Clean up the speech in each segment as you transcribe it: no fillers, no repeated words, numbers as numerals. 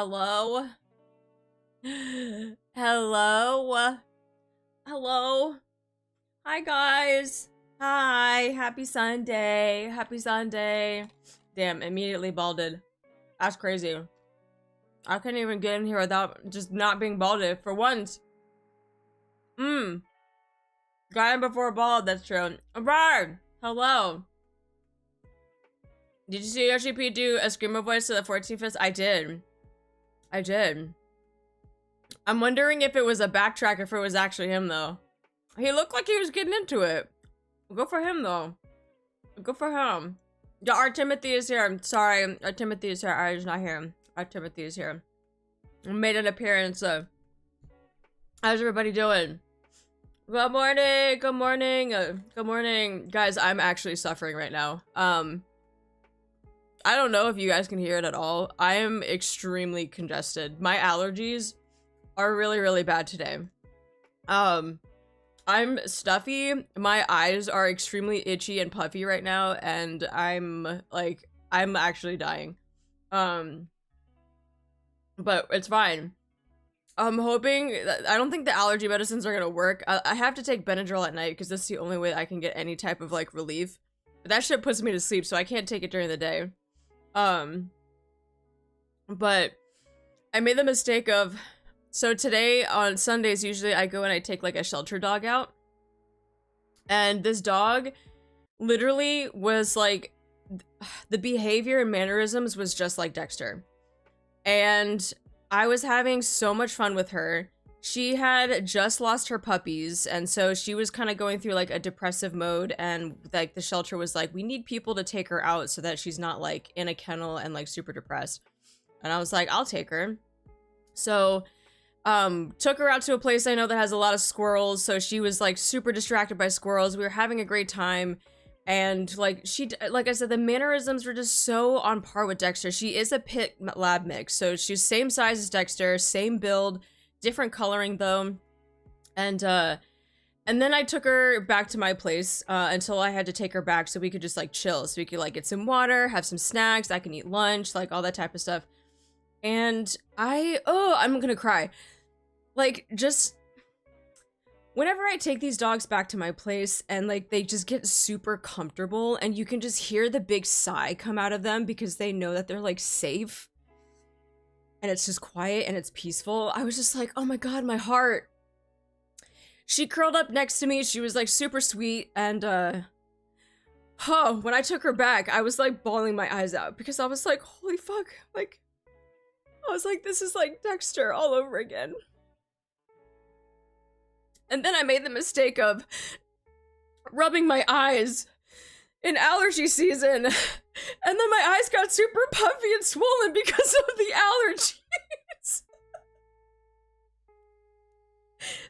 Hello? Hello? Hello? Hi, guys. Hi. Happy Sunday. Happy Sunday. Damn, immediately balded. That's crazy. I couldn't even get in here without just not being balded for once. Got in before bald, that's true. Alright. Hello. Did you see Yoshi P do a screamo voice to the 14th? I did. I did. I'm wondering if it was a backtrack, if it was actually him, though. He looked like he was getting into it. Good for him, though. Good for him. Yeah, our Timothy is here. I'm sorry. Our Timothy is here. Ours not here. Our Timothy is here. Made an appearance. How's everybody doing? Good morning. Good morning. Good morning. Guys, I'm actually suffering right now. I don't know if you guys can hear it at all. I am extremely congested. My allergies are really, really bad today. I'm stuffy. My eyes are extremely itchy and puffy right now, and I'm actually dying. But it's fine. I'm hoping I don't think the allergy medicines are gonna work. I have to take Benadryl at night because that's the only way I can get any type of like relief. But that shit puts me to sleep, so I can't take it during the day. But I made the mistake of, so today on Sundays, usually I go and I take like a shelter dog out. And this dog literally was like, the behavior and mannerisms was just like Dexter. And I was having so much fun with her. She had just lost her puppies, and so she was kind of going through like a depressive mode, and like the shelter was like, we need people to take her out so that she's not like in a kennel and like super depressed. And I was like, I'll take her. So took her out to a place I know that has a lot of squirrels, so she was like super distracted by squirrels. We were having a great time, and like like I said, the mannerisms were just so on par with Dexter. She is a pit lab mix, so she's same size as Dexter, same build, different coloring though. And then I took her back to my place until I had to take her back so we could just like chill, so we could like get some water, have some snacks, I can eat lunch, like all that type of stuff. And I'm gonna cry. Like, just whenever I take these dogs back to my place and like they just get super comfortable and you can just hear the big sigh come out of them because they know that they're like safe and it's just quiet and it's peaceful, I was just like, oh my god, my heart. She curled up next to me, she was like super sweet, and when I took her back, I was like bawling my eyes out because I was like, holy fuck, like, I was like, this is like Dexter all over again. And then I made the mistake of rubbing my eyes in allergy season, and then my eyes got super puffy and swollen because of the allergies.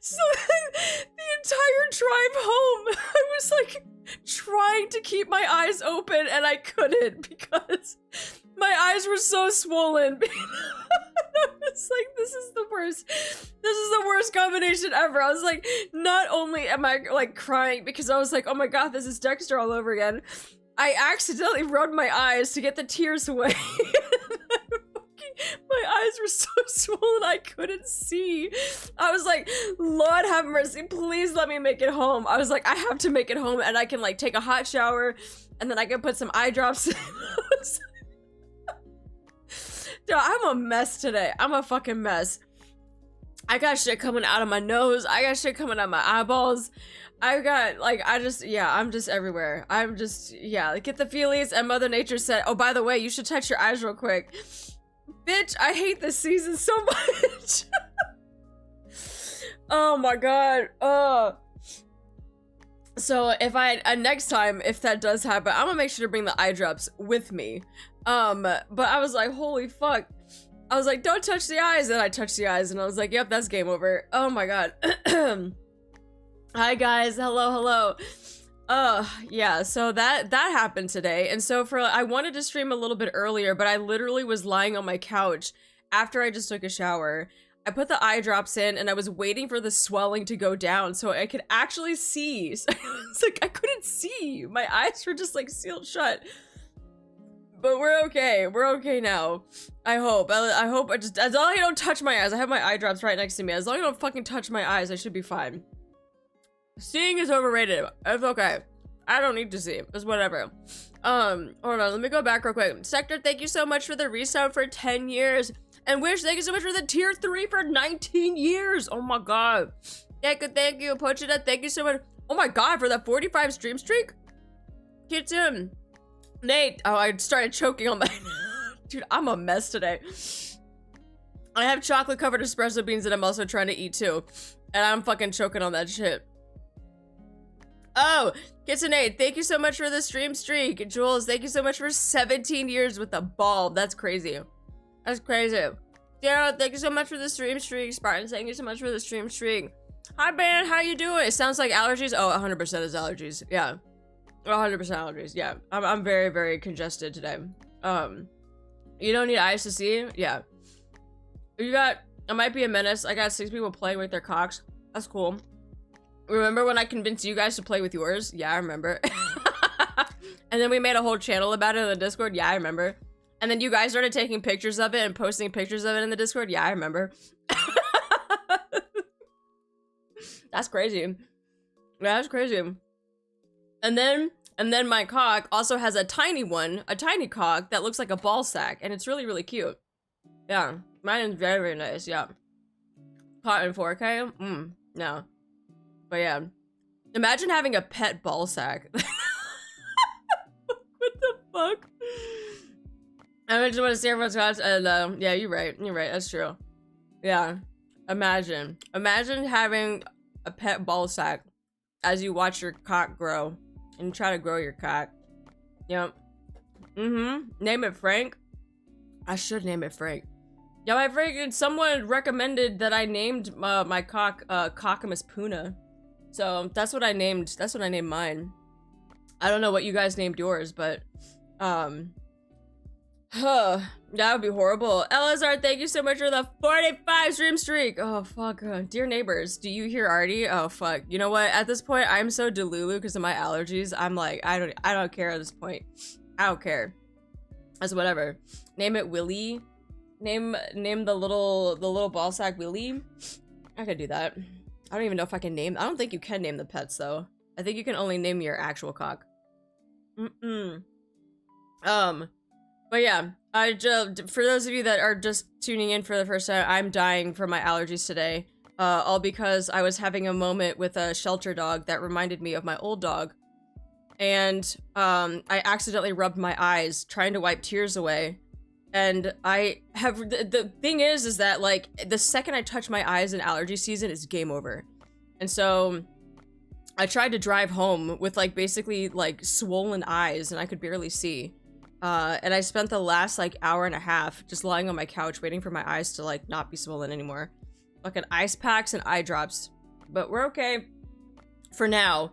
So the entire drive home, I was like trying to keep my eyes open and I couldn't because my eyes were so swollen. I was like, this is the worst. This is the worst combination ever. I was like, not only am I like crying because I was like, oh my god, this is Dexter all over again, I accidentally rubbed my eyes to get the tears away. My eyes were so swollen I couldn't see. I was like, Lord have mercy, please let me make it home. I was like, I have to make it home and I can like take a hot shower and then I can put some eye drops in. Dude, I'm a mess today. I'm a fucking mess. I got shit coming out of my nose. I got shit coming out of my eyeballs. I got, like, I'm just everywhere. I'm just, yeah, get the feelies. And Mother Nature said, oh, by the way, you should touch your eyes real quick. Bitch, I hate this season so much. Oh my god. So if next time, if that does happen, I'm gonna make sure to bring the eye drops with me. But I was like, holy fuck. I was like, don't touch the eyes, and I touched the eyes, and I was like, yep, that's game over. Oh my god. Hi guys, hello. Yeah, so that happened today, and so I wanted to stream a little bit earlier, but I literally was lying on my couch after I just took a shower. I put the eye drops in, and I was waiting for the swelling to go down so I could actually see. So it's like, I couldn't see. My eyes were just like sealed shut. But we're okay. We're okay now. I hope. I hope. As long as you don't touch my eyes. I have my eye drops right next to me. As long as you don't fucking touch my eyes, I should be fine. Seeing is overrated. It's okay. I don't need to see. It's whatever. Hold on. Let me go back real quick. Sector, thank you so much for the resub for 10 years. And Wish, thank you so much for the tier 3 for 19 years. Oh my god. Thank you. Pochita, thank you so much. Oh my god, for the 45 stream streak? Kitchen. Nate. Oh, I started choking on my... Dude, I'm a mess today. I have chocolate covered espresso beans that I'm also trying to eat too. And I'm fucking choking on that shit. Oh, Kitsunade, thank you so much for the stream streak. Jules, thank you so much for 17 years with the bulb. That's crazy. That's crazy. Daryl, thank you so much for the stream streak. Spartan, thank you so much for the stream streak. Hi, Ben, how you doing? It sounds like allergies. Oh, 100% is allergies. Yeah. 100% allergies. Yeah. I'm very, very congested today. You don't need eyes to see? Yeah. You got... I might be a menace. I got 6 people playing with their cocks. That's cool. Remember when I convinced you guys to play with yours? Yeah, I remember. And then we made a whole channel about it in the Discord? Yeah, I remember. And then you guys started taking pictures of it and posting pictures of it in the Discord? Yeah, I remember. That's crazy. Yeah, that's crazy. And then my cock also has a tiny one, a tiny cock that looks like a ball sack, and it's really, really cute. Yeah, mine is very, very nice, yeah. Caught in 4K? No. But yeah. Imagine having a pet ball sack. What the fuck? I just want to see everyone's thoughts, and yeah, you're right, that's true. Yeah, imagine having a pet ball sack as you watch your cock grow and try to grow your cock. Yep. Name it Frank. I should name it Frank. Yeah, my freaking someone recommended that I named my cock Cockamus Puna. So that's what I named mine. I don't know what you guys named yours, but that would be horrible. Elazar, thank you so much for the 45 stream streak. Oh fuck. Dear neighbors, do you hear Artie? Oh fuck. You know what? At this point, I'm so delulu because of my allergies. I'm like, I don't care at this point. I don't care. That's whatever. Name it Willie. Name the little ball sack Willie. I could do that. I don't even know if I can name. I don't think you can name the pets though. I think you can only name your actual cock. But yeah, for those of you that are just tuning in for the first time, I'm dying from my allergies today. All because I was having a moment with a shelter dog that reminded me of my old dog. And I accidentally rubbed my eyes trying to wipe tears away. And I have, the thing is that like, the second I touch my eyes in allergy season, it's game over. And so I tried to drive home with like basically like swollen eyes and I could barely see. And I spent the last like hour and a half just lying on my couch waiting for my eyes to like not be swollen anymore. Fucking ice packs and eye drops. But we're okay for now.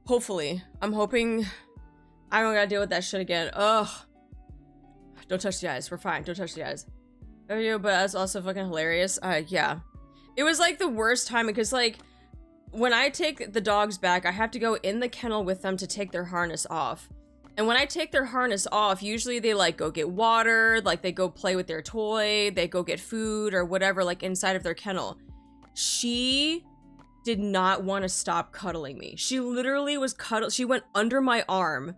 Hopefully. I'm hoping I don't gotta deal with that shit again. Ugh. Don't touch the eyes. We're fine. Don't touch the eyes. Oh, yeah, but that's also fucking hilarious. Yeah. It was like the worst time because like when I take the dogs back, I have to go in the kennel with them to take their harness off. And when I take their harness off, usually they like go get water, like they go play with their toy, they go get food or whatever, like inside of their kennel. She did not want to stop cuddling me. She literally was she went under my arm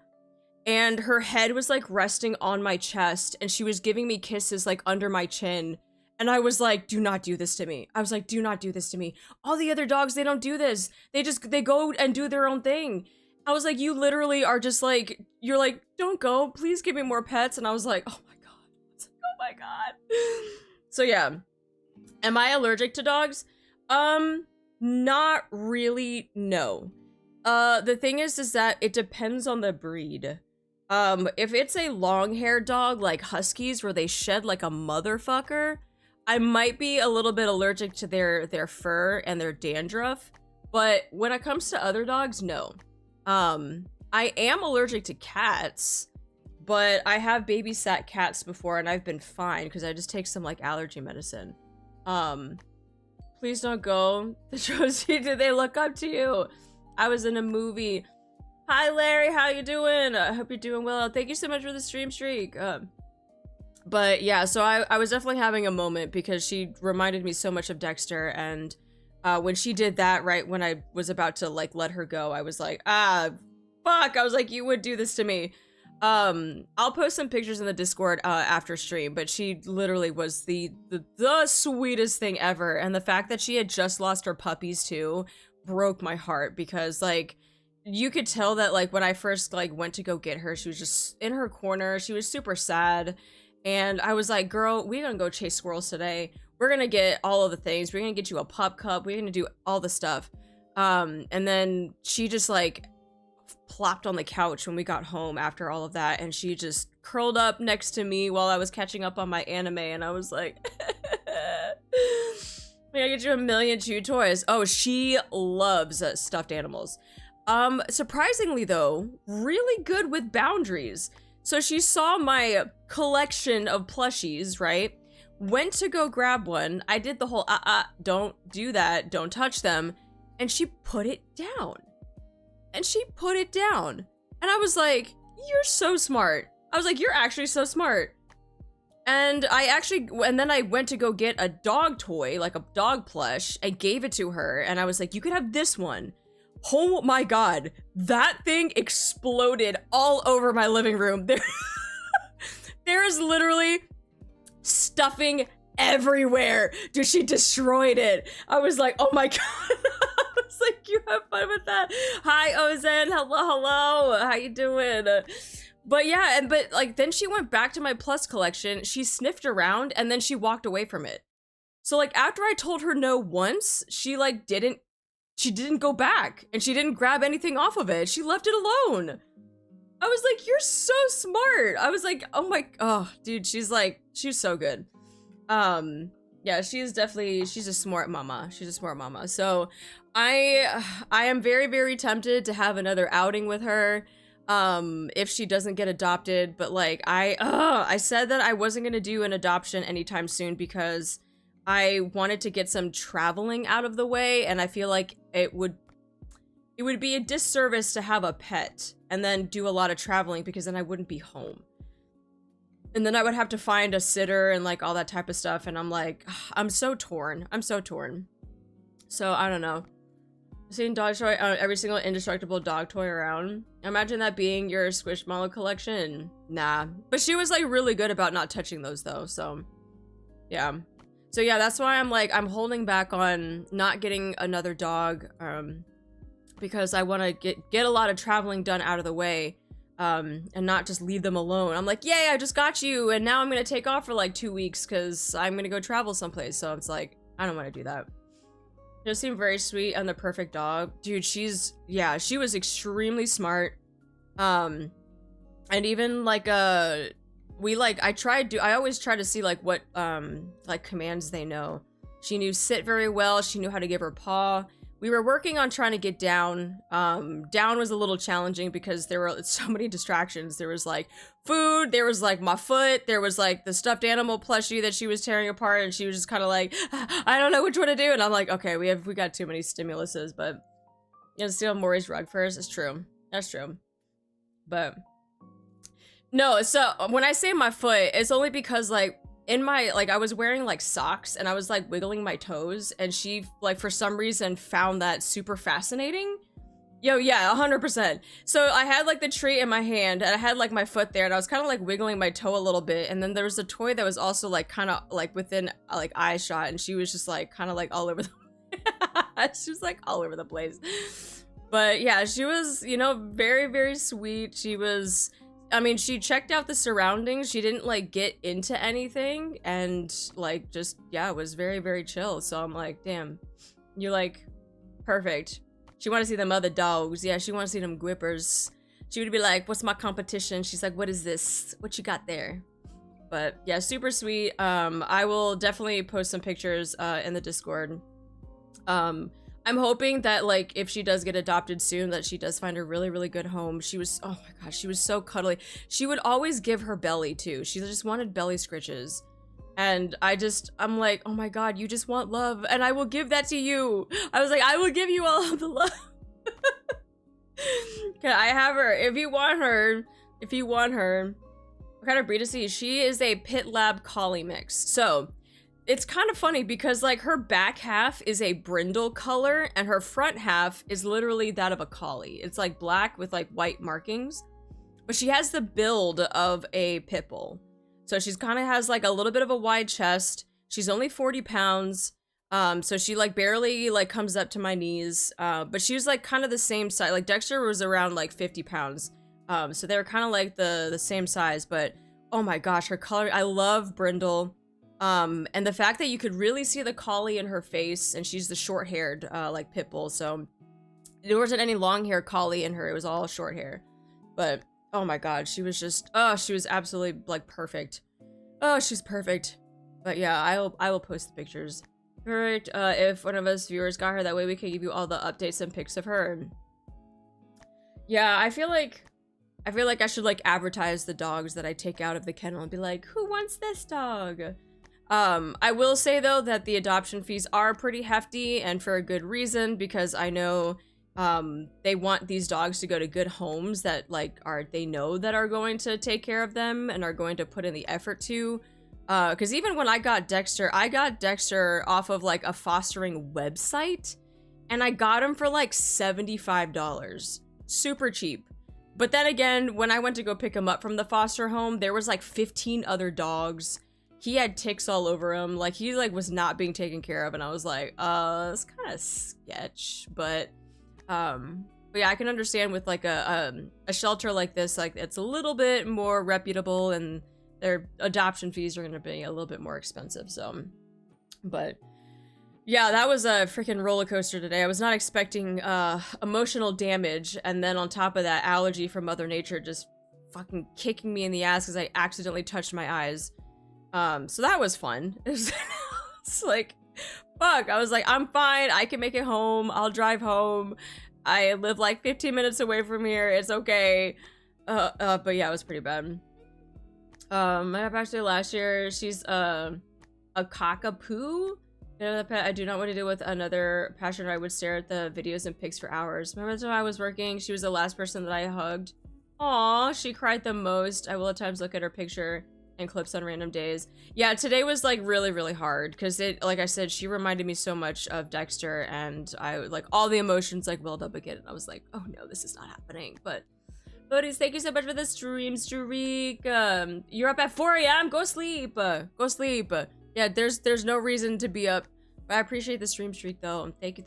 and her head was like resting on my chest and she was giving me kisses like under my chin. And I was like, do not do this to me. I was like, do not do this to me. All the other dogs, they don't do this. They go and do their own thing. I was like, you literally are just like, you're like, don't go, please give me more pets. And I was like, oh my god. I was like, oh my god. So yeah. Am I allergic to dogs? Not really, no. The thing is that it depends on the breed. If it's a long-haired dog like huskies where they shed like a motherfucker, I might be a little bit allergic to their fur and their dandruff. But when it comes to other dogs, no. I am allergic to cats, but I have babysat cats before and I've been fine because I just take some like allergy medicine. Please don't go. The Josie, do they look up to you? I was in a movie. Hi Larry, how you doing? I hope you're doing well. Thank you so much for the stream streak. But yeah, so I was definitely having a moment because she reminded me so much of Dexter, and when she did that right when I was about to like let her go, I was like, ah, fuck. I was like, you would do this to me. I'll post some pictures in the Discord after stream, but she literally was the sweetest thing ever, and the fact that she had just lost her puppies too broke my heart, because like you could tell that like when I first like went to go get her, she was just in her corner, she was super sad, and I was like, girl, we're gonna go chase squirrels today, we're gonna get all of the things, we're gonna get you a pup cup, we're gonna do all the stuff. And then she just like plopped on the couch when we got home after all of that, and she just curled up next to me while I was catching up on my anime, and I was like, may I get you a million chew toys? Oh, she loves stuffed animals. Surprisingly though, really good with boundaries. So she saw my collection of plushies, right? Went to go grab one. I did the whole, don't do that, don't touch them. And she put it down. And she put it down. And I was like, you're so smart. I was like, you're actually so smart. And then I went to go get a dog toy, like a dog plush, and gave it to her. And I was like, you could have this one. Oh my God, that thing exploded all over my living room. There is literally stuffing everywhere. Dude, she destroyed it. I was like, oh my God. I was like, you have fun with that. Hi, Ozen. Hello. How you doing? But yeah, but like then she went back to my plus collection. She sniffed around and then she walked away from it. So like after I told her no once, she didn't go back, and she didn't grab anything off of it. She left it alone. I was like, you're so smart. I was like, oh dude, she's so good. Yeah, she's a smart mama. She's a smart mama. So I am very, very tempted to have another outing with her if she doesn't get adopted, but like I said that I wasn't gonna do an adoption anytime soon because I wanted to get some traveling out of the way, and I feel like it would be a disservice to have a pet and then do a lot of traveling, because then I wouldn't be home. And then I would have to find a sitter and like all that type of stuff, and I'm like, I'm so torn. I'm so torn. So I don't know. Seeing dog toy, every single indestructible dog toy around. Imagine that being your Squishmallow collection. Nah. But she was like really good about not touching those though, so yeah. So yeah, that's why I'm like, I'm holding back on not getting another dog, because I want to get a lot of traveling done out of the way, and not just leave them alone. I'm like, yay, I just got you, and now I'm gonna take off for like 2 weeks because I'm gonna go travel someplace. So it's like, I don't want to do that. She seemed very sweet and the perfect dog. Dude, she was extremely smart. And even like I always try to see like what like commands they know. She knew sit very well. She knew how to give her paw. We were working on trying to get down. Down was a little challenging because there were so many distractions. There was like food, there was like my foot, there was like the stuffed animal plushie that she was tearing apart, and she was just kind of like, I don't know which one to do. And I'm like, okay, we got too many stimuluses, but you know, steal Maury's rug first. It's true. That's true. But no, so when I say my foot, it's only because like in my, like I was wearing like socks and I was like wiggling my toes, and she like for some reason found that super fascinating. Yo, yeah, 100%. So I had like the treat in my hand and I had like my foot there, and I was kind of like wiggling my toe a little bit, and then there was a toy that was also like kind of like within like eye shot, and she was just like kind of like all over the she was like all over the place. But yeah, she was, you know, very, very sweet. She was, I mean, she checked out the surroundings. She didn't like get into anything, and like just, yeah, it was very, very chill. So I'm like, damn, you like perfect. She wanted to see them other dogs. Yeah, she wanted to see them grippers. She would be like, what's my competition? She's like, what is this? What you got there? But yeah, super sweet. I will definitely post some pictures in the Discord. I'm hoping that like if she does get adopted soon, that she does find a really, really good home. She was, oh my gosh, she was so cuddly. She would always give her belly too. She just wanted belly scritches. And I'm like, oh my God, you just want love, and I will give that to you. I was like, I will give you all of the love. Can I have her? If you want her, what kind of breed is she? She is a Pit Lab Collie mix. So it's kind of funny because like her back half is a brindle color and her front half is literally that of a collie. It's like black with like white markings, but she has the build of a pit bull. So she's kind of has like a little bit of a wide chest. She's only 40 pounds. So she like barely like comes up to my knees. But she was like kind of the same size. Like Dexter was around like 50 pounds. So they were kind of like the same size, but oh my gosh, her color, I love brindle. And the fact that you could really see the collie in her face, and she's the short-haired like pit bull. So there wasn't any long-haired collie in her. It was all short hair. But oh my god, she was just, oh, she was absolutely like perfect. Oh, she's perfect. But yeah, I will post the pictures. Perfect. If one of us viewers got her, that way we can give you all the updates and pics of her. Yeah, I feel like I should like advertise the dogs that I take out of the kennel and be like, who wants this dog? I will say though that the adoption fees are pretty hefty, and for a good reason, because I know they want these dogs to go to good homes that like they know that are going to take care of them and are going to put in the effort to. Because even when I got Dexter off of like a fostering website, and I got him for like $75. Super cheap. But then again, when I went to go pick him up from the foster home, there was like 15 other dogs. He had ticks all over him. Like he like was not being taken care of, and I was like, it's kind of sketch. But yeah, I can understand with like a shelter like this, like it's a little bit more reputable, and their adoption fees are going to be a little bit more expensive. So, but yeah, that was a freaking roller coaster today. I was not expecting emotional damage, and then on top of that, allergy from Mother Nature just fucking kicking me in the ass because I accidentally touched my eyes. So that was fun. It's like, fuck. I was like, I'm fine. I can make it home. I'll drive home. I live like 15 minutes away from here. It's okay. But yeah, it was pretty bad. I have actually last year. She's a cockapoo. I do not want to deal with another passion. I would stare at the videos and pics for hours. Remember the time I was working? She was the last person that I hugged. Aw, she cried the most. I will at times look at her picture and clips on random days. Yeah, today was like really, really hard because it, like I said, she reminded me so much of Dexter, and I like all the emotions like welled up again. And I was like, oh no, this is not happening. But Bodis, thank you so much for the stream streak. You're up at 4 a.m. Go sleep. Go sleep. Yeah, there's no reason to be up. But I appreciate the stream streak though. Thank you.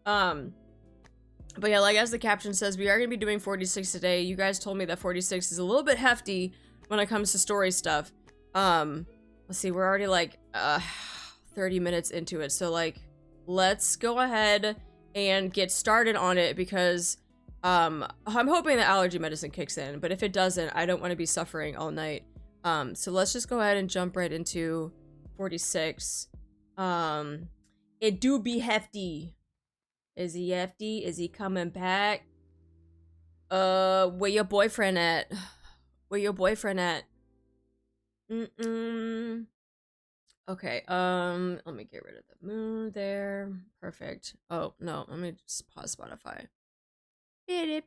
But yeah, like as the caption says, we are gonna be doing 46 today. You guys told me that 46 is a little bit hefty when it comes to story stuff. Let's see, we're already like 30 minutes into it. So like, let's go ahead and get started on it because I'm hoping the allergy medicine kicks in, but if it doesn't, I don't want to be suffering all night. So let's just go ahead and jump right into 46. It do be hefty. Is he hefty? Is he coming back? Where your boyfriend at? Where your boyfriend at? Okay, let me get rid of the moon there. Perfect. Oh, no, let me just pause Spotify. Okay,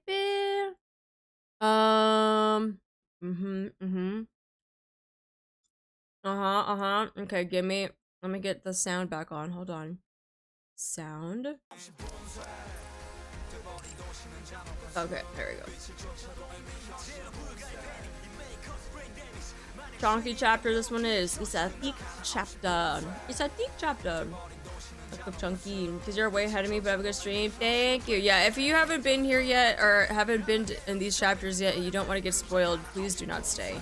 let me get the sound back on. Hold on. Sound. Okay, there we go. Chonky chapter, this one is. It's a thick chapter. It's a thick chapter. Let's go chunky. Because you're way ahead of me, but have a good stream. Thank you. Yeah, if you haven't been here yet, or haven't been in these chapters yet, and you don't want to get spoiled, please do not stay.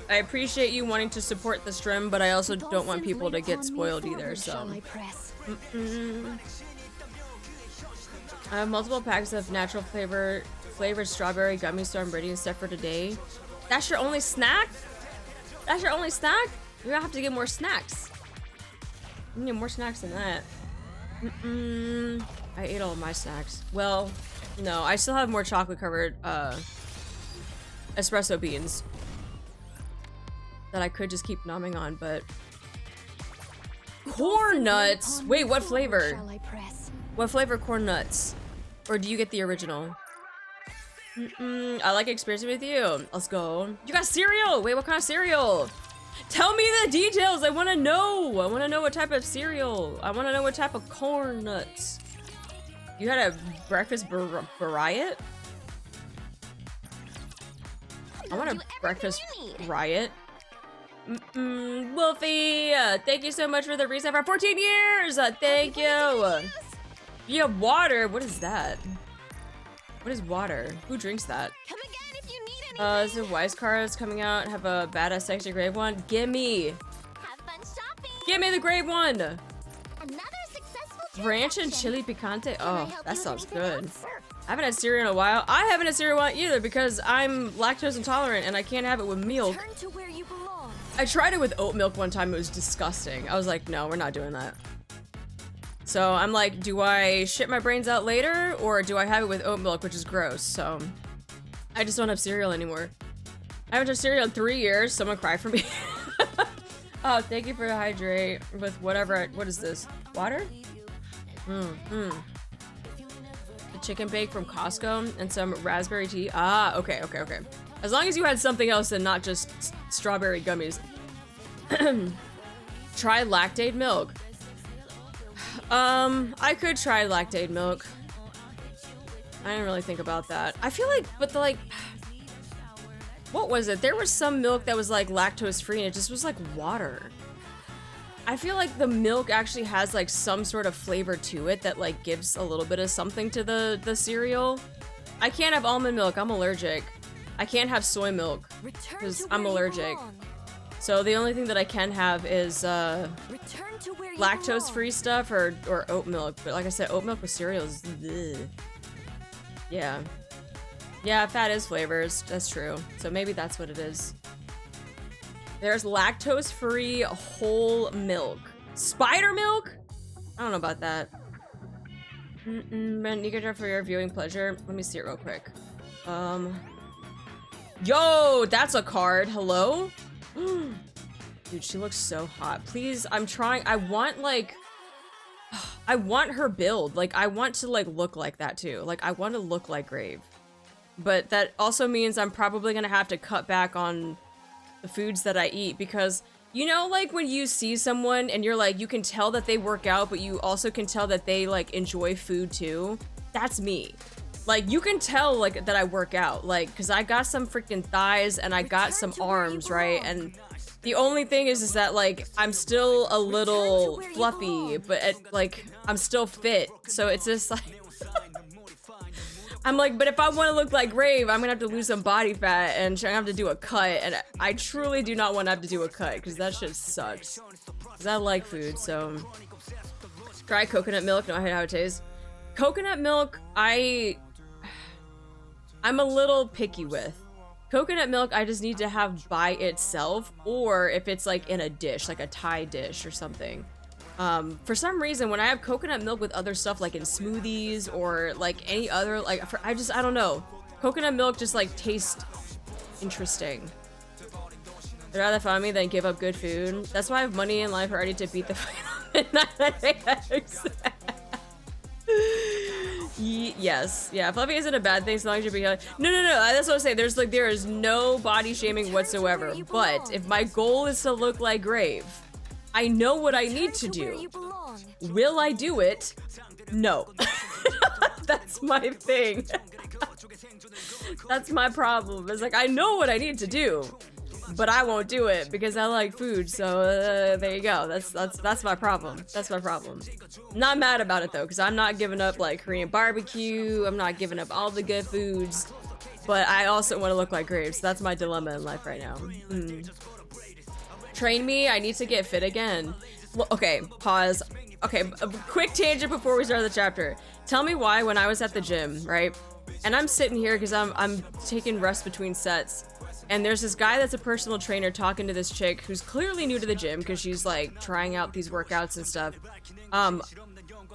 I appreciate you wanting to support the stream, but I also don't want people to get spoiled either, so. I have multiple packs of natural flavored strawberry gummies, so I'm ready and set for today. That's your only snack? That's your only snack? You're gonna have to get more snacks. You need more snacks than that. I ate all of my snacks. Well, no, I still have more chocolate covered espresso beans that I could just keep nomming on, but corn nuts. Wait, what flavor? What flavor corn nuts? Or do you get the original? I like experience with you. Let's go. You got cereal! Wait, what kind of cereal? Tell me the details! I wanna know! I wanna know what type of cereal. I wanna know what type of corn nuts. You had a breakfast riot? I want a breakfast riot. Wolfie, thank you so much for the reset for 14 years! Thank you! You have water? What is that? What is water? Who drinks that? Come again if you need anything. So Wise cards coming out. Have a badass sexy grave one. Gimme! Have fun shopping. Give me the grave one! Another successful Ranch and transaction. chili picante. Can I Oh, help that you with sounds anything good. else? I haven't had cereal in a while. I haven't had cereal either because I'm lactose intolerant and I can't have it with milk. Return to where you belong. I tried it with oat milk one time. It was disgusting. I was like, no, we're not doing that. So I'm like, do I shit my brains out later or do I have it with oat milk, which is gross? So I just don't have cereal anymore. I haven't had cereal in 3 years. Someone cry for me. Oh, thank you for the hydrate with whatever. What is this? Water? The chicken bake from Costco and some raspberry tea. Ah, okay. As long as you had something else and not just strawberry gummies. Try lactate milk. I could try lactate milk. I didn't really think about that. I feel like, but what was it? There was some milk that was like lactose free and it just was like water. I feel like the milk actually has like some sort of flavor to it that like gives a little bit of something to the cereal. I can't have almond milk, I'm allergic. I can't have soy milk because I'm allergic. So the only thing that I can have is lactose free stuff or oat milk. But like I said, oat milk with cereal is bleh. Yeah, fat is flavors, that's true. So maybe that's what it is. There's lactose-free whole milk. Spider milk? I don't know about that. NIKKE for your viewing pleasure. Let me see it real quick. Yo, that's a card. Hello? Dude, she looks so hot. Please, I'm trying. I want her build. Like, I want to like look like that too. Like, I want to look like Grave. But that also means I'm probably gonna have to cut back on the foods that I eat because, you know, like when you see someone and you're like, you can tell that they work out, but you also can tell that they like enjoy food too. That's me. Like, you can tell like that I work out, like, because I got some freaking thighs and I got some arms, right? And the only thing is that like I'm still a little fluffy, but like I'm still fit. So it's just like I'm like, but if I want to look like Grave, I'm gonna have to lose some body fat and I'm gonna have to do a cut, and I truly do not want to have to do a cut because that shit sucks. Cause I like food, so try coconut milk. No, I hate how it tastes. Coconut milk, I'm a little picky with. Coconut milk, I just need to have by itself, or if it's like in a dish, like a Thai dish or something. For some reason, when I have coconut milk with other stuff, like in smoothies or like any other, like, I don't know. Coconut milk just like tastes interesting. They'd rather find me than give up good food. That's why I have money in life ready to beat the fight on eggs. Yes, yeah, fluffy isn't a bad thing as long as you're being no, that's what I'm saying. There is no body shaming whatsoever, but if my goal is to look like Grave, I know what I need to do. Will I do it? No. That's my thing. That's my problem. It's like, I know what I need to do, but I won't do it because I like food. So there you go. That's my problem. That's my problem. Not mad about it though, because I'm not giving up like Korean barbecue. I'm not giving up all the good foods, but I also want to look like Graves. So that's my dilemma in life right now. Train me, I need to get fit again. Well, okay, pause. Okay, a quick tangent before we start the chapter. Tell me why when I was at the gym, right? And I'm sitting here because I'm taking rest between sets. And there's this guy that's a personal trainer talking to this chick who's clearly new to the gym because she's like trying out these workouts and stuff.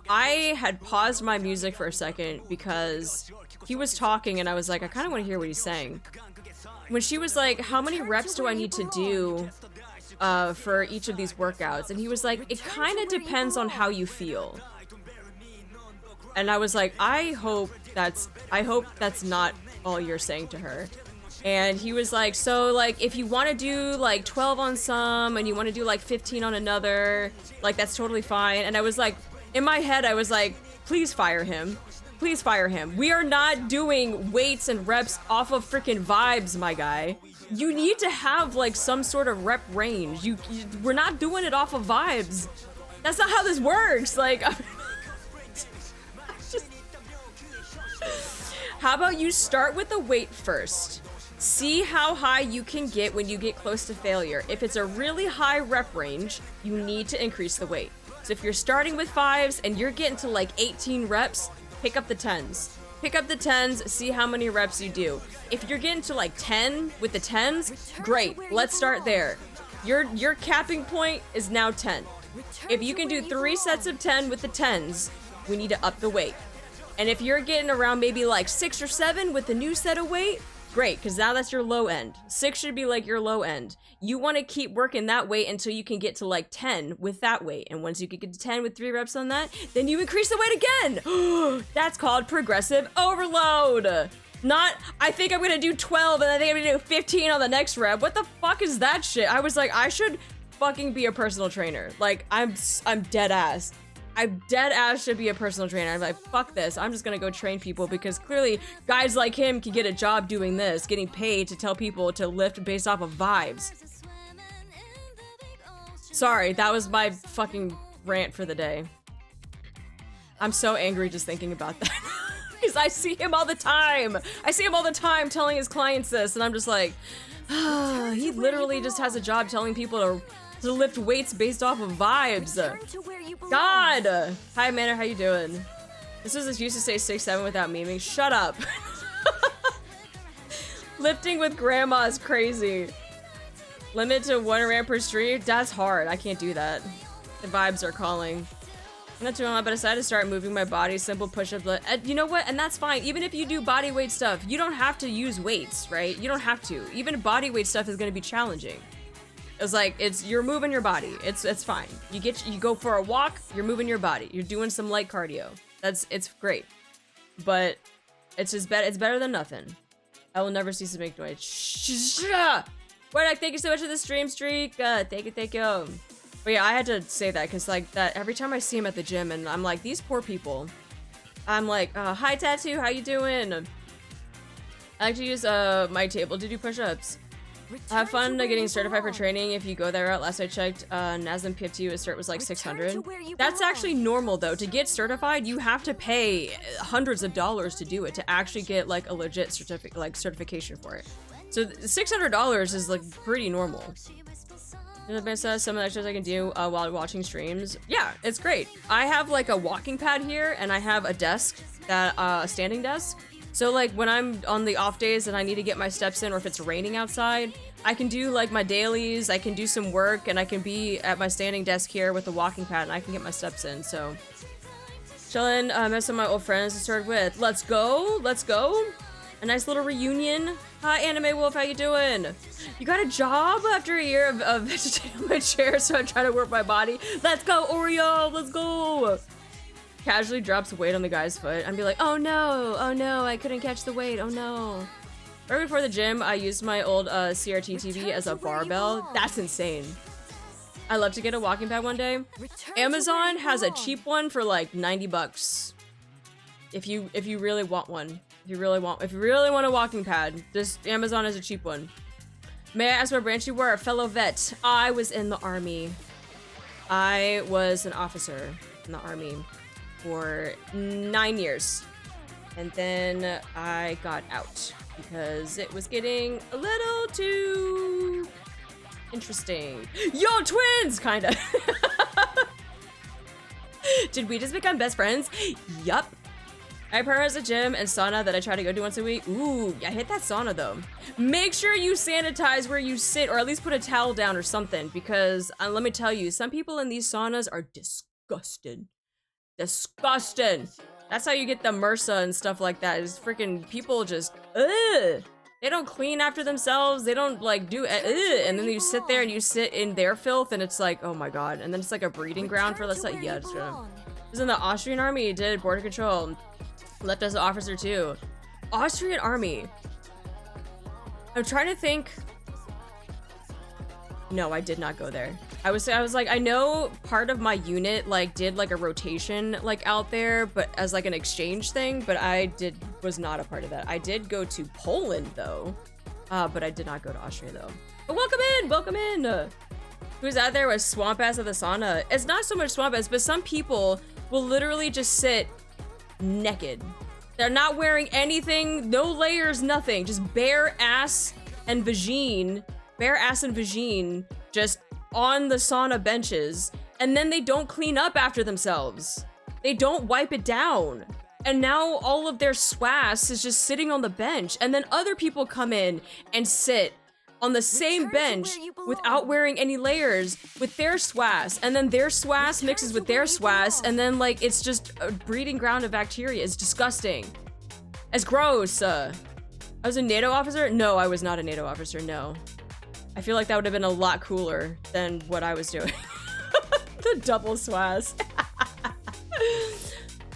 I had paused my music for a second because he was talking and I was like, I kind of want to hear what he's saying. When she was like, how many reps do I need to do for each of these workouts? And he was like, it kind of depends on how you feel. And I was like, I hope that's not all you're saying to her. And he was like, so like if you want to do like 12 on some and you want to do like 15 on another, like that's totally fine. And I was like, in my head, I was like, please fire him. Please fire him. We are not doing weights and reps off of freaking vibes, my guy. You need to have like some sort of rep range. We're not doing it off of vibes. That's not how this works. Like, how about you start with the weight first? See how high you can get when you get close to failure. If it's a really high rep range, you need to increase the weight. So if you're starting with 5s and you're getting to like 18 reps, pick up the 10s. Pick up the 10s, see how many reps you do. If you're getting to like 10 with the 10s, great, let's start there. Your capping point is now 10. If you can do 3 sets of 10 with the 10s, we need to up the weight. And if you're getting around maybe like 6 or 7 with the new set of weight, great, because now that's your low end. 6 should be like your low end. You want to keep working that weight until you can get to like 10 with that weight. And once you can get to 10 with 3 reps on that, then you increase the weight again. That's called progressive overload. Not, I think I'm going to do 12 and I think I'm going to do 15 on the next rep. What the fuck is that shit? I was like, I should fucking be a personal trainer. Like, I'm dead ass. I'm dead ass should be a personal trainer. I'm like, fuck this. I'm just gonna go train people because clearly guys like him can get a job doing this, getting paid to tell people to lift based off of vibes. Sorry, that was my fucking rant for the day. I'm so angry just thinking about that. Because I see him all the time. I see him all the time telling his clients this, and I'm just like, he literally just has a job telling people to lift weights based off of vibes. God! Hi, Manor, how you doing? This was used to say 6'7" without memeing. Shut up. Lifting with grandma is crazy. Limit to 1 ramp per stream? That's hard. I can't do that. The vibes are calling. I'm not doing a lot, but I decided to start moving my body. Simple push-up. You know what? And that's fine. Even if you do body weight stuff, you don't have to use weights, right? You don't have to. Even body weight stuff is going to be challenging. It's like, you're moving your body. It's fine. You go for a walk, you're moving your body. You're doing some light cardio. It's great. But it's better than nothing. I will never cease to make noise. Wardak, thank you so much for the stream streak. Thank you. But yeah, I had to say that because like that every time I see him at the gym and I'm like, these poor people. I'm like, hi Tattoo, how you doing? I like to use my table to do push-ups. Have fun getting certified for training if you go that route. Last I checked, NASM PFTU cert was like 600. That's actually normal though. To get certified, you have to pay hundreds of dollars to do it, to actually get like a legit certification for it. So $600 is like pretty normal. Some of the extras I can do while watching streams. Yeah, it's great. I have like a walking pad here and I have a desk, a standing desk. So like when I'm on the off days and I need to get my steps in, or if it's raining outside, I can do like my dailies, I can do some work, and I can be at my standing desk here with the walking pad and I can get my steps in. So chillin', met some of my old friends to start with. Let's go. A nice little reunion. Hi Anime Wolf, how you doing? You got a job after a year of vegetating on my chair, so I'm trying to work my body. Let's go Oreo, let's go. Casually drops weight on the guy's foot. I'd be like, oh no, I couldn't catch the weight, oh no. Right before the gym, I used my old CRT TV as a barbell. That's insane. I love to get a walking pad one day. Amazon has a cheap one for like 90 bucks. If you really want one. If you really want a walking pad, just Amazon has a cheap one. May I ask what branch you were? A fellow vet. I was in the army. I was an officer in the army for 9 years. And then I got out because it was getting a little too interesting. Yo, twins! Kinda. Did we just become best friends? Yup. I have a gym and sauna that I try to go to once a week. Ooh, I hit that sauna though. Make sure you sanitize where you sit, or at least put a towel down or something, because let me tell you, some people in these saunas are disgusted. Disgusting. That's how you get the MRSA and stuff like that. Is freaking people just, ugh. They don't clean after themselves. They don't like do, and then you sit there and you sit in their filth, and it's like, oh my god. And then it's like a breeding ground for, let's like, yeah, just was in the Austrian army, he did border control. Left as an officer too. Austrian army. I'm trying to think. No, I did not go there. I was like, I know part of my unit like did like a rotation like out there, but as like an exchange thing, but was not a part of that. I did go to Poland though, but I did not go to Austria though. But welcome in. Who's out there with swamp ass at the sauna? It's not so much swamp ass, but some people will literally just sit naked. They're not wearing anything, no layers, nothing, just bare ass and vagine, just on the sauna benches, and then they don't clean up after themselves. They don't wipe it down. And now all of their swass is just sitting on the bench, and then other people come in and sit on the same bench without wearing any layers with their swass, and then their swass mixes with their swass, and then like it's just a breeding ground of bacteria. It's disgusting. It's gross. I was a NATO officer? No, I was not a NATO officer, no. I feel like that would have been a lot cooler than what I was doing. The double swass.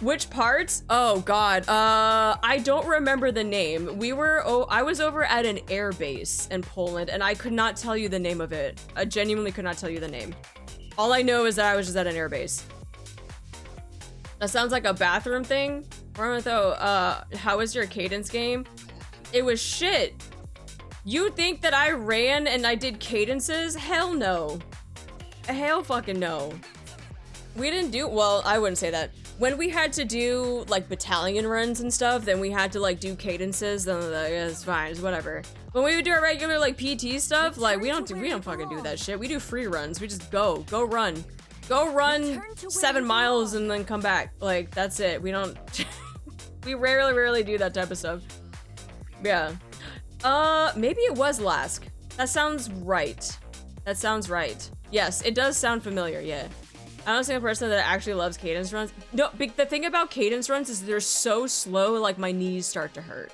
Which parts? Oh god, I don't remember the name. I was over at an air base in Poland, and I could not tell you the name of it. I genuinely could not tell you the name. All I know is that I was just at an air base. That sounds like a bathroom thing. Though, how was your cadence game? It was shit. You think that I ran and I did cadences? Hell no. Hell fucking no. We didn't do, well, I wouldn't say that. When we had to do like battalion runs and stuff, then we had to like do cadences, then like, yeah, it's fine, it's whatever. When we would do our regular like PT stuff, like we don't fucking do that shit. We do free runs. We just go run. Go run 7 miles and then come back. Like that's it. We don't, we rarely do that type of stuff. Yeah. Maybe it was Lask. That sounds right. That sounds right. Yes, it does sound familiar, yeah. I don't think a person that actually loves cadence runs. No, the thing about cadence runs is they're so slow, like my knees start to hurt.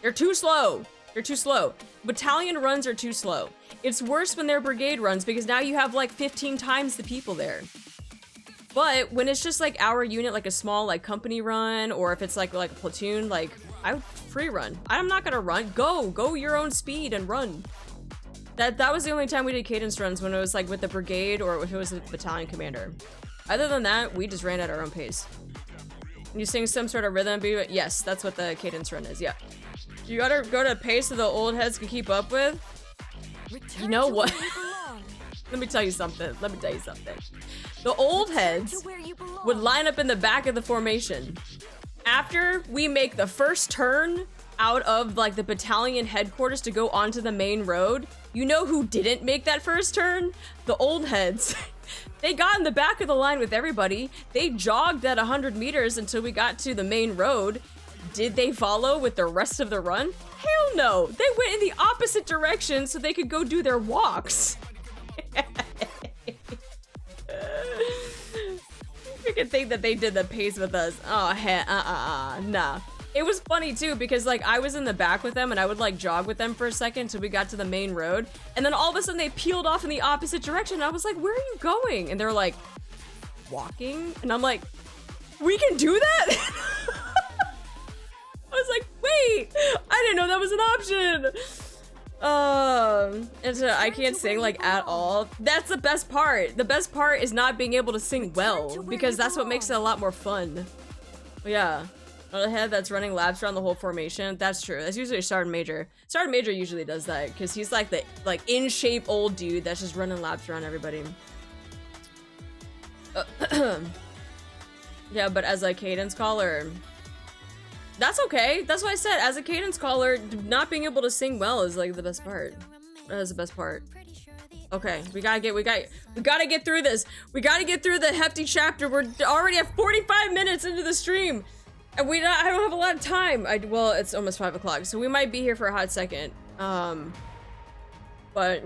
They're too slow. They're too slow. Battalion runs are too slow. It's worse when they're brigade runs because now you have like 15 times the people there. But when it's just like our unit, like a small like company run, or if it's like a platoon, like I would free run. I'm not gonna run. Go your own speed and run. That was the only time we did cadence runs, when it was like with the brigade or if it was the battalion commander. Other than that, we just ran at our own pace. You sing some sort of rhythm beat. Yes, that's what the cadence run is. Yeah. You gotta go to a pace that the old heads can keep up with. You know what? Let me tell you something. The old heads would line up in the back of the formation. After we make the first turn out of like the battalion headquarters to go onto the main road, you know who didn't make that first turn? The old heads. They got in the back of the line with everybody. They jogged at 100 meters until we got to the main road. Did they follow with the rest of the run? Hell no. They went in the opposite direction so they could go do their walks. You could think that they did the pace with us. Oh, nah. It was funny too because like I was in the back with them and I would like jog with them for a second till we got to the main road, and then all of a sudden they peeled off in the opposite direction and I was like, where are you going? And they're like, walking? And I'm like, we can do that? I was like, wait, I didn't know that was an option. And so I can't sing like at all. That's the best part. The best part is not being able to sing well, because that's what makes it a lot more fun. But yeah. A head that's running laps around the whole formation. That's true. That's usually Sergeant Major. Sergeant Major usually does that because he's like the in shape old dude that's just running laps around everybody. Yeah, but as a cadence caller, that's okay. That's what I said. As a cadence caller, not being able to sing well is like the best part. That is the best part. Okay, we gotta get through this. We gotta get through the hefty chapter. We're already at 45 minutes into the stream. And I don't have a lot of time. Well, it's almost 5 o'clock, so we might be here for a hot second. But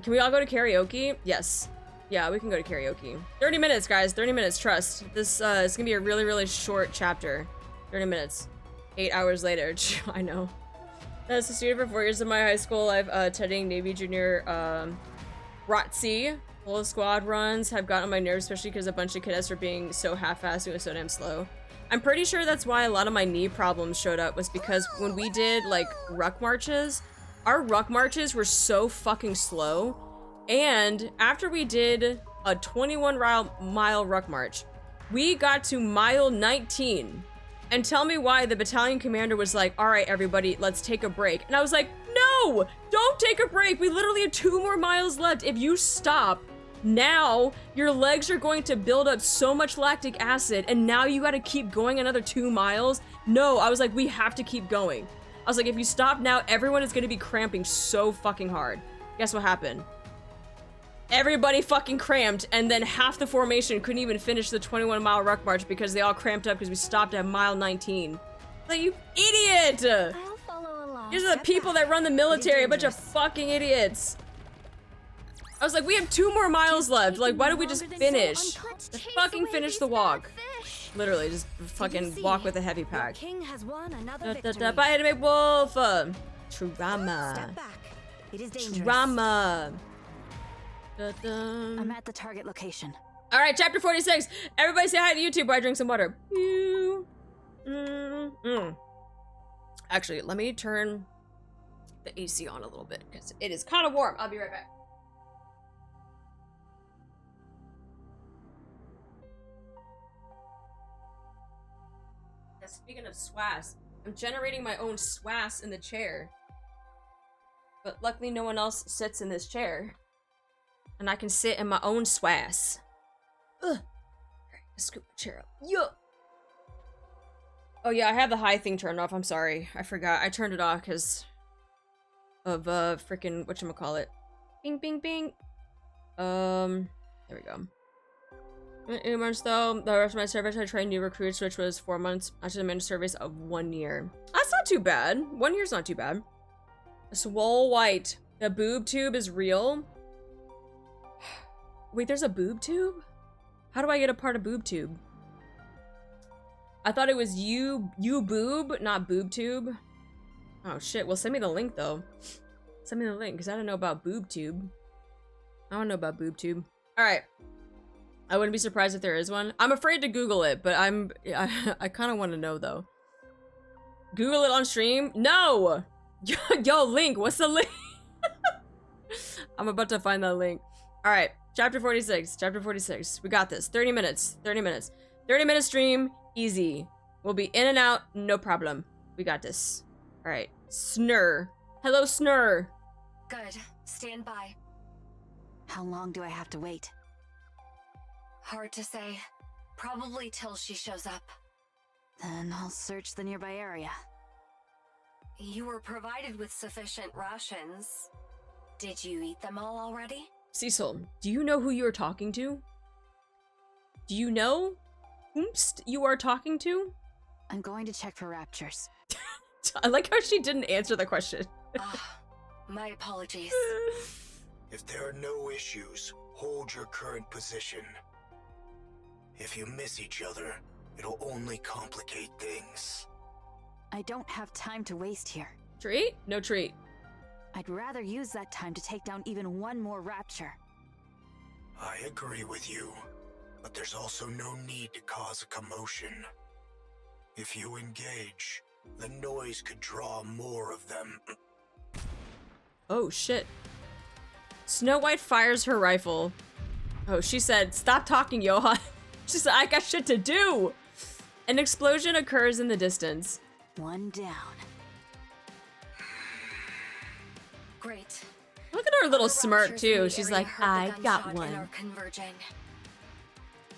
can we all go to karaoke? Yes. Yeah, we can go to karaoke. 30 minutes, guys. 30 minutes, trust. This is gonna be a really, really short chapter. 30 minutes. 8 hours later. I know. As a student for 4 years in my high school, I've attending Navy Junior ROTC. Full squad runs have gotten on my nerves, especially because a bunch of cadets are being so half-assed and so damn slow. I'm pretty sure that's why a lot of my knee problems showed up, was because when we did like ruck marches, our ruck marches were so fucking slow. And after we did a 21-mile ruck march, we got to mile 19. And tell me why the battalion commander was like, all right, everybody, let's take a break. And I was like, no, don't take a break. We literally have 2 more miles left. If you stop now, your legs are going to build up so much lactic acid, and now you gotta keep going another 2 miles. No, I was like, we have to keep going. I was like, if you stop now, everyone is gonna be cramping so fucking hard. Guess what happened? Everybody fucking cramped, and then half the formation couldn't even finish the 21-mile ruck march because they all cramped up because we stopped at mile 19. Like, you idiot! I'll follow along. These are the people that run the military, a bunch of fucking idiots. I was like, we have 2 more miles left. Like, why don't we just finish? Just fucking finish the walk. Literally, just fucking walk with a heavy pack. King has won another victory. Bye, anime wolf. Trauma. Step back. It is dangerous. Trauma. I'm at the target location. All right, chapter 46. Everybody say hi to YouTube while I drink some water. Actually, let me turn the AC on a little bit because it is kind of warm. I'll be right back. Speaking of swass, I'm generating my own swass in the chair. But luckily no one else sits in this chair. And I can sit in my own swass. Ugh. Alright, let's scoop the chair up. Yo! Oh yeah, I have the high thing turned off. I'm sorry. I forgot. I turned it off because of freaking whatchamacallit. Bing, bing, bing. There we go. 8 months though. The rest of my service, I trained new recruits, which was 4 months. I should have managed service of 1 year. That's not too bad. 1 year's not too bad. Swole white. The boob tube is real. Wait, there's a boob tube? How do I get a part of boob tube? I thought it was you boob, not boob tube. Oh shit. Well, send me the link though. Send me the link because I don't know about boob tube. I don't know about boob tube. All right. I wouldn't be surprised if there is one. I'm afraid to Google it, but I kind of want to know though. Google it on stream? No! Yo, link, what's the link? I'm about to find that link. All right, chapter 46, chapter 46. We got this, 30 minutes, 30 minutes. 30-minute stream, easy. We'll be in and out, no problem. We got this. All right, Snur. Hello, Snur. Good, stand by. How long do I have to wait? Hard to say. Probably till she shows up. Then I'll search the nearby area. You were provided with sufficient rations. Did you eat them all already? Cecil, do you know who you are talking to? Do you know whomst you are talking to? I'm going to check for raptures. I like how she didn't answer the question. My apologies. If there are no issues, hold your current position. If you miss each other, it'll only complicate things. I don't have time to waste here. Treat? No treat. I'd rather use that time to take down even 1 more rapture. I agree with you, but there's also no need to cause a commotion. If you engage, the noise could draw more of them. Oh shit. Snow White fires her rifle. Oh, she said, stop talking, Johan. She said, I got shit to do. An explosion occurs in the distance. 1 down. Great. Look at her little smirk Raptures too. in the She's area like, heard the I got gunshot and one. are converging.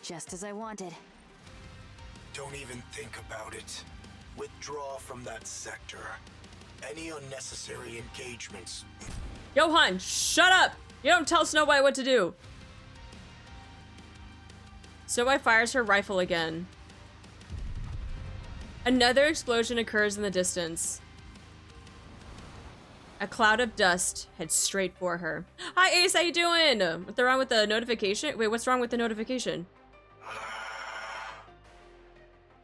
Just as I wanted. Don't even think about it. Withdraw from that sector. Any unnecessary engagements. Johan, shut up! You don't tell Snow White what to do. Snow White fires her rifle again. Another explosion occurs in the distance. A cloud of dust heads straight for her. Hi Ace, how you doing? What's wrong with the notification? Wait, what's wrong with the notification?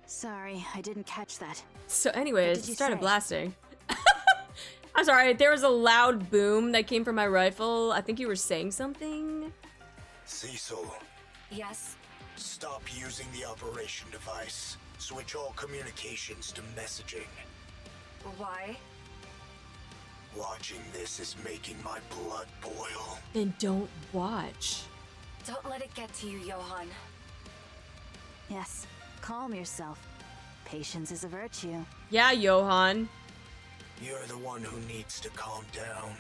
Sorry, I didn't catch that. So anyways, did it you started say? blasting. I'm sorry, there was a loud boom that came from my rifle. I think you were saying something? Cecil, Yes? stop using the operation device. Switch all communications to messaging. Why? Watching this is making my blood boil. Then don't watch. Don't let it get to you, Johan. Yes, calm yourself. Patience is a virtue. Yeah, Johan. You're the one who needs to calm down.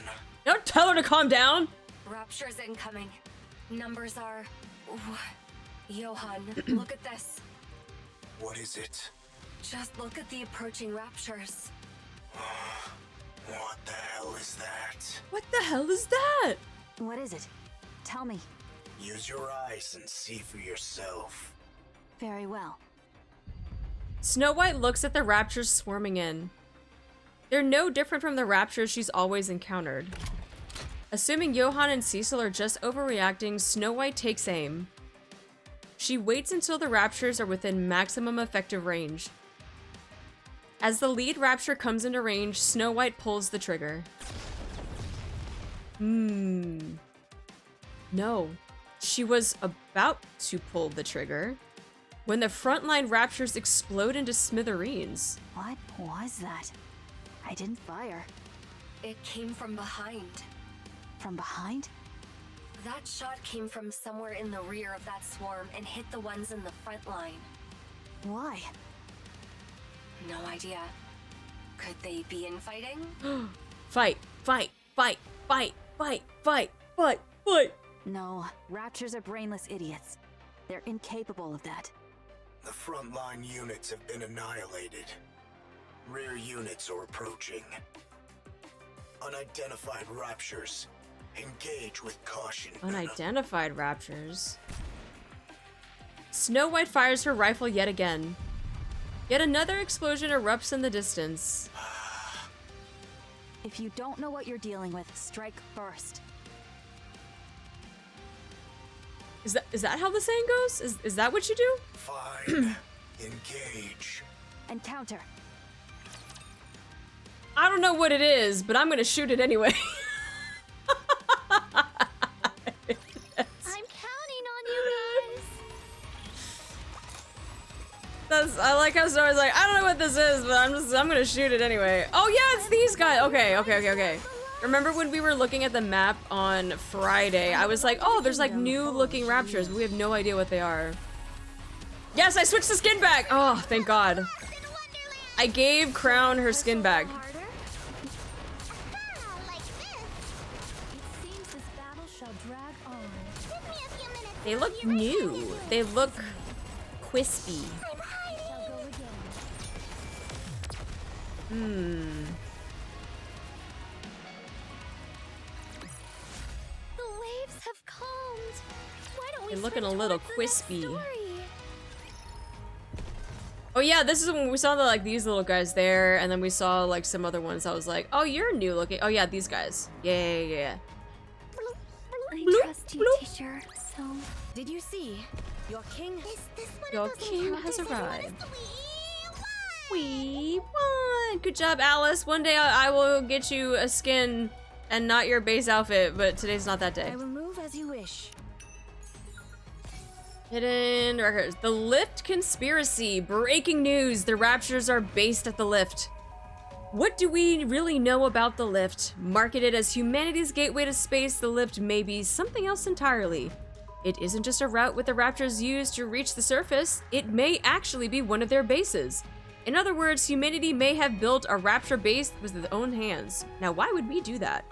Don't tell her to calm down. Rapture's incoming. Numbers are... Johan, look at this. What is it? Just look at the approaching raptures. What the hell is that? What the hell is that? What is it? Tell me. Use your eyes and see for yourself. Very well. Snow White looks at the raptures swarming in. They're no different from the raptures she's always encountered. Assuming Johan and Cecil are just overreacting, Snow White takes aim. She waits until the raptures are within maximum effective range. As the lead rapture comes into range, Snow White pulls the trigger. No. She was about to pull the trigger when the frontline raptures explode into smithereens. What was that? I didn't fire. It came from behind. From behind? That shot came from somewhere in the rear of that swarm and hit the ones in the front line. Why? No idea. Could they be infighting? Fight, fight, fight, fight, fight, fight, fight, fight. No, raptures are brainless idiots. They're incapable of that. The frontline units have been annihilated. Rear units are approaching. Unidentified raptures. Engage with caution. Unidentified raptures. Snow White fires her rifle yet again. Yet another explosion erupts in the distance. If you don't know what you're dealing with, strike first. Is that how the saying goes? Is that what you do? Fine. Engage. And counter. I don't know what it is, but I'm gonna shoot it anyway. I'm counting on you guys. I like how Snow White's like, I don't know what this is, but I'm gonna shoot it anyway. Oh yeah, it's these guys. Okay. Remember when we were looking at the map on Friday, I was like, oh, there's like new looking raptures, but we have no idea what they are. Yes, I switched the skin back! Oh, thank God. I gave Crown her skin back. They look new. They look crispy. Have calmed. Why don't we They're looking a sprint little towards the next crispy. story? Oh yeah, this is when we saw the, like, these little guys there, and then we saw like some other ones. I was like, oh, you're new looking. Oh yeah, these guys. Yeah. I Bloop, trust you, bloop. teacher. So, Did you see? Your king. is this one Your of those king has encounters that arrived. we We won. Good job, Alice. One day I will get you a skin and not your base outfit, but today's not that day. I will move as you wish. Hidden records. The lift conspiracy. Breaking news. The raptures are based at the lift. What do we really know about the lift? Marketed as humanity's gateway to space, the lift may be something else entirely. It isn't just a route with the raptors used to reach the surface. It may actually be one of their bases. In other words, humanity may have built a rapture base with their own hands. Now, why would we do that?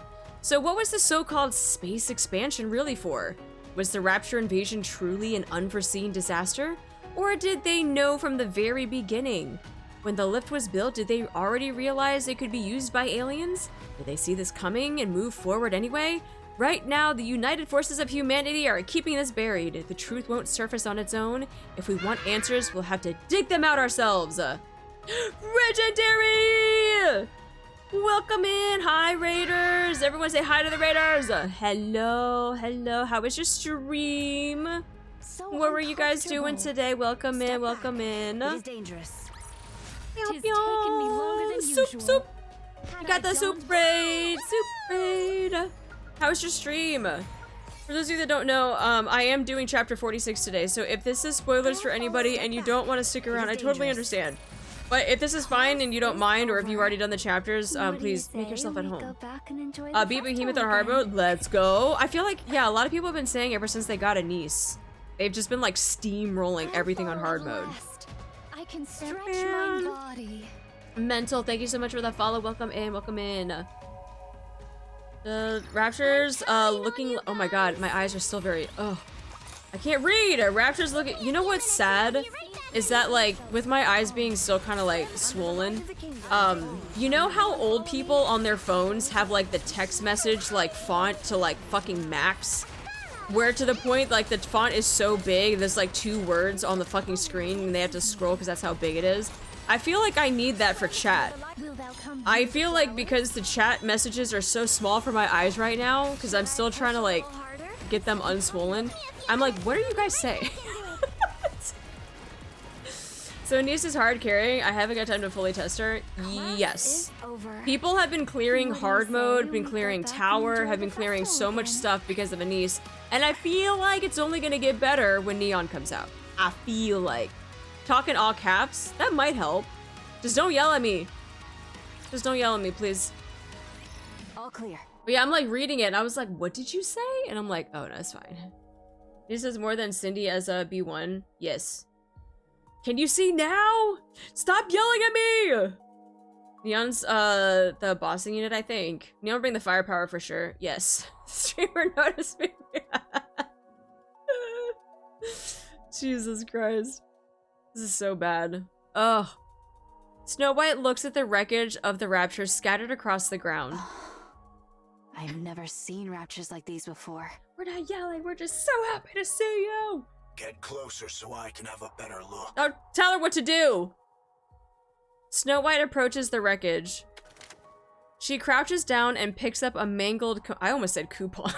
So what was the so-called space expansion really for? Was the rapture invasion truly an unforeseen disaster? Or did they know from the very beginning? When the lift was built, did they already realize it could be used by aliens? Did they see this coming and move forward anyway? Right now, the united forces of humanity are keeping this buried. The truth won't surface on its own. If we want answers, we'll have to dig them out ourselves. Legendary! Welcome in, hi Raiders! Everyone say hi to the Raiders! Hello. How was your stream? So What were you guys doing uncomfortable. today? Welcome Step in. It is dangerous. Pew, Tis pew. taken me longer than Soup. usual. You got the soup raid. How was your stream? For those of you that don't know, I am doing chapter 46 today, so if this is spoilers for anybody and you don't want to stick around, I totally understand. But if this is fine and you don't mind, or if you've already done the chapters, please make yourself at home. Beat Behemoth on hard mode, let's go. I feel like, yeah, a lot of people have been saying ever since they got a niece, they've just been like steamrolling everything on hard mode. I can stretch my body. Mental, thank you so much for the follow. Welcome in, welcome in. The Raptures, looking, oh my god, my eyes are still very, oh. I can't read! Raptures looking, you know what's sad? Is that like, with my eyes being still kind of like swollen, you know how old people on their phones have like the text message like font to like fucking max? Where to the point like the font is so big, there's like 2 words on the fucking screen and they have to scroll because that's how big it is. I feel like I need that for chat. I feel like because the chat messages are so small for my eyes right now, because I'm still trying to like get them unswollen, I'm like, what are you guys saying? So niece is hard carrying. I haven't got time to fully test her. Yes. People have been clearing hard mode, been clearing tower, have been clearing so much stuff because of Anise, and I feel like it's only gonna get better when Neon comes out. I feel like. Talking all caps, that might help. Just don't yell at me. Just don't yell at me, please. All clear. But yeah, I'm like reading it and I was like, what did you say? And I'm like, oh no, it's fine. This is more than Cindy as a B1. Yes. Can you see now? Stop yelling at me! Neon's the bossing unit, I think. Neon bring the firepower for sure. Yes. Streamer noticed me. Jesus Christ. This is so bad. Ugh. Snow White looks at the wreckage of the Raptures scattered across the ground. I've never seen Raptures like these before. We're not yelling, we're just so happy to see you! Get closer so I can have a better look. Oh, tell her what to do! Snow White approaches the wreckage. She crouches down and picks up a mangled I almost said coupon.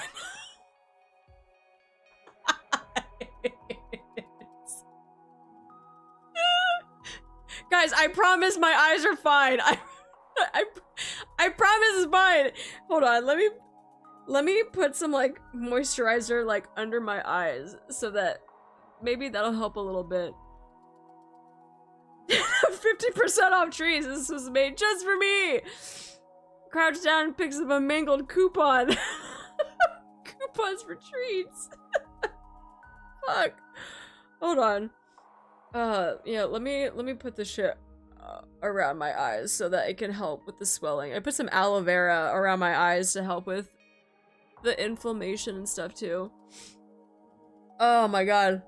Guys, I promise my eyes are fine. I promise it's fine. Hold on, let me put some like moisturizer like under my eyes so that maybe that'll help a little bit. 50% off trees. This was made just for me. Crouch down and picks up a mangled coupon. Coupons for treats. Fuck. Hold on. Yeah, let me put the shit around my eyes so that it can help with the swelling. I put some aloe vera around my eyes to help with the inflammation and stuff too. Oh my god.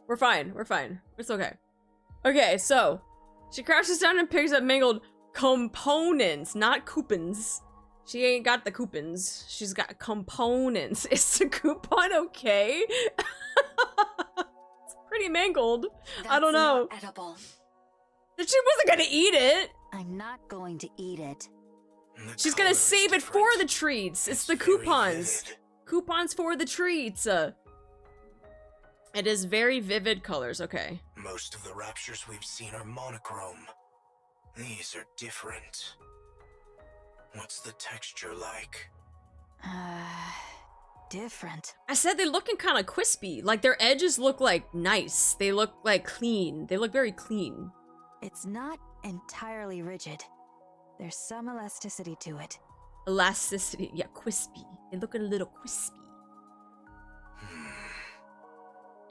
We're fine, we're fine. It's okay. Okay, so she crouches down and picks up mangled components, not coupons. She ain't got the coupons. She's got components. Is the coupon okay? Pretty mangled. I don't know. Not edible. She wasn't gonna eat it. I'm not going to eat it. She's gonna save it for the treats. It's the coupons. Coupons for the treats. It is very vivid colors. Okay. Most of the Raptures we've seen are monochrome. These are different. What's the texture like? Different. I said they're looking kind of crispy. Like their edges look like nice. They look like clean. They look very clean. It's not entirely rigid. There's some elasticity to it. Elasticity. Yeah, crispy. They look a little crispy.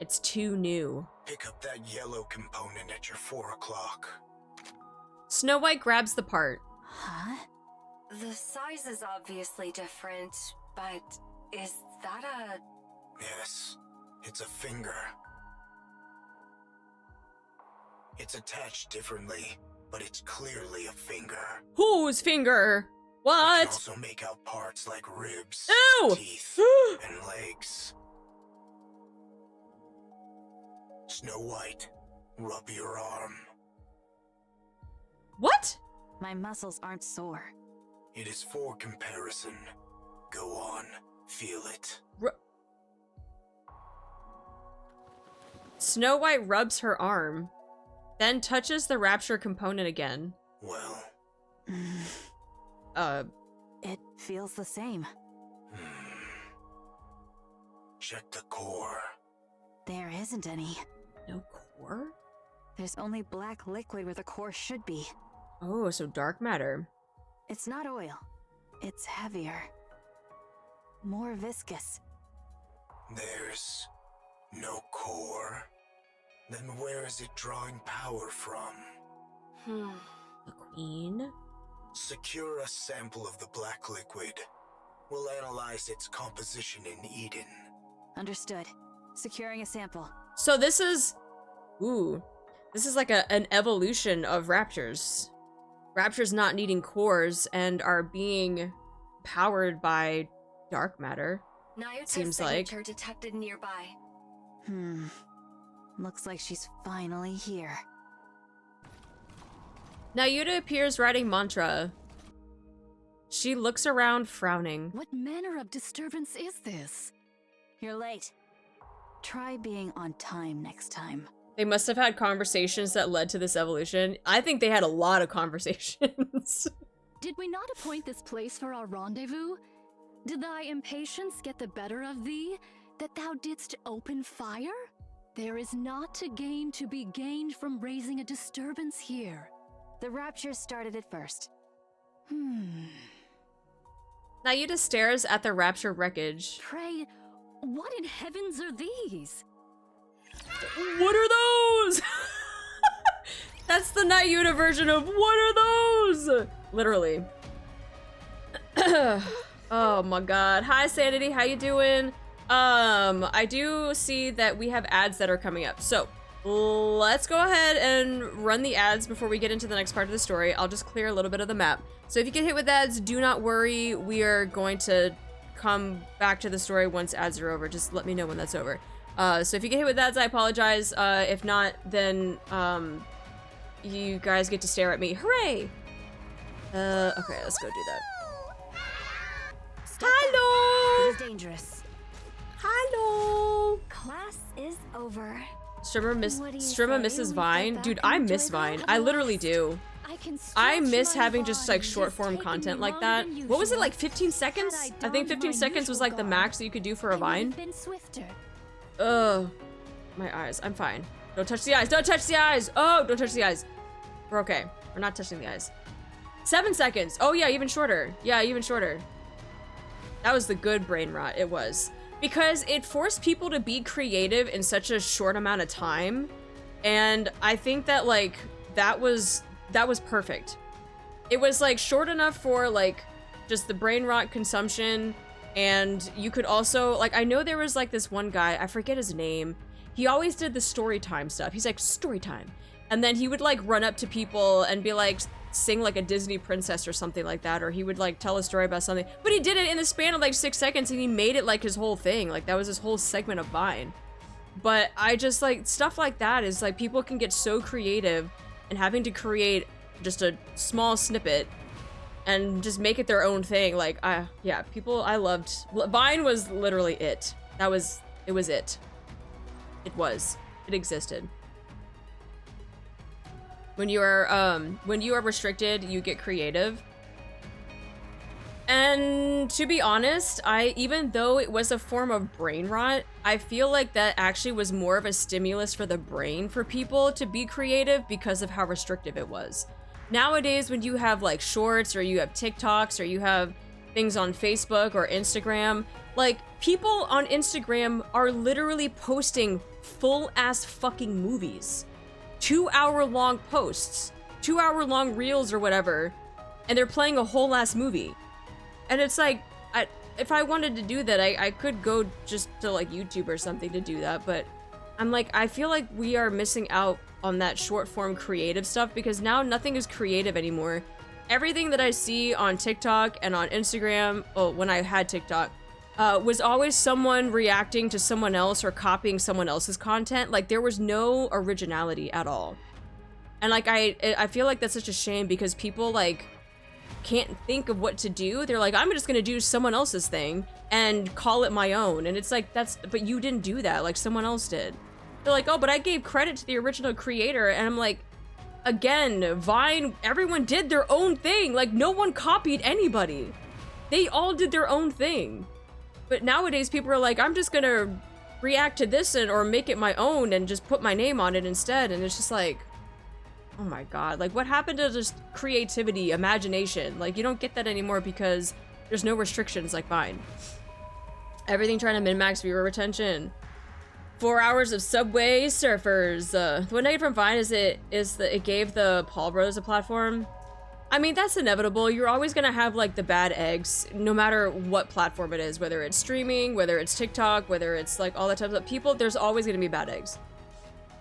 It's too new. Pick up that yellow component at your 4 o'clock. Snow White grabs the part. Huh? The size is obviously different, but is that a... Yes, it's a finger. It's attached differently, but it's clearly a finger. Whose finger? I can What? also make out parts like ribs, Ew! teeth, and legs. Snow White, rub your arm. What? My muscles aren't sore. It is for comparison. Go on, feel it. Snow White rubs her arm, then touches the rapture component again. Well, It feels the same. Check the core. There isn't any. No core? There's only black liquid where the core should be. Oh, so dark matter. It's not oil. It's heavier. More viscous. There's no core. Then where is it drawing power from? The queen? Secure a sample of the black liquid. We'll analyze its composition in Eden. Understood. Securing a sample. So this is... Ooh. This is like an evolution of raptors. Raptors not needing cores and are being powered by dark matter. Seems like. Signature detected nearby. Looks like she's finally here. Nayuta appears writing mantra. She looks around frowning. What manner of disturbance is this? You're late. Try being on time next time. They must have had conversations that led to this evolution. I think they had a lot of conversations. Did we not appoint this place for our rendezvous? Did thy impatience get the better of thee, that thou didst open fire? There is naught to gain to be gained from raising a disturbance here. The rapture started it first. Nayuta stares at the rapture wreckage. Pray, what in heavens are these? What are those? That's the Nayuta version of what are those? Literally. Oh my god. Hi Sanity, how you doing? I do see that we have ads that are coming up. So let's go ahead and run the ads before we get into the next part of the story. I'll just clear a little bit of the map. So if you get hit with ads, do not worry. We are going to come back to the story once ads are over. Just let me know when that's over. So if you get hit with ads, I apologize. If not, then you guys get to stare at me. Hooray! Okay, let's go do that. Hello! It is dangerous. Hello! Class is over. Strimmer What do you misses say we Vine. get Dude, back I and miss enjoy Vine. that I literally last? do. I miss having just like short form content like that. What was it, like 15 seconds? I think 15 seconds was like the max that you could do for a Vine. Been swifter. Ugh. My eyes. I'm fine. Don't touch the eyes. Don't touch the eyes. Oh, don't touch the eyes. We're okay. We're not touching the eyes. 7 seconds. Oh yeah, even shorter. Yeah, even shorter. That was the good brain rot. It was. Because it forced people to be creative in such a short amount of time. And I think that like, that was perfect. It was like short enough for like just the brain rot consumption. And you could also, like, I know there was like this one guy, I forget his name. He always did the story time stuff. He's like, story time. And then he would like run up to people and be like, sing like a Disney princess or something like that. Or he would like tell a story about something. But he did it in the span of like 6 seconds and he made it like his whole thing. Like that was his whole segment of Vine. But I just like, stuff like that is like, people can get so creative and having to create just a small snippet and just make it their own thing. Like, yeah, people, I loved, Vine was literally it. It was it. It existed. When you are restricted, you get creative. And to be honest, even though it was a form of brain rot, I feel like that actually was more of a stimulus for the brain for people to be creative because of how restrictive it was. Nowadays, when you have like shorts or you have TikToks or you have things on Facebook or Instagram, like people on Instagram are literally posting full ass fucking movies. 2-hour-long posts, 2-hour-long reels or whatever, and they're playing a whole ass movie. And it's like, if I wanted to do that, I could go just to like YouTube or something to do that, but I'm like, I feel like we are missing out on that short form creative stuff because now nothing is creative anymore. Everything that I see on TikTok and on Instagram, when I had TikTok, was always someone reacting to someone else or copying someone else's content. Like there was no originality at all. And like, I feel like that's such a shame because people like can't think of what to do. They're like, I'm just gonna do someone else's thing and call it my own. And it's like, but you didn't do that, like someone else did. They're like, oh, but I gave credit to the original creator. And I'm like, again, Vine, everyone did their own thing. Like no one copied anybody. They all did their own thing. But nowadays people are like, I'm just gonna react to this or make it my own and just put my name on it instead. And it's just like, oh my god, like what happened to just creativity, imagination? Like you don't get that anymore because there's no restrictions like mine. Everything trying to min-max viewer retention. 4 hours of Subway Surfers. The one negative from Vine is that it gave the Paul Bros a platform. I mean, that's inevitable. You're always gonna have like the bad eggs, no matter what platform it is, whether it's streaming, whether it's TikTok, whether it's like all that type of people, there's always gonna be bad eggs.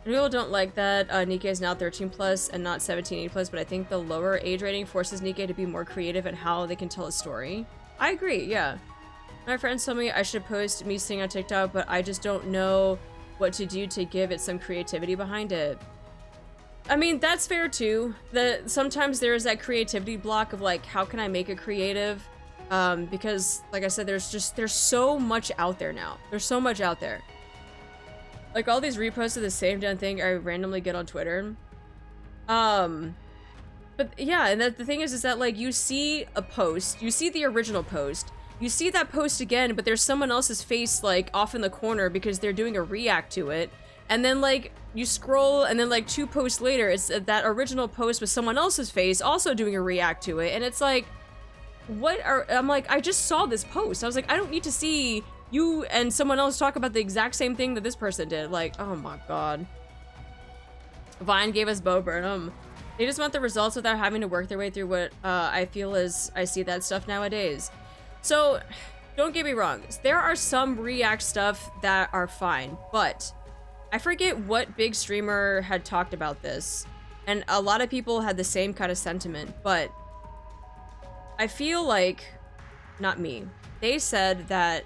And people don't like that NIKKE is now 13 plus and not 17 plus, but I think the lower age rating forces NIKKE to be more creative in how they can tell a story. I agree, yeah. My friends told me I should post me singing on TikTok, but I just don't know what to do to give it some creativity behind it. I mean, that's fair too. Sometimes there is that creativity block of like, how can I make it creative? Because like I said, there's so much out there now. There's so much out there. Like all these reposts of the same damn thing I randomly get on Twitter. But yeah, and the thing is that like you see a post, you see the original post, you see that post again, but there's someone else's face like off in the corner because they're doing a react to it. And then like you scroll and then like 2 posts later, it's that original post with someone else's face also doing a react to it. And it's like, I'm like, I just saw this post. I was like, I don't need to see you and someone else talk about the exact same thing that this person did. Like, oh my god. Vine gave us Bo Burnham. They just want the results without having to work their way through what I feel is, I see that stuff nowadays. So, don't get me wrong. There are some react stuff that are fine, but I forget what big streamer had talked about this, and a lot of people had the same kind of sentiment, but I feel like, not me, they said that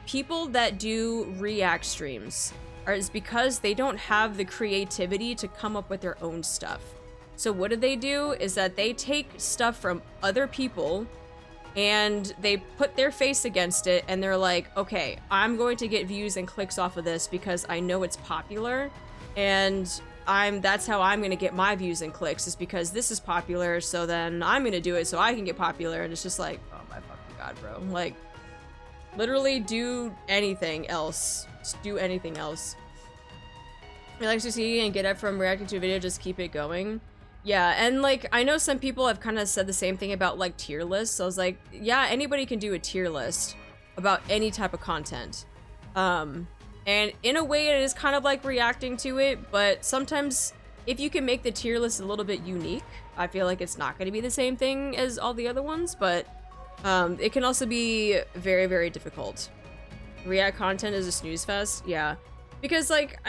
people that do react streams is because they don't have the creativity to come up with their own stuff. So what do? Is that they take stuff from other people and they put their face against it and they're like, okay, I'm going to get views and clicks off of this because I know it's popular and that's how I'm gonna get my views and clicks, is because this is popular, so then I'm gonna do it so I can get popular. And it's just like, oh my fucking god, bro. Like, literally do anything else. Just do anything else. If you like to see and get up from reacting to a video, just keep it going. Yeah, and like, I know some people have kind of said the same thing about like tier lists. So I was like, yeah, anybody can do a tier list about any type of content. And in a way it is kind of like reacting to it, but sometimes if you can make the tier list a little bit unique, I feel like it's not going to be the same thing as all the other ones, but it can also be very, very difficult. React content is a snooze fest, yeah. Because like,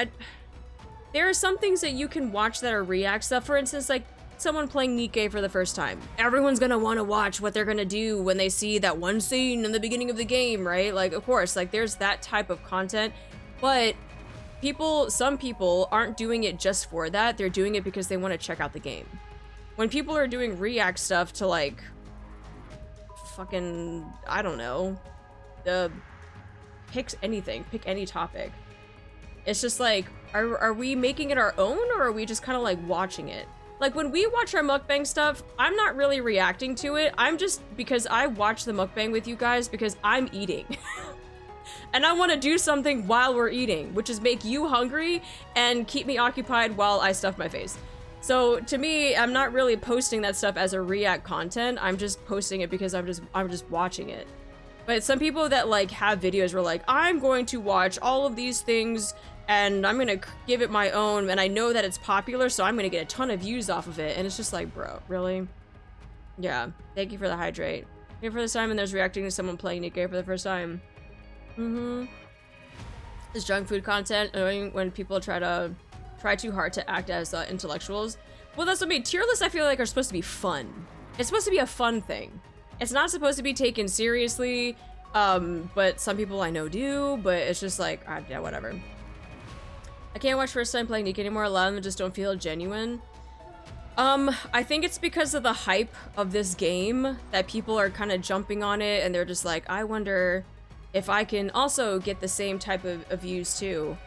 there are some things that you can watch that are react stuff. For instance, like someone playing NIKKE for the first time. Everyone's gonna want to watch what they're gonna do when they see that one scene in the beginning of the game, right? Like, of course, like there's that type of content. But some people aren't doing it just for that. They're doing it because they want to check out the game. When people are doing react stuff to like, fucking, I don't know, pick anything, pick any topic. It's just like, are we making it our own, or are we just kind of like watching it? Like when we watch our mukbang stuff, I'm not really reacting to it. I'm just, because I watch the mukbang with you guys because I'm eating. And I want to do something while we're eating, which is make you hungry and keep me occupied while I stuff my face. So to me, I'm not really posting that stuff as a react content. I'm just posting it because I'm just watching it. But some people that like have videos where like, I'm going to watch all of these things and I'm gonna give it my own, and I know that it's popular, so I'm gonna get a ton of views off of it. And it's just like, bro, really? Yeah, thank you for the hydrate. Here for this time, and there's reacting to someone playing NIKKE for the first time. Is junk food content annoying when people try too hard to act as intellectuals? Well, that's what I mean. Tier lists, I feel like, are supposed to be fun. It's supposed to be a fun thing. It's not supposed to be taken seriously, but some people I know do, but it's just like, yeah, whatever. I can't watch first time playing NIKKE anymore. A lot of them just don't feel genuine. I think it's because of the hype of this game that people are kind of jumping on it, and they're just like, I wonder if I can also get the same type of views too.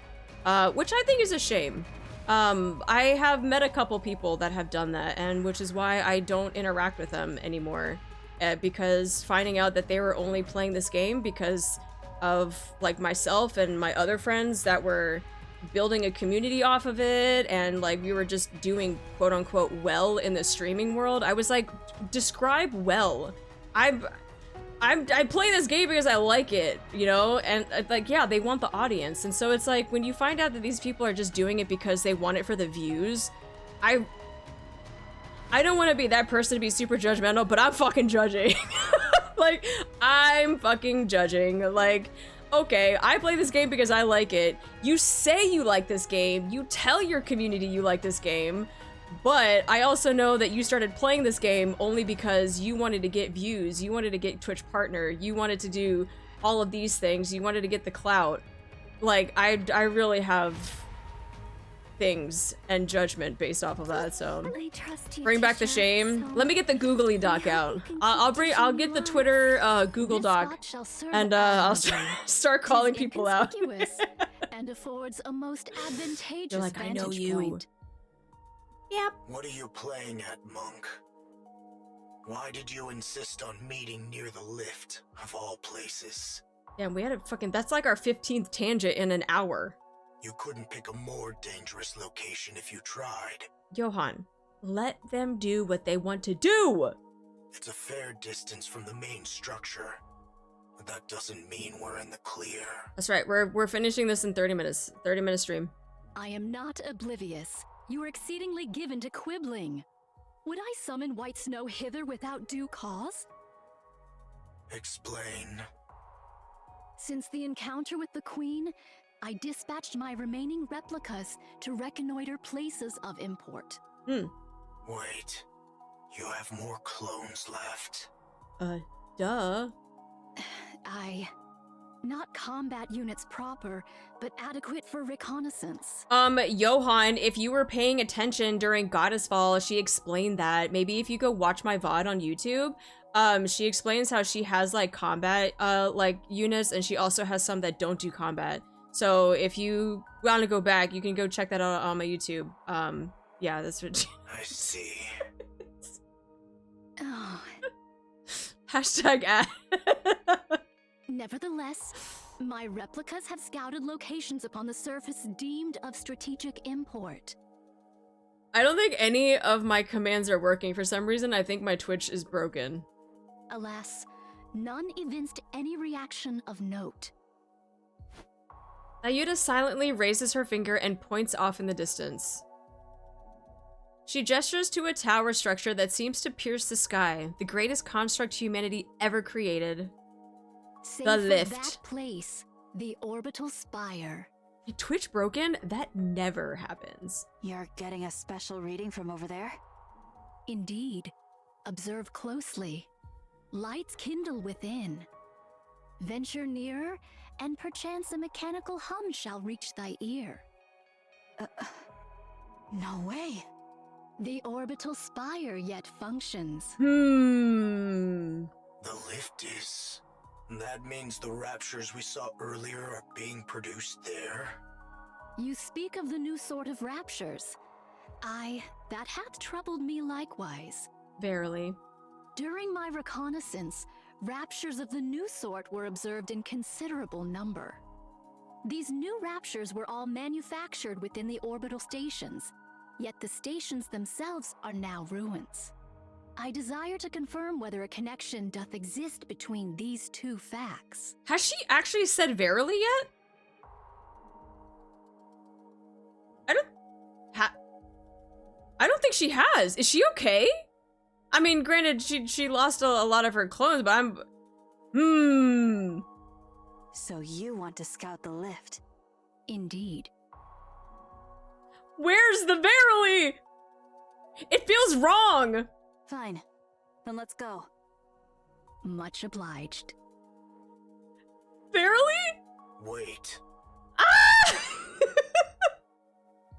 Which I think is a shame. I have met a couple people that have done that, and which is why I don't interact with them anymore. Because finding out that they were only playing this game because of like myself and my other friends that were building a community off of it, and like we were just doing quote unquote well in the streaming world. I was like, describe well. I play this game because I like it, you know? And like, yeah, they want the audience. And so it's like, when you find out that these people are just doing it because they want it for the views, I don't want to be that person to be super judgmental, but I'm fucking judging. Like, I'm fucking judging. Like, okay, I play this game because I like it. You say you like this game. You tell your community you like this game. But I also know that you started playing this game only because you wanted to get views. You wanted to get Twitch partner. You wanted to do all of these things. You wanted to get the clout. Like, I really have things and judgment based off of that, so bring back the shame. Let me get the googly doc out. I'll get the Twitter Google Doc, and I'll start calling people out. And affords a most advantageous You're like, I know vantage you. point. Yep. What are you playing at, Monk? Why did you insist on meeting near the lift, of all places? Damn, we had a fucking, that's like our 15th tangent in an hour. You couldn't pick a more dangerous location if you tried. Johan, let them do what they want to do! It's a fair distance from the main structure, but that doesn't mean we're in the clear. That's right, we're finishing this in 30 minutes. 30-minute stream. I am not oblivious. You are exceedingly given to quibbling. Would I summon White Snow hither without due cause? Explain. Since the encounter with the Queen, I dispatched my remaining replicas to reconnoiter places of import. Wait, you have more clones left. Duh. Not combat units proper, but adequate for reconnaissance. Johan, if you were paying attention during Goddess Fall, she explained that. Maybe if you go watch my VOD on YouTube, she explains how she has like combat, like units, and she also has some that don't do combat. So if you want to go back, you can go check that out on my YouTube. Yeah, that's what I see. Oh. Hashtag ad. Nevertheless, my replicas have scouted locations upon the surface deemed of strategic import. I don't think any of my commands are working. For some reason, I think my Twitch is broken. Alas, none evinced any reaction of note. Ayuda silently raises her finger and points off in the distance. She gestures to a tower structure that seems to pierce the sky, the greatest construct humanity ever created. Save The for lift. that place, the orbital spire. Twitch broken? That never happens. You're getting a special reading from over there? Indeed. Observe closely. Lights kindle within. Venture nearer, and perchance a mechanical hum shall reach thy ear. No way. The orbital spire yet functions. The lift is... That means the raptures we saw earlier are being produced there? You speak of the new sort of raptures. That hath troubled me likewise. Verily. During my reconnaissance, raptures of the new sort were observed in considerable number. These new raptures were all manufactured within the orbital stations, yet the stations themselves are now ruins. I desire to confirm whether a connection doth exist between these two facts. Has she actually said verily yet? I don't think she has. Is she okay? I mean, granted, she lost a lot of her clones, but I'm... So you want to scout the lift? Indeed. Where's the verily? It feels wrong. Fine. Then let's go. Much obliged. Verily? Wait. Ah!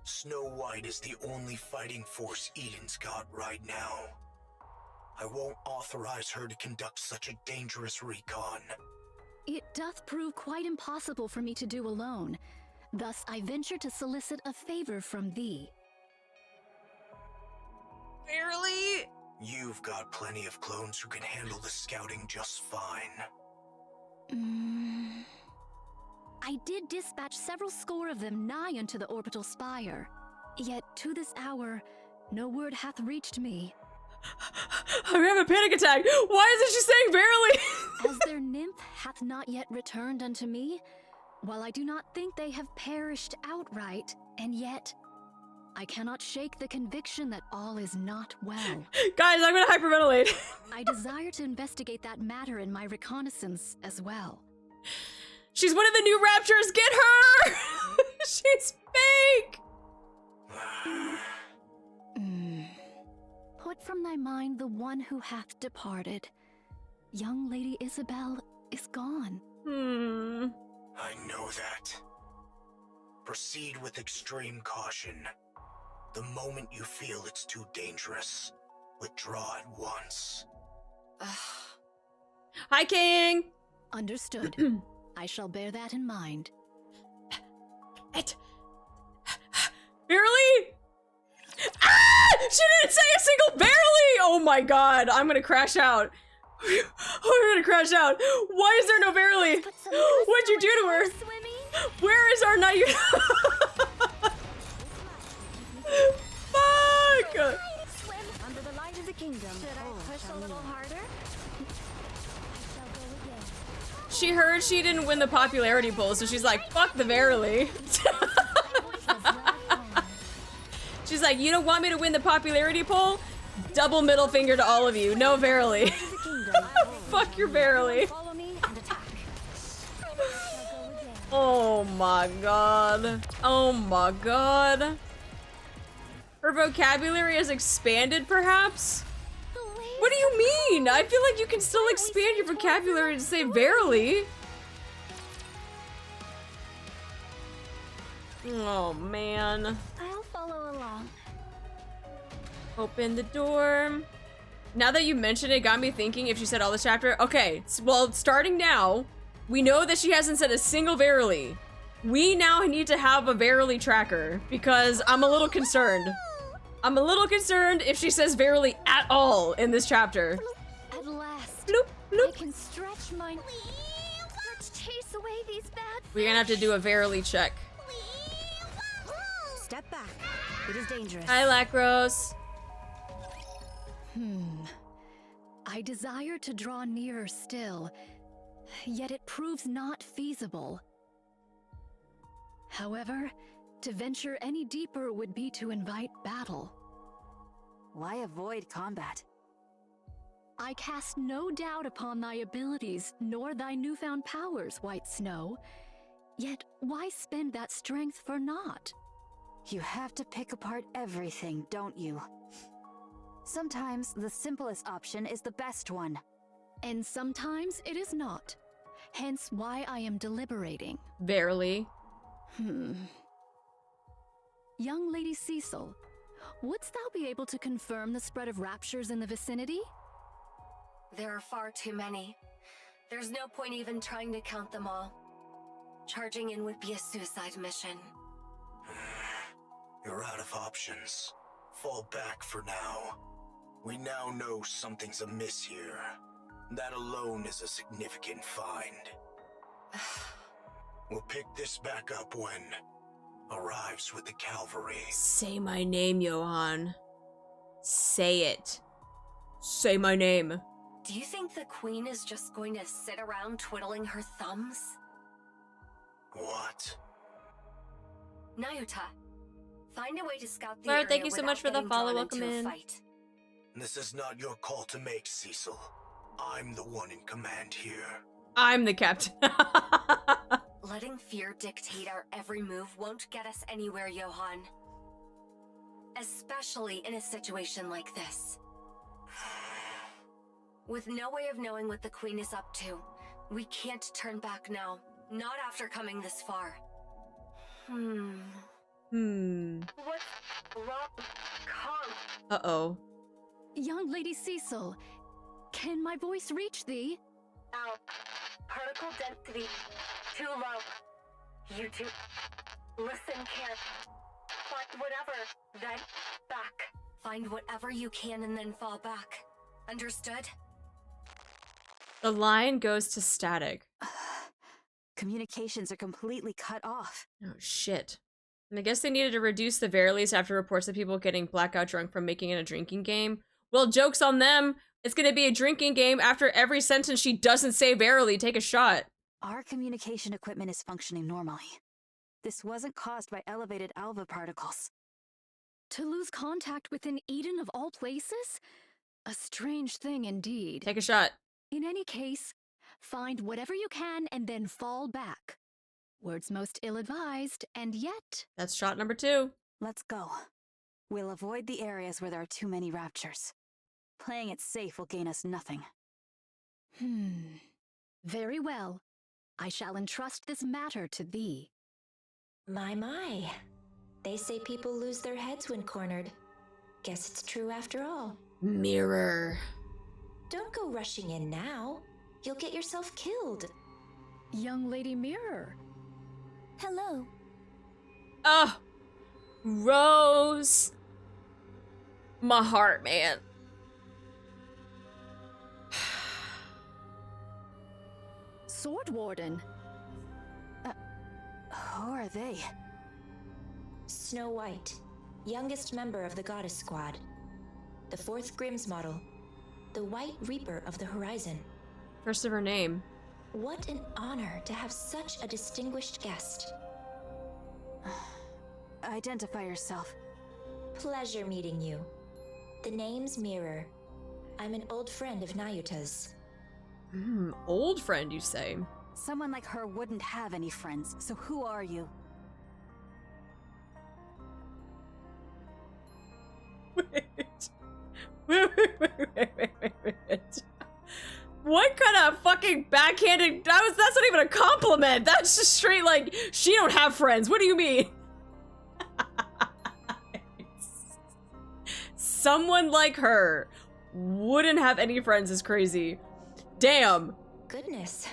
Snow White is the only fighting force Eden's got right now. I won't authorize her to conduct such a dangerous recon. It doth prove quite impossible for me to do alone. Thus I venture to solicit a favor from thee. Verily? You've got plenty of clones who can handle the scouting just fine. I did dispatch several score of them nigh unto the orbital spire. Yet to this hour, no word hath reached me. I'm having a panic attack. Why isn't she saying barely? As their nymph hath not yet returned unto me, while I do not think they have perished outright, and yet I cannot shake the conviction that all is not well. Guys, I'm gonna hyperventilate. I desire to investigate that matter in my reconnaissance as well. She's one of the new raptors. Get her! She's fake. Put from thy mind the one who hath departed. Young Lady Isabel is gone. I know that. Proceed with extreme caution. The moment you feel it's too dangerous, withdraw at once. Hi, King. Understood. I shall bear that in mind. Barely? Ah! She didn't say a single barely! Oh my god, I'm gonna crash out. I'm gonna crash out. Why is there no barely? What'd you do to her? Where is our night? Fuck! Under the light of the kingdom. Should I push a little harder? She heard she didn't win the popularity poll, so she's like, fuck the verily. She's like, you don't want me to win the popularity poll? Double middle finger to all of you. No, verily. Fuck your verily. Oh my god. Oh my god. Her vocabulary has expanded, perhaps? What do you mean? I feel like you can still expand your vocabulary to say verily. Oh man. I'll follow along. Open the door. Now that you mention it, got me thinking if she said all this chapter. Okay, well, starting now, we know that she hasn't said a single verily. We now need to have a verily tracker because I'm a little concerned. I'm a little concerned if she says verily at all in this chapter. At last, Bloop, bloop. I can stretch my... Let's chase away these bad... We're gonna have to do a verily check. Step back. It is dangerous. Hi, Lacros. I desire to draw nearer still, yet it proves not feasible. However, to venture any deeper would be to invite battle. Why avoid combat? I cast no doubt upon thy abilities, nor thy newfound powers, White Snow. Yet why spend that strength for naught? You have to pick apart everything, don't you? Sometimes the simplest option is the best one. And sometimes it is not. Hence why I am deliberating. Verily. Young Lady Cecil, wouldst thou be able to confirm the spread of raptures in the vicinity? There are far too many. There's no point even trying to count them all. Charging in would be a suicide mission. You're out of options. Fall back for now. We now know something's amiss here. That alone is a significant find. We'll pick this back up when arrives with the cavalry. Say my name, Johan. Say it. Say my name. Do you think the queen is just going to sit around twiddling her thumbs? What? Nayuta, find a way to scout the Laura, area thank you so much for the without follow. getting Welcome drawn into in. a fight. This is not your call to make, Cecil. I'm the one in command here. I'm the captain. Letting fear dictate our every move won't get us anywhere, Johan. Especially in a situation like this. With no way of knowing what the queen is up to, we can't turn back now. Not after coming this far. What's wrong? Uh-oh. Young Lady Cecil, can my voice reach thee? Out. Particle density too low. You two, listen care. Find whatever, then back. Find whatever you can and then fall back. Understood? The line goes to static. Communications are completely cut off. Oh, shit. And I guess they needed to reduce the verilies after reports of people getting blackout drunk from making it a drinking game. Well, joke's on them. It's gonna be a drinking game after every sentence she doesn't say verily. Take a shot. Our communication equipment is functioning normally. This wasn't caused by elevated alpha particles. To lose contact within Eden of all places? A strange thing indeed. Take a shot. In any case, find whatever you can and then fall back. Words most ill-advised, and yet... That's shot number 2. Let's go. We'll avoid the areas where there are too many raptures. Playing it safe will gain us nothing. Very well. I shall entrust this matter to thee. My. They say people lose their heads when cornered. Guess it's true after all. Mirror. Don't go rushing in now. You'll get yourself killed. Young Lady Mirror. Hello. Oh, Rose. My heart, man. Sword Warden. Who are they? Snow White, youngest member of the Goddess Squad. The 4th Grimm's model. The White Reaper of the Horizon. First of her name. What an honor to have such a distinguished guest. Identify yourself. Pleasure meeting you. The name's Mirror. I'm an old friend of Nayuta's. Old friend, you say? Someone like her wouldn't have any friends, so who are you? Wait. What kind of fucking backhanded... That's not even a compliment. That's just straight like, she don't have friends. What do you mean? Someone like her wouldn't have any friends is crazy. Damn. Goodness.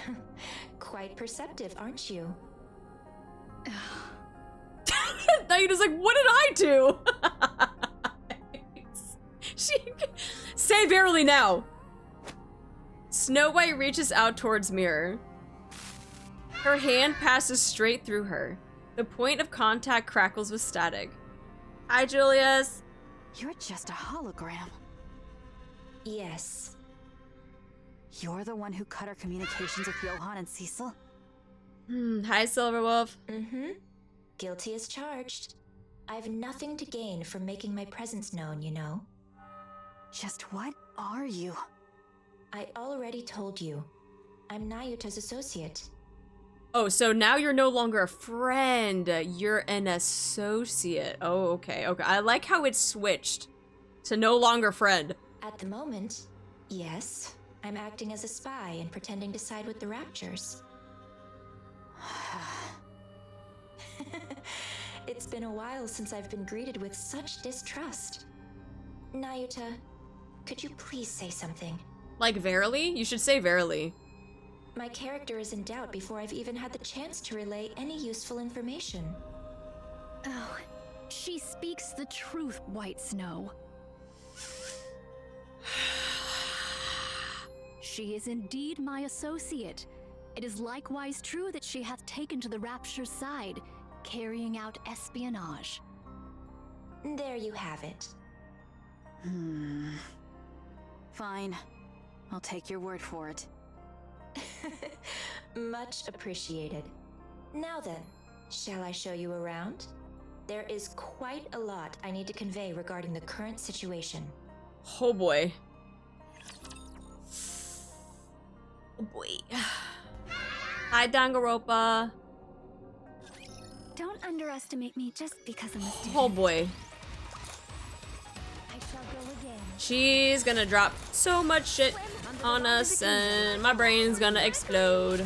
Quite perceptive, aren't you? Now you're just like, what did I do? Say verily now. Snow White reaches out towards Mirror. Her hand passes straight through her. The point of contact crackles with static. Hi, Julius. You're just a hologram. Yes. You're the one who cut our communications with Johan and Cecil? Hi, Silverwolf. Guilty as charged. I've nothing to gain from making my presence known, you know. Just what are you? I already told you. I'm Nayuta's associate. Oh, so now you're no longer a friend. You're an associate. Oh, okay. I like how it switched to no longer friend. At the moment, yes. I'm acting as a spy and pretending to side with the Raptures. It's been a while since I've been greeted with such distrust. Nayuta, could you please say something? Like verily? You should say verily. My character is in doubt before I've even had the chance to relay any useful information. Oh, she speaks the truth, White Snow. She is indeed my associate. It is likewise true that she hath taken to the Rapture's side, carrying out espionage. There you have it. Fine. I'll take your word for it. Much appreciated. Now then, shall I show you around? There is quite a lot I need to convey regarding the current situation. Oh boy. Oh boy. Hi, Danganronpa. Don't underestimate me just because I'm a student. Oh boy. I shall go again. She's gonna drop so much shit on us and my brain's gonna explode.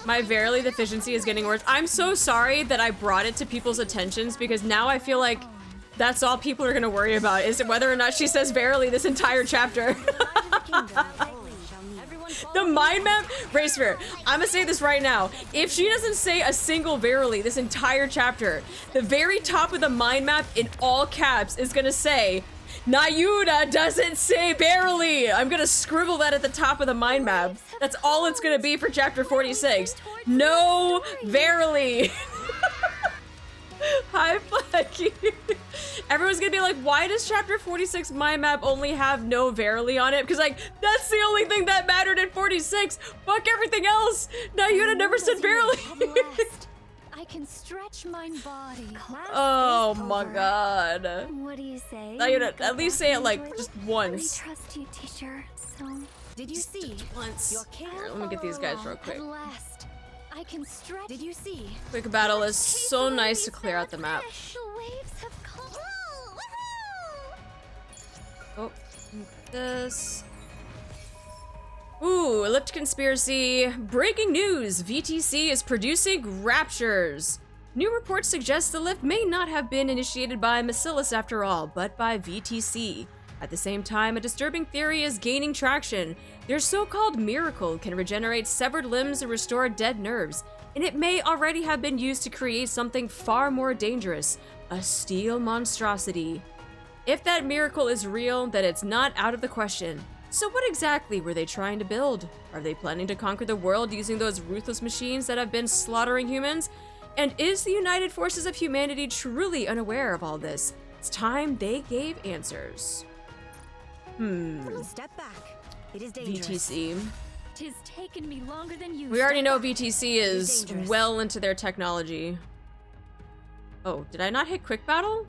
My verily deficiency is getting worse. I'm so sorry that I brought it to people's attentions because now I feel like that's all people are gonna worry about is whether or not she says verily this entire chapter. The mind map, Racefair, I'm gonna say this right now. If she doesn't say a single verily this entire chapter, the very top of the mind map in all caps is gonna say, Nayuda doesn't say barely. I'm gonna scribble that at the top of the mind map. That's all it's gonna be for chapter 46. No, verily. Hi, Flecky. Everyone's gonna be like, why does chapter 46 mind map only have no verily on it? Because like, that's the only thing that mattered in 46. Fuck everything else. Nayuda never said verily. I can stretch my body. Oh my god. What do you say? Nayuda, at least say it like just I once. trust you, teacher. So Did you see? Once. Your king. Here, let me get these guys real quick. At last, I can stretch. Did you see? Quick battle is so nice to clear out the map. The waves have come. Oh, this. Ooh, Elliptic Conspiracy. Breaking news! VTC is producing raptures. New reports suggest the lift may not have been initiated by Bacillus after all, but by VTC. At the same time, a disturbing theory is gaining traction. Their so-called miracle can regenerate severed limbs and restore dead nerves, and it may already have been used to create something far more dangerous, a steel monstrosity. If that miracle is real, then it's not out of the question. So what exactly were they trying to build? Are they planning to conquer the world using those ruthless machines that have been slaughtering humans? And is the United Forces of Humanity truly unaware of all this? It's time they gave answers. Step back. It is dangerous. VTC. Tis taken me longer than you. We already know VTC is dangerous. well into their technology. Oh, did I not hit quick battle?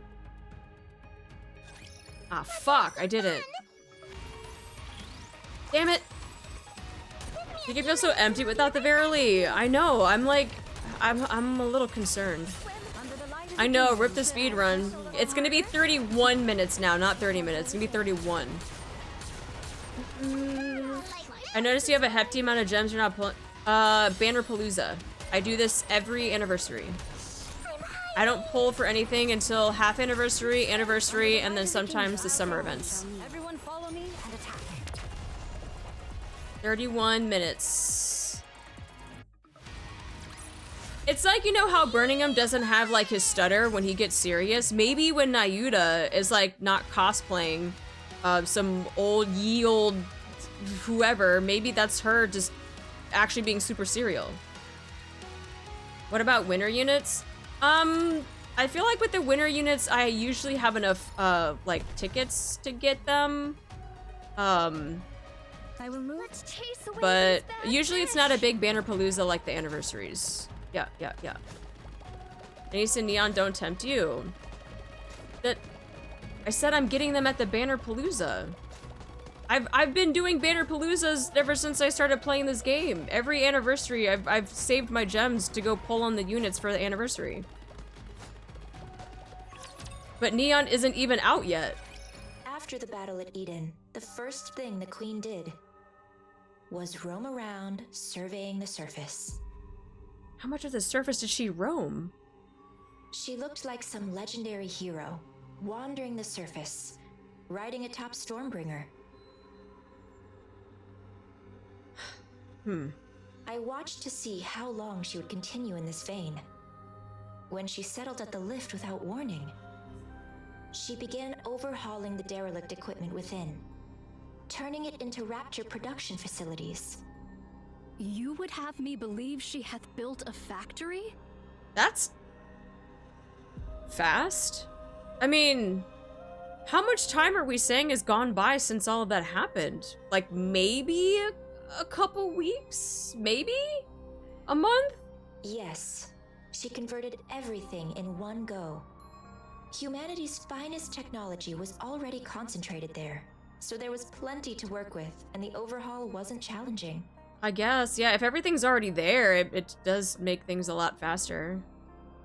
Ah, fuck, I didn't. Damn it! You can feel so empty without the verily. I know. I'm like, I'm a little concerned. I know. Rip the speed run. It's gonna be 31 minutes now, not 30 minutes. It's gonna be 31. I noticed you have a hefty amount of gems. You're not pulling. Banner Palooza. I do this every anniversary. I don't pull for anything until half anniversary, and then sometimes the summer events. Everyone follow me and attack. 31 minutes. It's like, you know how Birmingham doesn't have like his stutter when he gets serious? Maybe when Nayuda is like not cosplaying some ye old whoever, maybe that's her just actually being super serial. What about winter units? I feel like with the winter units, I usually have enough like tickets to get them. I will move. Let's chase away But these bad usually it's fish. not a big banner palooza like the anniversaries. Yeah. Ace and Neon don't tempt you. That I said I'm getting them at the banner palooza. I've been doing banner paloozas ever since I started playing this game. Every anniversary I've saved my gems to go pull on the units for the anniversary. But Neon isn't even out yet. After the battle at Eden, the first thing the Queen did was roam around, surveying the surface. How much of the surface did she roam? She looked like some legendary hero, wandering the surface, riding atop Stormbringer. I watched to see how long she would continue in this vein. When she settled at the lift without warning, she began overhauling the derelict equipment within, turning it into Rapture production facilities. You would have me believe she hath built a factory? That's fast. I mean, how much time are we saying has gone by since all of that happened? Like maybe a couple weeks? Maybe? A month? Yes, she converted everything in one go. Humanity's finest technology was already concentrated there, so there was plenty to work with, and the overhaul wasn't challenging. I guess, yeah, if everything's already there, it does make things a lot faster.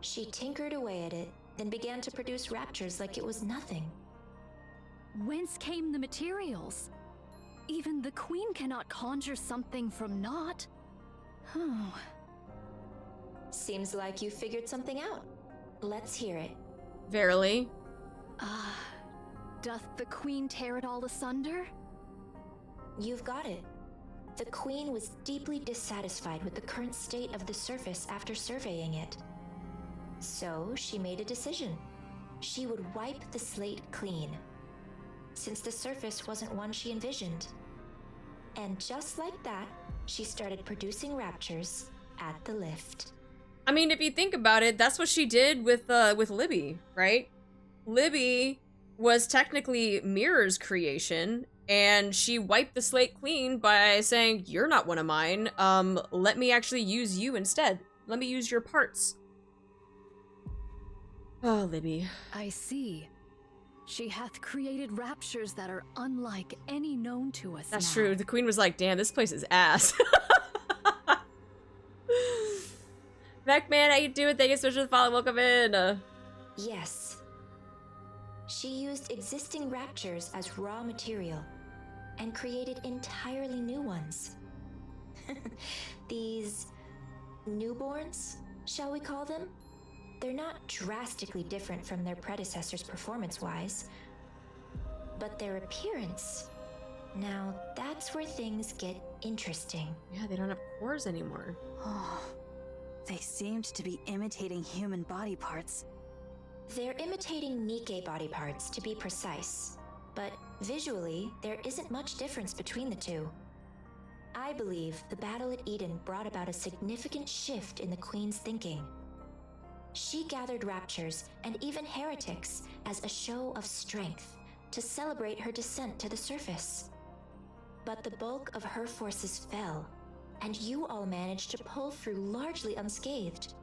She tinkered away at it, then began to produce raptures like it was nothing. Whence came the materials? Even the Queen cannot conjure something from naught. Oh. Seems like you figured something out. Let's hear it. Verily. Doth the Queen tear it all asunder? You've got it. The Queen was deeply dissatisfied with the current state of the surface after surveying it. So she made a decision. She would wipe the slate clean. since the surface wasn't one she envisioned. And just like that, she started producing raptures at the lift. I mean, if you think about it, that's what she did with Libby, right? Libby was technically Mirror's creation, and she wiped the slate clean by saying, "You're not one of mine. Let me actually use you instead. Let me use your parts." Oh, Libby. I see. She hath created raptures that are unlike any known to us. That's now. true. The queen was like, "Damn, this place is ass." Macman, how you doing? Thank you so much for the follow. Welcome in. Yes. She used existing raptures as raw material and created entirely new ones. These newborns, shall we call them? They're not drastically different from their predecessors performance-wise, but their appearance, now that's where things get interesting. Yeah, they don't have cores anymore. Oh, they seemed to be imitating human body parts. They're imitating NIKKE body parts, to be precise, but visually, there isn't much difference between the two. I believe the battle at Eden brought about a significant shift in the Queen's thinking. She gathered raptures and even heretics as a show of strength to celebrate her descent to the surface. But the bulk of her forces fell, and you all managed to pull through largely unscathed.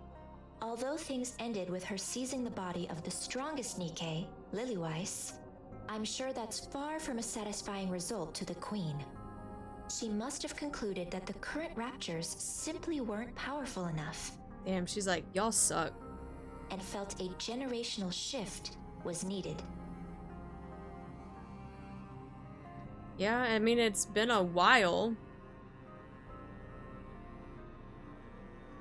Although things ended with her seizing the body of the strongest NIKKE, Lilyweiss, I'm sure that's far from a satisfying result to the Queen. She must have concluded that the current raptures simply weren't powerful enough. Damn, she's like, "Y'all suck." And felt a generational shift was needed. Yeah, I mean, it's been a while.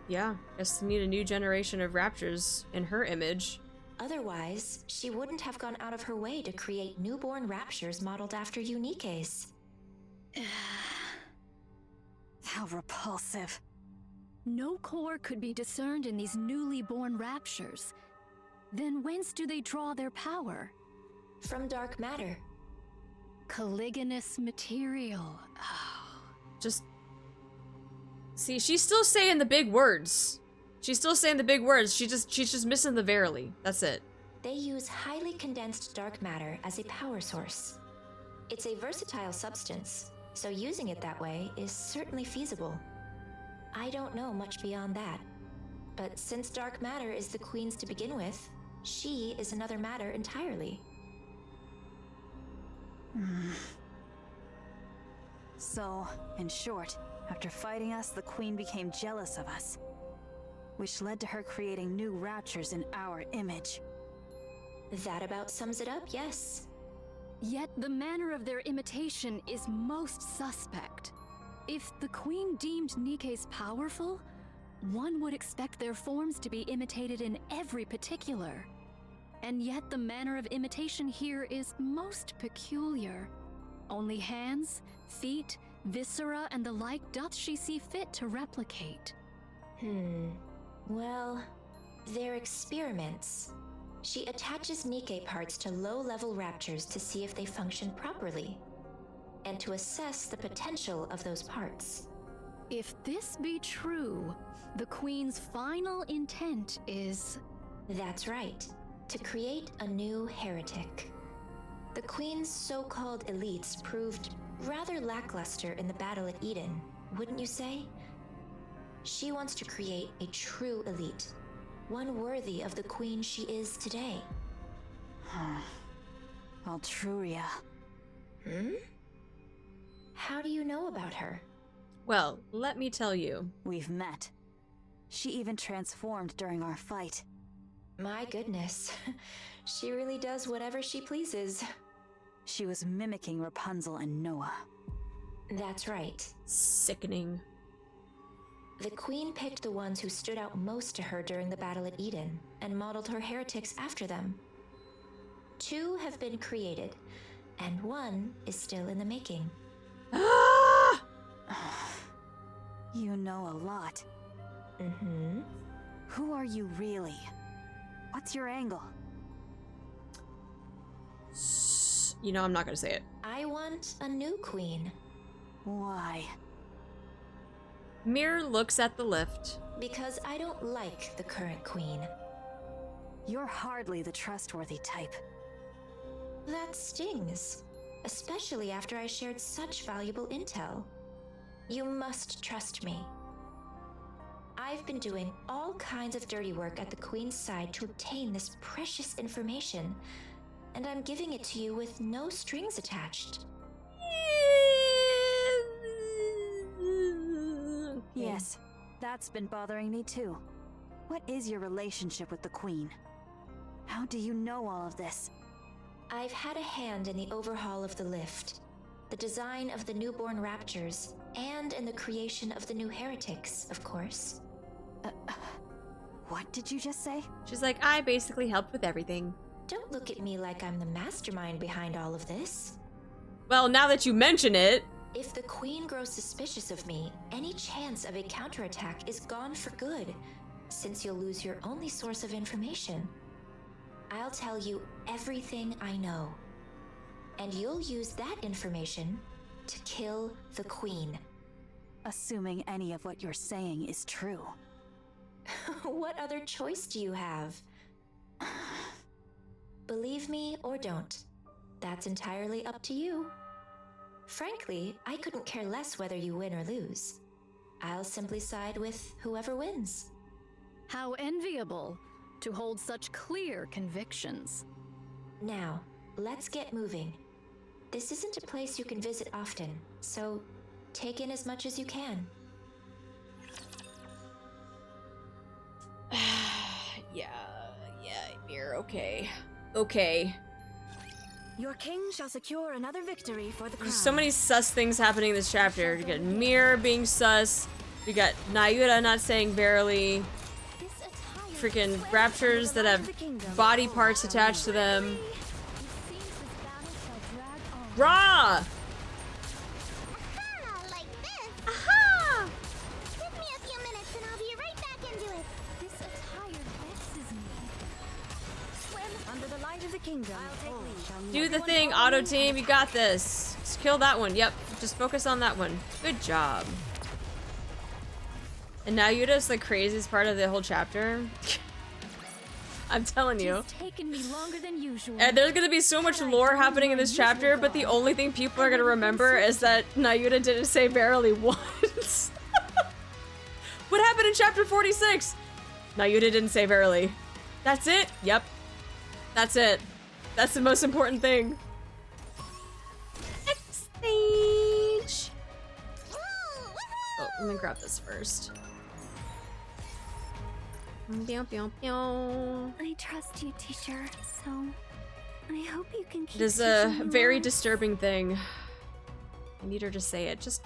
Yeah, guess we need a new generation of raptors in her image. Otherwise, she wouldn't have gone out of her way to create newborn raptures modeled after NIKKE's. How repulsive. No core could be discerned in these newly born raptures. Then whence do they draw their power? From dark matter. Caliginous material. Just... See, she's still saying the big words. She's still saying the big words. She's just missing the verily. That's it. They use highly condensed dark matter as a power source. It's a versatile substance, so using it that way is certainly feasible. I don't know much beyond that. But since dark matter is the Queen's to begin with, she is another matter entirely. So, in short, after fighting us, the Queen became jealous of us, which led to her creating new raptures in our image. That about sums it up, yes. Yet the manner of their imitation is most suspect. If the Queen deemed NIKKE's powerful, one would expect their forms to be imitated in every particular. And yet the manner of imitation here is most peculiar. Only hands, feet, viscera, and the like doth she see fit to replicate. Well, they're experiments. She attaches NIKKE parts to low-level raptures to see if they function properly, and to assess the potential of those parts. If this be true, the Queen's final intent is... That's right, to create a new heretic. The Queen's so-called elites proved rather lackluster in the battle at Eden, wouldn't you say? She wants to create a true elite, one worthy of the Queen she is today. Altruria. How do you know about her? Well, let me tell you. We've met. She even transformed during our fight. My goodness, she really does whatever she pleases. She was mimicking Rapunzel and Noah. That's right. Sickening. The Queen picked the ones who stood out most to her during the battle at Eden, and modeled her heretics after them. 2 have been created, and 1 is still in the making. You know a lot. Who are you really? What's your angle? You know, I'm not gonna say it. I want a new queen. Why? Mir looks at the lift. Because I don't like the current queen. You're hardly the trustworthy type. That stings. Especially after I shared such valuable intel. You must trust me. I've been doing all kinds of dirty work at the Queen's side to obtain this precious information, and I'm giving it to you with no strings attached. Yes, that's been bothering me too. What is your relationship with the Queen? How do you know all of this? I've had a hand in the overhaul of the lift, the design of the newborn raptures, and in the creation of the new heretics, of course. What did you just say? She's like, I basically helped with everything. Don't look at me like I'm the mastermind behind all of this. Well, now that you mention it. If the Queen grows suspicious of me, any chance of a counterattack is gone for good, since you'll lose your only source of information. I'll tell you everything I know, and you'll use that information to kill the Queen. Assuming any of what you're saying is true. What other choice do you have? Believe me or don't. That's entirely up to you. Frankly, I couldn't care less whether you win or lose. I'll simply side with whoever wins. How enviable to hold such clear convictions. Now, let's get moving. This isn't a place you can visit often, so take in as much as you can. Yeah, Mir, okay. Okay. Your king shall secure another victory for the crown. There's so many sus things happening in this chapter. You got Mir being sus. We got Nayuta not saying verily. Freaking raptures that have body parts attached to them. Rah! Like this. Aha! Give me a few minutes and I'll be right back into it. This attire vexes me. Swim under the light of the kingdom. I'll take lead. Do the thing, auto team. You got this. Just kill that one. Yep. Just focus on that one. Good job. And Nayuta's the craziest part of the whole chapter. I'm telling you. It's taken me longer than usual. And there's gonna be so much lore happening in this chapter, but the only thing people are gonna remember is that Nayuta didn't say verily once. What happened in chapter 46? Nayuta didn't say verily. That's it? Yep. That's it. That's the most important thing. Next stage. Oh, let me grab this first. Pew, pew, pew. I trust you, teacher, so I hope you can keep It is a teaching me very more. disturbing thing. I need her to say it just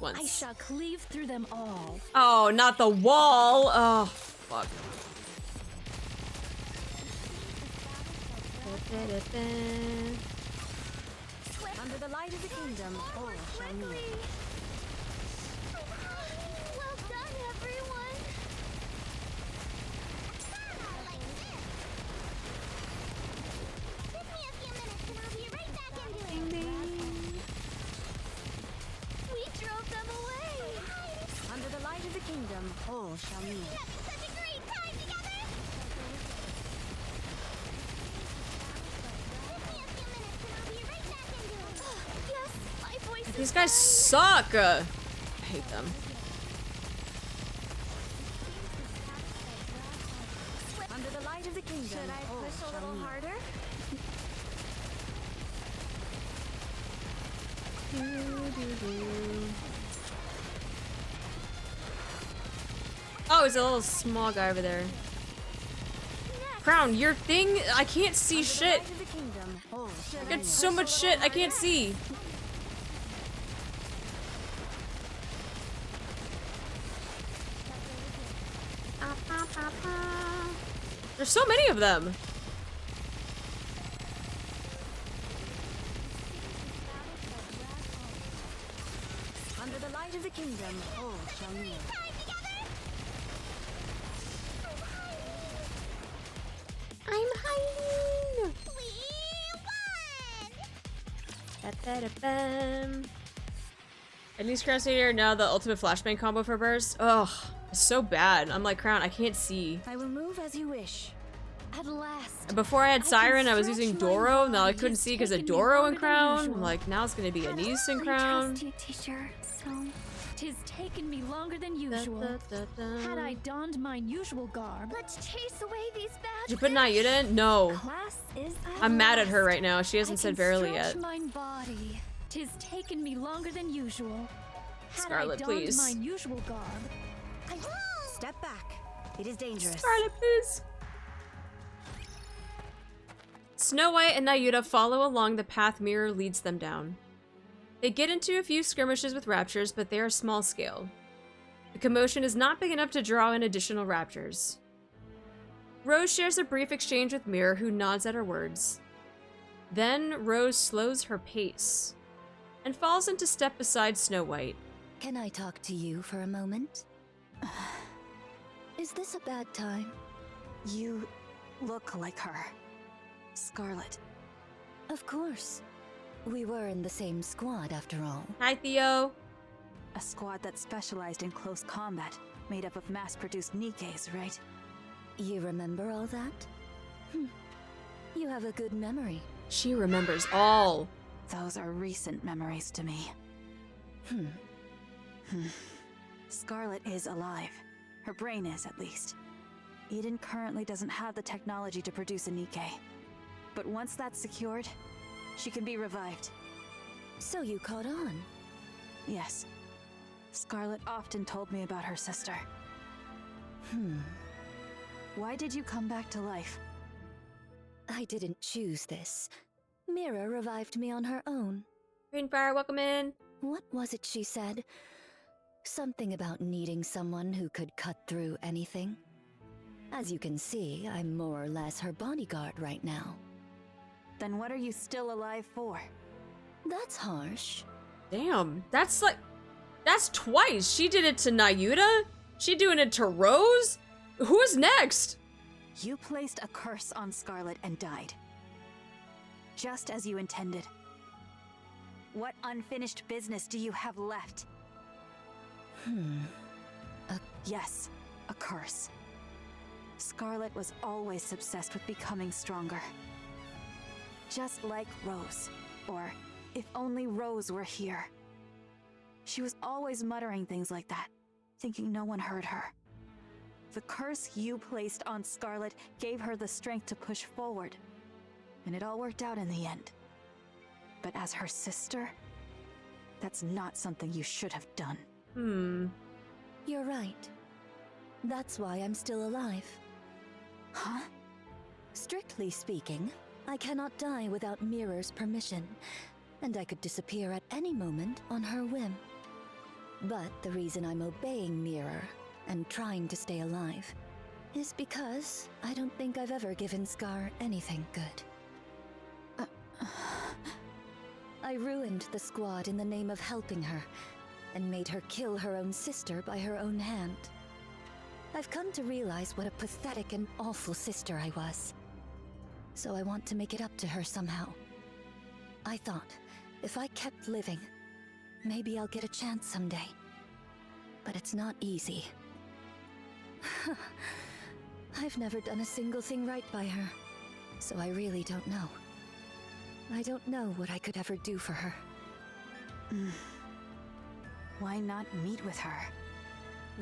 once. I shall cleave through them all. Oh, not the wall. Oh, fuck. Under the light of the kingdom, all shall kneel. Well done, everyone. Like this. Give me a few minutes and I'll be right back into it. We drove them away. Under the light of the kingdom, all shall kneel. Having such a great time together. Give me a few minutes and I'll be right back into it. Yes, my voice is These guys suck. I hate them. Under the light of the kingdom, Should I all push a shall little kneel. harder? Oh, he's a little small guy over there. Crown, your thing, I can't see shit. Light of the kingdom, all shall I kneel. got so much shit I can't see. There's so many of them. Under the light of the kingdom, all shall kneel. I'm hiding. We won. At least Crusader now the ultimate flashbang combo for burst. Ugh, it's so bad. I'm like Crown, I can't see. I will move as you wish. At last. And before I had Siren, I was stretch using my Doro. Now I body. couldn't It's see because of taken me Doro and longer than Crown. usual. I'm like, now it's gonna be Anise and I Crown. trust you, teacher. So Tis taken me longer than usual. Had I donned mine usual garb, let's chase away these bad. Did you put Nayuta in? No. Class is at I'm mad at her last. right now. She hasn't said verily stretch yet. mine body. Tis taken me longer than usual. Had Scarlet, I donned please. mine usual garb, Step back. It is dangerous. Scarlet, please. Snow White and Nayuta follow along the path Mirror leads them down. They get into a few skirmishes with raptors, but they are small scale. The commotion is not big enough to draw in additional raptors. Rose shares a brief exchange with Mirror, who nods at her words. Then Rose slows her pace and falls into step beside Snow White. Can I talk to you for a moment? Is this a bad time? You look like her. Scarlet. Of course. We were in the same squad after all. Hi, Theo. A squad that specialized in close combat, made up of mass-produced NIKKEs, right? You remember all that? You have a good memory. She remembers all. Those are recent memories to me. Scarlet is alive. Her brain is, at least. Eden currently doesn't have the technology to produce a NIKKE. But once that's secured, she can be revived. So you caught on? Yes. Scarlet often told me about her sister. Why did you come back to life? I didn't choose this. Mira revived me on her own. Greenfire, welcome in. What was it she said? Something about needing someone who could cut through anything. As you can see, I'm more or less her bodyguard right now. Then what are you still alive for? That's harsh. Damn, that's twice. She did it to Nayuta. She doing it to Rose. Who's next? You placed a curse on Scarlet and died. Just as you intended. What unfinished business do you have left? Yes, a curse. Scarlet was always obsessed with becoming stronger. Just like Rose. Or, if only Rose were here. She was always muttering things like that, thinking no one heard her. The curse you placed on Scarlet gave her the strength to push forward. And it all worked out in the end. But as her sister, that's not something you should have done. You're right. That's why I'm still alive. Huh? Strictly speaking, I cannot die without Mirror's permission, and I could disappear at any moment on her whim. But the reason I'm obeying Mirror and trying to stay alive is because I don't think I've ever given Scar anything good. I ruined the squad in the name of helping her, and made her kill her own sister by her own hand. I've come to realize what a pathetic and awful sister I was. So I want to make it up to her somehow. I thought, if I kept living, maybe I'll get a chance someday. But it's not easy. I've never done a single thing right by her, so I really don't know. I don't know what I could ever do for her. Why not meet with her?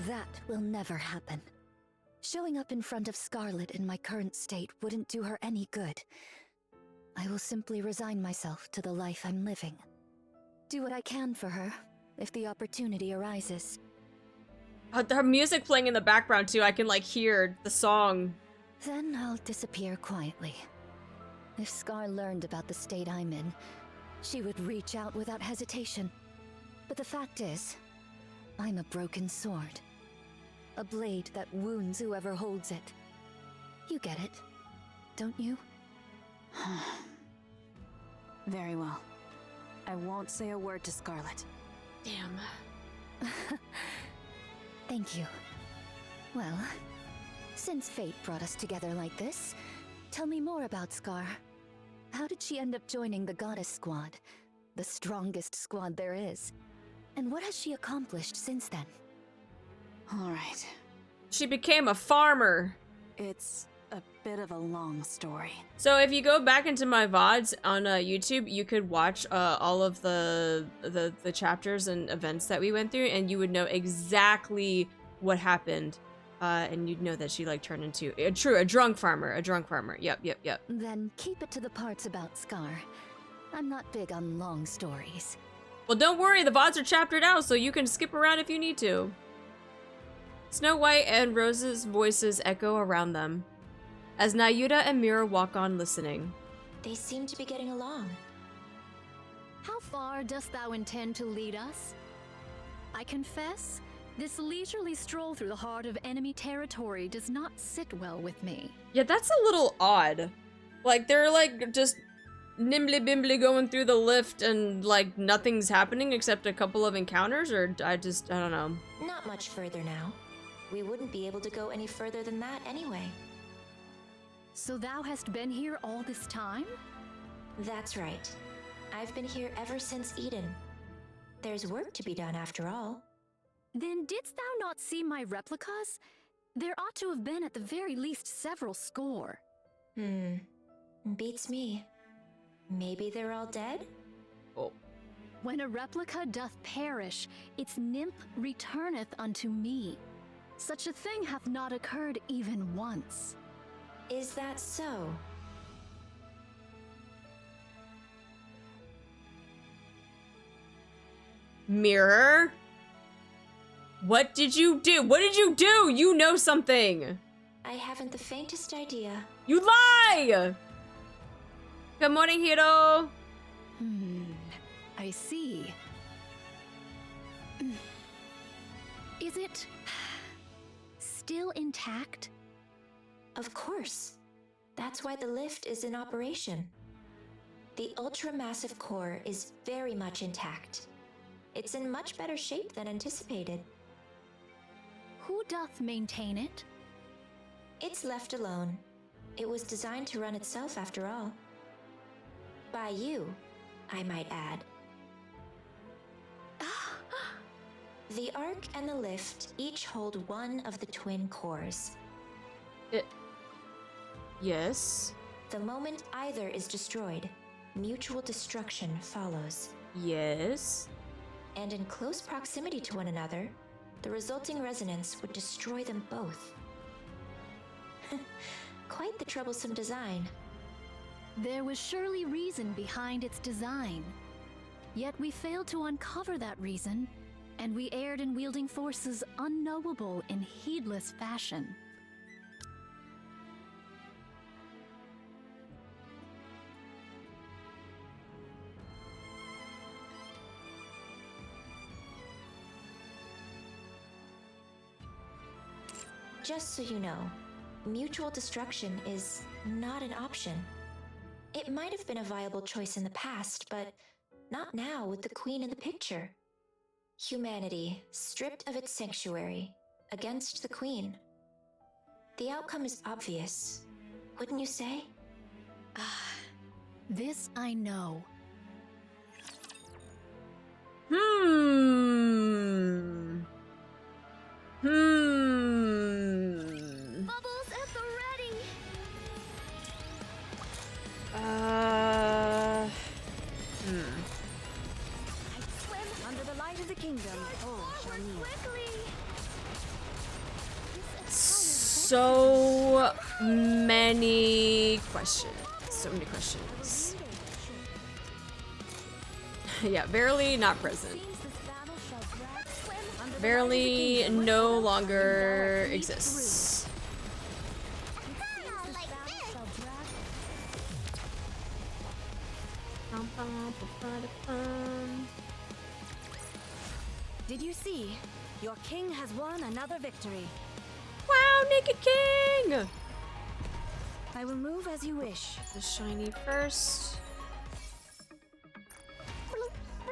That will never happen. Showing up in front of Scarlet in my current state wouldn't do her any good. I will simply resign myself to the life I'm living. Do what I can for her, if the opportunity arises. Her music playing in the background too. I can like hear the song. Then I'll disappear quietly. If Scar learned about the state I'm in, she would reach out without hesitation. But the fact is, I'm a broken sword. A blade that wounds whoever holds it. You get it, don't you? Very well. I won't say a word to Scarlet. Damn. Thank you. Well, since fate brought us together like this, tell me more about Scar. How did she end up joining the Goddess Squad? the strongest squad there is. And what has she accomplished since then? All right. She became a farmer. It's a bit of a long story. So if you go back into my VODs on YouTube, you could watch all of the chapters and events that we went through, and you would know exactly what happened. And you'd know that she like turned into a drunk farmer. Yep. Then keep it to the parts about Scar. I'm not big on long stories. Well, don't worry, the VODs are chaptered out, so you can skip around if you need to. Snow White and Rose's voices echo around them as Nayuta and Mira walk on listening. They seem to be getting along. How far dost thou intend to lead us? I confess, this leisurely stroll through the heart of enemy territory does not sit well with me. Yeah, that's a little odd. Like, they're like just nimbly-bimbly going through the lift and like nothing's happening except a couple of encounters, or I don't know. Not much further now. We wouldn't be able to go any further than that anyway. So thou hast been here all this time? That's right. I've been here ever since Eden. There's work to be done after all. Then didst thou not see my replicas? There ought to have been at the very least several score. Beats me. Maybe they're all dead? Oh. When a replica doth perish, its nymph returneth unto me. Such a thing hath not occurred even once. Is that so? Mirror? What did you do? What did you do? You know something. I haven't the faintest idea. You lie! Good morning, Hiro. I see. Is it still intact? Of course. That's why the lift is in operation. The ultra-massive core is very much intact. It's in much better shape than anticipated. Who doth maintain it? It's left alone. It was designed to run itself after all. By you, I might add. The Ark and the lift each hold one of the twin cores. Yes. The moment either is destroyed, mutual destruction follows. Yes. And in close proximity to one another, the resulting resonance would destroy them both. Quite the troublesome design. There was surely reason behind its design. Yet we failed to uncover that reason, and we erred in wielding forces unknowable in heedless fashion. Just so you know, mutual destruction is not an option. It might have been a viable choice in the past, but not now with the Queen in the picture. Humanity, stripped of its sanctuary, against the Queen. The outcome is obvious, wouldn't you say? This I know. Bubbles at the ready. I swim under the light of the kingdom. Oh, shall kneel. Quickly. So many questions. So many questions. Yeah, barely not present. Barely no longer exists. Like this. Did you see? Your king has won another victory. Wow, Naked King! I will move as you wish. The shiny first.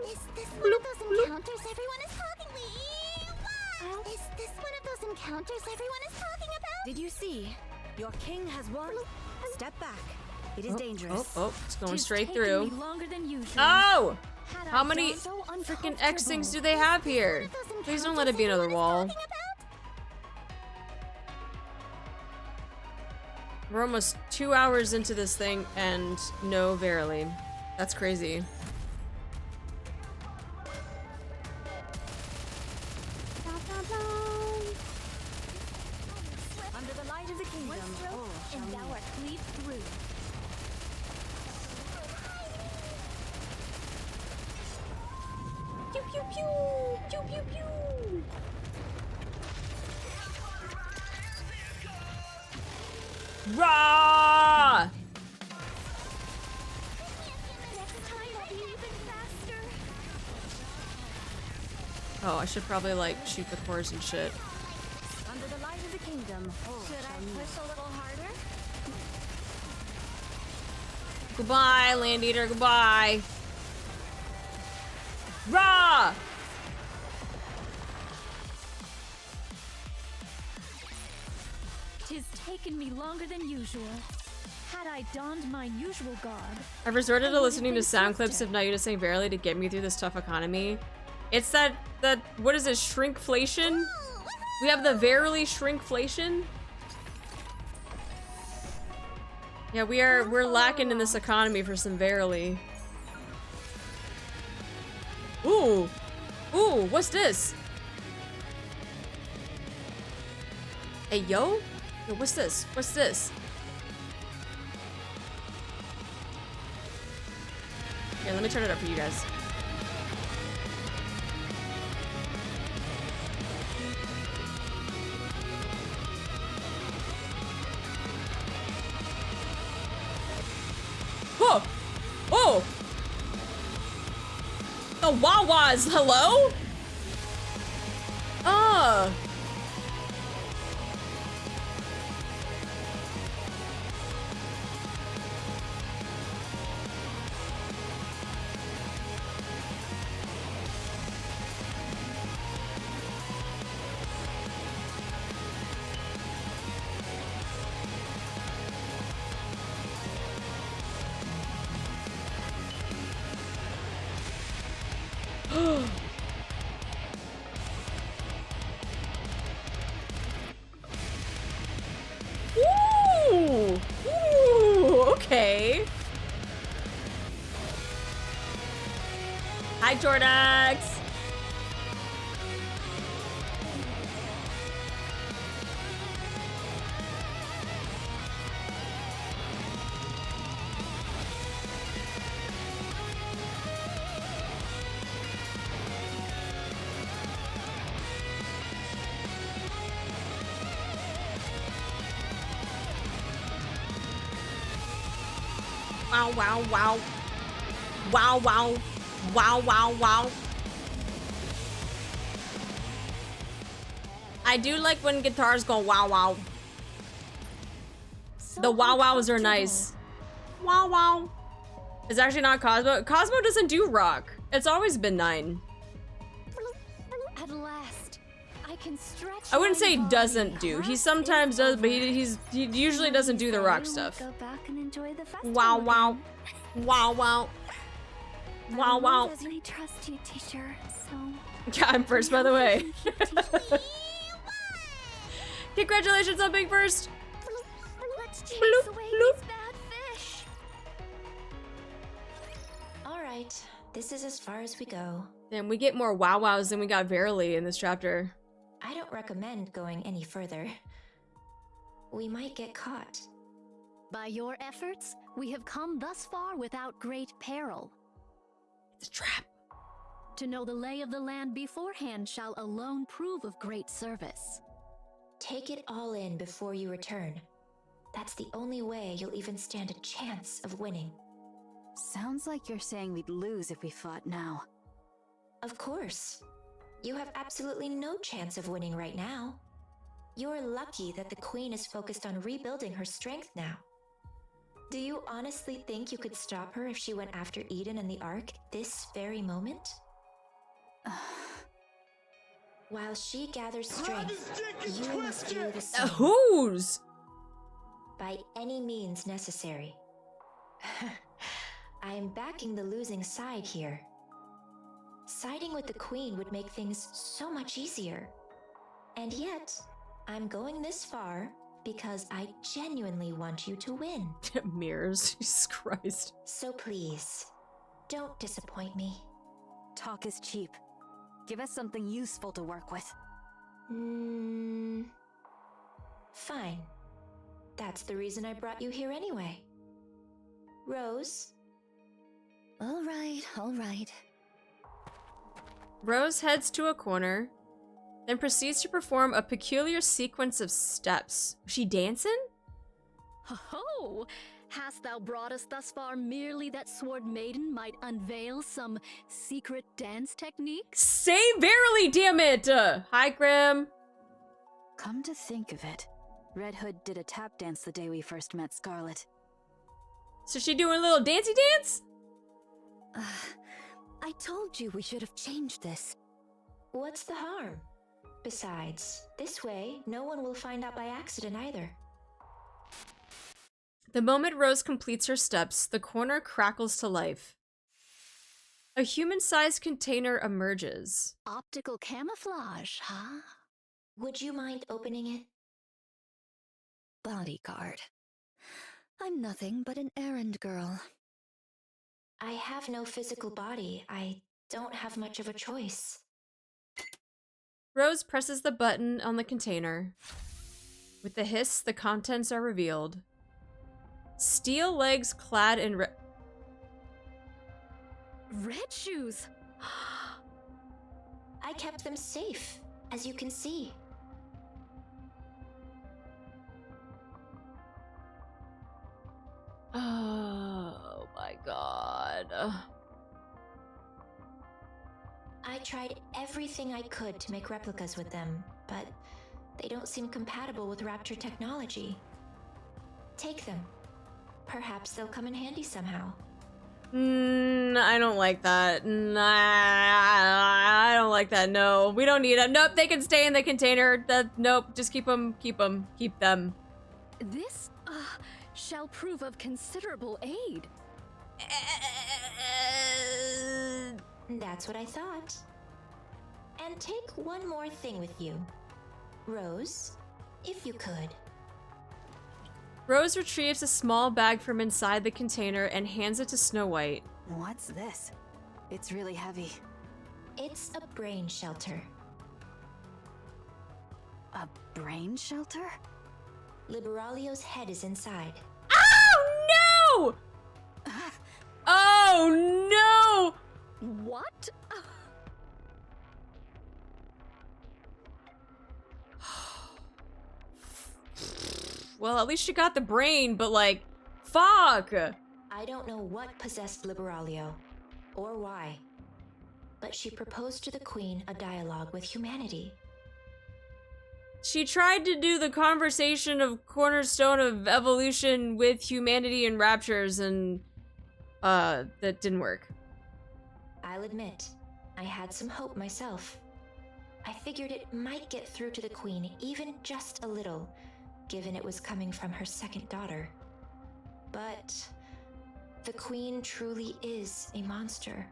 Is this one of those encounters everyone is talking? What? Is this one of those encounters everyone is talking about? Did you see? Your king has won. Step back. It is dangerous. Oh, it's going Tis straight taken through. me longer than usual. Oh! How many freaking X things do they have here? Please don't let it be another wall. We're almost 2 hours into this thing and no verily. That's crazy. Under the light of the kingdom, And thou art lead through. Pew pew pew! Pew pew pew! Rah! next time I'll be even faster. Oh, I should probably like shoot the cores and shit. Under the light of the kingdom. Should I push a little harder? Goodbye, Land Eater, goodbye. Rah! Tis taken me longer than usual. Had I donned my usual garb, I've resorted to listening to sound clips of Nayuta saying verily to get me through this tough economy. It's that what is it, shrinkflation? We have the verily shrinkflation. Yeah, we're lacking in this economy for some verily. Ooh. Ooh, what's this? Hey, yo? Yo, what's this? What's this? Here, let me turn it up for you guys. Whoa! Oh! The Wawas, hello? Ooh! Ooh, okay. Hi, Jordax. Wow, wow, wow. Wow, wow. Wow, wow, wow. I do like when guitars go wow, wow. The wow wows are nice. Wow, wow. It's actually not Cosmo. Cosmo doesn't do rock. It's always been 9. at last, I can stretch. I wouldn't my say body. doesn't do. He sometimes does, but he usually doesn't do the rock I stuff. will go back and enjoy the festival Wow, wow. again. Wow, wow. Wow, wow. I trust you, teacher. So Yeah, I'm first, by the way. Congratulations on being first. Let's chase Bloop, away bloop. these bad fish. Alright, this is as far as we go. Damn, we get more wow wows than we got verily in this chapter. I don't recommend going any further. We might get caught. By your efforts, we have come thus far without great peril. It's a trap. To know the lay of the land beforehand shall alone prove of great service. Take it all in before you return. That's the only way you'll even stand a chance of winning. sounds like you're saying we'd lose if we fought now. Of course. You have absolutely no chance of winning right now. You're lucky that the Queen is focused on rebuilding her strength now. Do you honestly think you could stop her if she went after Eden and the Ark this very moment? While she gathers strength, you must do the same. Whose? By any means necessary. I am backing the losing side here. Siding with the Queen would make things so much easier. And yet, I'm going this far because I genuinely want you to win. Mirrors, Jesus Christ. So please, don't disappoint me. Talk is cheap. Give us something useful to work with. Fine. That's the reason I brought you here anyway. Rose? All right, all right. Rose heads to a corner, then proceeds to perform a peculiar sequence of steps. Was she dancing? Ho-ho! Hast thou brought us thus far merely that Sword Maiden might unveil some secret dance techniques? Say verily, damn it! Hi, Grim. Come to think of it, Red Hood did a tap dance the day we first met Scarlet. So she doing a little dancey dance? I told you we should have changed this. What's the harm? Besides, this way, no one will find out by accident either. The moment Rose completes her steps, the corner crackles to life. A human-sized container emerges. Optical camouflage, huh? Would you mind opening it? Bodyguard. I'm nothing but an errand girl. I have no physical body. I don't have much of a choice. Rose presses the button on the container. With a hiss, the contents are revealed. Steel legs clad in Red shoes! I kept them safe, as you can see. Oh my god. I tried everything I could to make replicas with them, but they don't seem compatible with Rapture technology. Take them. Perhaps they'll come in handy somehow. I don't like that. Nah, I don't like that. No, we don't need them. Nope, they can stay in the container. Nope, just keep them. Keep them. This, shall prove of considerable aid. That's what I thought. And take one more thing with you. Rose, if you could. Rose retrieves a small bag from inside the container and hands it to Snow White. What's this? It's really heavy. It's a brain shelter. A brain shelter? Liberalio's head is inside. Oh no! Oh no! What? Well, at least she got the brain, but like, fuck! I don't know what possessed Liberalio, or why, but she proposed to the Queen a dialogue with humanity. She tried to do the conversation of cornerstone of evolution with humanity and raptures, and that didn't work. I'll admit, I had some hope myself. I figured it might get through to the Queen even just a little, given it was coming from her second daughter. But the Queen truly is a monster.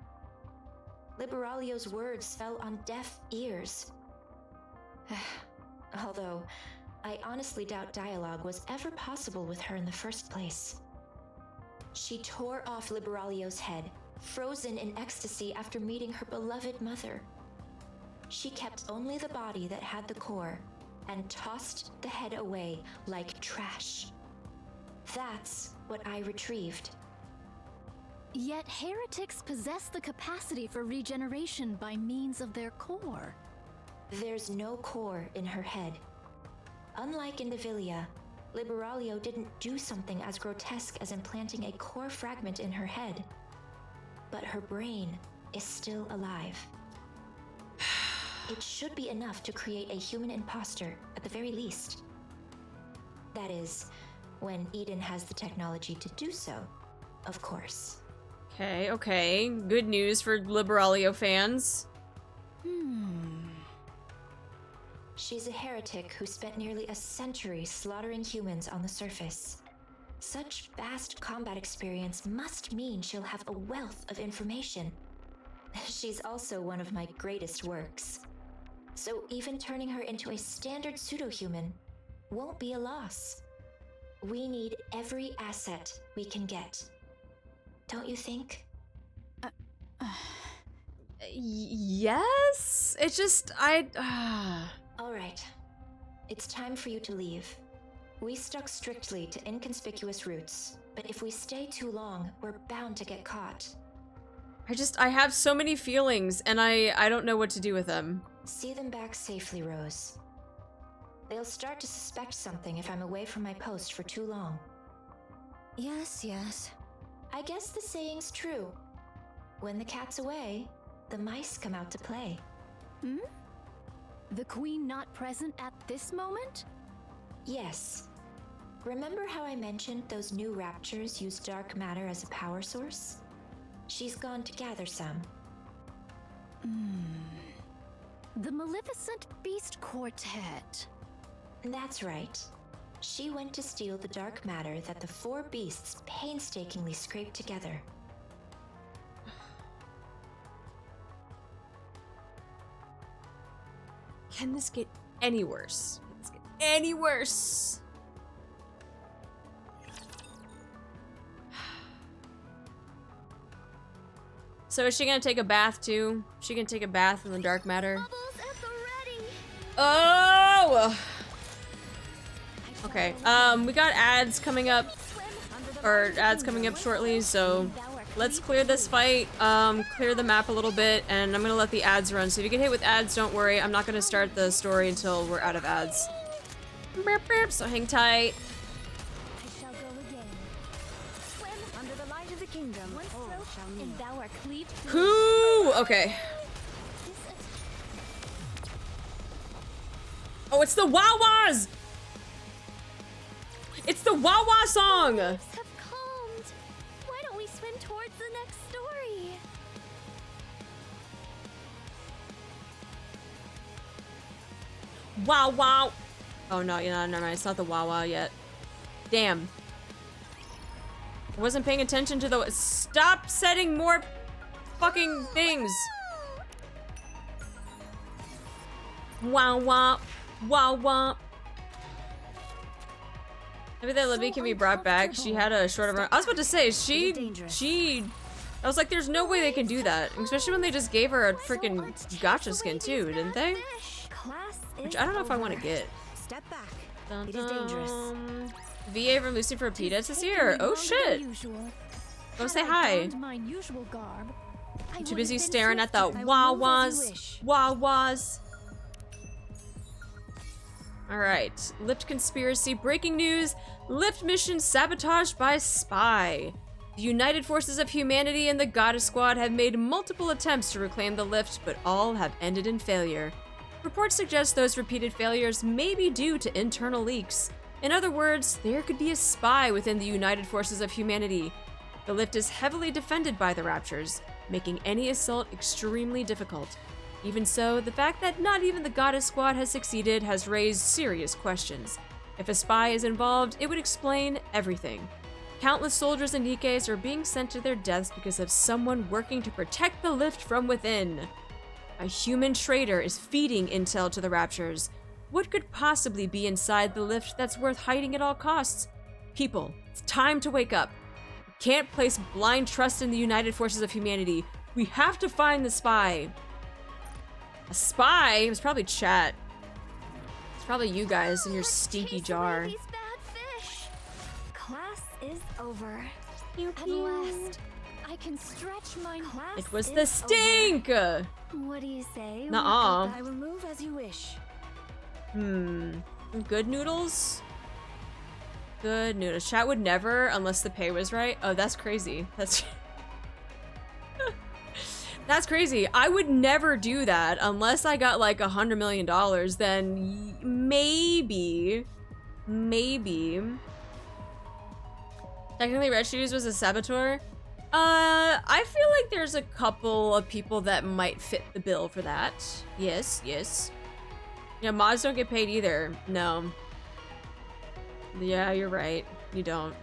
Liberalio's words fell on deaf ears. Although, I honestly doubt dialogue was ever possible with her in the first place. She tore off Liberalio's head, frozen in ecstasy after meeting her beloved mother. She kept only the body that had the core, and tossed the head away like trash. That's what I retrieved. Yet heretics possess the capacity for regeneration by means of their core. There's no core in her head. Unlike in Indivilia, Liberalio didn't do something as grotesque as implanting a core fragment in her head. But her brain is still alive. It should be enough to create a human imposter, at the very least. That is, when Eden has the technology to do so, of course. Okay. Good news for Liberalio fans. She's a heretic who spent nearly a century slaughtering humans on the surface. Such vast combat experience must mean she'll have a wealth of information. She's also one of my greatest works. So even turning her into a standard pseudo-human won't be a loss. We need every asset we can get. Don't you think? Yes? It's just, All right. It's time for you to leave. We stuck strictly to inconspicuous routes, but if we stay too long, we're bound to get caught. I have so many feelings, and I don't know what to do with them. See them back safely, Rose. They'll start to suspect something if I'm away from my post for too long. Yes, yes. I guess the saying's true. When the cat's away, the mice come out to play. Hmm? The queen not present at this moment? Yes. Remember how I mentioned those new raptures use dark matter as a power source? She's gone to gather some. The Maleficent Beast Quartet. That's right. She went to steal the dark matter that the four beasts painstakingly scraped together. Can this get any worse? Can this get any worse? So is she gonna take a bath too? She can take a bath in the dark matter. Bubbles at the ready. Oh! Okay, we got ads coming up, or ads coming up shortly, so let's clear this fight, clear the map a little bit, and I'm gonna let the ads run. So if you get hit with ads, don't worry, I'm not gonna start the story until we're out of ads. Burp, burp, so hang tight. I shall go again. Swim Under the light of the kingdom, one all stroke, shall meet. and thou art cleaved to Whoo! Okay. Oh, it's the Wawas! It's the Wawa song! waves have calmed. Why don't we swim towards the next story? Wow, wow. Oh no, never mind. It's not the Wawa yet. Damn. I wasn't paying attention to the. Stop setting more fucking things. Wow, wow, wow, wow. Maybe that Libby can be brought back. She had a shorter run. I was about to say, I was like, there's no way they can do that. Especially when they just gave her a freaking gotcha skin too, didn't they? Class Which is I don't know if I over. want to get. Step back. Dun, It is dangerous. dun. VA from Lucy for Pita this year. Oh shit. Go say hi. I'm too busy staring at the Wawas. Wawas. Alright. Lift conspiracy. Breaking news. Lift mission sabotaged by spy. The United Forces of Humanity and the Goddess Squad have made multiple attempts to reclaim the lift, but all have ended in failure. Reports suggest those repeated failures may be due to internal leaks. In other words, there could be a spy within the United Forces of Humanity. The lift is heavily defended by the Raptures, making any assault extremely difficult. Even so, the fact that not even the Goddess Squad has succeeded has raised serious questions. If a spy is involved, it would explain everything. Countless soldiers and NIKKEs are being sent to their deaths because of someone working to protect the lift from within. A human traitor is feeding intel to the Raptures. What could possibly be inside the lift that's worth hiding at all costs? People, it's time to wake up. We can't place blind trust in the United Forces of Humanity. We have to find the spy. A spy? It was probably chat. It's probably you guys in your stinky Chase jar. away these bad fish. Class is over. At last, I can stretch my Class It was is the stink! What do you say? Nuh-uh. I will move as you wish. Good noodles? Good noodles. Chat would never unless the pay was right. Oh, that's crazy. That's That's crazy. I would never do that unless I got like $100 million. Then maybe. Technically, Red Shoes was a saboteur. I feel like there's a couple of people that might fit the bill for that. Yes. Yeah, mods don't get paid either. No. Yeah, you're right. You don't.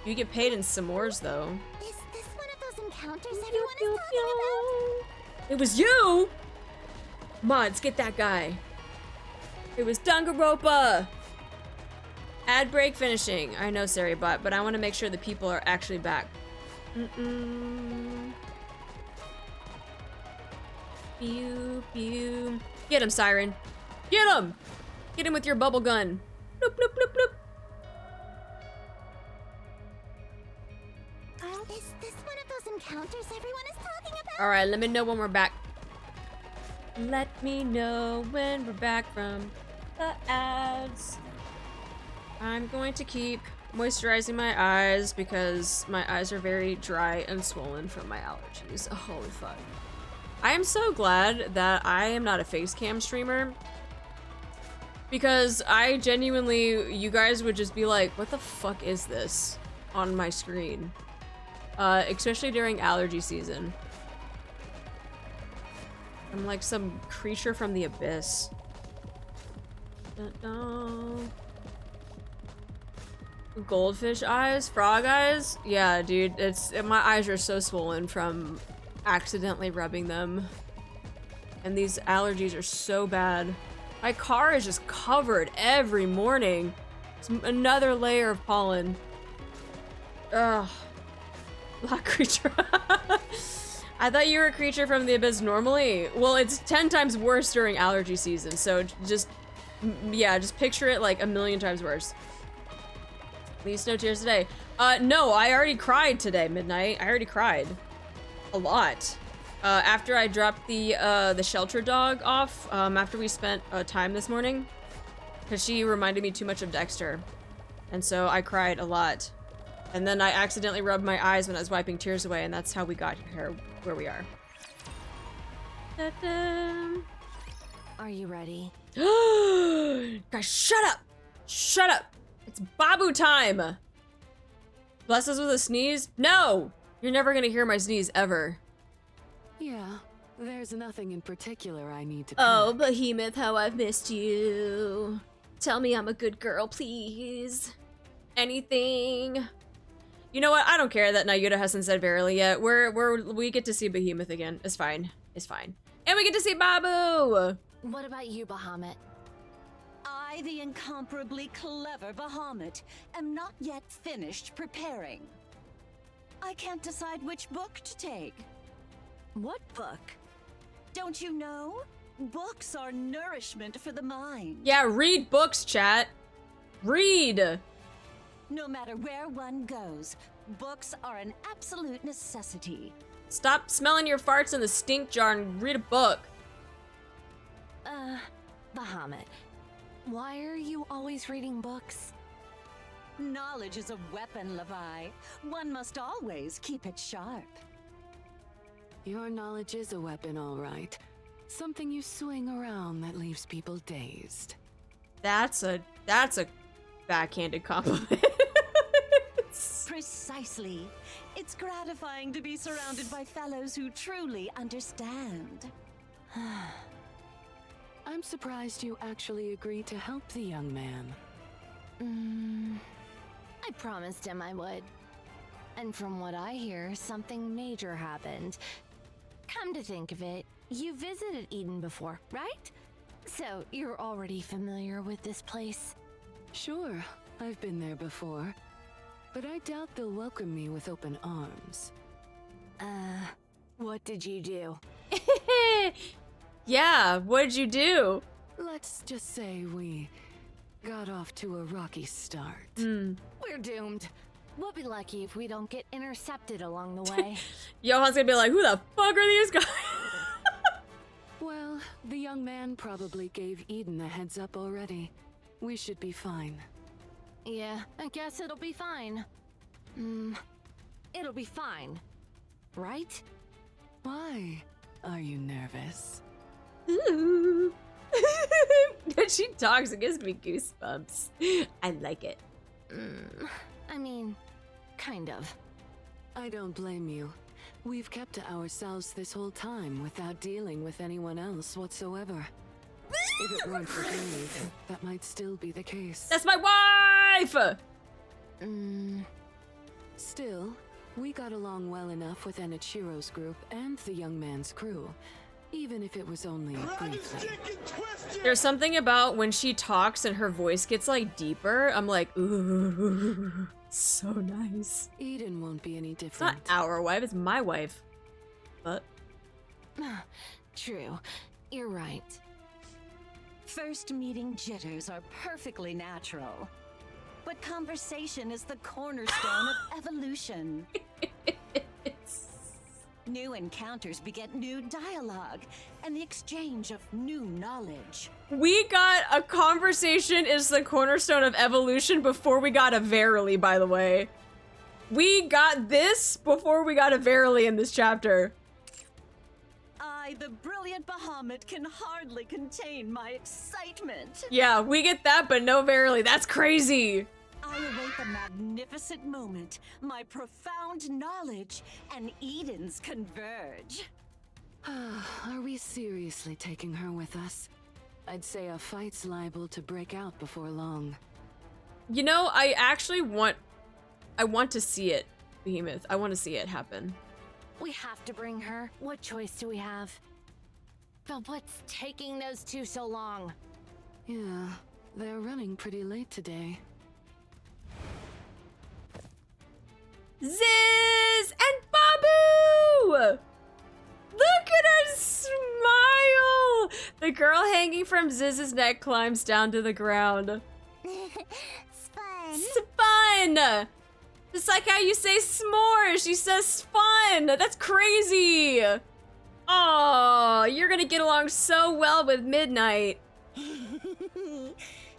You get paid in s'mores though. Is this one of those encounters everyone is talking about? It was you! Come on, let's get that guy. It was Danganronpa! Ad break finishing. I know, Saribot, but I want to make sure the people are actually back. Pew, pew. Get him, Siren. Get him! Get him with your bubble gun. Bloop, bloop, bloop, bloop. Is this one of those encounters everyone is talking about? Alright, let me know when we're back. Let me know when we're back from the ads. I'm going to keep moisturizing my eyes because my eyes are very dry and swollen from my allergies. Oh, holy fuck. I am so glad that I am not a face cam streamer because I genuinely, you guys would just be like, what the fuck is this on my screen? Especially during allergy season. I'm like some creature from the abyss. Dun-dun. Goldfish eyes? Frog eyes? Yeah, dude, my eyes are so swollen from accidentally rubbing them. And these allergies are so bad. My car is just covered every morning. It's another layer of pollen. Ugh. Black creature. I thought you were a creature from the abyss normally. Well, it's 10 times worse during allergy season, so just picture it like a million times worse. Please no tears today. No, I already cried today, Midnight. I already cried. A lot. After I dropped the shelter dog off, after we spent time this morning, because she reminded me too much of Dexter. And so I cried a lot. And then I accidentally rubbed my eyes when I was wiping tears away, and that's how we got here, where we are. Ta-da. Are you ready? Guys, shut up! Shut up! It's Babu time! Bless us with a sneeze? No! You're never gonna hear my sneeze, ever. Yeah, there's nothing in particular I need to Oh, Behemoth, how I've missed you. Tell me I'm a good girl, please. Anything. You know what? I don't care that Nayuta hasn't said Verily yet. We get to see Behemoth again. It's fine. It's fine. And we get to see Babu! What about you, Bahamut? I, the incomparably clever Bahamut, am not yet finished preparing. I can't decide which book to take. What book? Don't you know? Books are nourishment for the mind. Yeah, read books, chat. Read! No matter where one goes, books are an absolute necessity. Stop smelling your farts in the stink jar and read a book. Bahamut, why are you always reading books? Knowledge is a weapon, Levi. One must always keep it sharp. Your knowledge is a weapon, all right. Something you swing around that leaves people dazed. That's a backhanded compliment. Precisely. It's gratifying to be surrounded by fellows who truly understand. I'm surprised you actually agreed to help the young man. I promised him I would. And from what I hear, something major happened. Come to think of it, you visited Eden before, right? So you're already familiar with this place? Sure, I've been there before. But I doubt they'll welcome me with open arms. What did you do? Yeah, what'd you do? Let's just say we got off to a rocky start. We're doomed. We'll be lucky if we don't get intercepted along the way. Johan's gonna be like, who the fuck are these guys? Well, the young man probably gave Eden a heads up already. We should be fine. Yeah, I guess it'll be fine. It'll be fine. Right? Why? Are you nervous? Ooh. When she talks, it gives me goosebumps. I like it. I mean, kind of. I don't blame you. We've kept to ourselves this whole time without dealing with anyone else whatsoever. If it weren't for Jade, that might still be the case. That's my wife! Still, We got along well enough with Enichiro's group and the young man's crew, even if it was only briefly. There's something about when she talks and her voice gets like deeper. I'm like, ooh, so nice. Eden won't be any It's different. not our wife, it's my wife. But True. You're right. First meeting jitters are perfectly natural. But conversation is the cornerstone of evolution. New encounters beget new dialogue and the exchange of new knowledge. we got a conversation is the cornerstone of evolution before we got a verily, by the way. We got this before we got a verily in this chapter. I, the brilliant Bahamut, can hardly contain my excitement. Yeah, we get that, but no verily. That's crazy. I await the magnificent moment, my profound knowledge, and Edens converge. Are we seriously taking her with us? I'd say a fight's liable to break out before long. You know, I actually want to see it, Behemoth. I want to see it happen. We have to bring her. What choice do we have? But what's taking those two so long? Yeah, they're running pretty late today. Ziz and Babu! Look at her smile! The girl hanging from Ziz's neck climbs down to the ground. It's fun. It's fun! Just like how you say s'mores, she says fun! That's crazy! Oh, you're gonna get along so well with Midnight.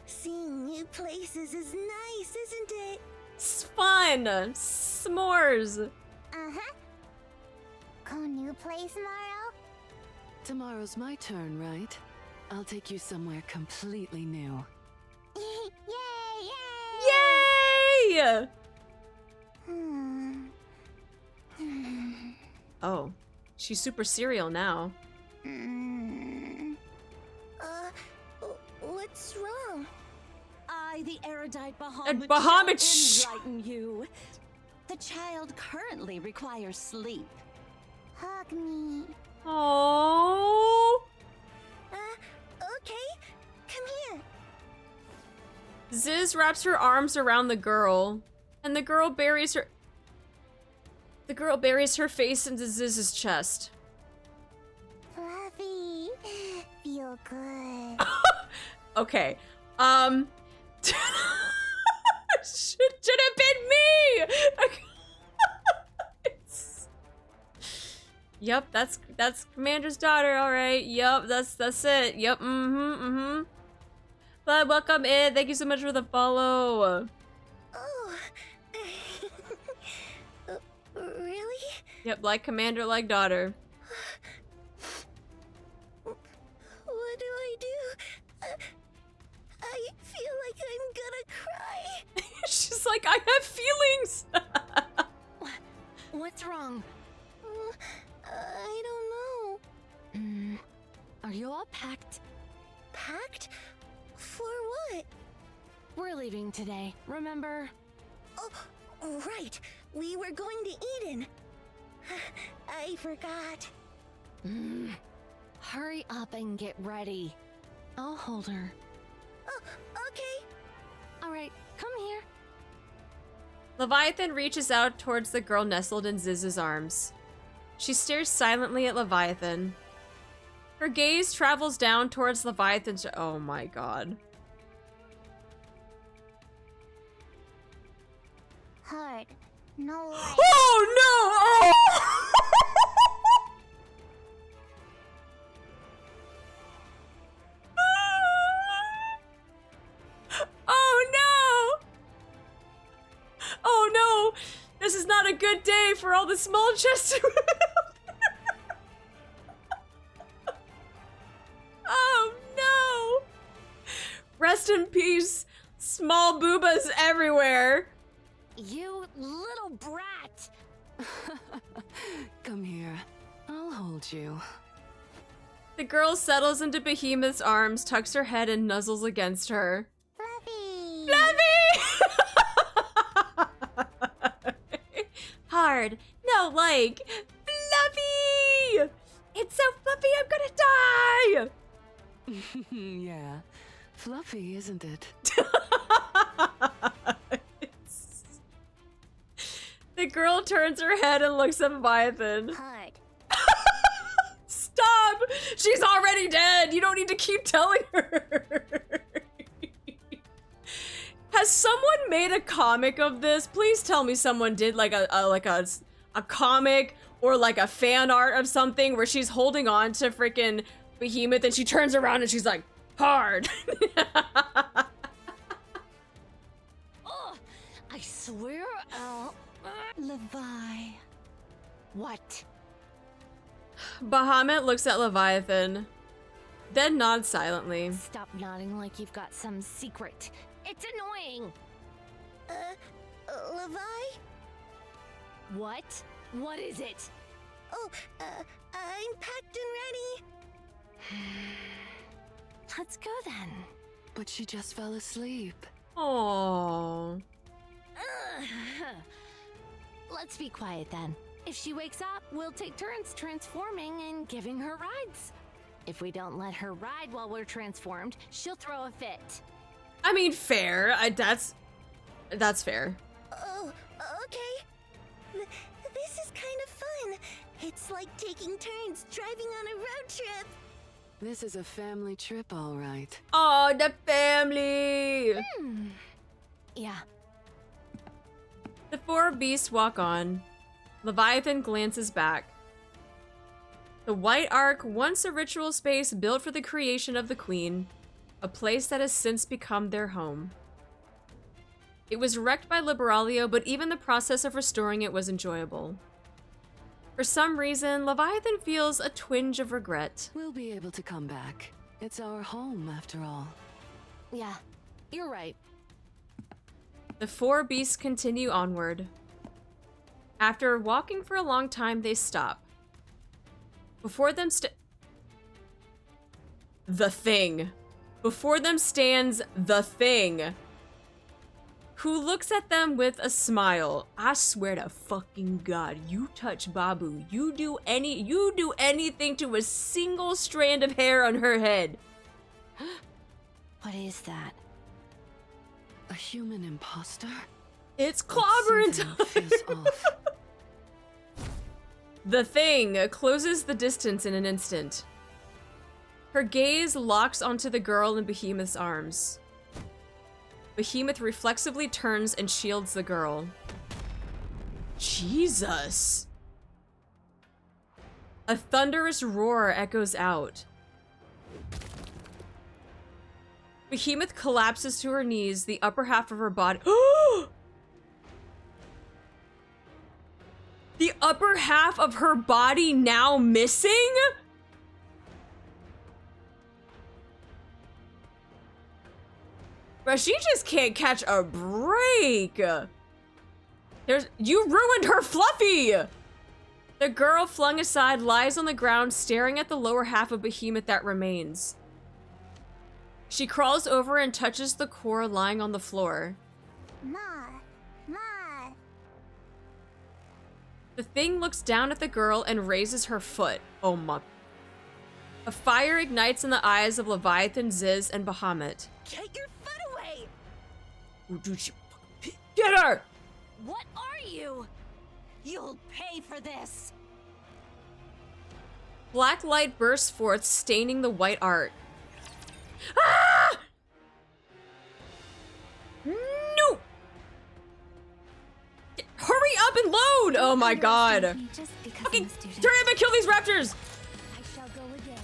Seeing new places is nice, isn't it? It's fun! S'mores! Uh-huh. Go new place tomorrow? Tomorrow's my turn, right? I'll take you somewhere completely new. Yay! Yay! Hmm. Oh, she's super serial now. Hmm. What's wrong? I, the erudite Bahamut, Bahamut, shall enlighten you. The child currently requires sleep. Hug me. Oh. Okay. Come here. Ziz wraps her arms around the girl, and the girl buries her face into Ziz's chest. Fluffy. Feel good. Okay. Should have been me. Yep, that's Commander's daughter. All right. Yep, that's it. Yep. But welcome in. Thank you so much for the follow. Oh. Really? Yep, like commander, like daughter. What do I do? I feel like I'm gonna cry. She's like, I have feelings. What's wrong? I don't know. Are you all packed? Packed? For what? We're leaving today, remember? Oh, right. We were going to Eden. I forgot. Hurry up and get ready. I'll hold her. Oh, okay. All right, come here. Leviathan reaches out towards the girl nestled in Ziz's arms. She stares silently at Leviathan. Her gaze travels down towards Leviathan's— oh my god. Hard. No way. Oh no! Oh! Oh no! Oh no! This is not a good day for all the small chested women. Oh no! Rest in peace, small boobas everywhere. You little brat! Come here. I'll hold you. The girl settles into Behemoth's arms, tucks her head, and nuzzles against her. Fluffy. Fluffy! hard. No, like, fluffy! It's so fluffy, I'm gonna die! Yeah. Fluffy, isn't it? The girl turns her head and looks at Leviathan. Hard. Stop! She's already dead! You don't need to keep telling her! Has someone made a comic of this? Please tell me someone did like a comic or like a fan art of something where she's holding on to freaking Behemoth and she turns around and she's like, hard! Oh, I swear I'll... Levi. What? Bahamut looks at Leviathan, then nods silently. Stop nodding like you've got some secret. It's annoying. Levi? What? What is it? Oh, I'm packed and ready. Let's go then. But she just fell asleep. Aww. Ugh. Let's be quiet then. If she wakes up, we'll take turns transforming and giving her rides. If we don't let her ride while we're transformed, she'll throw a fit. I mean, fair. That's fair. Oh, okay. This is kind of fun. It's like taking turns driving on a road trip. This is a family trip, all right. Oh, the family! Yeah. The four beasts walk on. Leviathan glances back. The White Ark, once a ritual space built for the creation of the Queen, a place that has since become their home. It was wrecked by Liberalia, but even the process of restoring it was enjoyable. For some reason, Leviathan feels a twinge of regret. We'll be able to come back. It's our home, after all. Yeah, you're right. The four beasts continue onward. After walking for a long time, they stop. Before them the Thing. Before them stands the Thing, who looks at them with a smile. I swear to fucking God, you touch Babu, you do anything to a single strand of hair on her head. What is that? A human imposter? It's clobbering time. Feels off. The Thing closes the distance in an instant. Her gaze locks onto the girl in Behemoth's arms. Behemoth reflexively turns and shields the girl. Jesus! A thunderous roar echoes out. Behemoth collapses to her knees, the upper half of her body. The upper half of her body now missing? Bro, she just can't catch a break. You ruined her Fluffy! The girl, flung aside, lies on the ground, staring at the lower half of Behemoth that remains. She crawls over and touches the core lying on the floor. Ma. The Thing looks down at the girl and raises her foot. Oh my. A fire ignites in the eyes of Leviathan, Ziz, and Bahamut. Get your foot away! Oh, dude, get her! What are you? You'll pay for this. Black light bursts forth, staining the white art. Ah! No! Hurry up and load! Oh my god. Okay, hurry up and kill these raptors! I shall go again.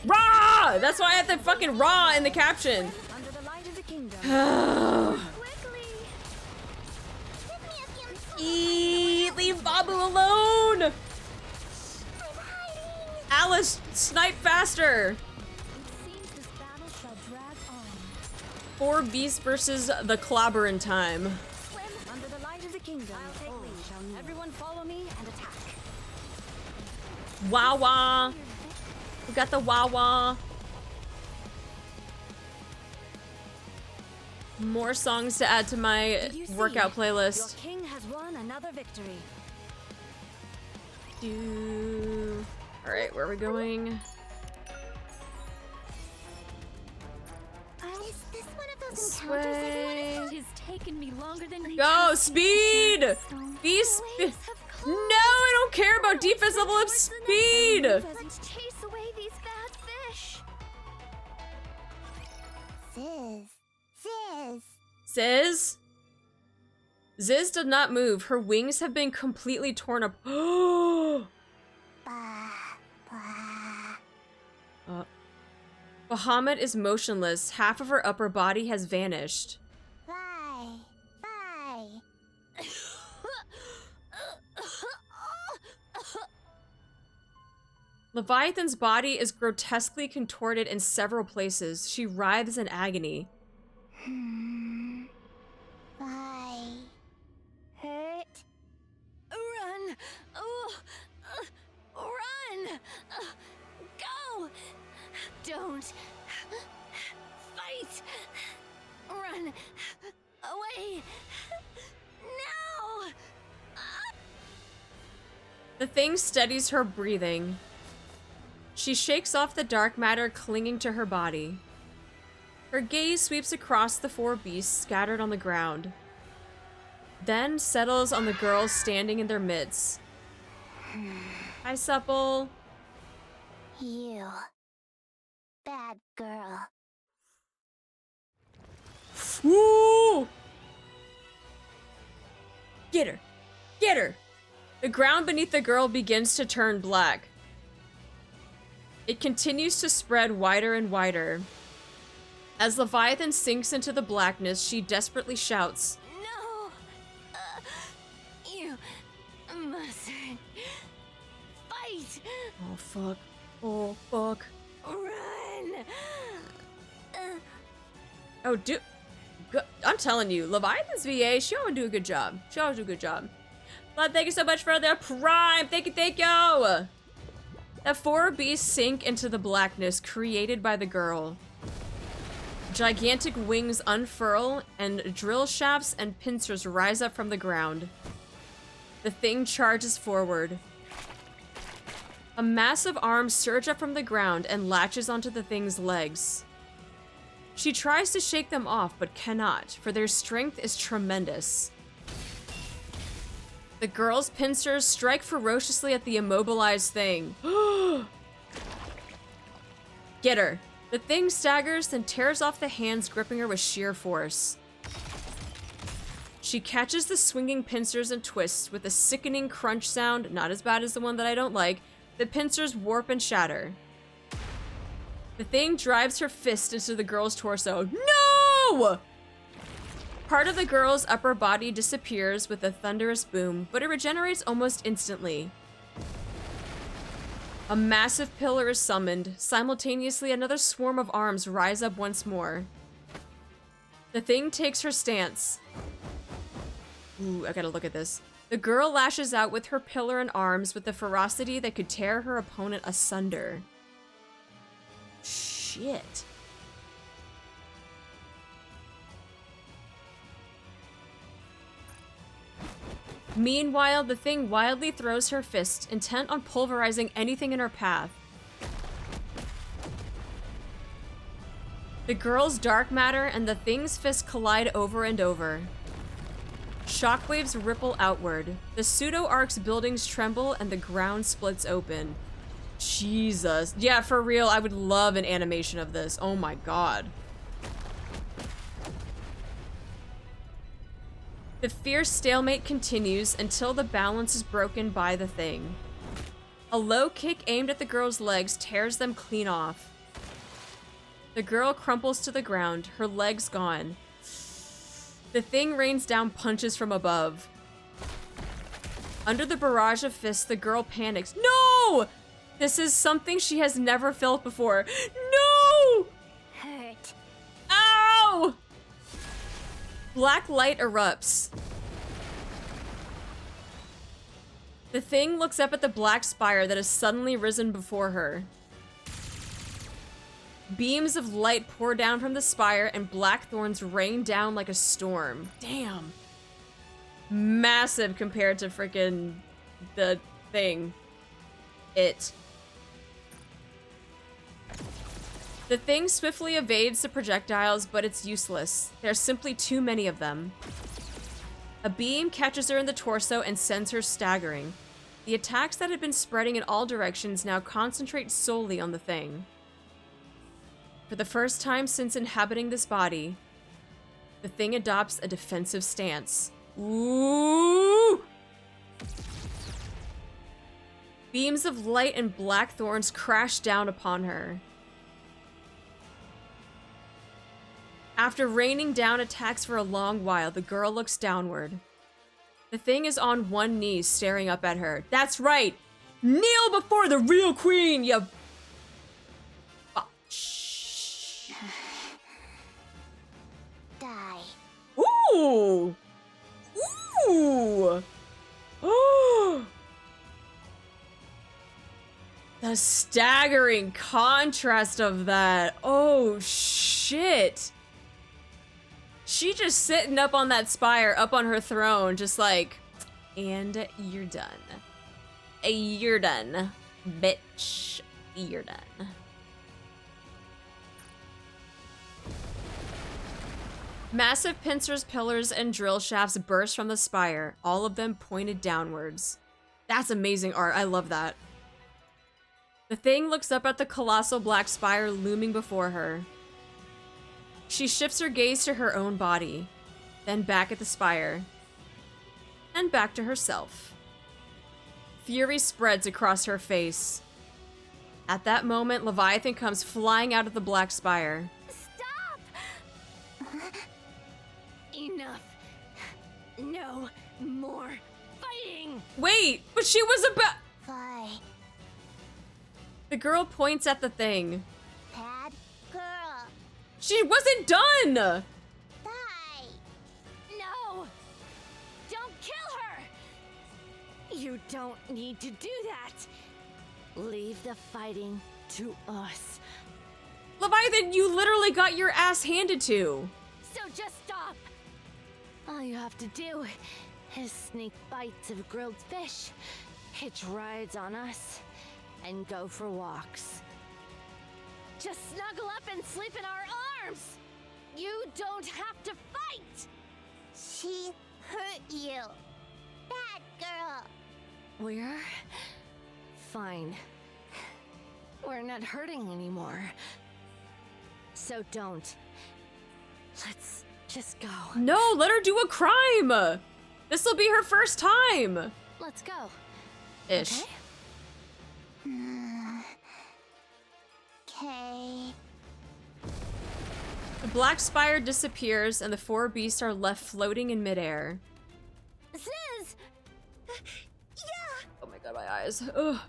Raw! That's why I have the fucking raw in the caption. Under the light of the kingdom. Quickly. Leave Babu alone! Alice, snipe faster! Seems this battle shall drag on. Four beasts versus the clobberin' time. Swim under the light of the kingdom. I'll take lead. Everyone follow me and attack. Wah-wah. We got the wah-wah. More songs to add to my workout playlist. Your king has won Another victory. Alright, where are we going? Is this one of those This encounters everyone way. is It has taken me longer than Go, speed! Be waves have No, I don't care about defense level up speed! Let's chase away these bad fish. Ziz? Ziz did not move. Her wings have been completely torn up. Bahamut is motionless. Half of her upper body has vanished. Bye. Leviathan's body is grotesquely contorted in several places. She writhes in agony. Bye. Hurt? Run! Run! Go! Don't fight! Run away! Now! The thing steadies her breathing. She shakes off the dark matter clinging to her body. Her gaze sweeps across the four beasts scattered on the ground, then settles on the girls standing in their midst. Hi, Supple. You. Bad girl. Woo! Get her! Get her! The ground beneath the girl begins to turn black. It continues to spread wider and wider. As Leviathan sinks into the blackness, she desperately shouts, No! You mustn't fight! "Oh fuck. Oh fuck. Run! Oh, I'm telling you, Leviathan's VA, she always do a good job. She always do a good job. But thank you so much for their prime. Thank you, thank you! The four beasts sink into the blackness created by the girl. Gigantic wings unfurl, and drill shafts and pincers rise up from the ground. The thing charges forward. A massive arm surges up from the ground and latches onto the thing's legs. She tries to shake them off, but cannot, for their strength is tremendous. The girl's pincers strike ferociously at the immobilized thing. Get her. The thing staggers, then tears off the hands gripping her with sheer force. She catches the swinging pincers and twists with a sickening crunch sound, not as bad as the one that I don't like. The pincers warp and shatter. The thing drives her fist into the girl's torso. No! Part of the girl's upper body disappears with a thunderous boom, but it regenerates almost instantly. A massive pillar is summoned. Simultaneously, another swarm of arms rise up once more. The thing takes her stance. Ooh, I gotta look at this. The girl lashes out with her pillar and arms with a ferocity that could tear her opponent asunder. Shit. Meanwhile, the thing wildly throws her fist, intent on pulverizing anything in her path. The girl's dark matter and the thing's fist collide over and over. Shockwaves ripple outward. The pseudo-arc's buildings tremble and the ground splits open. Jesus. Yeah, for real, I would love an animation of this. Oh my god. The fierce stalemate continues until the balance is broken by the thing. A low kick aimed at the girl's legs tears them clean off. The girl crumples to the ground, her legs gone. The thing rains down punches from above. Under the barrage of fists, the girl panics. No! This is something she has never felt before. No! Hurt. Ow! Black light erupts. The thing looks up at the black spire that has suddenly risen before her. Beams of light pour down from the spire and black thorns rain down like a storm. Damn. massive compared to freaking the thing. It. The thing swiftly evades the projectiles, but it's useless. There's simply too many of them. A beam catches her in the torso and sends her staggering. The attacks that had been spreading in all directions now concentrate solely on the thing. For the first time since inhabiting this body, the thing adopts a defensive stance. Ooh! Beams of light and black thorns crash down upon her. After raining down attacks for a long while, the girl looks downward. The thing is on one knee, staring up at her. That's right! Kneel before the real queen, you... Shh. Die. Ooh! Ooh! Oh! The staggering contrast of that. Oh, shit. She just sitting up on that spire, up on her throne, just like, and you're done. You're done, bitch. You're done. Massive pincers, pillars, and drill shafts burst from the spire, all of them pointed downwards. That's amazing art. I love that. The thing looks up at the colossal black spire looming before her. She shifts her gaze to her own body, then back at the spire, and back to herself. Fury spreads across her face. At that moment, Leviathan comes flying out of the black spire. Stop! Enough. No more fighting. Wait, but she was about... Fly. The girl points at the thing. Bad girl. She wasn't done! Die. No! Don't kill her! You don't need to do that. Leave the fighting to us. Leviathan, you literally got your ass handed to. So just stop. All you have to do is sneak bites of grilled fish, hitch rides on us, and go for walks. Just snuggle up and sleep in our arms. You don't have to fight. She hurt you. Bad girl. We're fine. We're not hurting anymore. So don't. Let's just go. No, let her do a crime. This'll be her first time. Let's go. Ish. Okay? Okay. The black spire disappears and the four beasts are left floating in midair. Ziz! Yeah! Oh my god, my eyes. Ugh.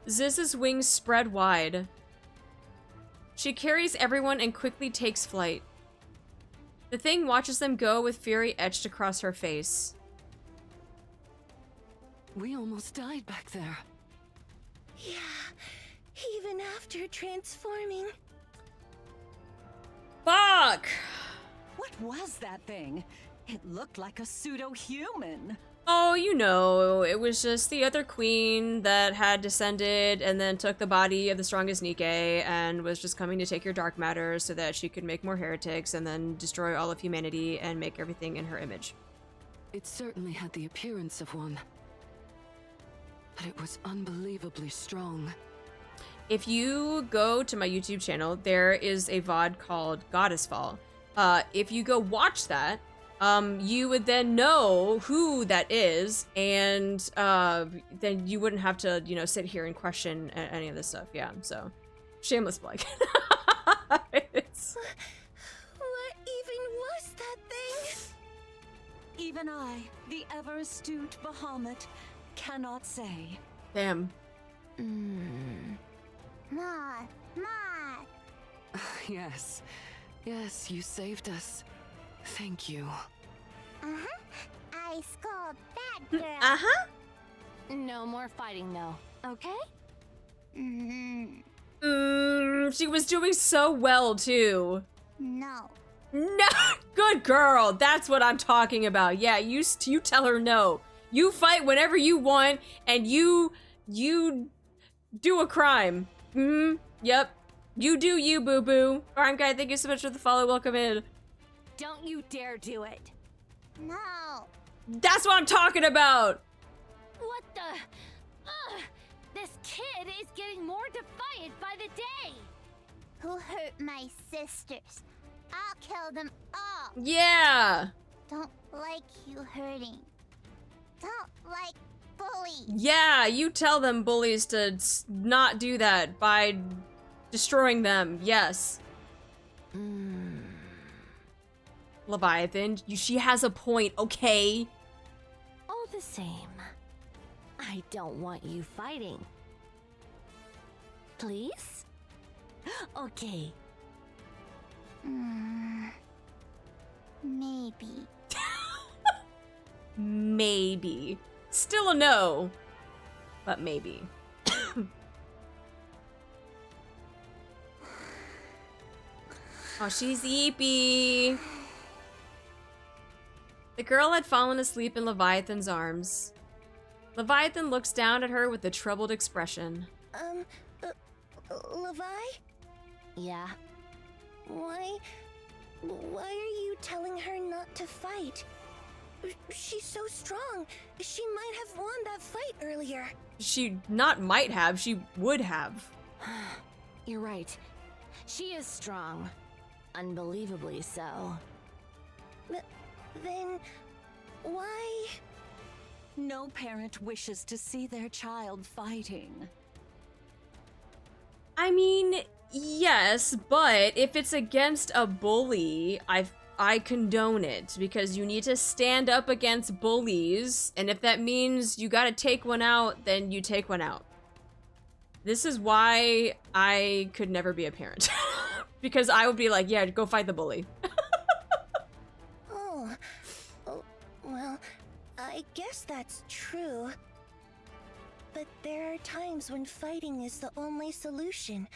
Ziz's wings spread wide. She carries everyone and quickly takes flight. The thing watches them go with fury etched across her face. We almost died back there. Yeah, even after transforming. Fuck! What was that thing? It looked like a pseudo-human. Oh, you know, it was just the other queen that had descended and then took the body of the strongest NIKKE and was just coming to take your dark matter so that she could make more heretics and then destroy all of humanity and make everything in her image. It certainly had the appearance of one. But it was unbelievably strong. If you go to my YouTube channel, there is a VOD called Goddess Fall. If you go watch that, you would then know who that is, and then you wouldn't have to, you know, sit here and question any of this stuff. Yeah, so shameless plug. It's... What even was that thing? Even I, the ever-astute Bahamut, cannot say. Damn. Ma! Yes. Yes, you saved us. Thank you. Uh-huh. I scold bad girl. Uh-huh. No more fighting, though. Okay? Mm-hmm. She was doing so well, too. No. No, good girl. That's what I'm talking about. Yeah, you tell her no. You fight whenever you want, and you do a crime. Yep. You do you, boo-boo. Crime guy, thank you so much for the follow. Welcome in. Don't you dare do it. No. That's what I'm talking about. What the? This kid is getting more defiant by the day. Who hurt my sisters? I'll kill them all. Yeah. Don't like you hurting. Don't like bullies. Yeah, you tell them bullies to not do that by destroying them. Yes. Leviathan, she has a point, okay? All the same, I don't want you fighting. Please? Okay. Maybe. Maybe. Still a no, but maybe. Oh, she's eepy. The girl had fallen asleep in Leviathan's arms. Leviathan looks down at her with a troubled expression. Levi? Yeah. Why are you telling her not to fight? She's so strong. She might have won that fight earlier. She not might have, she would have. You're right. She is strong. Unbelievably so. Then why? No parent wishes to see their child fighting. I mean, yes, but if it's against a bully, I condone it, because you need to stand up against bullies, and if that means you gotta take one out, then you take one out. This is why I could never be a parent. Because I would be like, yeah, go fight the bully. Oh, well, I guess that's true. But there are times when fighting is the only solution.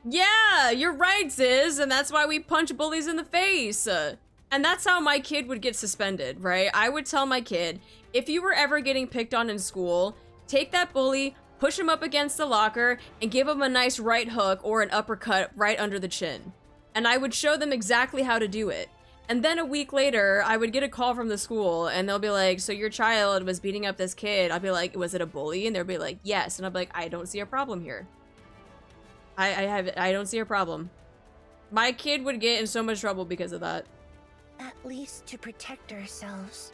Yeah, you're right, Ziz, and that's why we punch bullies in the face. And that's how my kid would get suspended, right? I would tell my kid, if you were ever getting picked on in school, take that bully, push him up against the locker, and give him a nice right hook or an uppercut right under the chin. And I would show them exactly how to do it. And then a week later, I would get a call from the school, and they'll be like, so your child was beating up this kid. I'll be like, was it a bully? And they'll be like, yes. And I'll be like, I don't see a problem here. I don't see a problem. My kid would get in so much trouble because of that. At least to protect ourselves.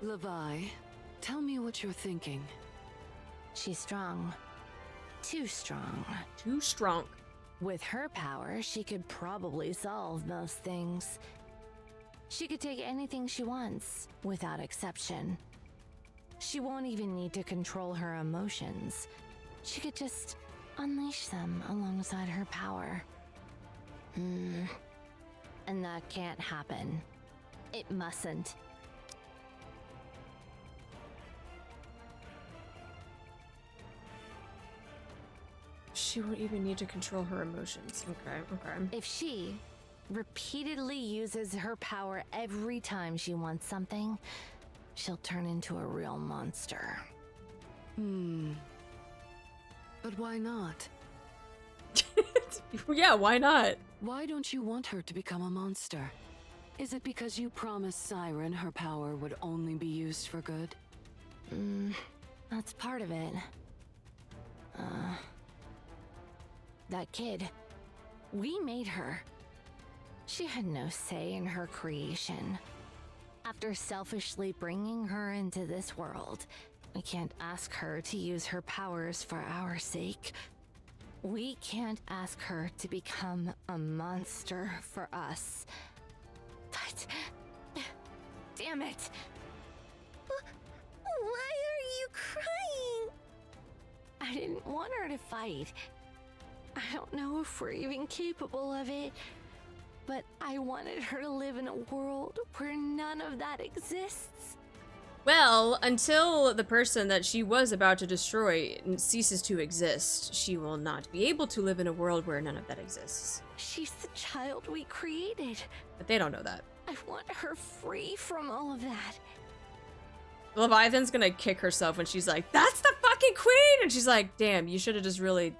Levi, tell me what you're thinking. She's strong. Too strong. Too strong. With her power, she could probably solve most things. She could take anything she wants, without exception. She won't even need to control her emotions. She could just unleash them alongside her power. And that can't happen. It mustn't. She won't even need to control her emotions. Okay, okay. If she repeatedly uses her power every time she wants something, she'll turn into a real monster. But why not? Yeah, why not? Why don't you want her to become a monster? Is it because you promised Siren her power would only be used for good? That's part of it. That kid, we made her. She had no say in her creation. After selfishly bringing her into this world, we can't ask her to use her powers for our sake. We can't ask her to become a monster for us. But... damn it! Why are you crying? I didn't want her to fight. I don't know if we're even capable of it, but I wanted her to live in a world where none of that exists. Well, until the person that she was about to destroy ceases to exist, she will not be able to live in a world where none of that exists. She's the child we created. But they don't know that. I want her free from all of that. Leviathan's gonna kick herself when she's like, "That's the fucking queen!" And she's like, "Damn, you should have just really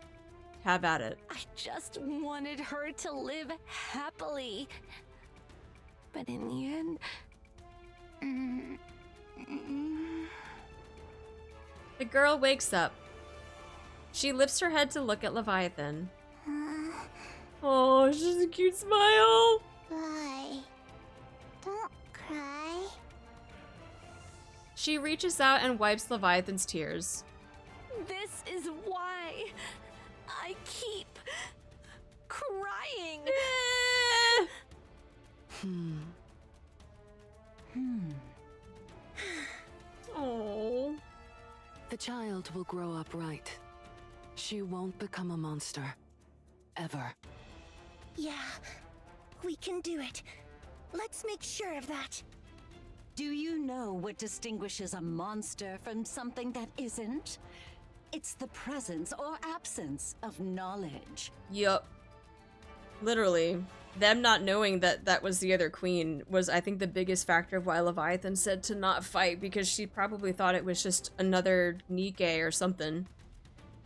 have at it." I just wanted her to live happily. But in the end... The girl wakes up. She lifts her head to look at Leviathan. Oh, she has a cute smile. Why? Don't cry. She reaches out and wipes Leviathan's tears. This is why I keep crying. Oh. The child will grow up right. She won't become a monster. Ever. Yeah, we can do it. Let's make sure of that. Do you know what distinguishes a monster from something that isn't? It's the presence or absence of knowledge. Yup. Literally. Them not knowing that that was the other queen was, I think, the biggest factor of why Leviathan said to not fight, because she probably thought it was just another NIKKE or something.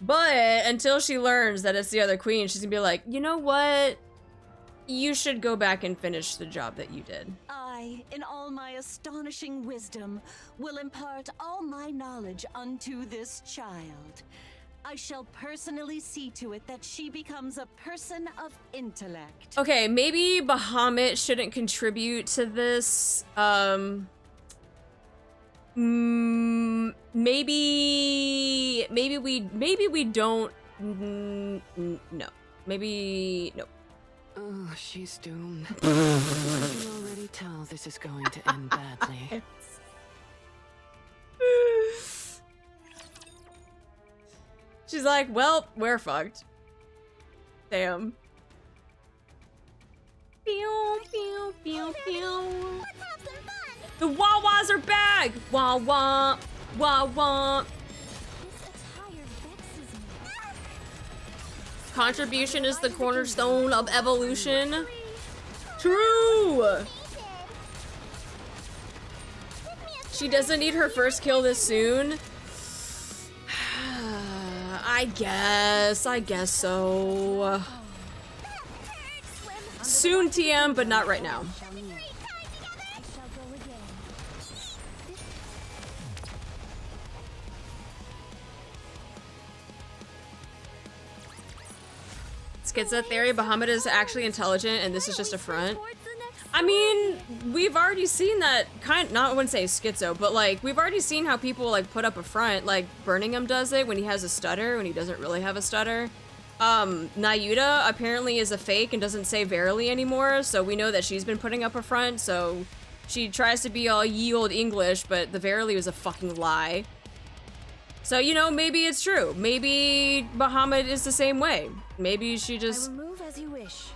But until she learns that it's the other queen, she's gonna be like, you know what? You should go back and finish the job that you did. I, in all my astonishing wisdom, will impart all my knowledge unto this child. I shall personally see to it that she becomes a person of intellect. Okay, maybe Bahamut shouldn't contribute to this. Maybe we don't. No. Maybe no. Oh, she's doomed. I can already tell this is going to end badly. She's like, well, we're fucked. Damn. Pew, pew, pew, pew. Let's have some fun. The Wawas are back! Wah wah, wah wah. This attire vexes me. Contribution is the cornerstone of evolution. True! She doesn't need her first kill this soon. I guess so. Soon, TM, but not right now. Schizo theory, Bahamut is actually intelligent and this is just a front. I mean, we've already seen that I wouldn't say schizo, but like, we've already seen how people like put up a front, like Birmingham does it when he has a stutter, when he doesn't really have a stutter. Nayuta apparently is a fake and doesn't say verily anymore, so we know that she's been putting up a front, so she tries to be all ye old English, but the verily was a fucking lie. So, you know, maybe it's true. Maybe Bahamut is the same way. Maybe she just I will move as you wish.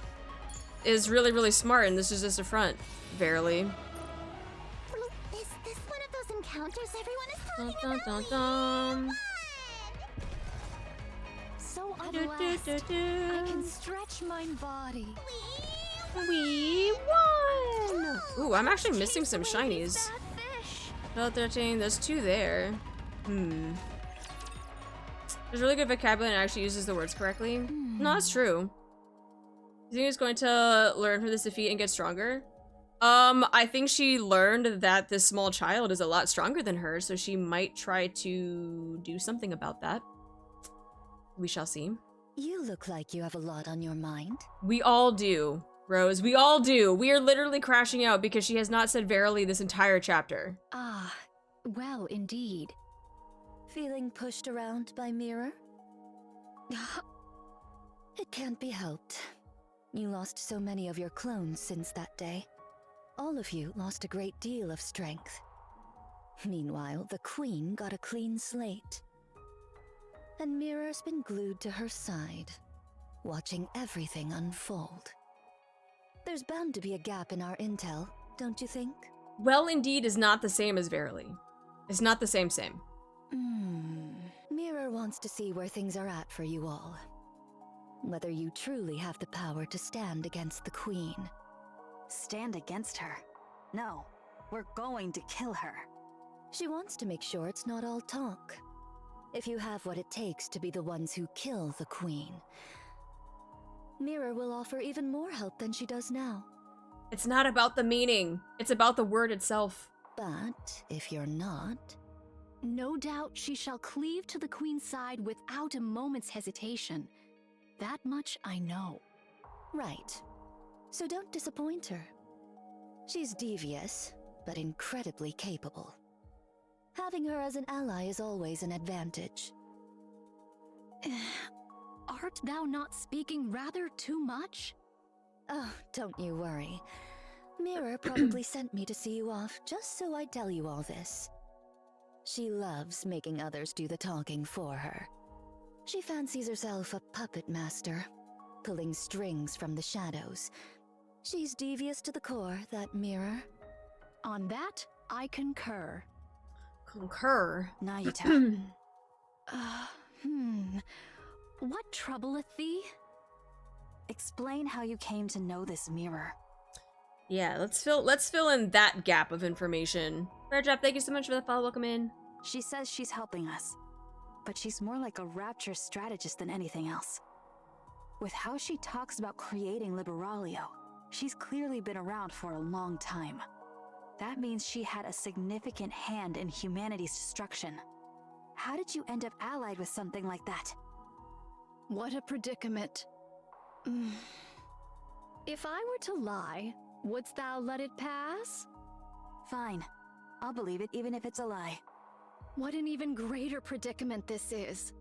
is really, really smart and this is just a front. Verily. Is this one of those encounters everyone is Dun, talking dun, about? dun, dun. So I'm Do, do, blessed. do, do. I can stretch my body. We won! Ooh, I'm actually missing some shinies. That fish. No, 13, there's 2 there. There's really good vocabulary and actually uses the words correctly. No, that's true. You think he's going to learn from this defeat and get stronger? I think she learned that this small child is a lot stronger than her, so she might try to do something about that. We shall see. You look like you have a lot on your mind. We all do, Rose. We all do. We are literally crashing out because she has not said verily this entire chapter. Ah, well, indeed. Feeling pushed around by Mirror? It can't be helped. You lost so many of your clones since that day. All of you lost a great deal of strength. Meanwhile, the Queen got a clean slate. And Mirror's been glued to her side, watching everything unfold. There's bound to be a gap in our intel, don't you think? Well, indeed is not the same as verily. It's not the same. Mirror wants to see where things are at for you all. Whether you truly have the power to stand against the Queen. Stand against her? No, we're going to kill her. She wants to make sure it's not all talk. If you have what it takes to be the ones who kill the Queen, Mirror will offer even more help than she does now. It's not about the meaning. It's about the word itself. But if you're not... No doubt she shall cleave to the Queen's side without a moment's hesitation. That much I know. Right. So don't disappoint her. She's devious, but incredibly capable. Having her as an ally is always an advantage. Art thou not speaking rather too much? Oh, don't you worry. Mirror probably sent me to see you off just so I'd tell you all this. She loves making others do the talking for her. She fancies herself a puppet master, pulling strings from the shadows. She's devious to the core, that Mirror. On that, I concur. Concur? Nayuta. What troubleth thee? Explain how you came to know this mirror. Yeah, let's fill in that gap of information. Fairdrap, thank you so much for the follow. Welcome in. She says she's helping us, but she's more like a rapture strategist than anything else. With how she talks about creating Liberalio, she's clearly been around for a long time. That means she had a significant hand in humanity's destruction. How did you end up allied with something like that? What a predicament. If I were to lie, wouldst thou let it pass? Fine. I'll believe it even if it's a lie. What an even greater predicament this is.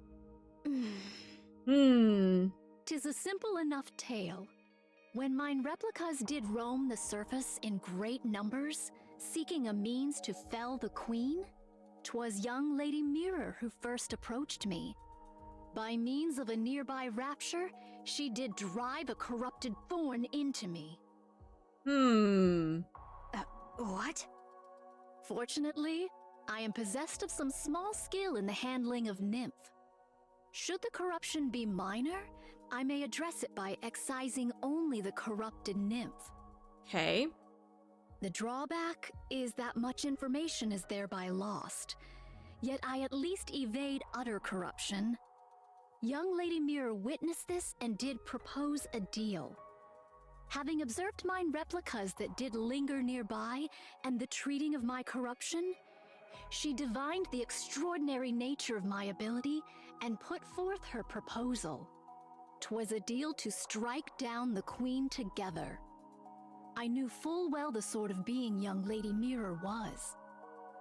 'Tis a simple enough tale. When mine replicas did roam the surface in great numbers, seeking a means to fell the Queen, 'twas young Lady Mirror who first approached me. By means of a nearby rapture, she did drive a corrupted thorn into me. What? Fortunately, I am possessed of some small skill in the handling of nymph. Should the corruption be minor, I may address it by excising only the corrupted nymph. Okay. The drawback is that much information is thereby lost, yet I at least evade utter corruption. Young Lady Mirror witnessed this and did propose a deal. Having observed mine replicas that did linger nearby and the treating of my corruption, she divined the extraordinary nature of my ability and put forth her proposal. 'Twas a deal to strike down the Queen together. I knew full well the sort of being young Lady Mirror was.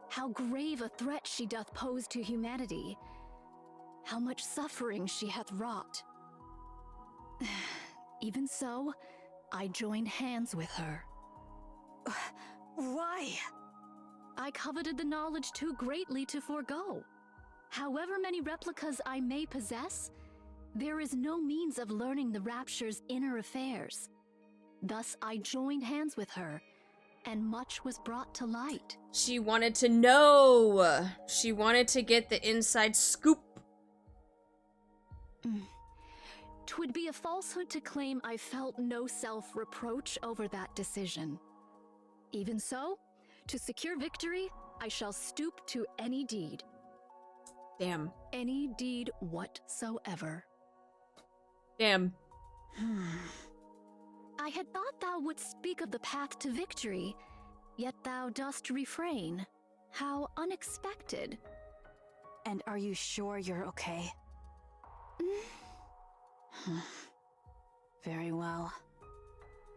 How grave a threat she doth pose to humanity. How much suffering she hath wrought. Even so, I joined hands with her. Why? I coveted the knowledge too greatly to forego. However many replicas I may possess, there is no means of learning the Rapture's inner affairs. Thus I joined hands with her, and much was brought to light. She wanted to know. She wanted to get the inside scoop. 'Twould be a falsehood to claim I felt no self-reproach over that decision. Even so, to secure victory, I shall stoop to any deed. Damn. Any deed whatsoever. Damn. I had thought thou wouldst speak of the path to victory, yet thou dost refrain. How unexpected. And are you sure you're okay? Very well.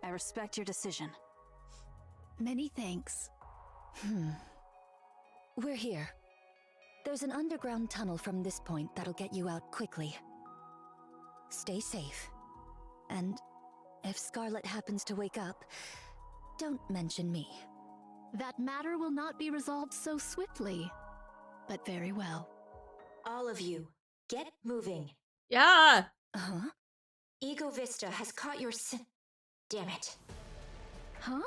I respect your decision. Many thanks. We're here. There's an underground tunnel from this point that'll get you out quickly. Stay safe. And if Scarlet happens to wake up, don't mention me. That matter will not be resolved so swiftly, but very well. All of you, get moving. Yeah. Huh? Ego Vista has caught your Damn it. Huh?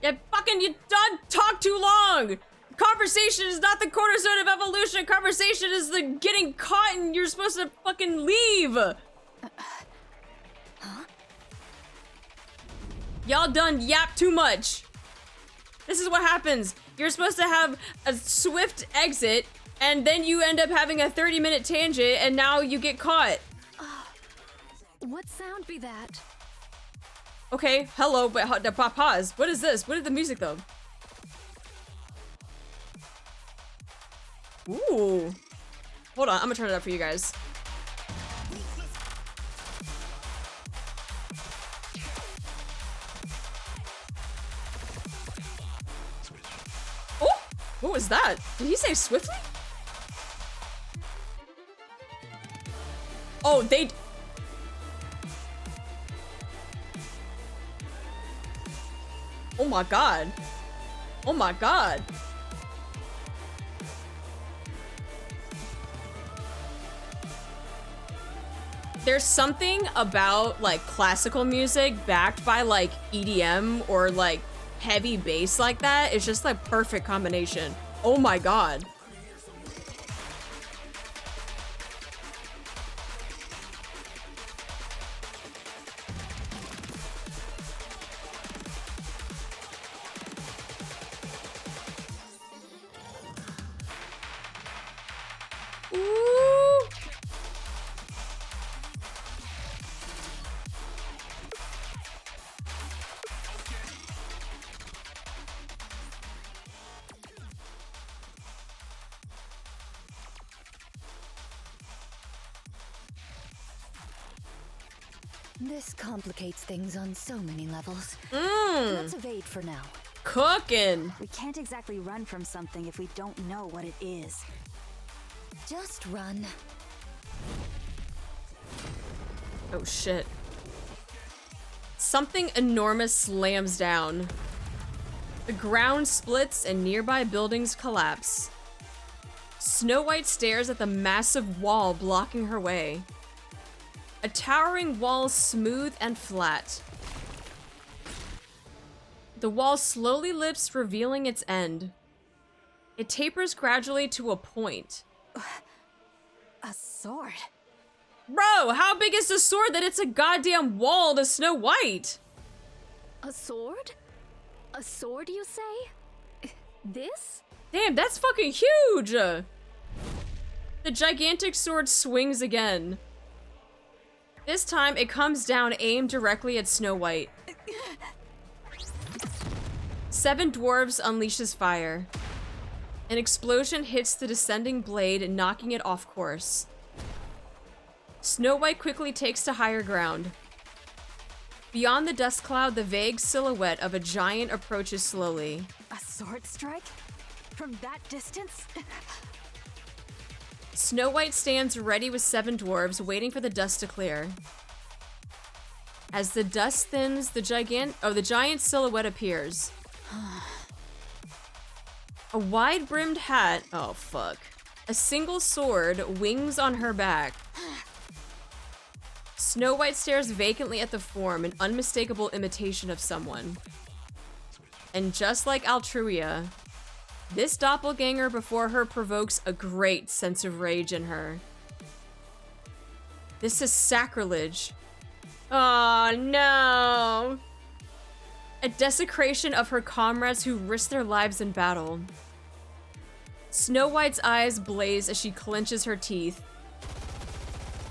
Yeah, fucking, you done talk too long. Conversation is not the cornerstone of evolution. Conversation is the getting caught and you're supposed to fucking leave. Y'all done yap too much. This is what happens. You're supposed to have a swift exit and then you end up having a 30-minute tangent and now you get caught. What sound be that? Okay, hello, but pause. What is this? What is the music though? Ooh. Hold on, I'm gonna turn it up for you guys. Oh! What was that? Did he say swiftly? Oh, they... Oh my god. Oh my god. There's something about like classical music backed by like EDM or like heavy bass like that. It's just like perfect combination. Oh my god. This complicates things on so many levels. Let's evade for now. Cooking. We can't exactly run from something if we don't know what it is. Just run. Oh shit. Something enormous slams down. The ground splits and nearby buildings collapse. Snow White stares at the massive wall blocking her way. A towering wall, smooth and flat. The wall slowly lifts, revealing its end. It tapers gradually to a point. A sword? Bro, how big is the sword that it's a goddamn wall to Snow White? A sword? A sword, you say? This? Damn, that's fucking huge! The gigantic sword swings again. This time, it comes down aimed directly at Snow White. 7 dwarves unleashes fire. An explosion hits the descending blade, knocking it off course. Snow White quickly takes to higher ground. Beyond the dust cloud, the vague silhouette of a giant approaches slowly. A sword strike? From that distance? Snow White stands ready with 7 dwarves, waiting for the dust to clear. As the dust thins, the giant silhouette appears. A wide-brimmed hat, oh fuck. A single sword, wings on her back. Snow White stares vacantly at the form, an unmistakable imitation of someone. And just like Altruia, this doppelganger before her provokes a great sense of rage in her. This is sacrilege. Oh no! A desecration of her comrades who risk their lives in battle. Snow White's eyes blaze as she clenches her teeth.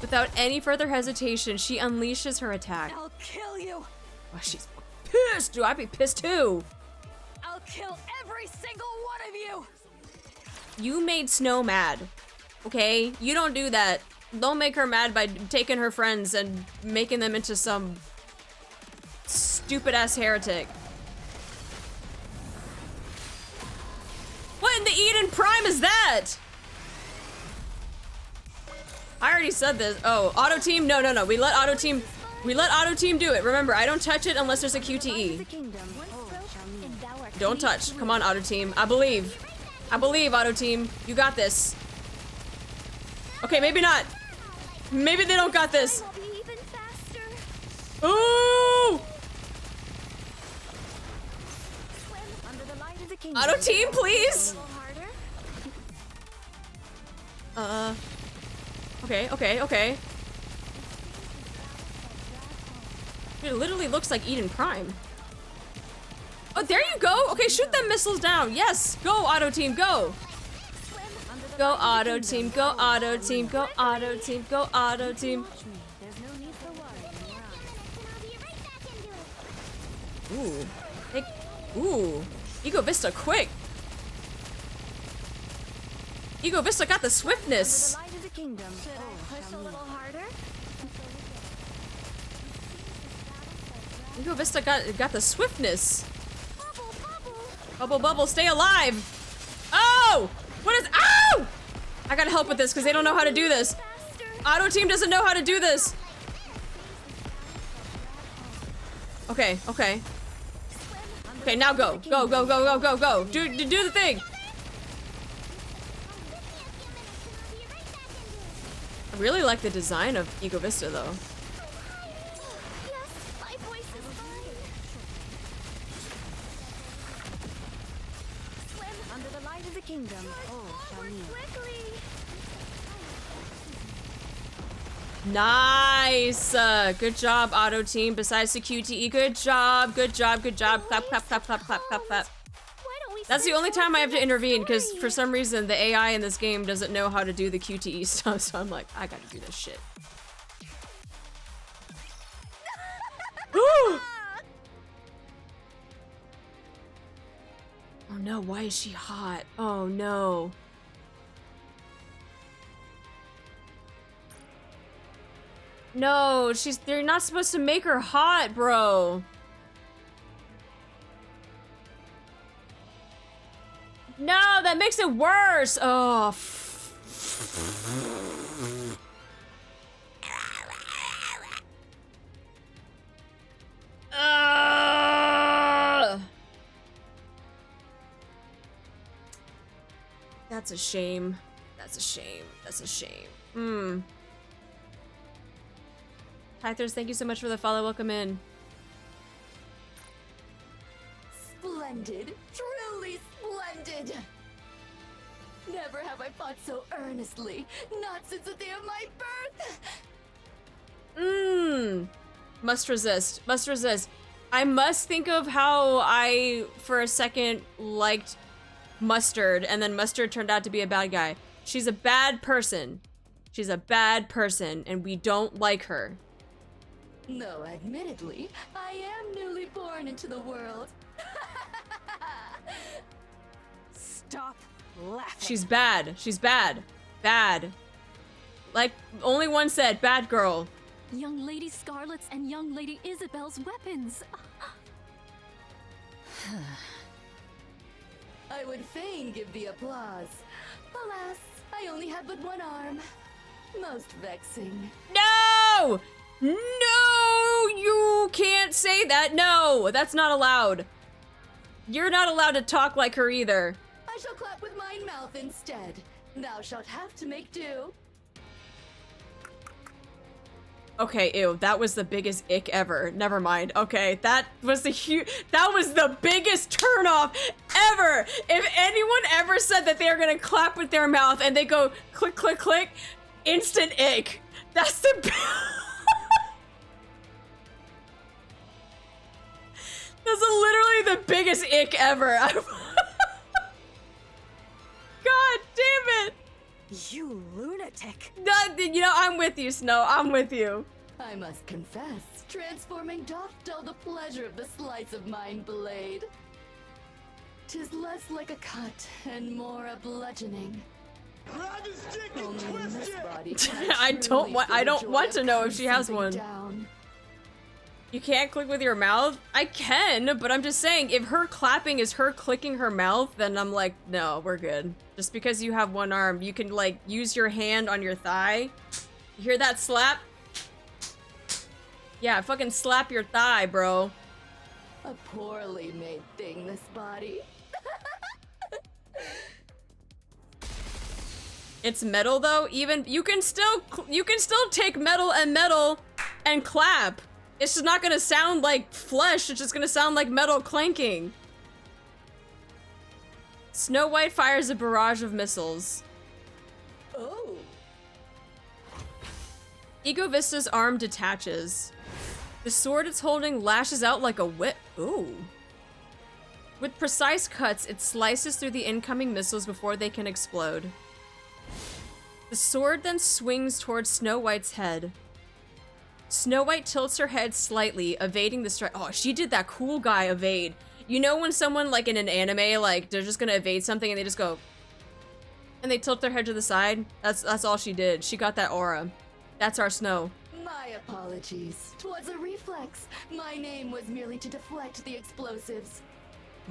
Without any further hesitation, she unleashes her attack. I'll kill you! Oh, she's pissed! Dude, I'd be pissed too! I'll kill every single one of you! You made Snow mad, okay? You don't do that. Don't make her mad by taking her friends and making them into some stupid-ass heretic. What in the Eden Prime is that? I already said this. Oh, auto team? No. We let auto team do it. Remember, I don't touch it unless there's a QTE. Don't touch. Come on, auto team. I believe. Auto team. You got this. Okay, maybe not. Maybe they don't got this. Ooh! Auto team, please. Okay, okay, okay. Dude, it literally looks like Eden Prime. Oh, there you go! Okay, shoot them missiles down! Yes! Go, Auto Team, go! Go, Auto Team, go, Auto Team, go, Auto Team, go, Auto Team. Ooh. Hey, ooh. Ego Vista quick! Ego Vista got the swiftness! Ego Vista got the swiftness! Bubble, bubble, stay alive! Oh! What is- Ow! I gotta help with this because they don't know how to do this. Auto Team doesn't know how to do this. Okay, okay. Okay, now go. Go, go, go, go, go, go. Do the thing. I really like the design of Ego Vista though. Nice! Good job, Auto Team. Besides the QTE, good job, good job, good job. Clap, clap, clap, clap, clap, clap, clap. That's the only time I have to intervene, because for some reason the AI in this game doesn't know how to do the QTE stuff, so I'm like, I gotta do this shit. Oh no, why is she hot? Oh no. No, they're not supposed to make her hot, bro. No, that makes it worse. Oh. That's a shame. That's a shame. That's a shame. Hythers, thank you so much for the follow. Welcome in. Splendid. Truly splendid. Never have I fought so earnestly. Not since the day of my birth. Must resist. Must resist. I must think of how I, for a second, liked Mustard, and then Mustard turned out to be a bad guy. She's a bad person. She's a bad person, and we don't like her. No, admittedly, I am newly born into the world. Stop laughing. She's bad. She's bad. Bad. Like, only one said, bad girl. Young Lady Scarlet's and Young Lady Isabel's weapons. I would fain give the applause. Alas, I only have but one arm. Most vexing. No! No! You can't say that. No, that's not allowed. You're not allowed to talk like her either. I shall clap with mine mouth instead. Thou shalt have to make do. Okay, ew, that was the biggest ick ever. Never mind. Okay, that was the biggest turnoff ever. If anyone ever said that they're gonna clap with their mouth and they go click, click, click, instant ick. That's the That's literally the biggest ick ever. God damn it. You lunatic. You know, I'm with you, Snow. I'm with you. I must confess, transforming doth dull the pleasure of the slice of mine blade. 'Tis less like a cut and more a bludgeoning. Only in this body I don't want to know if she has one. Down. You can't click with your mouth? I can, but I'm just saying, if her clapping is her clicking her mouth, then I'm like, no, we're good. Just because you have one arm, you can, like, use your hand on your thigh. You hear that slap? Yeah, fucking slap your thigh, bro. A poorly made thing, this body. It's metal, though. Even, you can still take metal and clap. It's just not gonna sound like flesh, it's just gonna sound like metal clanking. Snow White fires a barrage of missiles. Oh, Ego Vista's arm detaches. The sword it's holding lashes out like a whip. Ooh. With precise cuts, it slices through the incoming missiles before they can explode. The sword then swings towards Snow White's head. Snow White tilts her head slightly, evading the strike. Oh, she did that cool guy evade. You know when someone, like in an anime, like they're just gonna evade something and they just go, and they tilt their head to the side? That's all she did. She got that aura. That's our Snow. My apologies. 'Twas a reflex. My name was merely to deflect the explosives.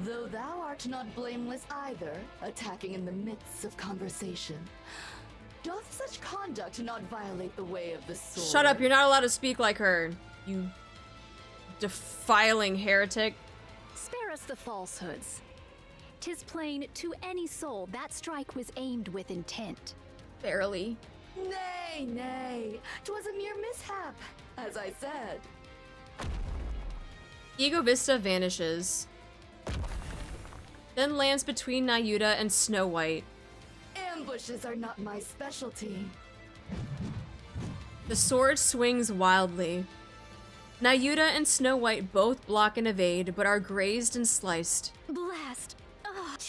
Though thou art not blameless either, attacking in the midst of conversation. Doth such conduct not violate the way of the sword? Shut up, you're not allowed to speak like her, you defiling heretic. Spare us the falsehoods. 'Tis plain to any soul that strike was aimed with intent. Barely. Nay, nay. 'Twas a mere mishap, as I said. Ego Vista vanishes. Then lands between Nayuta and Snow White. Ambushes are not my specialty. The sword swings wildly. Nayuta and Snow White both block and evade, but are grazed and sliced. Blast! Ugh.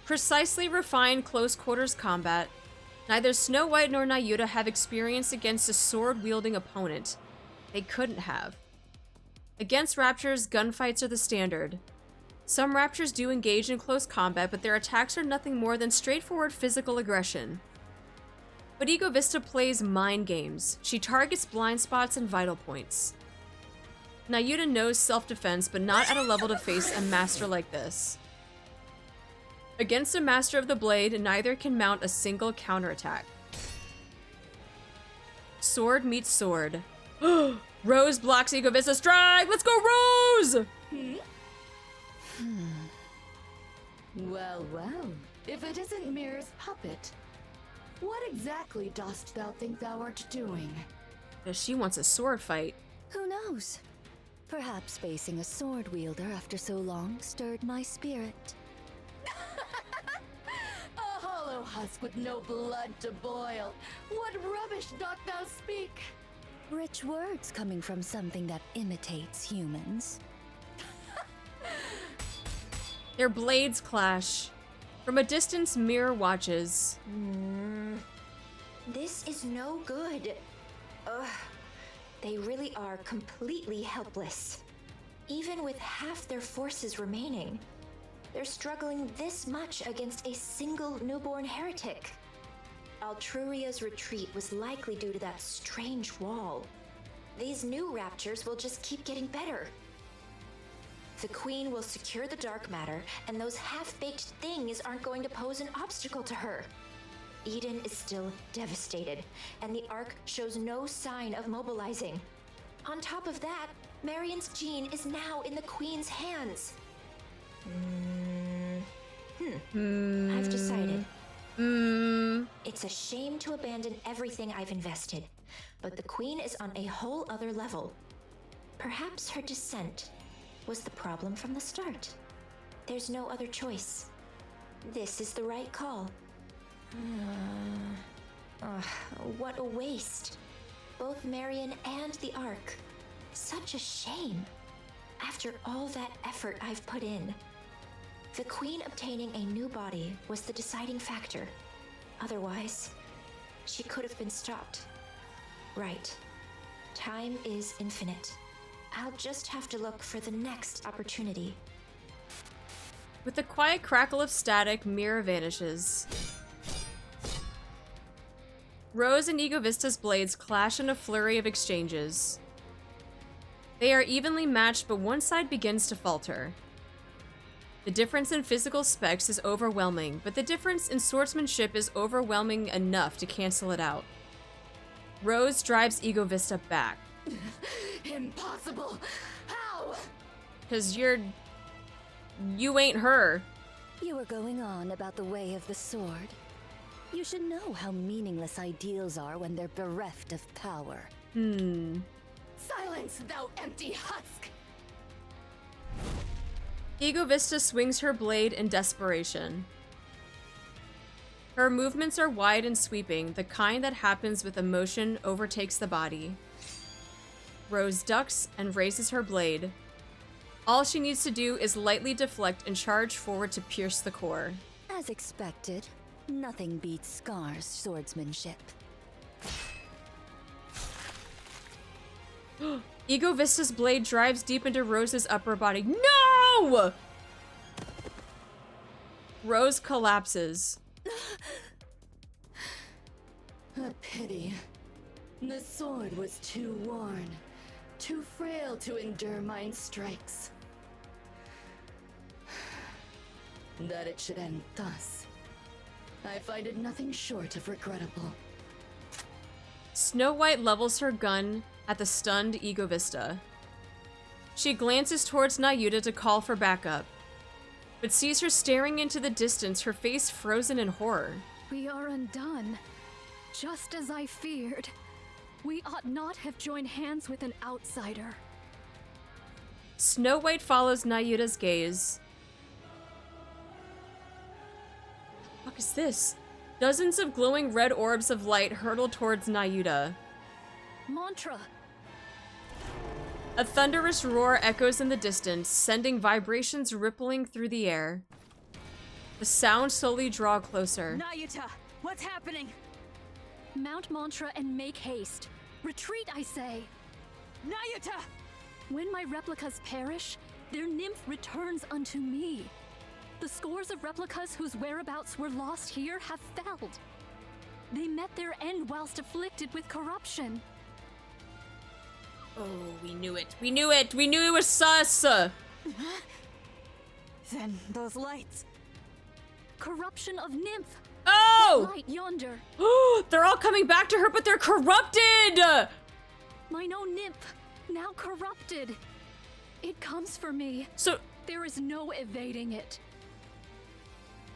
Precisely refined close-quarters combat. Neither Snow White nor Nayuta have experience against a sword-wielding opponent. They couldn't have. Against Raptures, gunfights are the standard. Some Raptures do engage in close combat, but their attacks are nothing more than straightforward physical aggression. But Ego Vista plays mind games. She targets blind spots and vital points. Nayuta knows self-defense, but not at a level to face a master like this. Against a master of the blade, neither can mount a single counterattack. Sword meets sword. Rose blocks Ego Vista's strike! Let's go, Rose! Well, well. If it isn't Mirror's puppet, what exactly dost thou think thou art doing? She wants a sword fight. Who knows? Perhaps facing a sword wielder after so long stirred my spirit. A hollow husk with no blood to boil. What rubbish dost thou speak? Rich words coming from something that imitates humans. Their blades clash. From a distance, Mirror watches. This is no good. Ugh. They really are completely helpless. Even with half their forces remaining, they're struggling this much against a single newborn heretic. Altruria's retreat was likely due to that strange wall. These new raptures will just keep getting better. The Queen will secure the dark matter, and those half-baked things aren't going to pose an obstacle to her. Eden is still devastated, and the Ark shows no sign of mobilizing. On top of that, Marion's gene is now in the Queen's hands. I've decided. It's a shame to abandon everything I've invested, but the Queen is on a whole other level. Perhaps her dissent was the problem from the start. There's no other choice. This is the right call. What a waste. Both Marion and the Ark. Such a shame. After all that effort I've put in. The Queen obtaining a new body was the deciding factor. Otherwise, she could have been stopped. Right. Time is infinite. I'll just have to look for the next opportunity. With a quiet crackle of static, Mirror vanishes. Rose and Ego Vista's blades clash in a flurry of exchanges. They are evenly matched, but one side begins to falter. The difference in physical specs is overwhelming, but the difference in swordsmanship is overwhelming enough to cancel it out. Rose drives Ego Vista back. Impossible! How? 'Cause you ain't her. You were going on about the way of the sword. You should know how meaningless ideals are when they're bereft of power. Silence, thou empty husk! Ego Vista swings her blade in desperation. Her movements are wide and sweeping, the kind that happens with emotion overtakes the body. Rose ducks and raises her blade. All she needs to do is lightly deflect and charge forward to pierce the core. As expected, nothing beats Scar's swordsmanship. Ego Vista's blade drives deep into Rose's upper body. No! Rose collapses. A pity. The sword was too worn, too frail to endure mine strikes. That it should end thus, I find it nothing short of regrettable. Snow White levels her gun at the stunned Ego Vista. She glances towards Nayuta to call for backup, but sees her staring into the distance, her face frozen in horror. We are undone. Just as I feared. We ought not have joined hands with an outsider. Snow White follows Nayuta's gaze. What is this? Dozens of glowing red orbs of light hurtle towards Nayuta. Mantra! A thunderous roar echoes in the distance, sending vibrations rippling through the air. The sounds slowly draw closer. Nayuta, what's happening? Mount Mantra and make haste. Retreat, I say. Nayuta! When my replicas perish, their nymph returns unto me. The scores of replicas whose whereabouts were lost here have failed. They met their end whilst afflicted with corruption. Oh, we knew it. We knew it. We knew it was sus. Then those lights. Corruption of nymph. Oh! Light yonder. They're all coming back to her, but they're corrupted! Mine own nymph, now corrupted. It comes for me. So there is no evading it.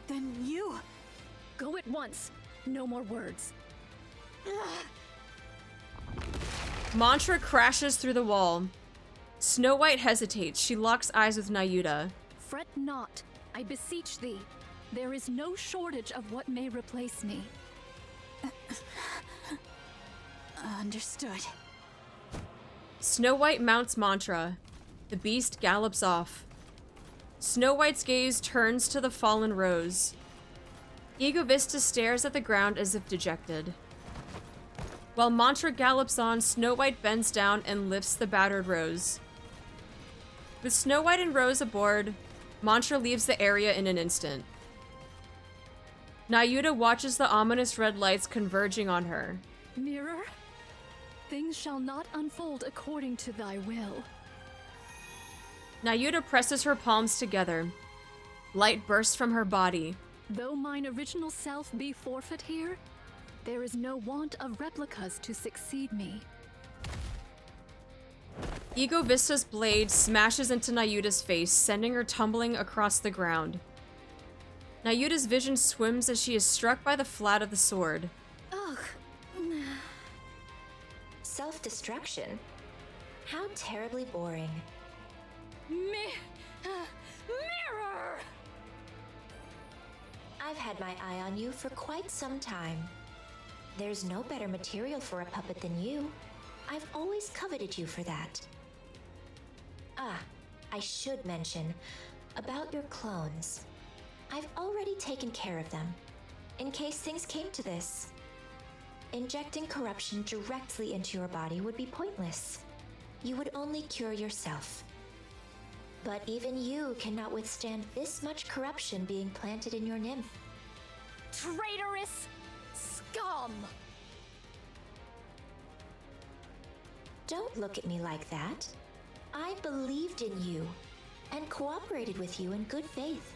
Then you... Go at once. No more words. Mantra crashes through the wall. Snow White hesitates. She locks eyes with Nayuta. Fret not, I beseech thee. There is no shortage of what may replace me. Understood. Snow White mounts Mantra. The beast gallops off. Snow White's gaze turns to the fallen Rose. Ego Vista stares at the ground as if dejected. While Mantra gallops on, Snow White bends down and lifts the battered Rose. With Snow White and Rose aboard, Mantra leaves the area in an instant. Nayuta watches the ominous red lights converging on her. Mirror, things shall not unfold according to thy will. Nayuta presses her palms together. Light bursts from her body. Though mine original self be forfeit here, there is no want of replicas to succeed me. Ego Vista's blade smashes into Nayuta's face, sending her tumbling across the ground. Nayuta's vision swims as she is struck by the flat of the sword. Ugh. Self-destruction? How terribly boring. Mirror! I've had my eye on you for quite some time. There's no better material for a puppet than you. I've always coveted you for that. Ah, I should mention about your clones. I've already taken care of them, in case things came to this. Injecting corruption directly into your body would be pointless. You would only cure yourself. But even you cannot withstand this much corruption being planted in your nymph. Traitorous scum! Don't look at me like that. I believed in you and cooperated with you in good faith.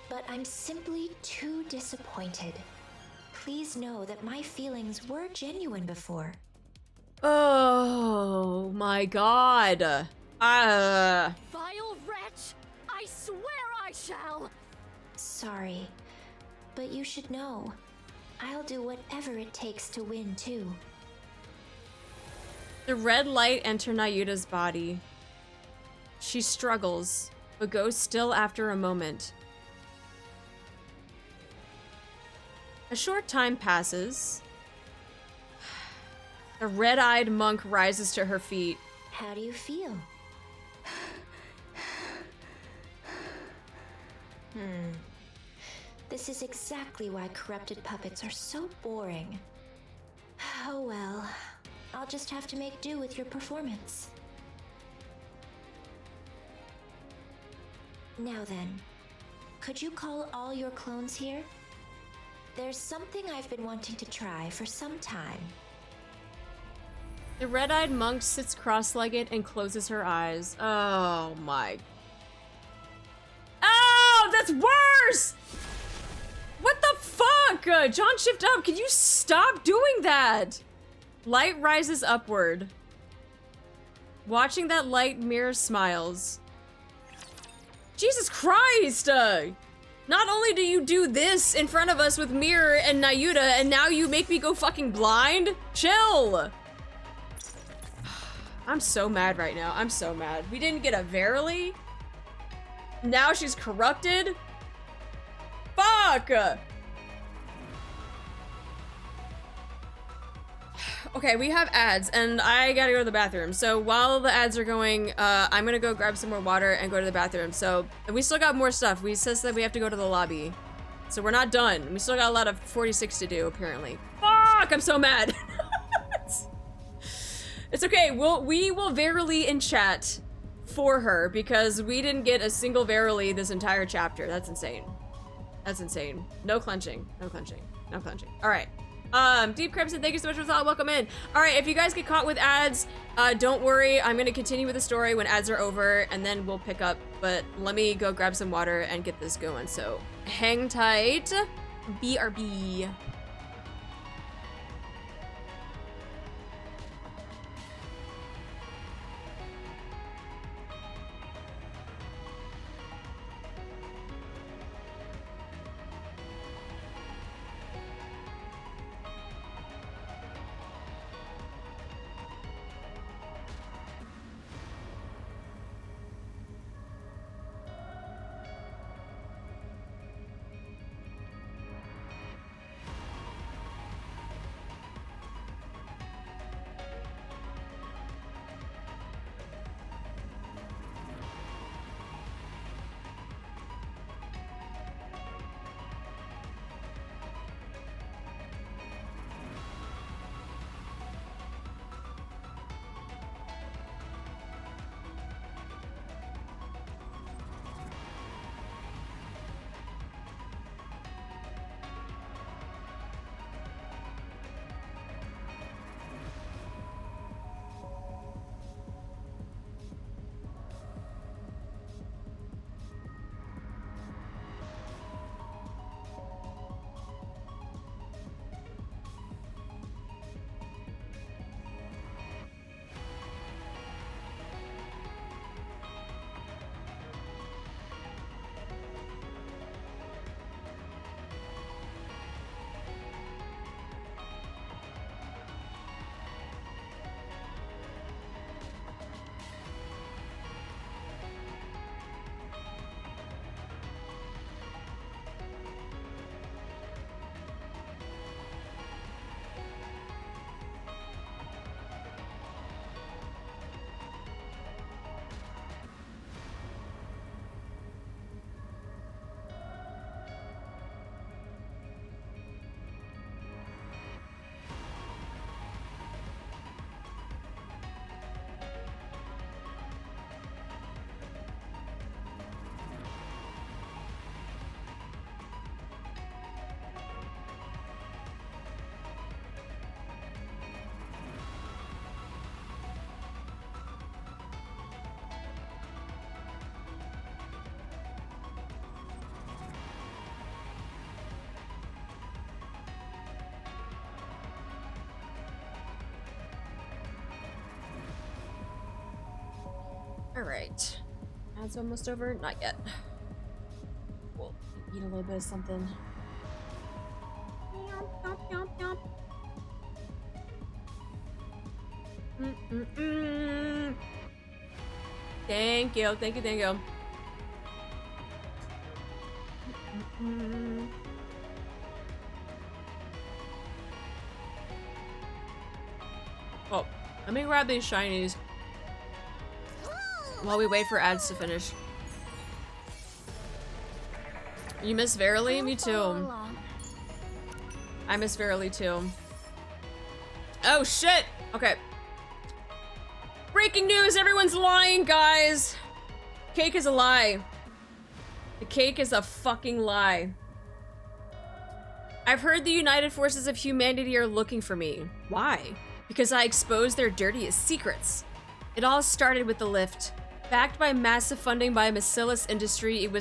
But I'm simply too disappointed. Please know that my feelings were genuine before. Oh my god. Vile wretch! I swear I shall! Sorry, but you should know, I'll do whatever it takes to win too. The red light enters Nayuta's body. She struggles, but goes still after a moment. A short time passes. The red-eyed monk rises to her feet. How do you feel? This is exactly why corrupted puppets are so boring. Oh well, I'll just have to make do with your performance. Now then, could you call all your clones here? There's something I've been wanting to try for some time. The red-eyed monk sits cross-legged and closes her eyes. Oh my. Oh, that's worse! What the fuck? John, shift up. Can you stop doing that? Light rises upward. Watching that light, Mirror smiles. Jesus Christ! Not only do you do this in front of us with Mirror and Nayuta, and now you make me go fucking blind? Chill! I'm so mad right now. I'm so mad. We didn't get a Verily. Now she's corrupted. Fuck! Okay, we have ads, and I gotta go to the bathroom. So while the ads are going, I'm gonna go grab some more water and go to the bathroom. So, and we still got more stuff. We says that we have to go to the lobby. So we're not done. We still got a lot of 46 to do, apparently. Fuck! I'm so mad. It's okay. We will Verily in chat for her because we didn't get a single Verily this entire chapter. That's insane. That's insane. No clenching. No clenching. No clenching. All right. Deep Crimson, thank you so much for the thought. Welcome in. All right, if you guys get caught with ads, don't worry. I'm gonna continue with the story when ads are over, and then we'll pick up. But let me go grab some water and get this going. So hang tight. BRB. All right. Ads almost over? Not yet. We'll eat a little bit of something. Yomp, yomp, yomp, yomp. Thank you, thank you, thank you. Oh, let me grab these shinies while we wait for ads to finish. You miss Verily? Me too. I miss Verily too. Oh shit! Okay. Breaking news! Everyone's lying, guys! Cake is a lie. The cake is a fucking lie. I've heard the United Forces of Humanity are looking for me. Why? Because I exposed their dirtiest secrets. It all started with the lift. Backed by massive funding by Bacillus Industry, it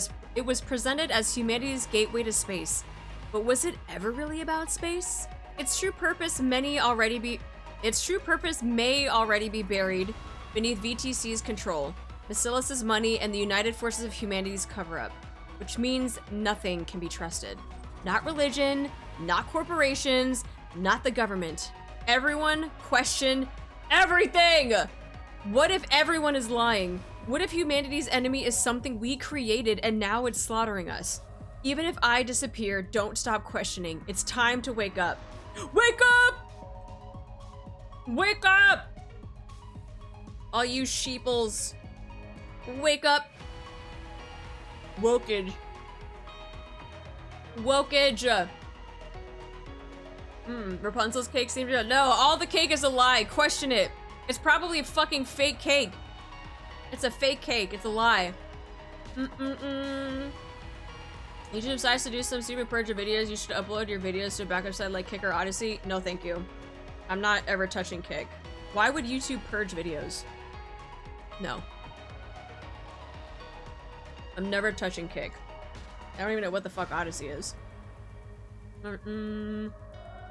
was presented as humanity's gateway to space. But was it ever really about space? Its true purpose may already be buried beneath VTC's control, Bacillus's money, and the United Forces of Humanity's cover-up, which means nothing can be trusted. Not religion, not corporations, not the government. Everyone question everything! What if everyone is lying? What if humanity's enemy is something we created and now it's slaughtering us? Even if I disappear, don't stop questioning. It's time to wake up. Wake up! Wake up! All you sheeples. Wake up. Wokage. Wokage. Rapunzel's cake seems to— no, all the cake is a lie. Question it. It's probably a fucking fake cake. It's a fake cake. It's a lie. YouTube decides to do some stupid purge of videos. You should upload your videos to a backup site like Kick or Odyssey. No, thank you. I'm not ever touching Kick. Why would YouTube purge videos? No. I'm never touching Kick. I don't even know what the fuck Odyssey is. Does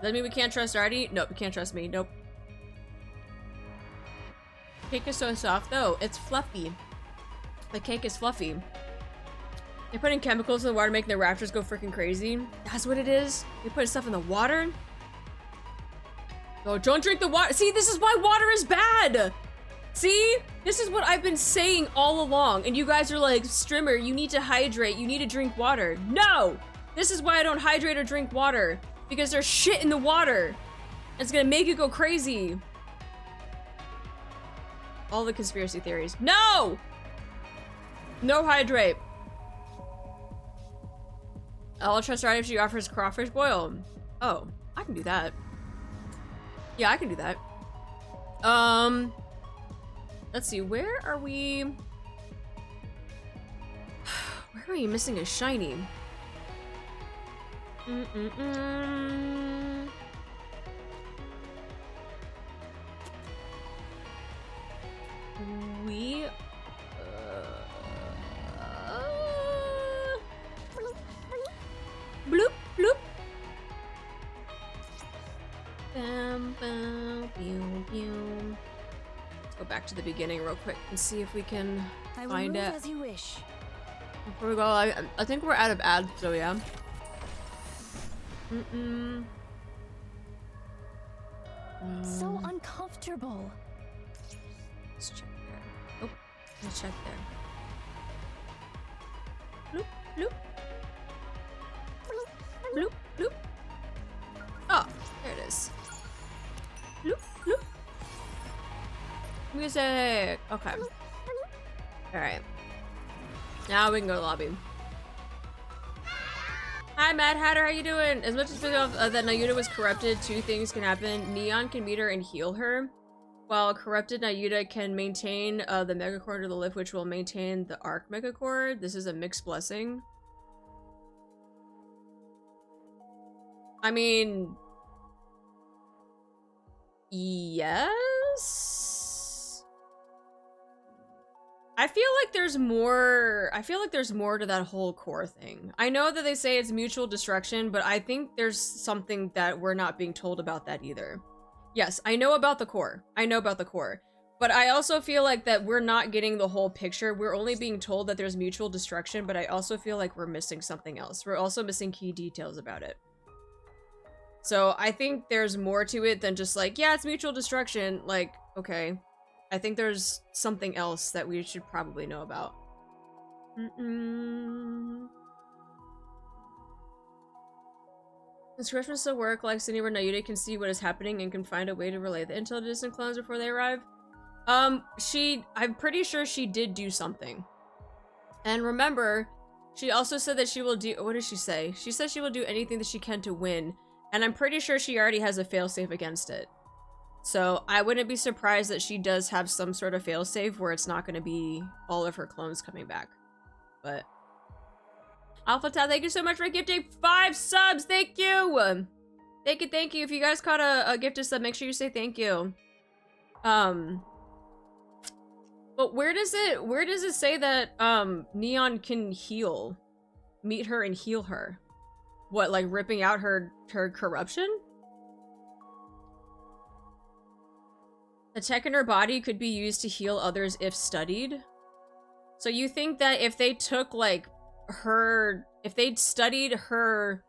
that mean we can't trust Artie? Nope, we can't trust me. Nope. Cake is so soft though. It's fluffy. The cake is fluffy. They're putting chemicals in the water, making the raptors go freaking crazy. That's what it is? They put stuff in the water? Oh, don't drink the water. See, this is why water is bad. See? This is what I've been saying all along. And you guys are like, Strimmer, you need to hydrate. You need to drink water. No! This is why I don't hydrate or drink water. Because there's shit in the water. It's gonna make you go crazy. All the conspiracy theories. No! No hydrate. I'll trust right if she offers crawfish boil. Oh, I can do that. Yeah, I can do that. Let's see, where are we? Where are you missing a shiny? We bloop bloop. Bam bam pew pew. Let's go back to the beginning real quick and see if we can find it. As you wish. Before we go, I think we're out of ads, so yeah. So uncomfortable. Let's check there. Oh, let's check there. Bloop, bloop. Bloop, bloop. Oh, there it is. Bloop, bloop. Music. Okay. Alright. Now we can go to the lobby. Hi, Mad Hatter, how you doing? As much as that Nayuta was corrupted, two things can happen. Neon can meet her and heal her, while corrupted Nayuta can maintain the Mega Core to the lift, which will maintain the Arc Mega Core. This is a mixed blessing. I mean... yes? I feel like there's more to that whole core thing. I know that they say it's mutual destruction, but I think there's something that we're not being told about that either. Yes, I know about the core. But I also feel like that we're not getting the whole picture. We're only being told that there's mutual destruction, but I also feel like we're missing something else. We're also missing key details about it. So I think there's more to it than just like, yeah, it's mutual destruction. Like, okay. I think there's something else that we should probably know about. Does corruption still work like Sydney where Nayuta can see what is happening and can find a way to relay the intel to distant clones before they arrive? I'm pretty sure she did do something. And remember, she also said that she will do, what did she say? She said she will do anything that she can to win. And I'm pretty sure she already has a failsafe against it. So I wouldn't be surprised that she does have some sort of failsafe where it's not going to be all of her clones coming back. But Alpha Tau, thank you so much for gifting 5 subs. Thank you. Thank you, thank you. If you guys caught a gifted sub, make sure you say thank you. But where does it say that Neon can heal? Meet her and heal her? What, like ripping out her corruption? The tech in her body could be used to heal others if studied. So you think that if they took like if they'd studied her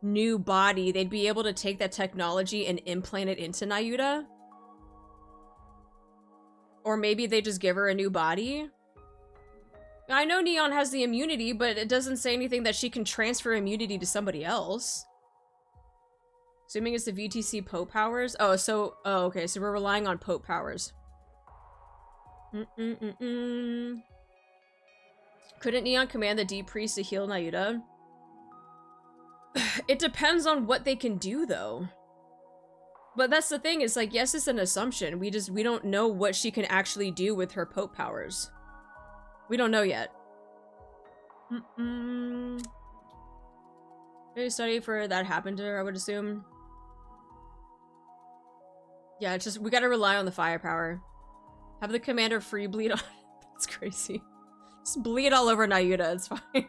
new body, they'd be able to take that technology and implant it into Nayuta? Or maybe they just give her a new body? I know Neon has the immunity, but it doesn't say anything that she can transfer immunity to somebody else. Assuming it's the VTC Pope powers? Oh, okay, so we're relying on Pope powers. Couldn't Neon command the Deep Priest to heal Nayuta? It depends on what they can do, though. But that's the thing, is like, yes, it's an assumption. We don't know what she can actually do with her Pope powers. We don't know yet. Maybe study for that happened to her, I would assume. Yeah, it's just, we gotta rely on the firepower. Have the commander free bleed on. That's crazy. Just bleed all over Nayuta, it's fine.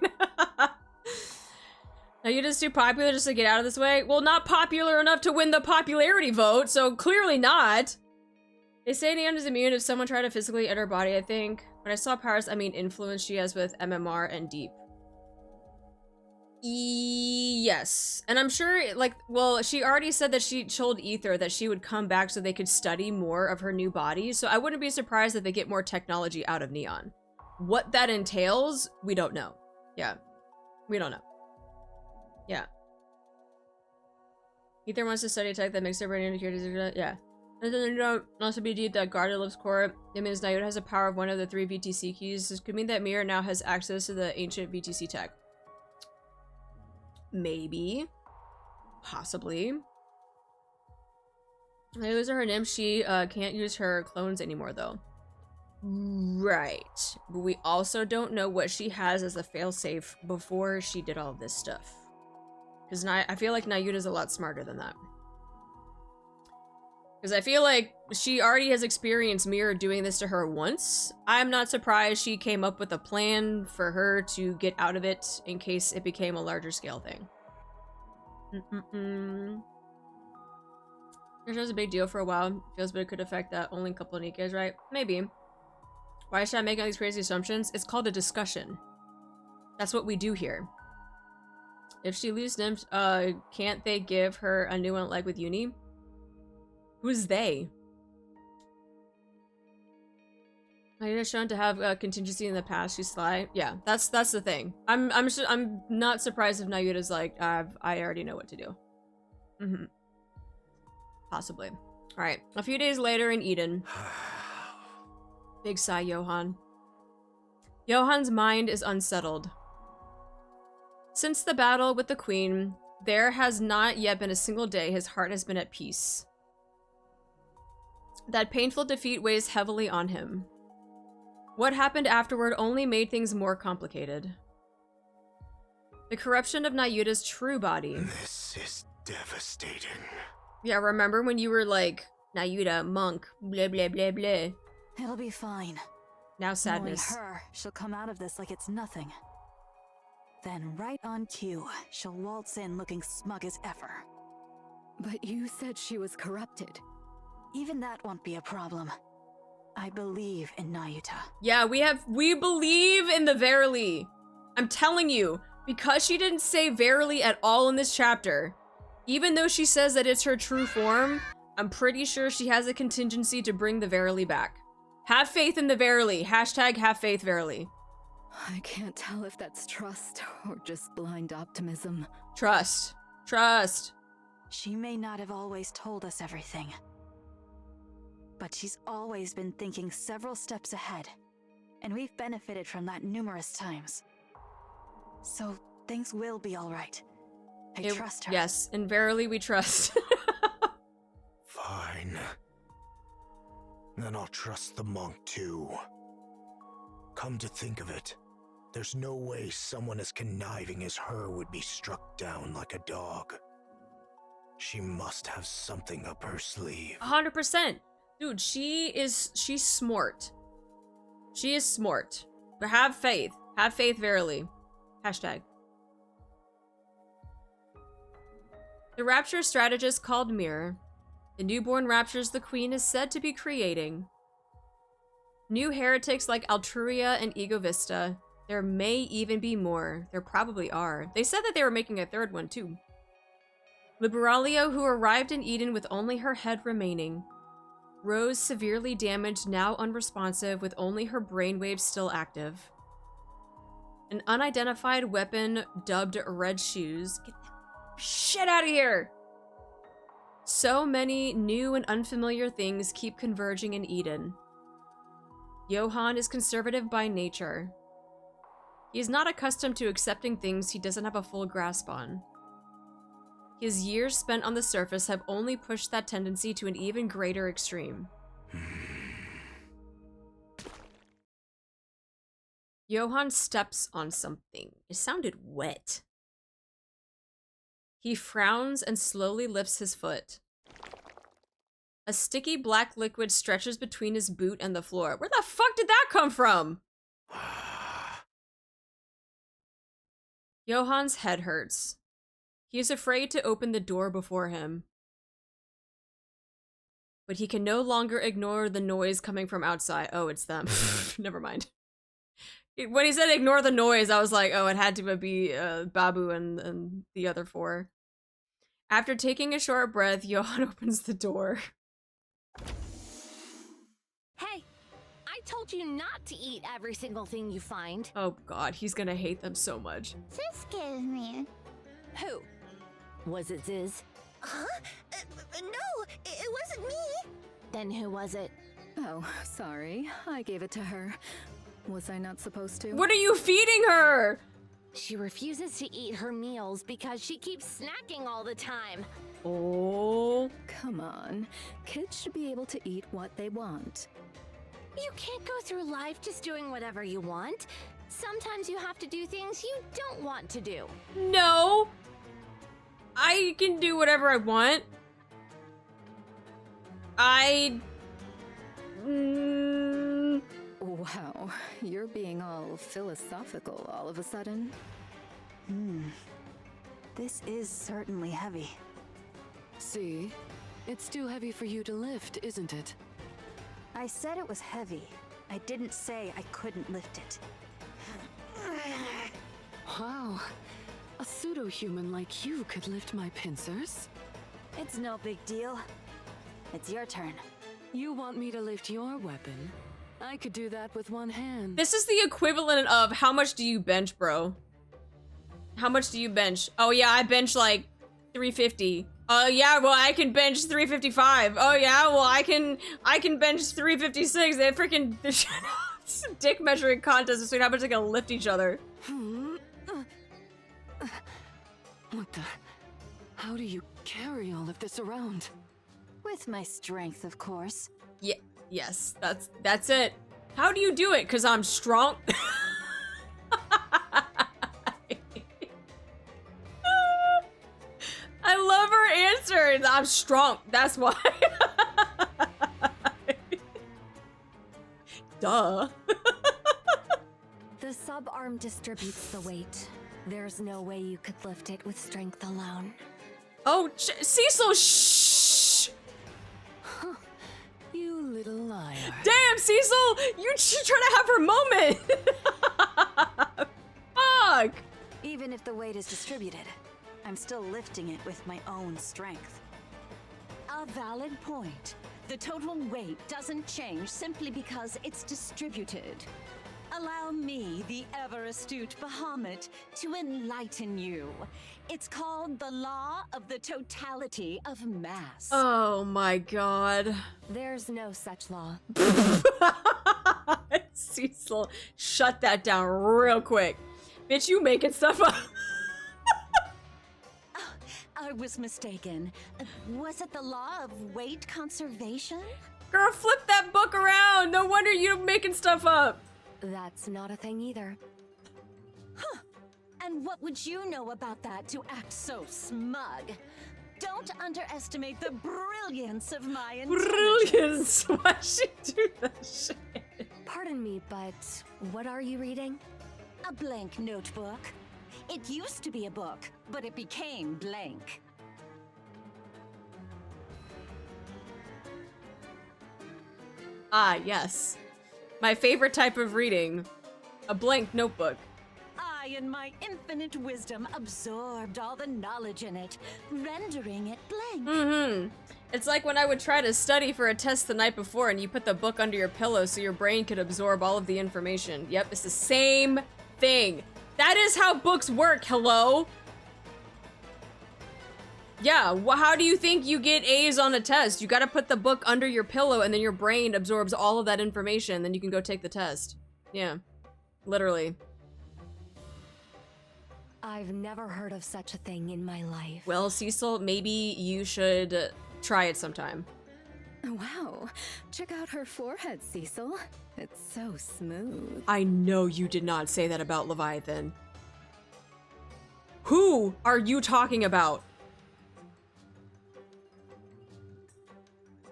Nayuta's too popular just to get out of this way? Well, not popular enough to win the popularity vote, so clearly not. They say Neon is immune if someone tried to physically enter her body, I think. When I saw powers, I mean influence she has with MMR and Deep. Yes. And I'm sure, like, well, she already said that she told Ether that she would come back so they could study more of her new body, so I wouldn't be surprised if they get more technology out of Neon. What that entails, we don't know. Yeah. We don't know. Yeah. Ether wants to study a tech that makes her brain indicator. Yeah. And then also be deep that guarded Lips core. It means Nayuta has a power of one of the 3 VTC keys. This could mean that Mirror now has access to the ancient VTC tech. Maybe. Possibly. Nayuta's her nymph. She can't use her clones anymore, though. Right. But we also don't know what she has as a failsafe before she did all of this stuff. Because I feel like Nayuta's a lot smarter than that. Because I feel like she already has experienced Mirror doing this to her once. I'm not surprised she came up with a plan for her to get out of it in case it became a larger scale thing. This was a big deal for a while. Feels but it could affect that only a couple of NIKKEs, right? Maybe. Why should I make all these crazy assumptions? It's called a discussion. That's what we do here. If she loses nymph, can't they give her a new one like with Uni? Who's they? Nayuta's shown to have a contingency in the past. She's sly. Yeah, that's the thing. I'm not surprised if Nayuta's like, I already know what to do. Possibly. All right. A few days later in Eden. Big sigh, Johan. Johan's mind is unsettled. Since the battle with the Queen, there has not yet been a single day his heart has been at peace. That painful defeat weighs heavily on him. What happened afterward only made things more complicated. The corruption of Nayuta's true body. This is devastating. Yeah, remember when you were like, Nayuta, monk, blah blah blah blah. It'll be fine. Now sadness. Knowing her, she'll come out of this like it's nothing. Then right on cue, she'll waltz in looking smug as ever. But you said she was corrupted. Even that won't be a problem. I believe in Nayuta. Yeah, we believe in the Verily. I'm telling you, because she didn't say Verily at all in this chapter, even though she says that it's her true form, I'm pretty sure she has a contingency to bring the Verily back. Have faith in the Verily. Hashtag have faith Verily. I can't tell if that's trust or just blind optimism. Trust. Trust. She may not have always told us everything, but she's always been thinking several steps ahead, and we've benefited from that numerous times. So things will be all right. I trust her. Yes, and verily we trust. Fine. Then I'll trust the monk too. Come to think of it, there's no way someone as conniving as her would be struck down like a dog. She must have something up her sleeve. 100%. Dude, she's smart. She is smart. But have faith. Have faith verily. Hashtag. The Rapture strategist called Mirror. The newborn Raptures the Queen is said to be creating. New heretics like Altruria and Ego Vista. There may even be more. There probably are. They said that they were making a third one too. Liberalia, who arrived in Eden with only her head remaining. Rose, severely damaged, now unresponsive, with only her brainwaves still active. An unidentified weapon dubbed Red Shoes. Get the shit out of here! So many new and unfamiliar things keep converging in Eden. Johan is conservative by nature. He is not accustomed to accepting things he doesn't have a full grasp on. His years spent on the surface have only pushed that tendency to an even greater extreme. Johan steps on something. It sounded wet. He frowns and slowly lifts his foot. A sticky black liquid stretches between his boot and the floor. Where the fuck did that come from? Johan's head hurts. He is afraid to open the door before him. But he can no longer ignore the noise coming from outside. Oh, it's them. Never mind. When he said ignore the noise, I was like, oh, it had to be Babu and the other four. After taking a short breath, Johan opens the door. Hey, I told you not to eat every single thing you find. Oh god, he's gonna hate them so much. This scares me. Who? Was it Ziz? Huh? No, it wasn't me. Then who was it? Oh, sorry. I gave it to her. Was I not supposed to? What are you feeding her? She refuses to eat her meals because she keeps snacking all the time. Oh. Come on. Kids should be able to eat what they want. You can't go through life just doing whatever you want. Sometimes you have to do things you don't want to do. No. I can do whatever I want. Wow, you're being all philosophical all of a sudden. This is certainly heavy. See? It's too heavy for you to lift, isn't it? I said it was heavy. I didn't say I couldn't lift it. Wow. A pseudo-human like you could lift my pincers? It's no big deal. It's your turn. You want me to lift your weapon? I could do that with one hand. This is the equivalent of how much do you bench, bro? How much do you bench? Oh yeah, I bench like 350. Oh yeah, well I can bench 355. Oh yeah, well I can bench 356. They freaking it's a dick measuring contest between how much they can lift each other. What the? How do you carry all of this around? With my strength, of course. Yeah, yes, that's it. How do you do it? 'Cause I'm strong. I love her answer. I'm strong. That's why. Duh. The subarm distributes the weight. There's no way you could lift it with strength alone. Oh, Cecil, shh! You little liar. Damn, Cecil! You're trying to have her moment! Fuck! Even if the weight is distributed, I'm still lifting it with my own strength. A valid point. The total weight doesn't change simply because it's distributed. Allow me, the ever-astute Bahamut, to enlighten you. It's called the Law of the Totality of Mass. Oh my god. There's no such law. Cecil, shut that down real quick. Bitch, you making stuff up. I was mistaken. Was it the law of weight conservation? Girl, flip that book around. No wonder you're making stuff up. That's not a thing either. Huh. And what would you know about that to act so smug? Don't underestimate the brilliance of my intelligence. Brilliance. Why'd she do that shit? Pardon me, but what are you reading? A blank notebook. It used to be a book, but it became blank. Ah, yes. My favorite type of reading. A blank notebook. I, in my infinite wisdom, absorbed all the knowledge in it, rendering it blank. Mm-hmm. It's like when I would try to study for a test the night before and you put the book under your pillow so your brain could absorb all of the information. Yep, it's the same thing. That is how books work, hello? Yeah, how do you think you get A's on a test? You gotta put the book under your pillow and then your brain absorbs all of that information, then you can go take the test. Yeah, literally. I've never heard of such a thing in my life. Well, Cecil, maybe you should try it sometime. Wow, check out her forehead, Cecil. It's so smooth. I know you did not say that about Leviathan. Who are you talking about?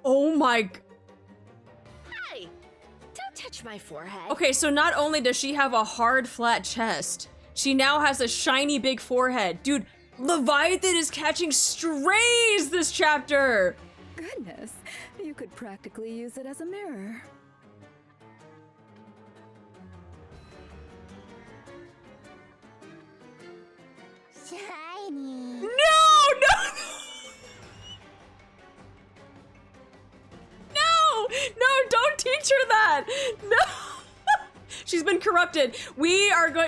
Oh my... Hey! Don't touch my forehead. Okay, so not only does she have a hard, flat chest, she now has a shiny, big forehead. Dude, Leviathan is catching strays this chapter! Goodness, you could practically use it as a mirror. Shiny. No! No! No! No, don't teach her that! No! She's been corrupted.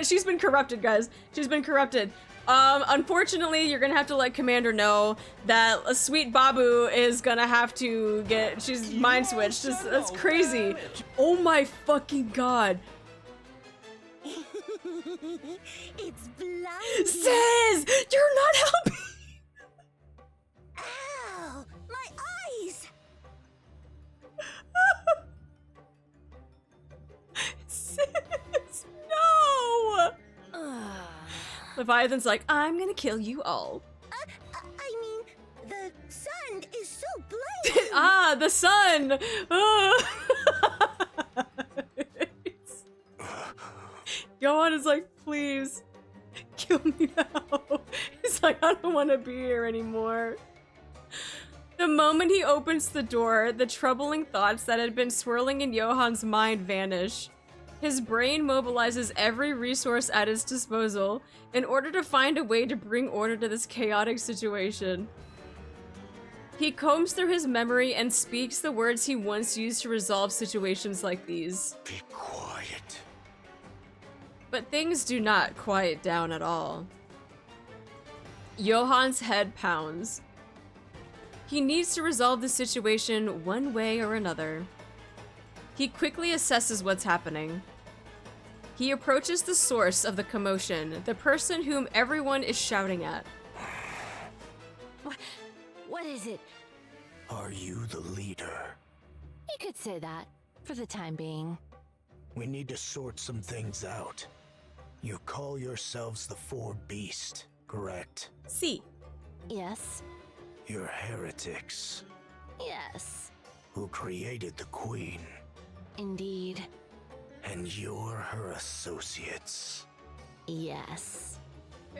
She's been corrupted, guys. She's been corrupted. Unfortunately, you're gonna have to let Commander know that a sweet Babu is gonna have to she's mind switched. That's crazy. Oh my fucking god. It's blind. Sis! You're not helping! Ow! My eyes! Sis! No! Leviathan's like, I'm gonna kill you all. I mean, the sun is so blind. Ah, the sun! Johan is like, please, kill me now. He's like, I don't want to be here anymore. The moment he opens the door, the troubling thoughts that had been swirling in Johan's mind vanish. His brain mobilizes every resource at his disposal in order to find a way to bring order to this chaotic situation. He combs through his memory and speaks the words he once used to resolve situations like these. Be quiet. But things do not quiet down at all. Johan's head pounds. He needs to resolve the situation one way or another. He quickly assesses what's happening. He approaches the source of the commotion, the person whom everyone is shouting at. What is it? Are you the leader? You could say that, for the time being. We need to sort some things out. You call yourselves the Four Beast, correct? See. Yes. You're heretics. Yes. Who created the Queen. Indeed. And you're her associates. Yes.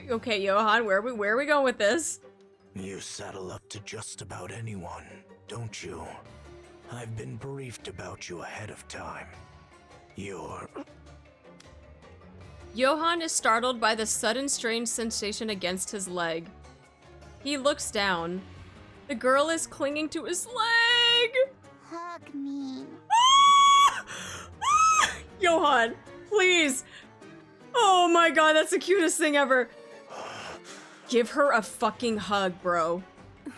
Okay, Johan, where are we going with this? You saddle up to just about anyone, don't you? I've been briefed about you ahead of time. You're... Johan is startled by the sudden strange sensation against his leg. He looks down. The girl is clinging to his leg! Hug me. Johan, Please. Oh my god, that's the cutest thing ever. Give her a fucking hug, bro.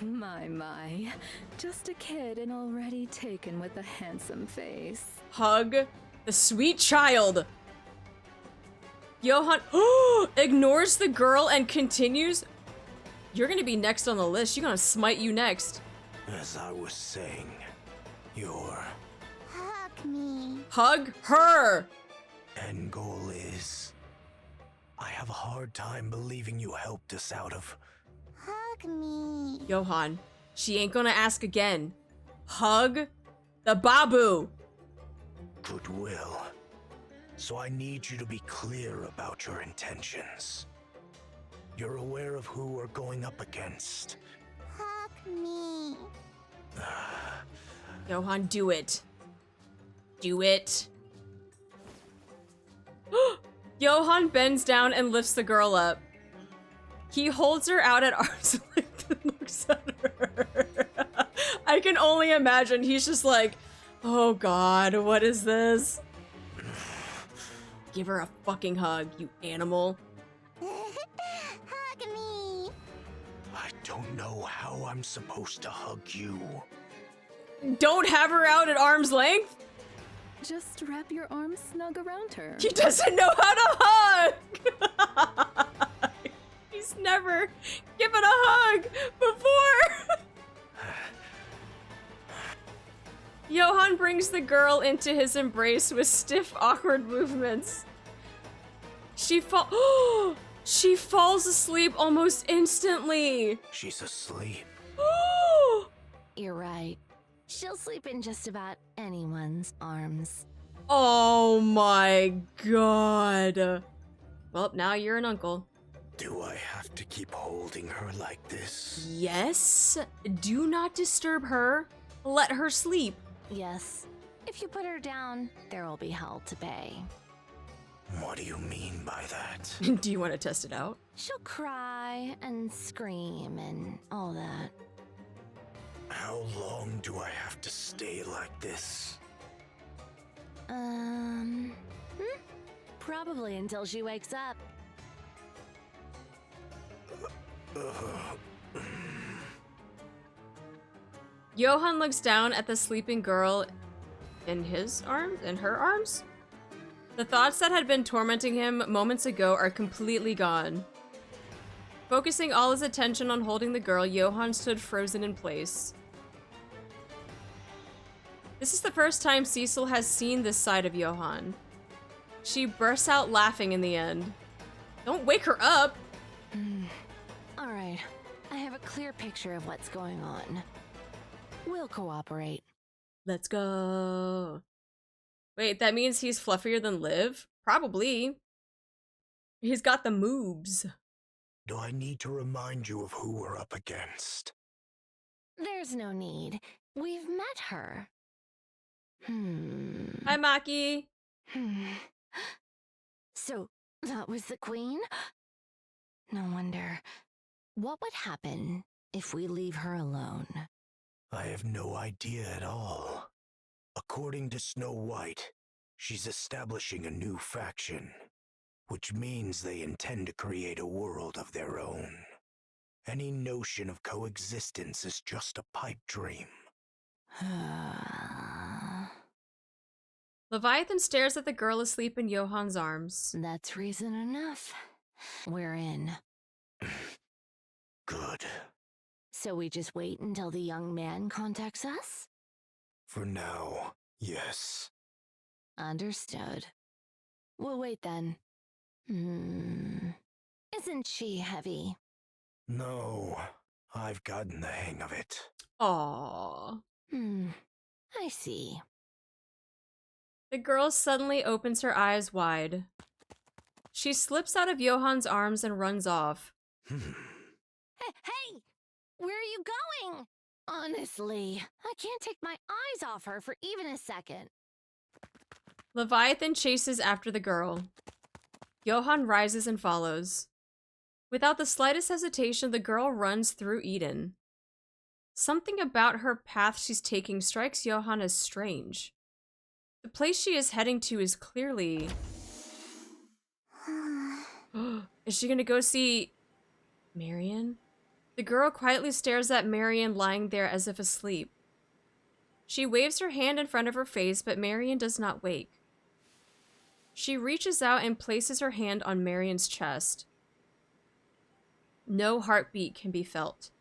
My. Just a kid and already taken with a handsome face. Hug the sweet child. Johan ignores the girl and continues. You're gonna be next on the list. She's gonna smite you next. As I was saying, your Hug me. Hug her. end goal is... I have a hard time believing you helped us out of... Hug me. Johan, she ain't gonna ask again. Hug the babu. goodwill. So I need you to be clear about your intentions. You're aware of who we're going up against. Hug me. Johan, do it. Do it. Johan bends down and lifts the girl up. He holds her out at arm's length and looks at her. I can only imagine he's just like, oh god, what is this? Give her a fucking hug, you animal. Hug me. I don't know how I'm supposed to hug you. Don't have her out at arm's length? Just wrap your arms snug around her. He doesn't know how to hug! He's never given a hug before! Johan brings the girl into his embrace with stiff, awkward movements. She falls asleep almost instantly. She's asleep. You're right. She'll sleep in just about anyone's arms. Oh my god. Well, now you're an uncle. Do I have to keep holding her like this? Yes. Do not disturb her. Let her sleep. Yes. If you put her down, there will be hell to pay. What do you mean by that? Do you want to test it out? She'll cry and scream and all that. How long do I have to stay like this? Probably until she wakes up. Johan looks down at the sleeping girl in his arms, in her arms. The thoughts that had been tormenting him moments ago are completely gone. Focusing all his attention on holding the girl, Johan stood frozen in place. This is the first time Cecil has seen this side of Johan. She bursts out laughing in the end. Don't wake her up! All right, I have a clear picture of what's going on. We'll cooperate. Let's go. Wait, that means he's fluffier than Liv? Probably. He's got the moves. Do I need to remind you of who we're up against? There's no need. We've met her. Hi, Maki. So, that was the queen? No wonder. What would happen if we leave her alone? I have no idea at all. According to Snow White, she's establishing a new faction, which means they intend to create a world of their own. Any notion of coexistence is just a pipe dream. Leviathan stares at the girl asleep in Johan's arms. That's reason enough. We're in. Good. So we just wait until the young man contacts us? For now, yes. Understood. We'll wait then. Isn't she heavy? No, I've gotten the hang of it. Aww. I see. The girl suddenly opens her eyes wide. She slips out of Johan's arms and runs off. Hey! Where are you going? Honestly, I can't take my eyes off her for even a second. Leviathan chases after the girl. Johan rises and follows. Without the slightest hesitation, the girl runs through Eden. Something about her path she's taking strikes Johan as strange. The place she is heading to is clearly Is she gonna go see Marion? The girl quietly stares at Marion lying there as if asleep. She waves her hand in front of her face, but Marion does not wake. She reaches out and places her hand on Marion's chest. No heartbeat can be felt.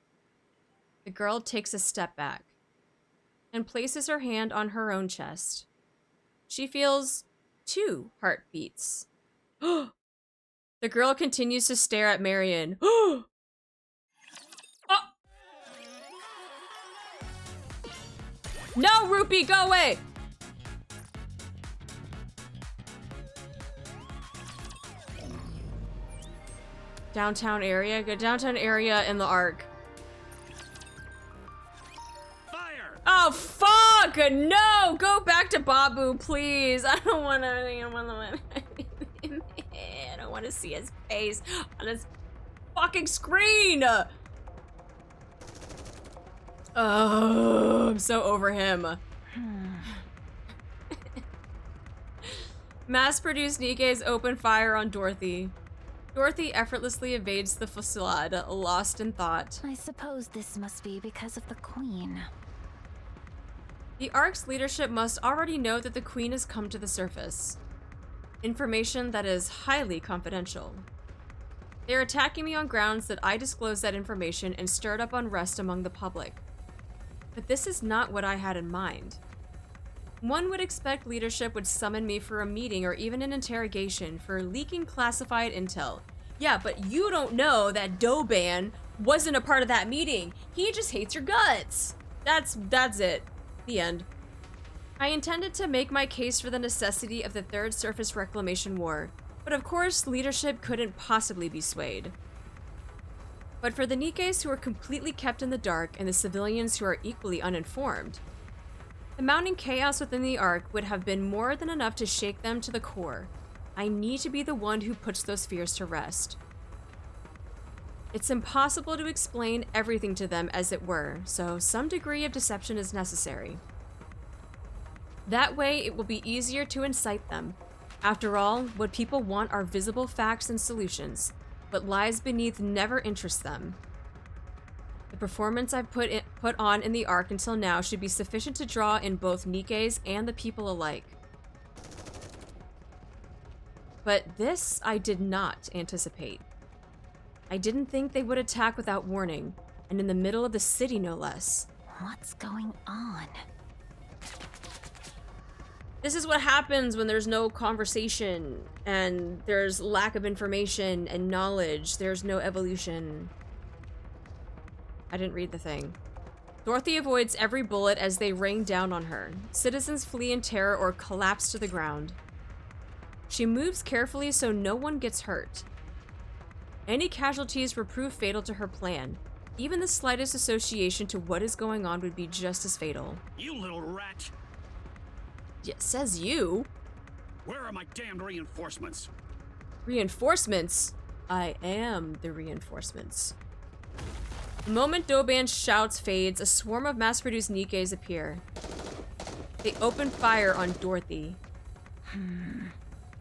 The girl takes a step back and places her hand on her own chest. She feels 2 heartbeats. The girl continues to stare at Marion. No, Rupee, go away! Downtown area? Good downtown area in the Ark. Fire! Oh, fuck! No! Go back to Babu, please. I don't wanna... I don't wanna see his face on his fucking screen! Oh, I'm so over him. Mass-produced NIKKE's open fire on Dorothy. Dorothy effortlessly evades the fusillade, lost in thought. I suppose this must be because of the Queen. The Ark's leadership must already know that the Queen has come to the surface. Information that is highly confidential. They're attacking me on grounds that I disclosed that information and stirred up unrest among the public. But this is not what I had in mind. One would expect leadership would summon me for a meeting or even an interrogation for leaking classified intel. Yeah, but you don't know that Doban wasn't a part of that meeting. He just hates your guts. That's it. The end. I intended to make my case for the necessity of the Third Surface Reclamation War, but of course, leadership couldn't possibly be swayed. But for the NIKKEs who are completely kept in the dark and the civilians who are equally uninformed, the mounting chaos within the Ark would have been more than enough to shake them to the core. I need to be the one who puts those fears to rest. It's impossible to explain everything to them as it were, so some degree of deception is necessary. That way, it will be easier to incite them. After all, what people want are visible facts and solutions. What lies beneath never interests them. The performance I've put on in the Ark until now should be sufficient to draw in both NIKKEs and the people alike. But this I did not anticipate. I didn't think they would attack without warning, and in the middle of the city no less. What's going on? This is what happens when there's no conversation, and there's lack of information and knowledge. There's no evolution. I didn't read the thing. Dorothy avoids every bullet as they rain down on her. Citizens flee in terror or collapse to the ground. She moves carefully so no one gets hurt. Any casualties would prove fatal to her plan. Even the slightest association to what is going on would be just as fatal. You little rat! Yeah, says you. Where are my damned reinforcements? Reinforcements? I am the reinforcements. The moment Doban's shouts fades, a swarm of mass-produced NIKKEs appear. They open fire on Dorothy.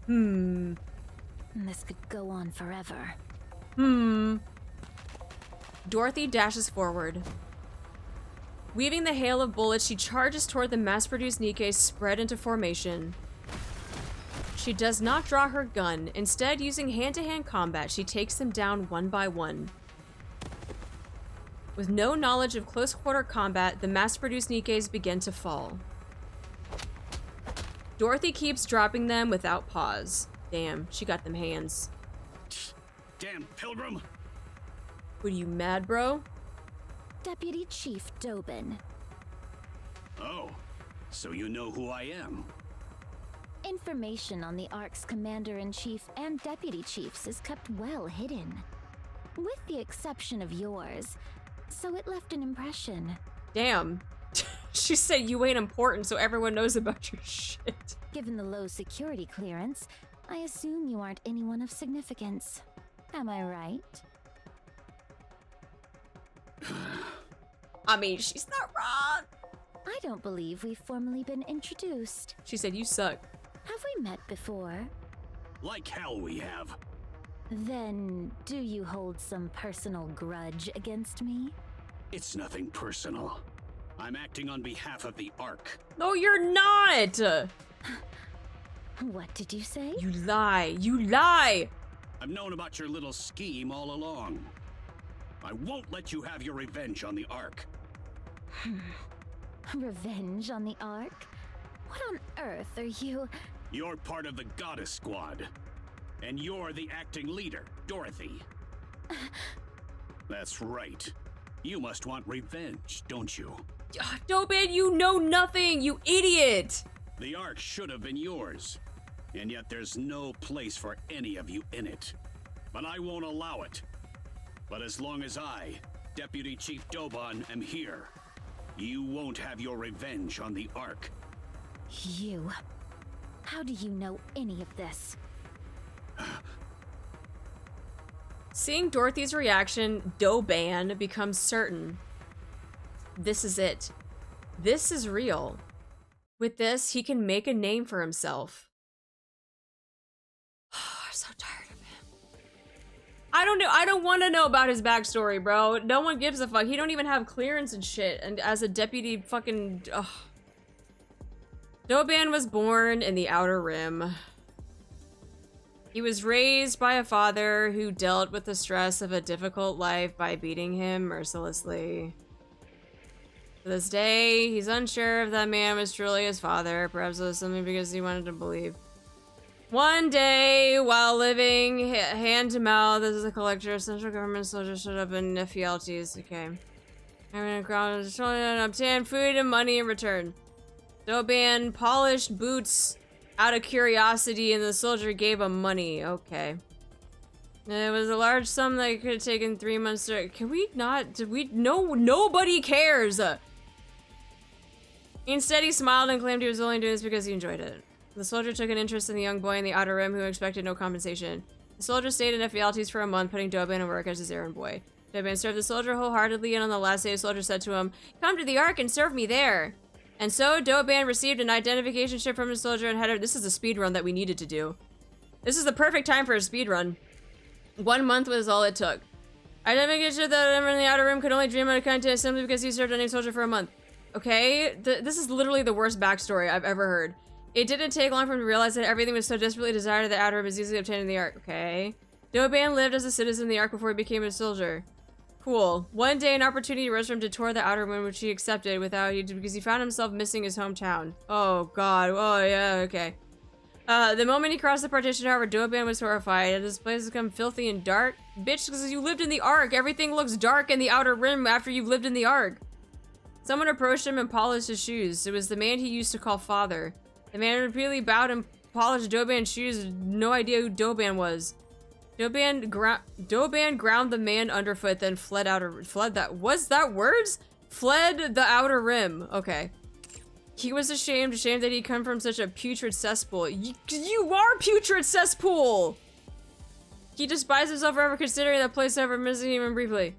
This could go on forever. Dorothy dashes forward. Weaving the hail of bullets, she charges toward the mass-produced NIKKEs spread into formation. She does not draw her gun. Instead, using hand-to-hand combat, she takes them down one by one. With no knowledge of close-quarter combat, the mass-produced NIKKEs begin to fall. Dorothy keeps dropping them without pause. Damn, she got them hands. Damn pilgrim! What are you, mad, bro? Deputy Chief Doban. Oh, so you know who I am. Information on the Ark's Commander-in-Chief and Deputy Chiefs is kept well hidden. With the exception of yours, so it left an impression. Damn. She said you ain't important, so everyone knows about your shit. Given the low security clearance, I assume you aren't anyone of significance. Am I right? I mean, she's not wrong. I don't believe we've formally been introduced. She said you suck. Have we met before? Like hell we have. Then, do you hold some personal grudge against me? It's nothing personal. I'm acting on behalf of the Ark. No, you're not! What did you say? You lie. You lie! I've known about your little scheme all along. I won't let you have your revenge on the Ark. Revenge on the Ark? What on earth are you? You're part of the Goddess Squad. And you're the acting leader, Dorothy. That's right. You must want revenge, don't you? Doban, you know nothing, you idiot! The Ark should have been yours. And yet there's no place for any of you in it. But I won't allow it. But as long as I, Deputy Chief Doban, am here, you won't have your revenge on the Ark. You. How do you know any of this? Seeing Dorothy's reaction, Doban becomes certain. This is it. This is real. With this, he can make a name for himself. I'm so tired of him. I don't know. I don't want to know about his backstory, bro. No one gives a fuck. He don't even have clearance and shit. And as a deputy fucking... Ugh. Doban was born in the Outer Rim. He was raised by a father who dealt with the stress of a difficult life by beating him mercilessly. To this day, he's unsure if that man was truly his father. Perhaps it was something because he wanted to believe. One day, while living hand to mouth as a collector, central government soldiers showed up in NIKKE. Okay. Having a crowd and obtain food and money in return. Doban polished boots out of curiosity, and the soldier gave him money. Okay. It was a large sum that could have taken 3 months to... Can we not... Did we... No, nobody cares! Instead, he smiled and claimed he was only doing this because he enjoyed it. The soldier took an interest in the young boy in the Outer Rim who expected no compensation. The soldier stayed in NIKKE for a month, putting Doban to work as his errand boy. Doban served the soldier wholeheartedly, and on the last day, the soldier said to him, "Come to the Ark and serve me there." And so, Doban received an identification chip from his soldier and headed... This is a speed run that we needed to do. This is the perfect time for a speed run. 1 month was all it took. Identification that everyone in the Outer Rim could only dream of content simply because he served a named soldier for a month. Okay, this is literally the worst backstory I've ever heard. It didn't take long for him to realize that everything was so desperately desired that the Outer Rim is easily obtained in the Ark. Okay. Doban lived as a citizen in the Ark before he became a soldier. Cool. One day, an opportunity arose for him to tour the Outer Rim, which he accepted because he found himself missing his hometown. Oh god. Oh yeah. Okay. The moment he crossed the partition, however, Doban was horrified. This place has become filthy and dark. Bitch, because you lived in the Ark. Everything looks dark in the Outer Rim after you've lived in the Ark. Someone approached him and polished his shoes. It was the man he used to call father. The man repeatedly bowed and polished Doban's shoes. No idea who Doban was. Doban ground the man underfoot, then fled the Outer Rim. Okay. He was ashamed that he'd come from such a putrid cesspool. You are putrid cesspool! He despised himself for ever considering that place ever missing even briefly.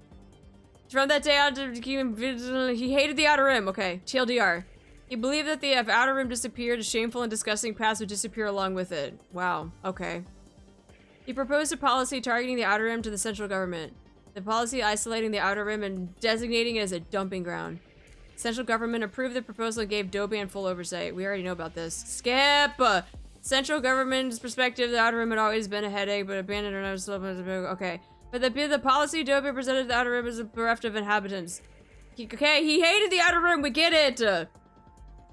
From that day on, he hated the Outer Rim. Okay, TLDR. He believed that if Outer Rim disappeared, a shameful and disgusting past would disappear along with it. Wow, okay. He proposed a policy targeting the Outer Rim to the central government. The policy isolating the Outer Rim and designating it as a dumping ground. Central government approved the proposal and gave Doban full oversight. We already know about this. Skip! Central government's perspective, the Outer Rim had always been a headache, but abandoned or not slow. Okay. But the policy Doban presented to the Outer Rim is bereft of inhabitants. Okay, he hated the Outer Rim, we get it!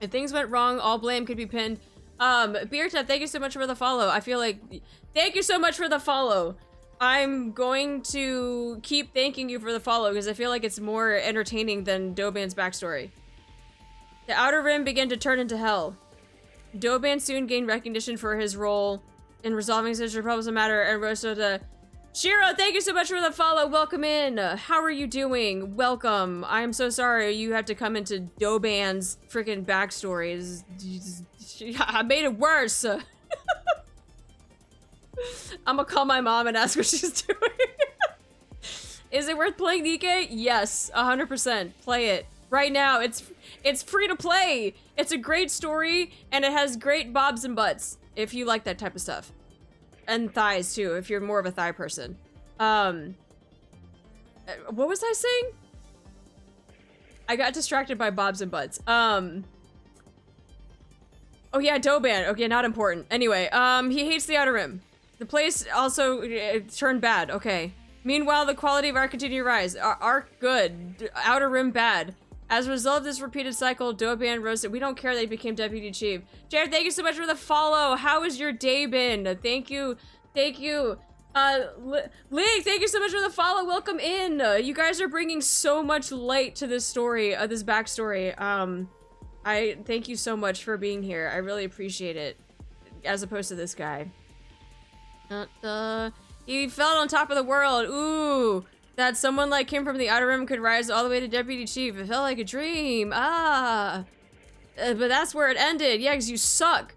If things went wrong, all blame could be pinned. Beertep, thank you so much for the follow. I feel like... Thank you so much for the follow. I'm going to keep thanking you for the follow because I feel like it's more entertaining than Doban's backstory. The Outer Rim began to turn into hell. Doban soon gained recognition for his role in resolving such problems of matter and rose to the... Shiro, thank you so much for the follow. Welcome in. How are you doing? Welcome. I'm so sorry you had to come into Doban's freaking backstory. I made it worse. I'm gonna call my mom and ask what she's doing. Is it worth playing NIKKE? Yes, 100%. Play it right now. It's free to play. It's a great story and it has great bobs and butts if you like that type of stuff. and thighs too, if you're more of a thigh person. What was I saying? I got distracted by bobs and butts. Oh yeah, Doban. Okay, not important. Anyway, he hates the Outer Rim. The place also turned bad. Okay. Meanwhile, the quality of art continued to rise. Art good. Outer Rim bad. As a result of this repeated cycle, Doban rose. We don't care that he became deputy chief. Jared, thank you so much for the follow. How has your day been? Thank you. Thank you. Lig, thank you so much for the follow. Welcome in. You guys are bringing so much light to this story, this backstory. I thank you so much for being here. I really appreciate it. As opposed to this guy. He felt on top of the world. Ooh. That someone like him from the Outer Rim could rise all the way to deputy chief. It felt like a dream. But that's where it ended. Yeah, because you suck.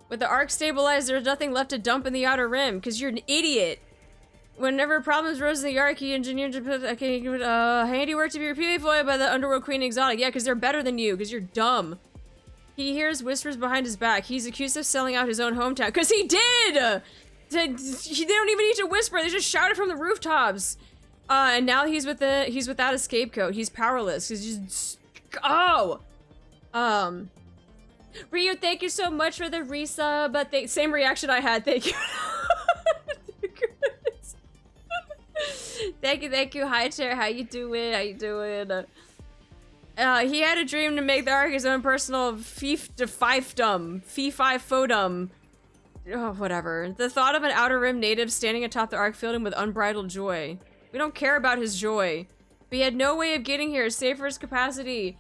With the arc stabilized, there's nothing left to dump in the Outer Rim, because you're an idiot. Whenever problems rose in the arc, he engineered to put handiwork to be repeatedly foiled by the Underworld Queen Exotic. Yeah, because they're better than you, because you're dumb. He hears whispers behind his back. He's accused of selling out his own hometown, because he did! They don't even need to whisper, they just shouted from the rooftops. And now he's without a scapegoat. He's powerless. He's just, oh! Ryu, thank you so much for the resub, but same reaction I had, thank you. Thank you, Hi Chair, how you doing? How you doing? He had a dream to make the arc his own personal fiefdom. Fee-fi-fodom. Oh, whatever. The thought of an Outer Rim native standing atop the arc filled him with unbridled joy. We don't care about his joy. But he had no way of getting here, save for his capacity.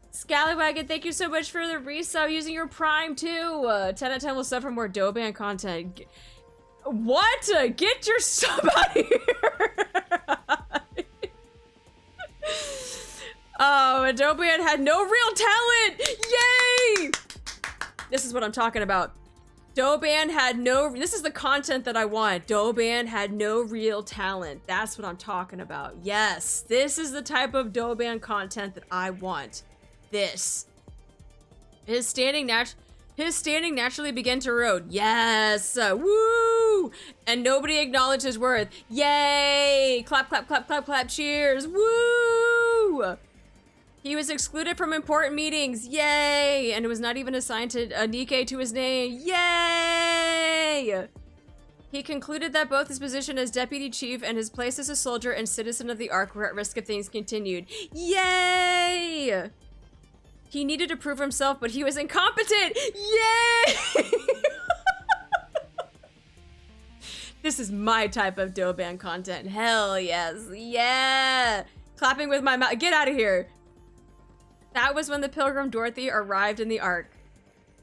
Scallywagon, thank you so much for the resub using your Prime too. 10 out of 10 will sub for more Doban content. What? Get your sub out of here! Oh, Doban had no real talent! Yay! This is what I'm talking about. Doban had no, this is the content that I want. Doban had no real talent. That's what I'm talking about. Yes, this is the type of Doban content that I want. This. His standing naturally began to erode. Yes, woo! And nobody acknowledged his worth. Yay! Clap, clap, clap, clap, clap, cheers, woo! He was excluded from important meetings, yay! And it was not even assigned to a NIKKE to his name, yay! He concluded that both his position as deputy chief and his place as a soldier and citizen of the Ark were at risk if things continued, yay! He needed to prove himself, but he was incompetent, yay! This is my type of Doban content, hell yes, yeah! Clapping with my mouth, get out of here! That was when the Pilgrim Dorothy arrived in the Ark.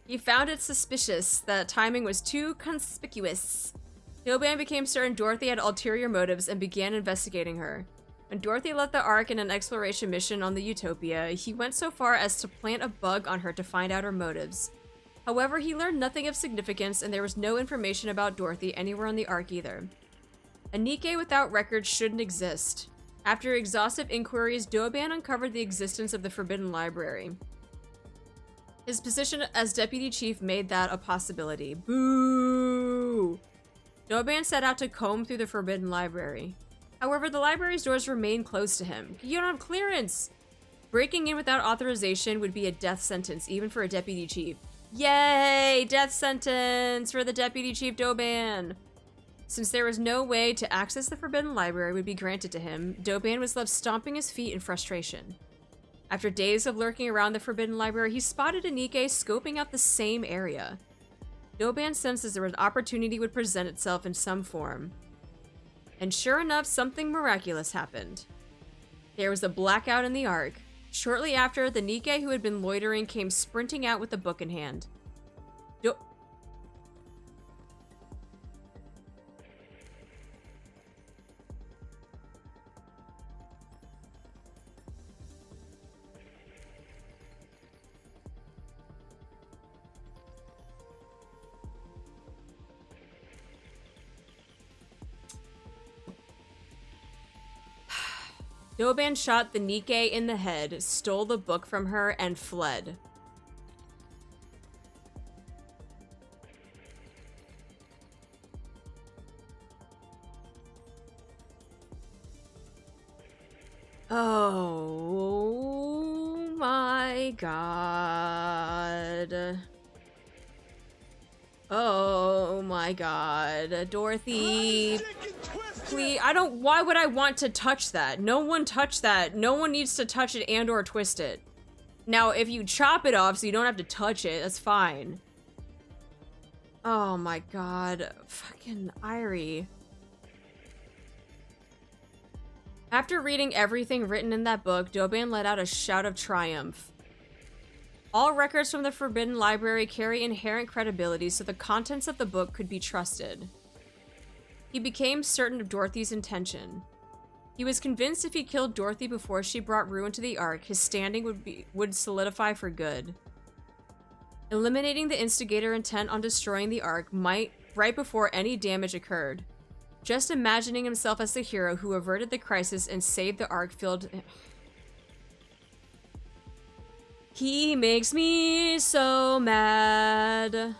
He found it suspicious that timing was too conspicuous. Doban became certain Dorothy had ulterior motives and began investigating her. When Dorothy left the Ark in an exploration mission on the Utopia, he went so far as to plant a bug on her to find out her motives. However, he learned nothing of significance and there was no information about Dorothy anywhere on the Ark either. A NIKKE without records shouldn't exist. After exhaustive inquiries, Doban uncovered the existence of the Forbidden Library. His position as deputy chief made that a possibility. Boo! Doban set out to comb through the Forbidden Library. However, the library's doors remained closed to him. You don't have clearance! Breaking in without authorization would be a death sentence, even for a deputy chief. Yay! Death sentence for the deputy chief Doban! Since there was no way to access the Forbidden Library would be granted to him, Doban was left stomping his feet in frustration. After days of lurking around the Forbidden Library, he spotted a NIKKE scoping out the same area. Doban sensed there was an opportunity would present itself in some form. And sure enough, something miraculous happened. There was a blackout in the Ark. Shortly after, the NIKKE who had been loitering came sprinting out with the book in hand. Doban shot the NIKKE in the head, stole the book from her, and fled. Oh my god. Oh my god. Dorothy. Please, why would I want to touch that? No one touch that. No one needs to touch it and or twist it. Now, if you chop it off so you don't have to touch it, that's fine. Oh my god. Fucking Irie. After reading everything written in that book, Doban let out a shout of triumph. All records from the Forbidden Library carry inherent credibility, so the contents of the book could be trusted. He became certain of Dorothy's intention. He was convinced if he killed Dorothy before she brought ruin to the Ark, his standing would solidify for good. Eliminating the instigator intent on destroying the Ark might right before any damage occurred. Just imagining himself as the hero who averted the crisis and saved the Ark filled... He makes me so mad.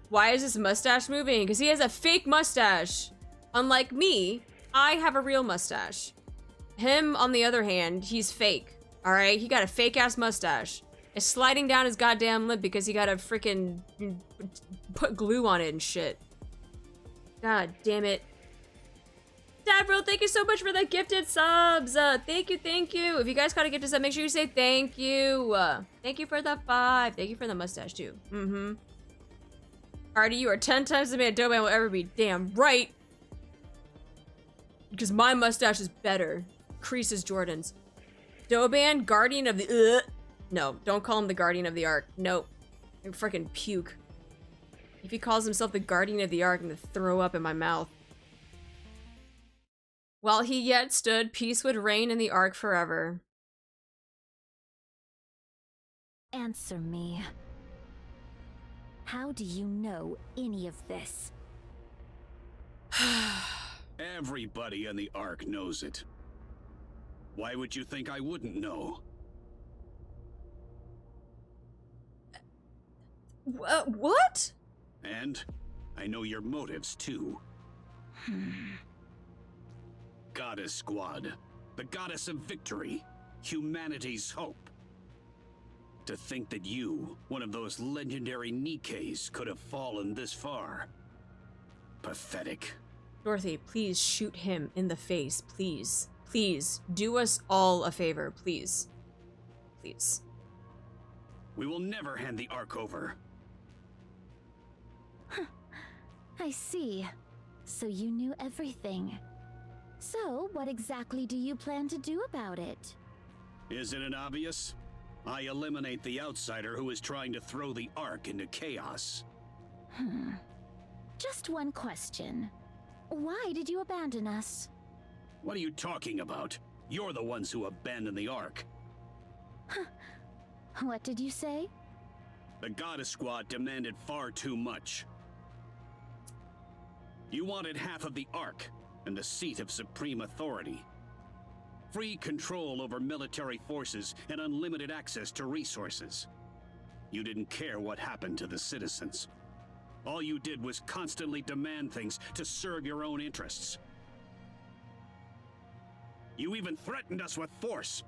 Why is his mustache moving? Because he has a fake mustache. Unlike me, I have a real mustache. Him, on the other hand, he's fake. Alright? He got a fake-ass mustache. It's sliding down his goddamn lip because he got to freaking put glue on it and shit. God damn it. Davro, thank you so much for the gifted subs. Thank you, thank you. If you guys got a gifted sub, make sure you say thank you. Thank you for the 5. Thank you for the mustache, too. Mm-hmm. Artie, you are 10 times the man Doban will ever be. Damn right. Because my mustache is better. Creases Jordan's. Doban, guardian of the... No, don't call him the guardian of the Ark. Nope. I freaking puke. If he calls himself the guardian of the Ark, I'm gonna throw up in my mouth. While he yet stood, peace would reign in the Ark forever. Answer me. How do you know any of this? Everybody in the Ark knows it. Why would you think I wouldn't know? What? And I know your motives, too. Goddess Squad, the goddess of victory, humanity's hope. To think that you, one of those legendary NIKKEs, could have fallen this far. Pathetic. Dorothy, please shoot him in the face, please. Please, do us all a favor, please. Please. We will never hand the Ark over. I see. So you knew everything. So, what exactly do you plan to do about it? Isn't it obvious? I eliminate the outsider who is trying to throw the Ark into chaos. Just one question. Why did you abandon us? What are you talking about? You're the ones who abandoned the Ark. What did you say? The Goddess Squad demanded far too much. You wanted half of the Ark and the seat of supreme authority. Free control over military forces and unlimited access to resources. You didn't care what happened to the citizens. All you did was constantly demand things to serve your own interests. You even threatened us with force.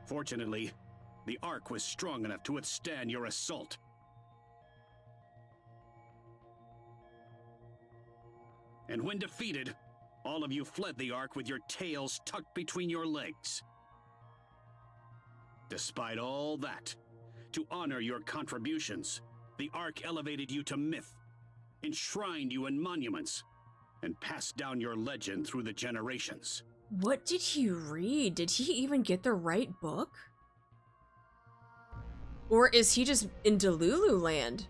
Fortunately, the Ark was strong enough to withstand your assault. And when defeated, all of you fled the Ark with your tails tucked between your legs. Despite all that, to honor your contributions, the Ark elevated you to myth, enshrined you in monuments, and passed down your legend through the generations. What did he read? Did he even get the right book? Or is he just in Delulu land?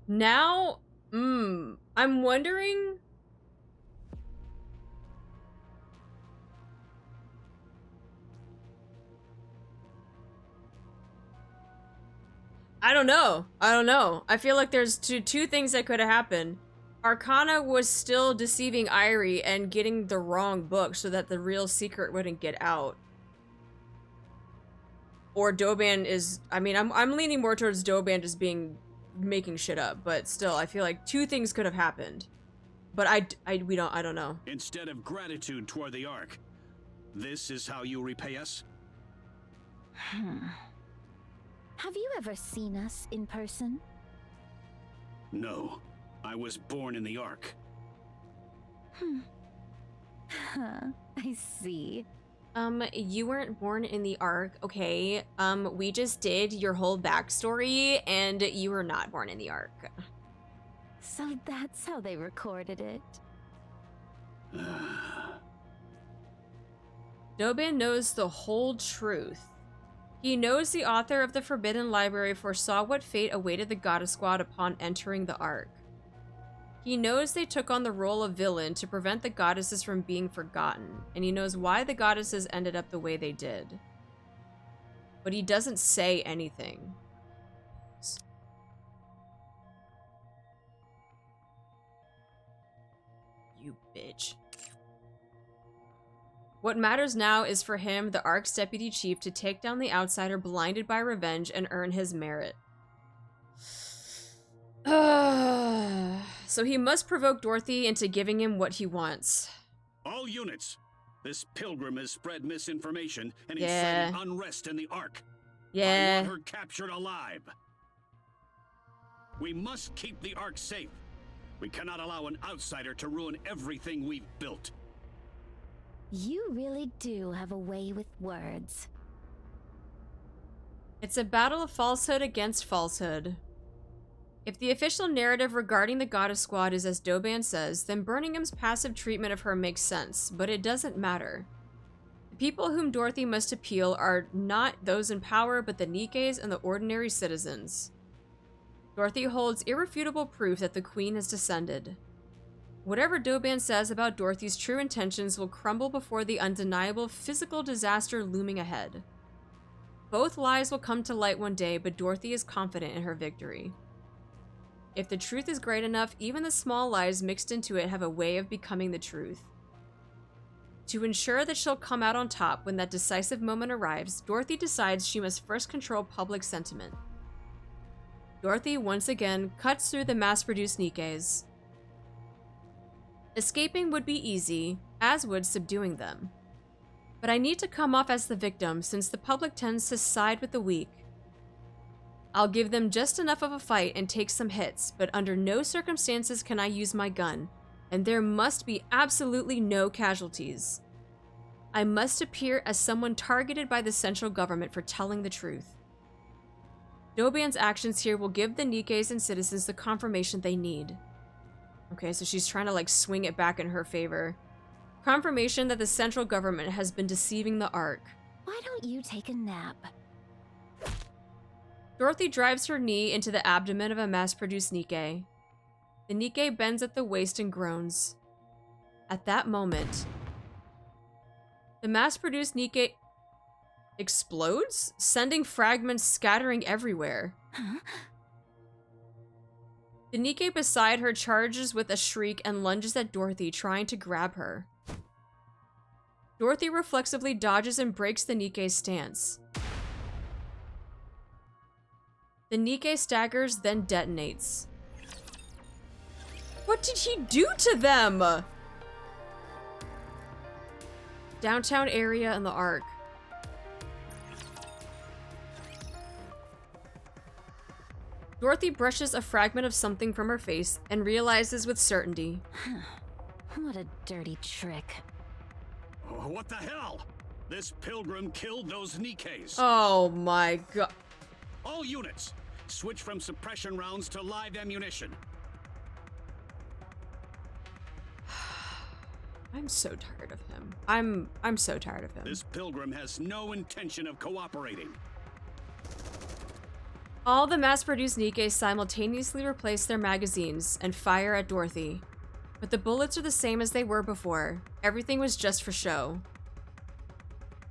Now, I'm wondering... I don't know. I feel like there's two things that could have happened. Arcana was still deceiving Irie and getting the wrong book so that the real secret wouldn't get out. or Doban is, I mean, I'm leaning more towards Doban just making shit up, but still, I feel like two things could have happened. But I don't know. Instead of gratitude toward the Ark, this is how you repay us? Have you ever seen us in person? No. I was born in the Ark. I see. You weren't born in the Ark, okay? We just did your whole backstory, and you were not born in the Ark. So that's how they recorded it. Doban knows the whole truth. He knows the author of the Forbidden Library foresaw what fate awaited the Goddess Squad upon entering the Ark. He knows they took on the role of villain to prevent the goddesses from being forgotten, and he knows why the goddesses ended up the way they did. But he doesn't say anything. You bitch. What matters now is for him, the Ark's deputy chief, to take down the outsider blinded by revenge and earn his merit. So he must provoke Dorothy into giving him what he wants. All units! This pilgrim has spread misinformation and incited unrest in the Ark. I want her captured alive. We must keep the Ark safe. We cannot allow an outsider to ruin everything we've built. You really do have a way with words. It's a battle of falsehood against falsehood. If the official narrative regarding the Goddess Squad is as Doban says, then Burningham's passive treatment of her makes sense, but it doesn't matter. The people whom Dorothy must appeal are not those in power, but the NIKKEs and the ordinary citizens. Dorothy holds irrefutable proof that the Queen has descended. Whatever Doban says about Dorothy's true intentions will crumble before the undeniable physical disaster looming ahead. Both lies will come to light one day, but Dorothy is confident in her victory. If the truth is great enough, even the small lies mixed into it have a way of becoming the truth. To ensure that she'll come out on top when that decisive moment arrives, Dorothy decides she must first control public sentiment. Dorothy once again cuts through the mass-produced NIKKEs. Escaping would be easy, as would subduing them. But I need to come off as the victim since the public tends to side with the weak. I'll give them just enough of a fight and take some hits, but under no circumstances can I use my gun, and there must be absolutely no casualties. I must appear as someone targeted by the central government for telling the truth. Doban's actions here will give the NIKKEs and citizens the confirmation they need. Okay, so she's trying to like swing it back in her favor. Confirmation that the central government has been deceiving the Ark. Why don't you take a nap? Dorothy drives her knee into the abdomen of a mass-produced NIKKE. The NIKKE bends at the waist and groans. At that moment, the mass-produced NIKKE explodes, sending fragments scattering everywhere. Huh? The NIKKE beside her charges with a shriek and lunges at Dorothy, trying to grab her. Dorothy reflexively dodges and breaks the NIKKE's stance. The NIKKE staggers, then detonates. What did he do to them? Downtown area in the Ark. Dorothy brushes a fragment of something from her face and realizes with certainty. What a dirty trick. What the hell? This pilgrim killed those NIKKEs. Oh my god. All units, switch from suppression rounds to live ammunition. I'm so tired of him. I'm so tired of him. This pilgrim has no intention of cooperating. All the mass-produced NIKKEs simultaneously replace their magazines and fire at Dorothy. But the bullets are the same as they were before. Everything was just for show.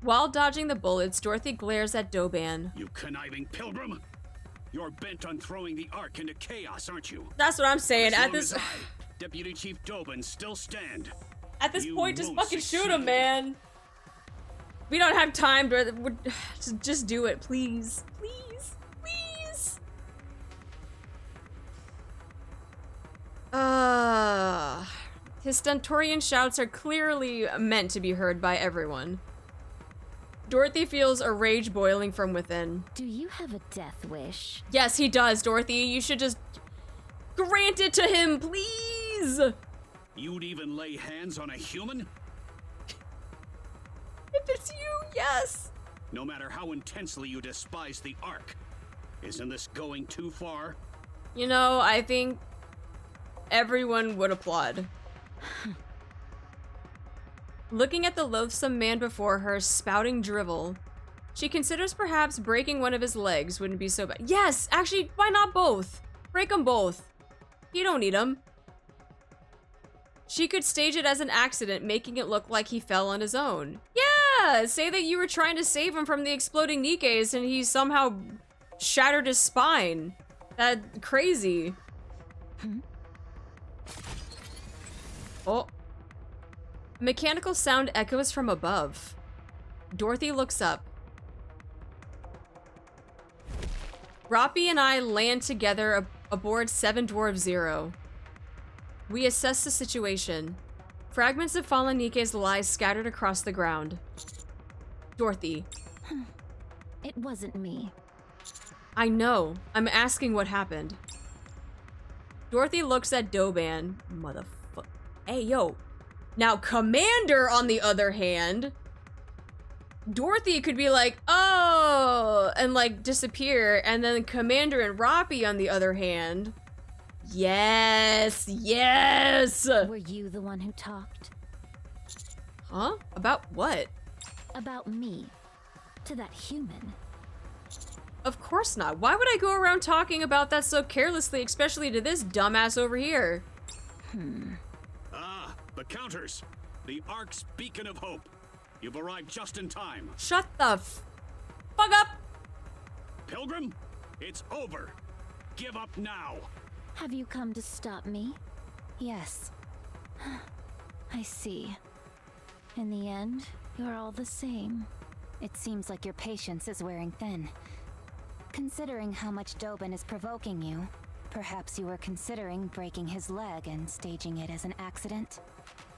While dodging the bullets, Dorothy glares at Doban. You conniving pilgrim! You're bent on throwing the Ark into chaos, aren't you? That's what I'm saying. At this, Deputy Chief Doban, still stand. At this point, just fucking shoot him, man. We don't have time to just do it, please. Please. Please. His stentorian shouts are clearly meant to be heard by everyone. Dorothy feels a rage boiling from within. Do you have a death wish? Yes, he does, Dorothy. You should just grant it to him, please. You'd even lay hands on a human? If it's you, yes. No matter how intensely you despise the Ark, isn't this going too far? You know, I think everyone would applaud. Looking at the loathsome man before her, spouting drivel, she considers perhaps breaking one of his legs wouldn't be so bad. Yes, actually, why not both? Break them both. You don't need them. She could stage it as an accident, making it look like he fell on his own. Yeah, say that you were trying to save him from the exploding NIKKEs and he somehow shattered his spine. That's crazy. Oh. Mechanical sound echoes from above. Dorothy looks up. Roppy and I land together aboard 7 Dwarf 0. We assess the situation. Fragments of fallen NIKKEs lie scattered across the ground. Dorothy. It wasn't me. I know. I'm asking what happened. Dorothy looks at Doban. Motherfucker. Hey, yo. Now, Commander, on the other hand, Dorothy could be like, oh, and like disappear, and then Commander and Roppy, on the other hand, yes, yes. Were you the one who talked? Huh? About what? About me. To that human. Of course not. Why would I go around talking about that so carelessly, especially to this dumbass over here? Ah, the counters. The Ark's beacon of hope. You've arrived just in time. Shut the fuck up! Pilgrim, it's over. Give up now. Have you come to stop me? Yes. I see. In the end, you're all the same. It seems like your patience is wearing thin. Considering how much Doban is provoking you, perhaps you were considering breaking his leg and staging it as an accident?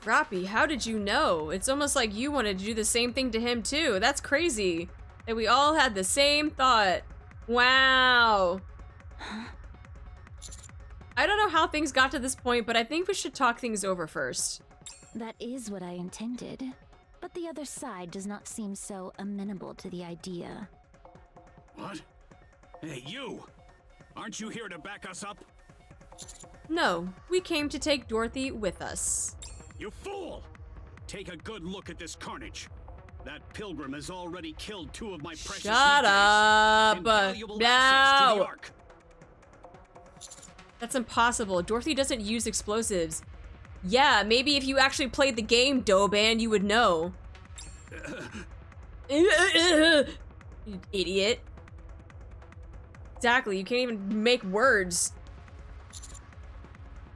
Roppy, how did you know? It's almost like you wanted to do the same thing to him too. That's crazy. That we all had the same thought. Wow. I don't know how things got to this point, but I think we should talk things over first. That is what I intended. But the other side does not seem so amenable to the idea. What? Hey, you! Aren't you here to back us up? No, we came to take Dorothy with us. You fool! Take a good look at this carnage. That pilgrim has already killed 2 of my precious Shut up! invaluable assets to the No! Ark. That's impossible. Dorothy doesn't use explosives. Yeah, maybe if you actually played the game, Doban, you would know. You idiot. Exactly, you can't even make words.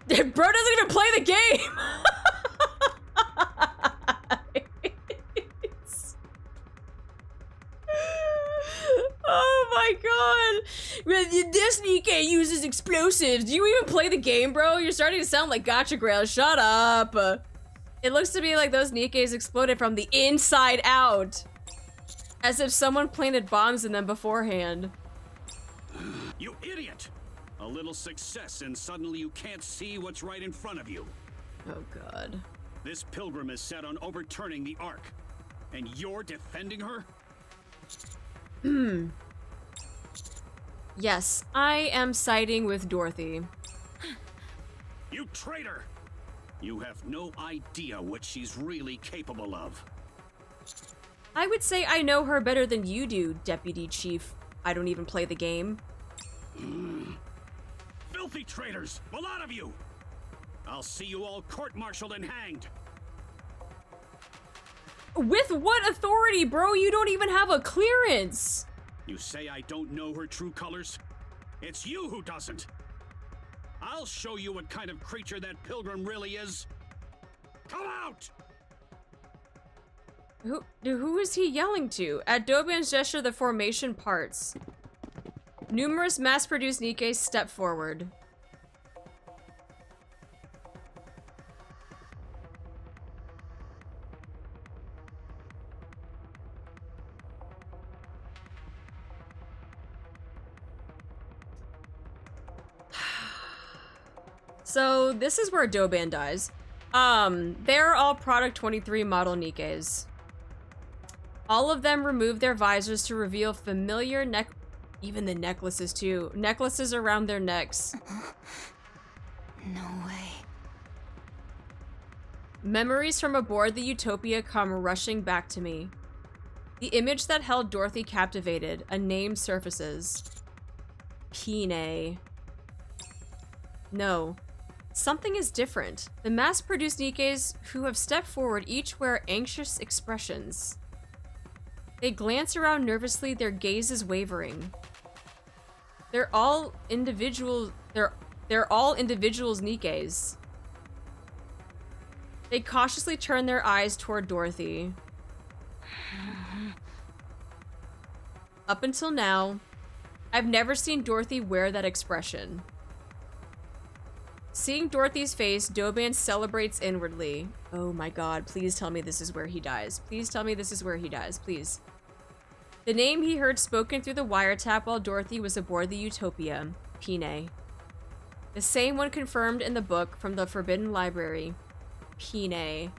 Bro doesn't even play the game! Oh my god! This NIKKE uses explosives. Do you even play the game, bro? You're starting to sound like Gotcha Grail. Shut up. It looks to me like those NIKKEs exploded from the inside out. As if someone planted bombs in them beforehand. You idiot! A little success and suddenly you can't see what's right in front of you. Oh god. This pilgrim is set on overturning the Ark. And you're defending her? Yes, I am siding with Dorothy. You traitor! You have no idea what she's really capable of. I would say I know her better than you do, Deputy Chief. I don't even play the game. Filthy traitors! A lot of you! I'll see you all court-martialed and hanged! With what authority, bro? You don't even have a clearance! You say I don't know her true colors? It's you who doesn't! I'll show you what kind of creature that pilgrim really is! Come out! Who is he yelling to? At Doban's gesture, the formation parts. Numerous mass-produced NIKKEs step forward. So this is where Doban dies. They're all Product 23 model NIKKEs. All of them remove their visors to reveal familiar even the necklaces too. Necklaces around their necks. No way. Memories from aboard the Utopia come rushing back to me. The image that held Dorothy captivated. A name surfaces. Pine. No. Something is different. The mass-produced NIKKEs who have stepped forward each wear anxious expressions. They glance around nervously, their gaze is wavering. They're all individuals NIKKEs. They cautiously turn their eyes toward Dorothy. Up until now, I've never seen Dorothy wear that expression. Seeing Dorothy's face, Doban celebrates inwardly. Oh my god, please tell me this is where he dies. Please tell me this is where he dies, please. The name he heard spoken through the wiretap while Dorothy was aboard the Utopia. Pine. The same one confirmed in the book from the Forbidden Library. Pine.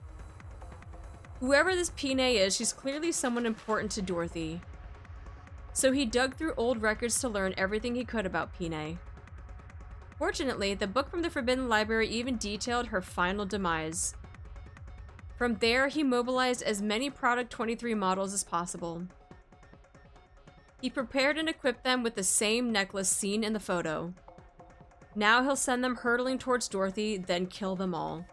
Whoever this Pine is, she's clearly someone important to Dorothy. So he dug through old records to learn everything he could about Pine. Fortunately, the book from the Forbidden Library even detailed her final demise. From there, he mobilized as many Product 23 models as possible. He prepared and equipped them with the same necklace seen in the photo. Now he'll send them hurtling towards Dorothy, then kill them all.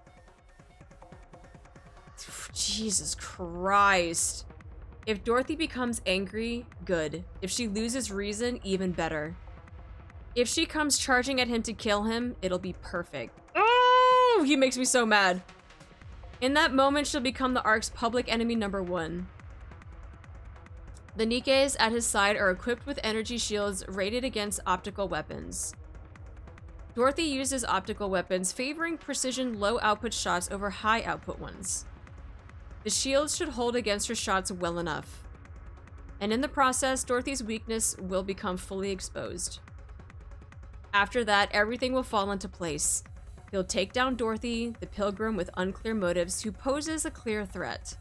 Jesus Christ. If Dorothy becomes angry, good. If she loses reason, even better. If she comes charging at him to kill him, it'll be perfect. Oh, he makes me so mad. In that moment, she'll become the Ark's public enemy #1. The NIKKEs at his side are equipped with energy shields rated against optical weapons. Dorothy uses optical weapons, favoring precision low-output shots over high-output ones. The shields should hold against her shots well enough. And in the process, Dorothy's weakness will become fully exposed. After that, everything will fall into place. He'll take down Dorothy, the pilgrim with unclear motives, who poses a clear threat.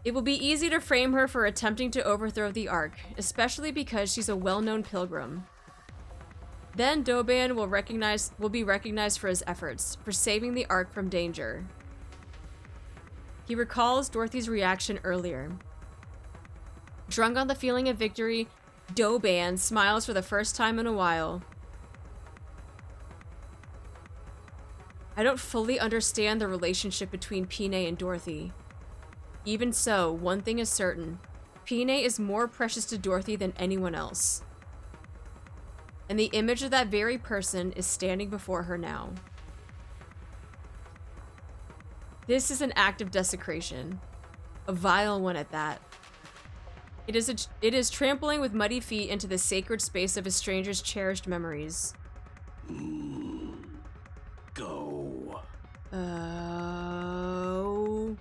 It will be easy to frame her for attempting to overthrow the Ark, especially because she's a well-known pilgrim. Then Doban will be recognized for his efforts, for saving the Ark from danger. He recalls Dorothy's reaction earlier. Drunk on the feeling of victory, Doban smiles for the first time in a while. I don't fully understand the relationship between Pine and Dorothy. Even so, one thing is certain. Pine is more precious to Dorothy than anyone else. And the image of that very person is standing before her now. This is an act of desecration. A vile one at that. It is trampling with muddy feet into the sacred space of a stranger's cherished memories. Go. Oh.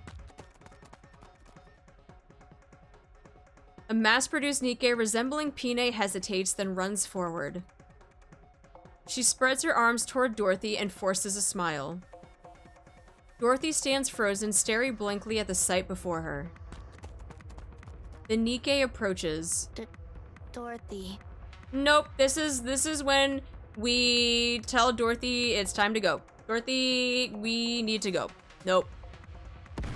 A mass-produced NIKKE resembling Pine hesitates, then runs forward. She spreads her arms toward Dorothy and forces a smile. Dorothy stands frozen, staring blankly at the sight before her. The NIKKE approaches. Dorothy. Nope, this is when we tell Dorothy it's time to go. Dorothy, we need to go. Nope. Oh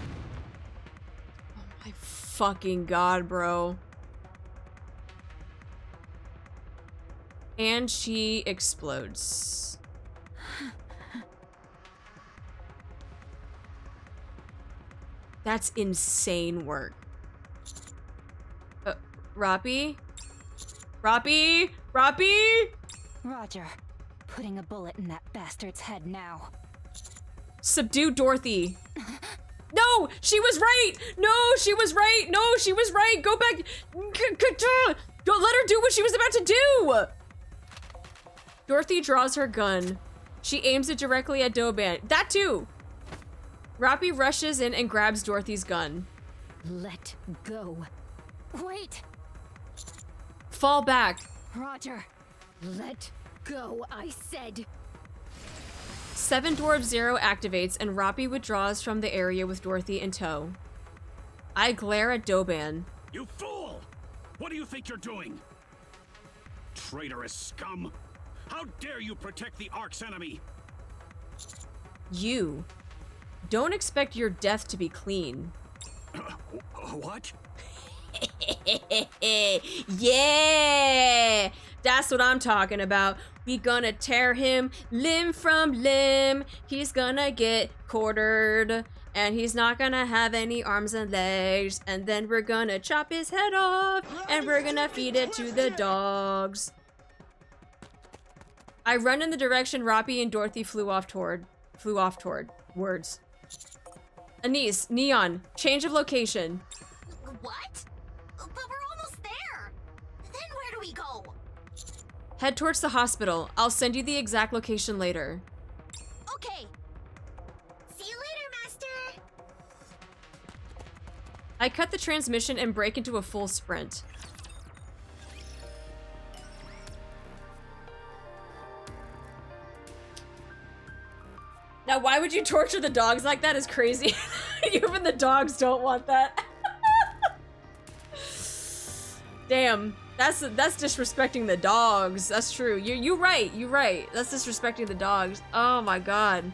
my fucking god, bro. And she explodes. That's insane work. Roppy? Roppy? Roppy? Roger. Putting a bullet in that bastard's head now. Subdue Dorothy. No, she was right. No, she was right. No, she was right. Go back. Don't let her do what she was about to do. Dorothy draws her gun. She aims it directly at Doban. That too. Roppy rushes in and grabs Dorothy's gun. Let go. Wait! Fall back. Roger. Let go, I said. 7 Dwarf Zero activates and Roppy withdraws from the area with Dorothy in tow. I glare at Doban. You fool! What do you think you're doing? Traitorous scum! How dare you protect the Ark's enemy? You. Don't expect your death to be clean. What? Yeah! That's what I'm talking about. We gonna tear him limb from limb. He's gonna get quartered. And he's not gonna have any arms and legs. And then we're gonna chop his head off. And we're gonna feed it to the dogs. I run in the direction Roppy and Dorothy flew off toward. Words. Anise, Neon, change of location. What? But we're almost there. Then where do we go? Head towards the hospital. I'll send you the exact location later. Okay. See you later, Master. I cut the transmission and break into a full sprint. Now, why would you torture the dogs like that is crazy. Even the dogs don't want that. Damn, that's disrespecting the dogs. That's true. You're right. You're right. That's disrespecting the dogs. Oh my god.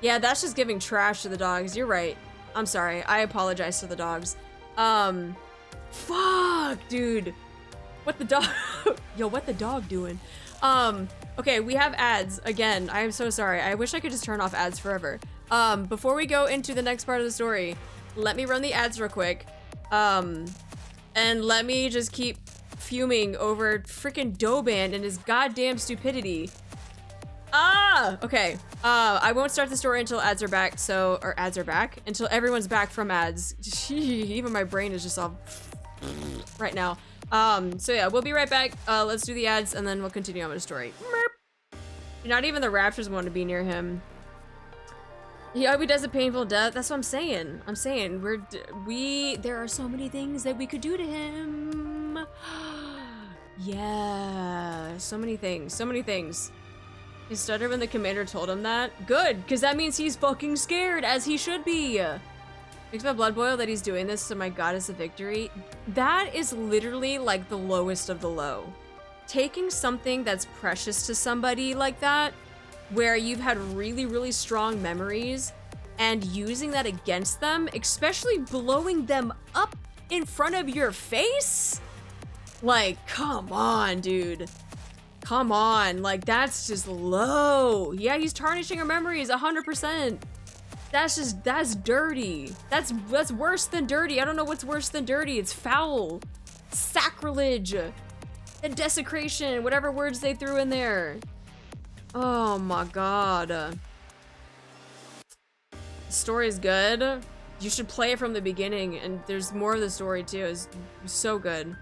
Yeah, that's just giving trash to the dogs. You're right. I'm sorry. I apologize to the dogs. Fuck, dude. What the dog? Yo, what the dog doing? Okay, we have ads again. I am so sorry. I wish I could just turn off ads forever. Before we go into the next part of the story, let me run the ads real quick. And let me just keep fuming over freaking Doban and his goddamn stupidity. Ah! Okay. I won't start the story until ads are back, until everyone's back from ads. Even my brain is just all right now. So yeah, we'll be right back. Let's do the ads and then we'll continue on with the story. Merp. Not even the Raptors want to be near him. He hope he does a painful death. That's what I'm saying. There are so many things that we could do to him. Yeah, so many things. He stuttered when the commander told him that. Good, because that means he's fucking scared, as he should be. Makes my blood boil that he's doing this to my goddess of victory. That is literally like the lowest of the low. Taking something that's precious to somebody like that, where you've had really, really strong memories, and using that against them, especially blowing them up in front of your face? Like, come on, dude. Come on, like, that's just low. Yeah, he's tarnishing her memories 100%. That's dirty. That's worse than dirty. I don't know what's worse than dirty. It's foul. Sacrilege. And desecration, whatever words they threw in there. Oh my god. The story's good. You should play it from the beginning, and there's more of the story too. It's so good.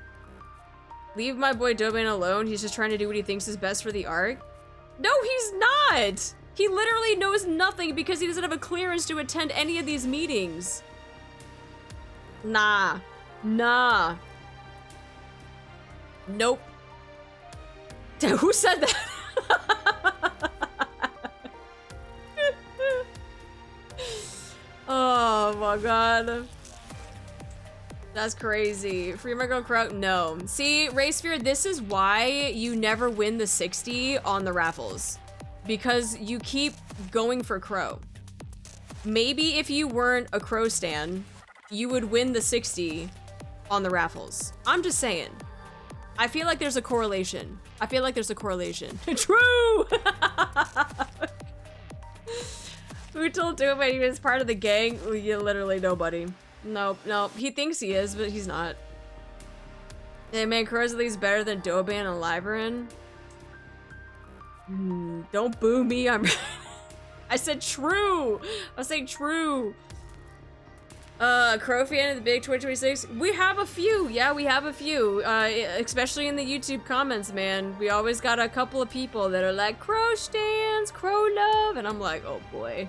Leave my boy Doban alone. He's just trying to do what he thinks is best for the Ark. No, he's not! He literally knows nothing because he doesn't have a clearance to attend any of these meetings. Nah. Nah. Nope. Who said that? Oh my god. That's crazy. Free my girl Crow? No. See, Racefear, this is why you never win the 60 on the raffles. Because you keep going for Crow. Maybe if you weren't a Crow stan, you would win the 60 on the raffles. I'm just saying. I feel like there's a correlation. True! Who told Doban he was part of the gang? Yeah, literally nobody. Nope. He thinks he is, but he's not. Hey man, Crow's at least better than Doban and Lyverin. Don't boo me, I said true! I was saying true! Crow fan of the big 2026. We have a few. Yeah, we have a few. Especially in the YouTube comments, man. We always got a couple of people that are like, Crow stands, Crow love. And I'm like, oh boy.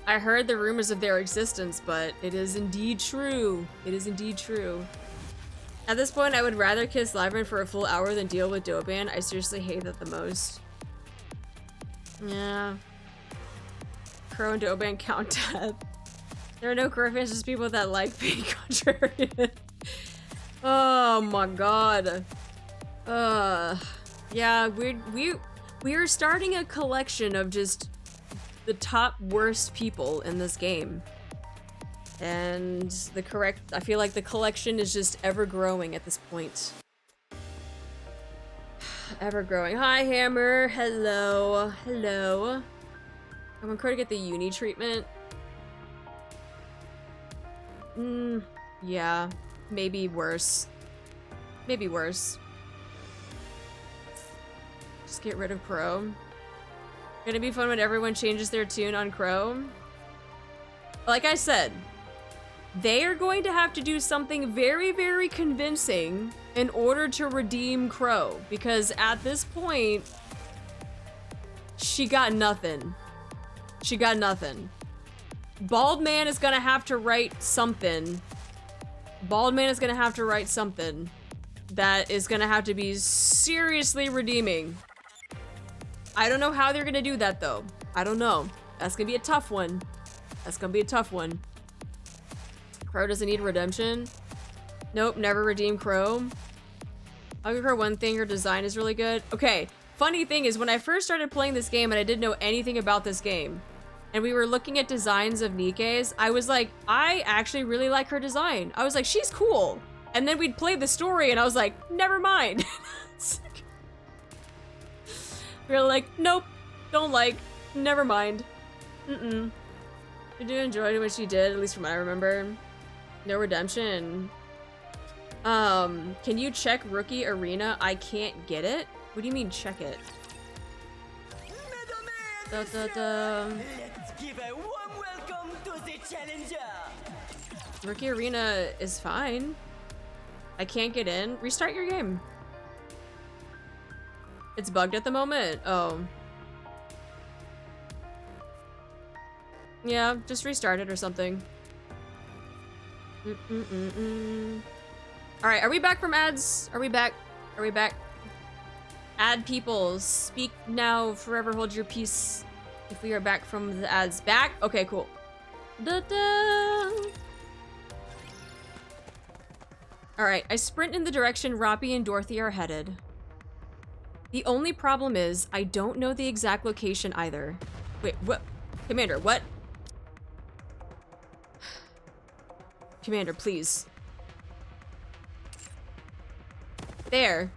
I heard the rumors of their existence, but it is indeed true. It is indeed true. At this point, I would rather kiss Lyman for a full hour than deal with Doban. I seriously hate that the most. Yeah. Crow and Doban count death. There are no Crow fans, just people that like being contrarian. Oh my god. Yeah, we are starting a collection of just the top worst people in this game. And I feel like the collection is just ever growing at this point. Ever growing. Hi, Hammer. Hello. Hello. I'm gonna try to get the uni treatment. Yeah. Maybe worse. Maybe worse. Just get rid of Crow. Gonna be fun when everyone changes their tune on Crow. Like I said, they are going to have to do something very, very convincing in order to redeem Crow. Because at this point, she got nothing. She got nothing. Bald Man is gonna have to write something. Bald Man is gonna have to write something that is gonna have to be seriously redeeming. I don't know how they're gonna do that though. I don't know. That's gonna be a tough one. That's gonna be a tough one. Crow doesn't need redemption. Nope, never redeem Crow. I'll give her one thing, her design is really good. Okay, funny thing is when I first started playing this game and I didn't know anything about this game, and we were looking at designs of NIKKE's, I was like, I actually really like her design. I was like, she's cool. And then we'd play the story and I was like, never mind. We were like, nope, don't like, never mind. I do enjoy what she did, at least from what I remember. No redemption. Can you check Rookie Arena? I can't get it. What do you mean check it? Let's give a warm welcome to the challenger. Rookie Arena is fine. I can't get in. Restart your game. It's bugged at the moment. Oh. Yeah, just restart it or something. Alright, are we back from ads? Are we back? Are we back? Ad people, speak now, forever hold your peace. If we are back from the ads. Back? Okay, cool. Alright, I sprint in the direction Roppy and Dorothy are headed. The only problem is, I don't know the exact location either. Wait, what? Commander, what? Commander, please. There.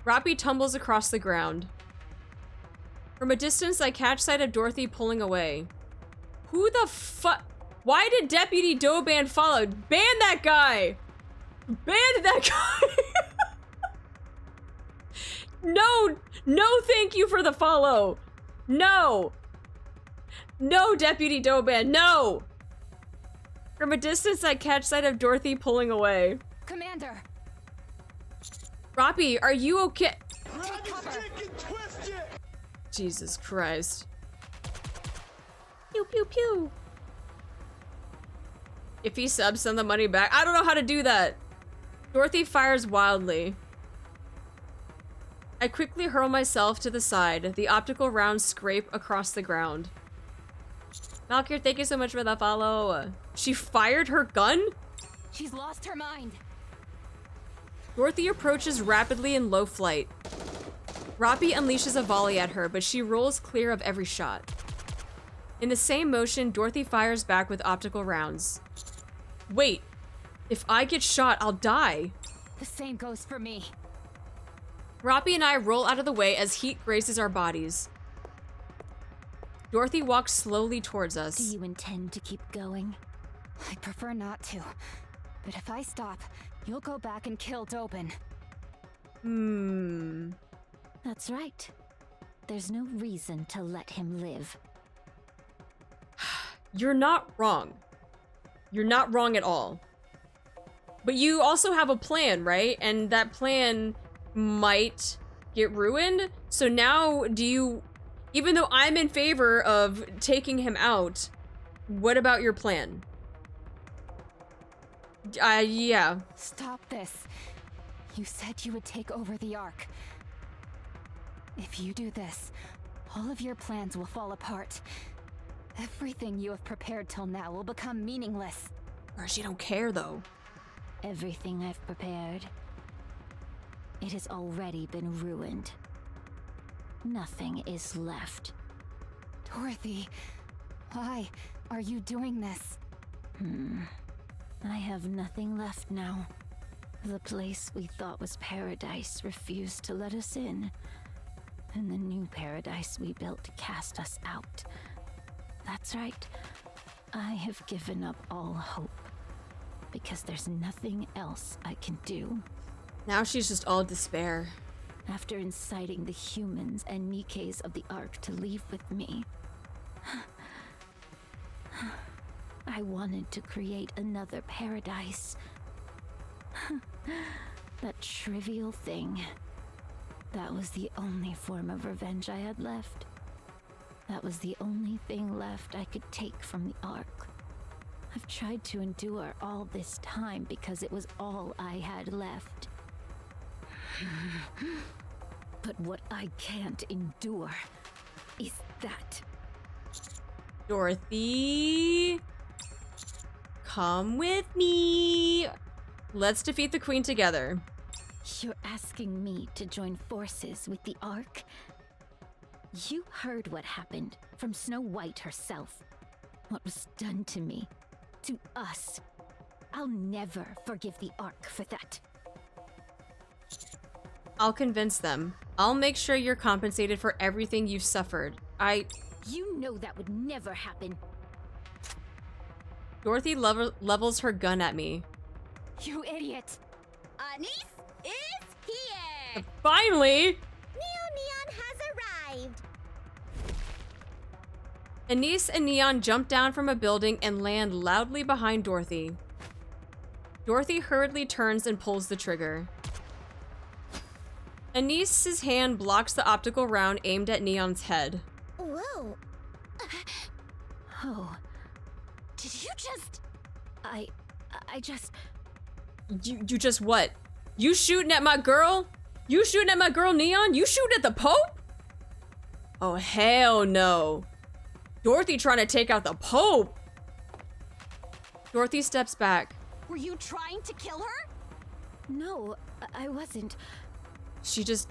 Roppy tumbles across the ground. From a distance, I catch sight of Dorothy pulling away. Who the fuck? Why did Deputy Doban follow? Ban that guy! Ban that guy! No! No thank you for the follow! No! No, Deputy Doban, no! From a distance, I catch sight of Dorothy pulling away. Commander! Roppy, are you okay? Jesus Christ. Pew pew pew. If he subs, send the money back. I don't know how to do that. Dorothy fires wildly. I quickly hurl myself to the side. The optical rounds scrape across the ground. Valkyr, thank you so much for the follow. She fired her gun? She's lost her mind. Dorothy approaches rapidly in low flight. Roppy unleashes a volley at her, but she rolls clear of every shot. In the same motion, Dorothy fires back with optical rounds. Wait, if I get shot, I'll die. The same goes for me. Roppy and I roll out of the way as heat grazes our bodies. Dorothy walks slowly towards us. Do you intend to keep going? I'd prefer not to. But if I stop, you'll go back and kill Doban. That's right. There's no reason to let him live. You're not wrong. You're not wrong at all. But you also have a plan, right? And that plan might get ruined. So now do you, even though I'm in favor of taking him out, what about your plan? Yeah. Stop this. You said you would take over the Ark. If you do this, all of your plans will fall apart. Everything you have prepared till now will become meaningless. Or she don't care though. Everything I've prepared, it has already been ruined. Nothing is left. Dorothy, why are you doing this? I have nothing left now. The place we thought was paradise refused to let us in. And the new paradise we built cast us out. That's right. I have given up all hope. Because there's nothing else I can do. Now she's just all despair. After inciting the humans and NIKKEs of the Ark to leave with me, I wanted to create another paradise. That trivial thing. That was the only form of revenge I had left. That was the only thing left I could take from the Ark. I've tried to endure all this time because it was all I had left. But what I can't endure is that. Dorothy, come with me. Let's defeat the Queen together. You're asking me to join forces with the Ark? You heard what happened from Snow White herself. What was done to me. To us. I'll never forgive the Ark for that. I'll convince them. I'll make sure you're compensated for everything you've suffered. You know that would never happen. Dorothy levels her gun at me. You idiot! Anise is here! Finally! Neon has arrived! Anise and Neon jump down from a building and land loudly behind Dorothy. Dorothy hurriedly turns and pulls the trigger. Anise's hand blocks the optical round aimed at Neon's head. Whoa. Oh. Did you just... I just... You just what? You shooting at my girl? You shooting at my girl Neon? You shooting at the Pope? Oh, hell no. Dorothy trying to take out the Pope. Dorothy steps back. Were you trying to kill her? No, I wasn't. She's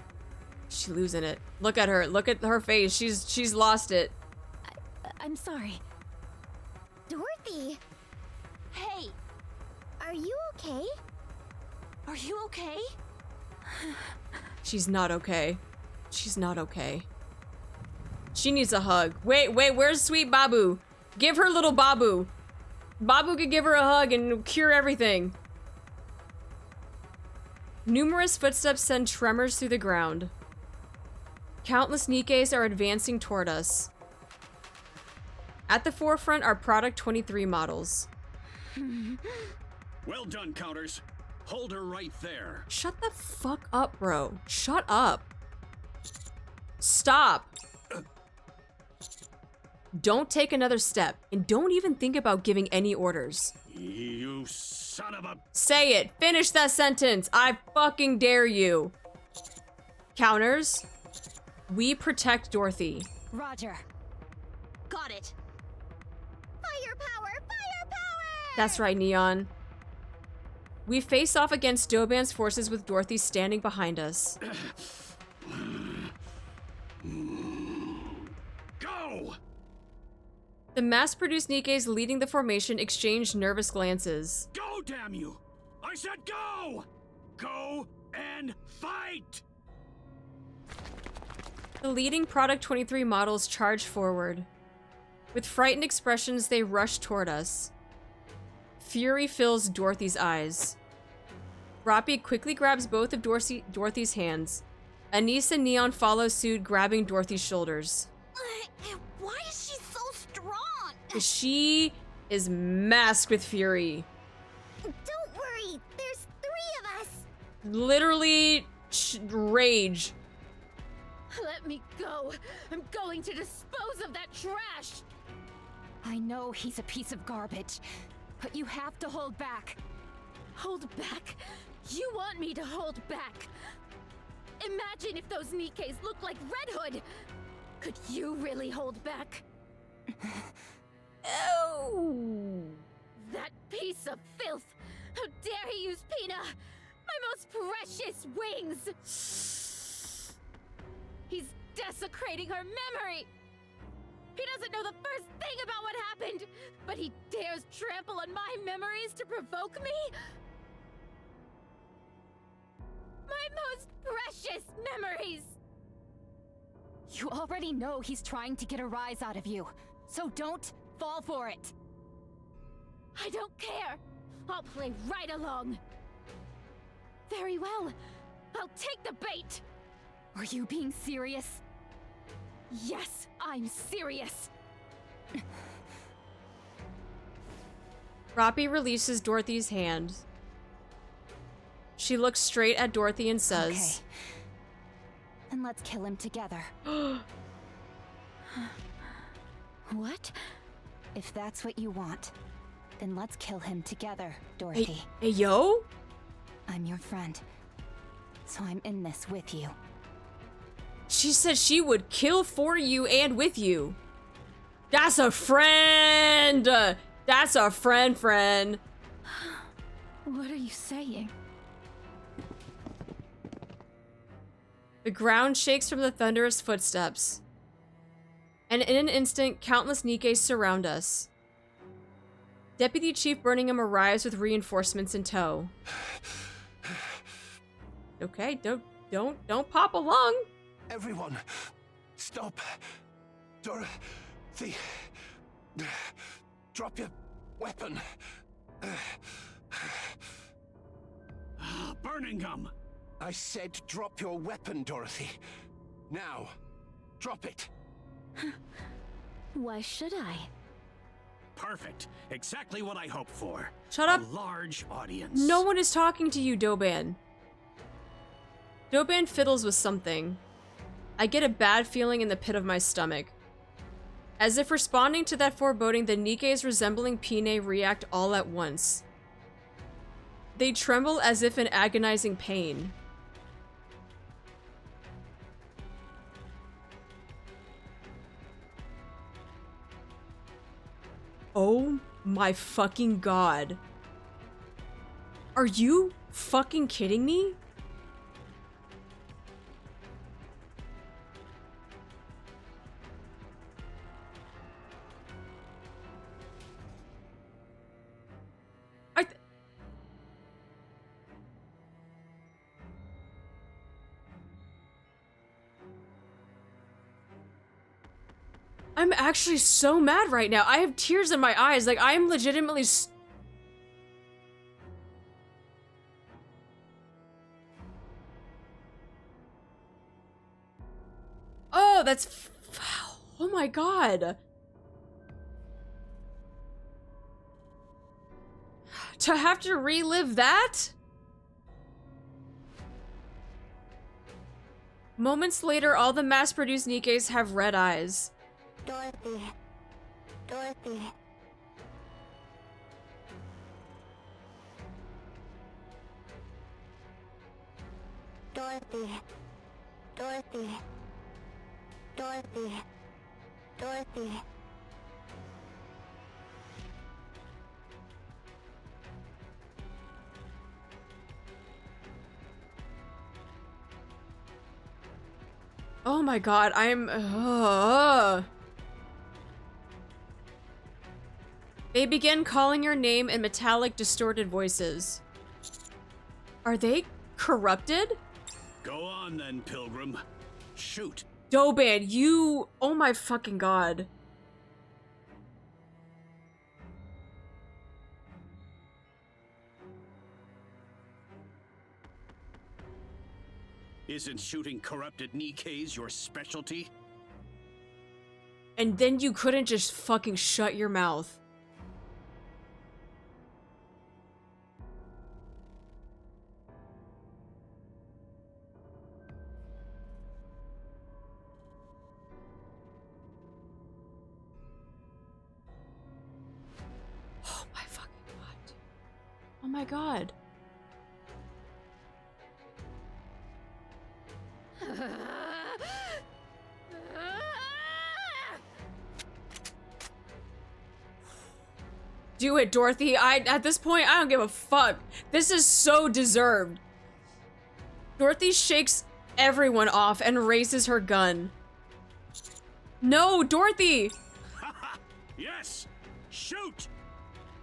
losing it. Look at her. Look at her face. She's lost it. I'm sorry. Dorothy! Hey, Are you okay? are you okay? She's not okay. She's not okay. She needs a hug. Wait, where's sweet Babu? Give her little Babu. Babu could give her a hug and cure everything. Numerous footsteps send tremors through the ground. Countless NIKKEs are advancing toward us. At the forefront are Product 23 models. Well done, Counters. Hold her right there. Shut the fuck up, bro. Shut up. Stop. Don't take another step, and don't even think about giving any orders. You son of a... Say it. Finish that sentence. I fucking dare you. Counters. We protect Dorothy. Roger. Got it. Firepower! Firepower! That's right, Neon. We face off against Doban's forces with Dorothy standing behind us. Go! The mass-produced NIKKEs leading the formation exchange nervous glances. Go, damn you! I said go! Go and fight! The leading Product 23 models charge forward. With frightened expressions, they rush toward us. Fury fills Dorothy's eyes. Roppy quickly grabs both of Dorothy's hands. Anise and Neon follow suit, grabbing Dorothy's shoulders. Why is she so strong? She is masked with fury. Don't worry, there's 3 of us. Literally rage. Let me go. I'm going to dispose of that trash. I know he's a piece of garbage, but you have to hold back. Hold back? You want me to hold back? Imagine if those NIKKEs look like Red Hood. Could you really hold back? Oh! That piece of filth! How dare he use Pina! My most precious wings! He's desecrating her memory! He doesn't know the first thing about what happened, but he dares trample on my memories to provoke me? My most precious memories! You already know he's trying to get a rise out of you, so don't fall for it. I don't care! I'll play right along! Very well. I'll take the bait! Are you being serious? Yes, I'm serious! Roppy releases Dorothy's hand. She looks straight at Dorothy and says, Okay. Then let's kill him together. What? If that's what you want, then let's kill him together, Dorothy. Hey, yo? I'm your friend, so I'm in this with you. She said she would kill for you and with you. That's a friend! That's a friend. What are you saying? The ground shakes from the thunderous footsteps. And in an instant, countless NIKKEs surround us. Deputy Chief Birmingham arrives with reinforcements in tow. Okay, don't pop a lung. Everyone, stop. Dorothy, drop your weapon. Birmingham! I said drop your weapon, Dorothy. Now, drop it. Why should I? Perfect. Exactly what I hoped for. Shut up. A large audience. No one is talking to you, Doban. Doban fiddles with something. I get a bad feeling in the pit of my stomach. As if responding to that foreboding, the NIKKEs resembling Pine react all at once. They tremble as if in agonizing pain. Oh my fucking god. Are you fucking kidding me? I'm actually so mad right now. I have tears in my eyes. Like, I'm legitimately oh, that's... Oh my god. To have to relive that? Moments later, all the mass-produced NIKKEs have red eyes. Dorothy. Dorothy. Dorothy. Dorothy. Dorothy. Dorothy. Oh my god, I'm... They begin calling your name in metallic, distorted voices. Are they corrupted? Go on then, Pilgrim. Shoot. Doban, you... Oh my fucking god. Isn't shooting corrupted NIKKEs your specialty? And then you couldn't just fucking shut your mouth. my god. Do it, Dorothy. At this point, I don't give a fuck. This is so deserved. Dorothy shakes everyone off and raises her gun. No, Dorothy! Yes! Shoot!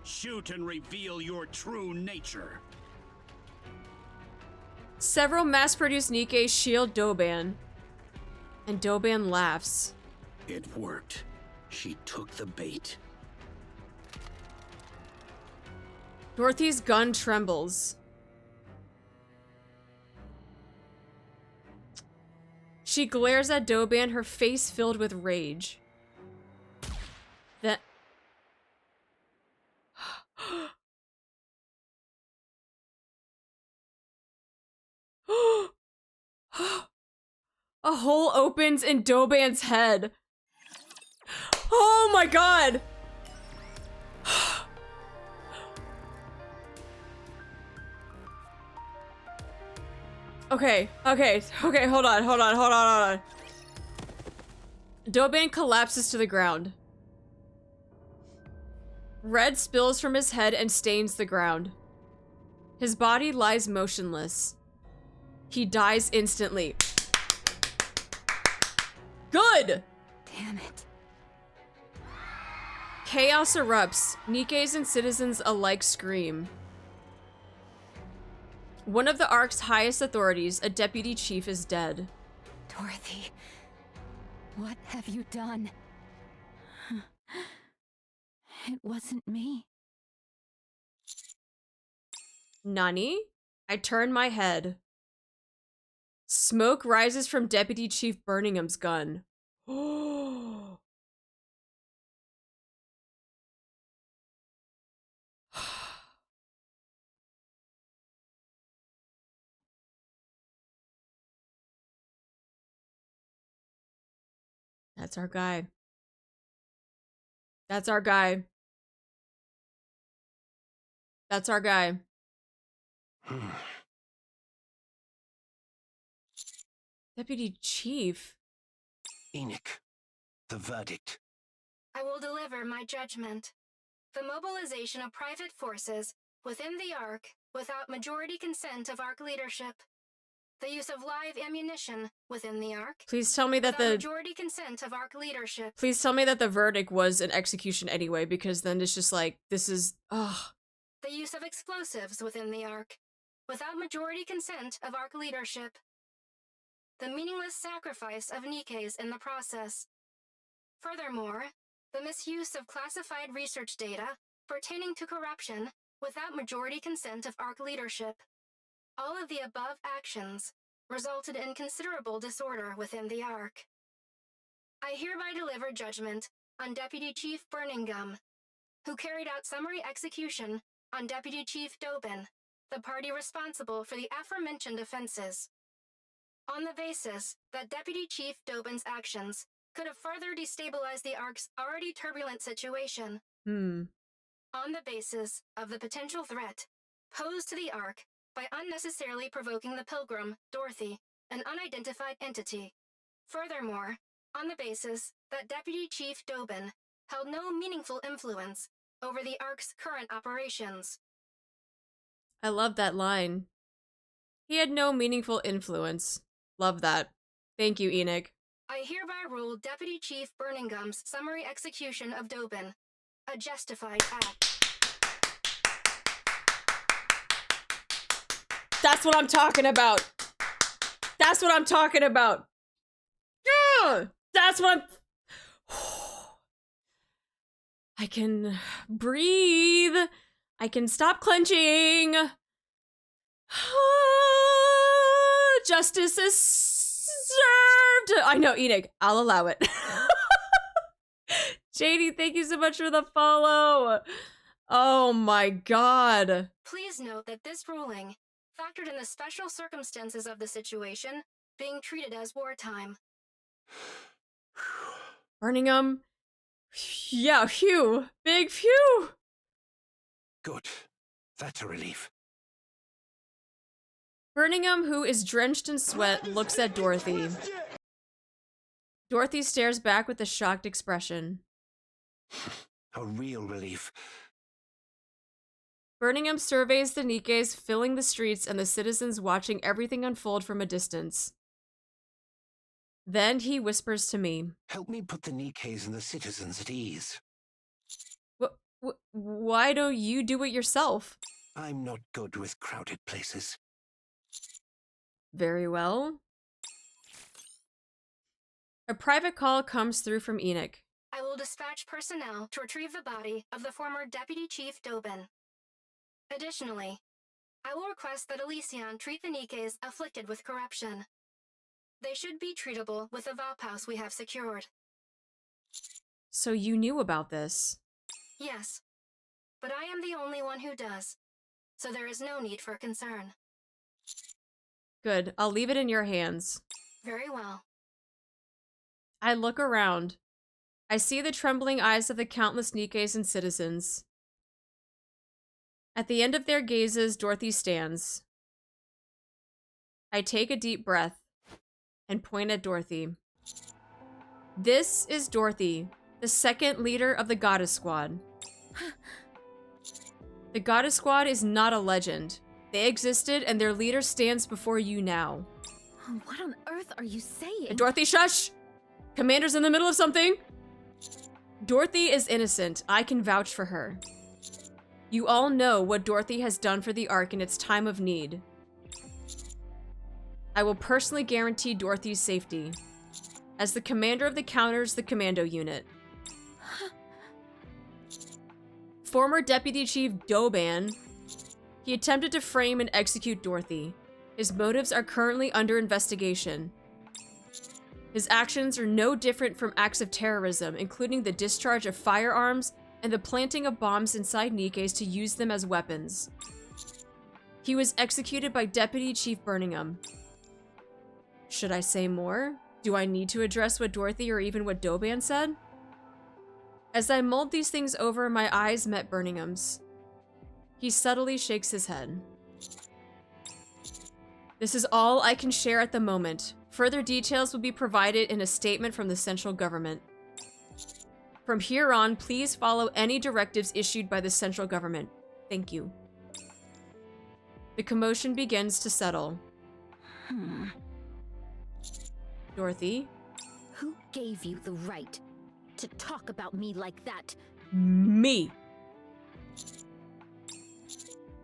Shoot and reveal your true nature. Several mass-produced NIKKE shield Doban. And Doban laughs. It worked. She took the bait. Dorothy's gun trembles. She glares at Doban, her face filled with rage. Then... A hole opens in Doban's head. Oh my god! Okay, hold on. Doban collapses to the ground. Red spills from his head and stains the ground. His body lies motionless. He dies instantly. Good! Damn it. Chaos erupts. NIKKEs and citizens alike scream. One of the Ark's highest authorities, a deputy chief, is dead. Dorothy, what have you done? It wasn't me. Nani? I turn my head. Smoke rises from Deputy Chief Burningham's gun. That's our guy. That's our guy. That's our guy. Deputy Chief? Enoch, the verdict. I will deliver my judgment. The mobilization of private forces within the Ark without majority consent of Ark leadership. The use of live ammunition within the Ark. Please tell me that the majority consent of Ark leadership. Please tell me that the verdict was an execution anyway, because then it's just like, this is, ugh. The use of explosives within the Ark without majority consent of Ark leadership. The meaningless sacrifice of NIKKEs in the process. Furthermore, the misuse of classified research data pertaining to corruption without majority consent of Ark leadership. All of the above actions resulted in considerable disorder within the Ark. I hereby deliver judgment on Deputy Chief Birmingham, who carried out summary execution on Deputy Chief Doban, the party responsible for the aforementioned offenses. On the basis that Deputy Chief Doban's actions could have further destabilized the Ark's already turbulent situation. On the basis of the potential threat posed to the Ark by unnecessarily provoking the Pilgrim, Dorothy, an unidentified entity. Furthermore, on the basis that Deputy Chief Doban held no meaningful influence over the Ark's current operations. I love that line. He had no meaningful influence. Love that. Thank you, Enoch. I hereby rule Deputy Chief Burningham's summary execution of Doban a justified act. That's what I'm talking about. That's what I'm talking about. Yeah, that's what I'm... I can breathe. I can stop clenching. Justice is served. I know, Enoch. I'll allow it. JD, thank you so much for the follow. Oh my god. Please note that this ruling factored in the special circumstances of the situation being treated as wartime. Birmingham. Yeah, phew. Big phew. Good. That's a relief. Birmingham, who is drenched in sweat, looks at Dorothy. Dorothy stares back with a shocked expression. A real relief. Birmingham surveys the NIKKEs filling the streets and the citizens watching everything unfold from a distance. Then he whispers to me. Help me put the NIKKEs and the citizens at ease. Why don't you do it yourself? I'm not good with crowded places. Very well. A private call comes through from NIKKE. I will dispatch personnel to retrieve the body of the former Deputy Chief Doban. Additionally, I will request that Elysion treat the NIKKEs afflicted with corruption. They should be treatable with the Vaupaus we have secured. So you knew about this? Yes, but I am the only one who does, so there is no need for concern. Good, I'll leave it in your hands. Very well. I look around. I see the trembling eyes of the countless NIKKEs and citizens. At the end of their gazes, Dorothy stands. I take a deep breath and point at Dorothy. This is Dorothy, the second leader of the Goddess Squad. The Goddess Squad is not a legend. They existed and their leader stands before you now. What on earth are you saying? Dorothy, shush! Commander's in the middle of something! Dorothy is innocent. I can vouch for her. You all know what Dorothy has done for the Ark in its time of need. I will personally guarantee Dorothy's safety. As the commander of the Counters, the Commando Unit. Former Deputy Chief Doban, he attempted to frame and execute Dorothy. His motives are currently under investigation. His actions are no different from acts of terrorism, including the discharge of firearms and the planting of bombs inside NIKKEs to use them as weapons. He was executed by Deputy Chief Birmingham. Should I say more? Do I need to address what Dorothy or even what Doban said? As I mulled these things over, my eyes met Birmingham's. He subtly shakes his head. This is all I can share at the moment. Further details will be provided in a statement from the central government. From here on, please follow any directives issued by the central government. Thank you. The commotion begins to settle. Dorothy? Who gave you the right to talk about me like that? Me.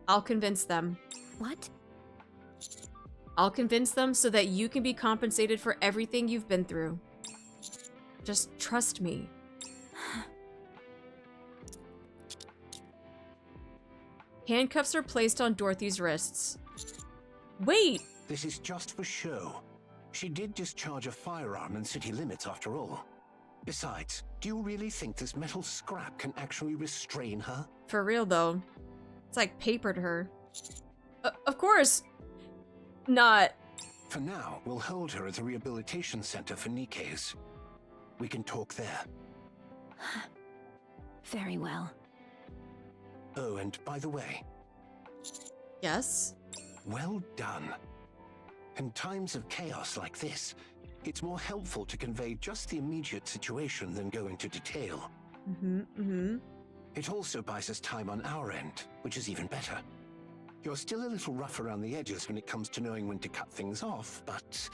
I'll convince them. What? I'll convince them so that you can be compensated for everything you've been through. Just trust me. Handcuffs are placed on Dorothy's wrists. Wait! This is just for show. She did discharge a firearm in city limits after all. Besides, do you really think this metal scrap can actually restrain her? For real though. It's like papered her. Of course! Not. For now, we'll hold her at the rehabilitation center for NIKKEs. We can talk there. Very well. Oh, and by the way. Yes? Well done. In times of chaos like this, it's more helpful to convey just the immediate situation than go into detail. It also buys us time on our end, which is even better. You're still a little rough around the edges when it comes to knowing when to cut things off, but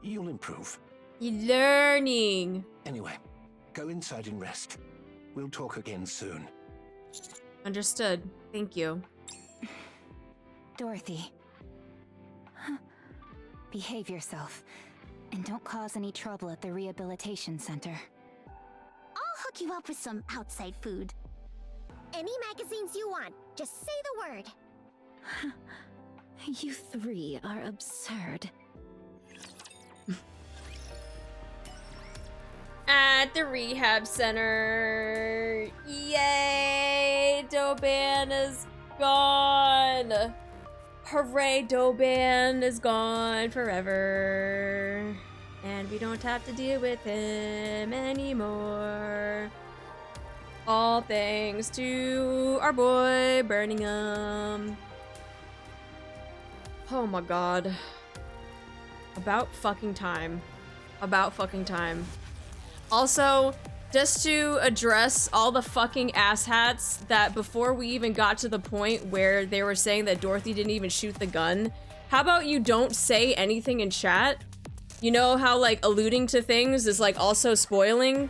you'll improve. You're learning. Anyway, go inside and rest. We'll talk again soon. Understood. Thank you. Dorothy. Behave yourself, and don't cause any trouble at the rehabilitation center. I'll hook you up with some outside food. Any magazines you want, just say the word. You three are absurd. At the rehab center. Yay! Doban is gone. Hooray, Doban is gone forever. And we don't have to deal with him anymore. All thanks to our boy Birmingham. Oh my god. About fucking time. About fucking time. Also, just to address all the fucking asshats that before we even got to the point where they were saying that Dorothy didn't even shoot the gun, how about you don't say anything in chat? You know how, like, alluding to things is, like, also spoiling?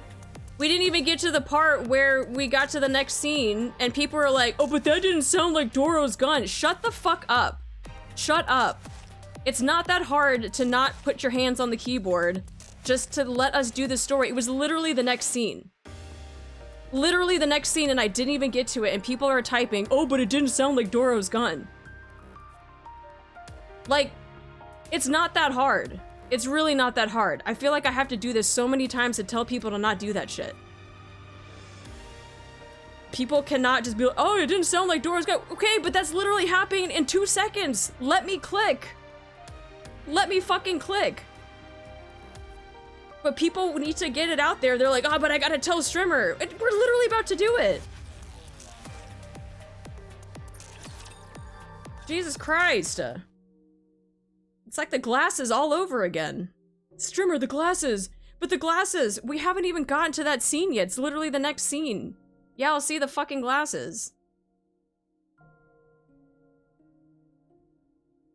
We didn't even get to the part where we got to the next scene, and people were like, oh, but that didn't sound like Doro's gun. Shut the fuck up. Shut up. It's not that hard to not put your hands on the keyboard just to let us do the story. It was literally the next scene. Literally the next scene, and I didn't even get to it, and people are typing, oh, but it didn't sound like Doro's gun. Like, it's not that hard. It's really not that hard. I feel like I have to do this so many times to tell people to not do that shit. People cannot just be like, oh, it didn't sound like Dora's gun. Okay, but that's literally happening in 2 seconds. Let me click. Let me fucking click. But people need to get it out there. They're like, oh, but I gotta tell Strimmer. We're literally about to do it. Jesus Christ. It's like the glasses all over again. Strimmer, the glasses. But the glasses, we haven't even gotten to that scene yet. It's literally the next scene. Yeah, I'll see the fucking glasses.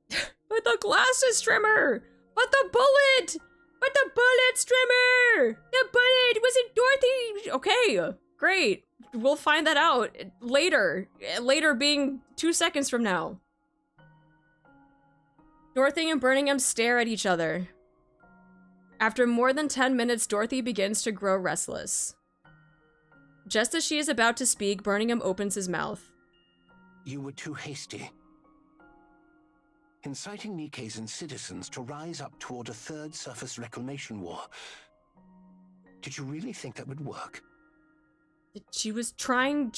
But the glasses, Strimmer! But the bullet! But the bullet, Strimmer! The bullet! Was it Dorothy? Okay, great. We'll find that out later. Later being 2 seconds from now. Dorothy and Birmingham stare at each other. After more than 10 minutes, Dorothy begins to grow restless. Just as she is about to speak, Birmingham opens his mouth. You were too hasty. Inciting NIKKEs and citizens to rise up toward a third surface reclamation war. Did you really think that would work? She was trying.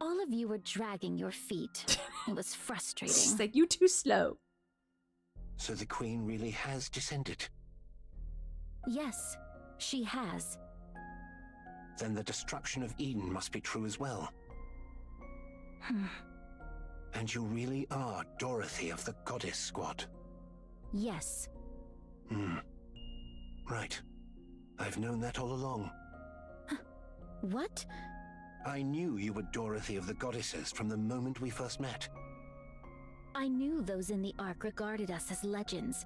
All of you were dragging your feet. It was frustrating. She's like, you too slow. So the Queen really has descended? Yes, she has. Then the destruction of Eden must be true as well. And you really are Dorothy of the Goddess Squad? Yes. Right. I've known that all along. What? I knew you were Dorothy of the Goddesses from the moment we first met. I knew those in the Ark regarded us as legends,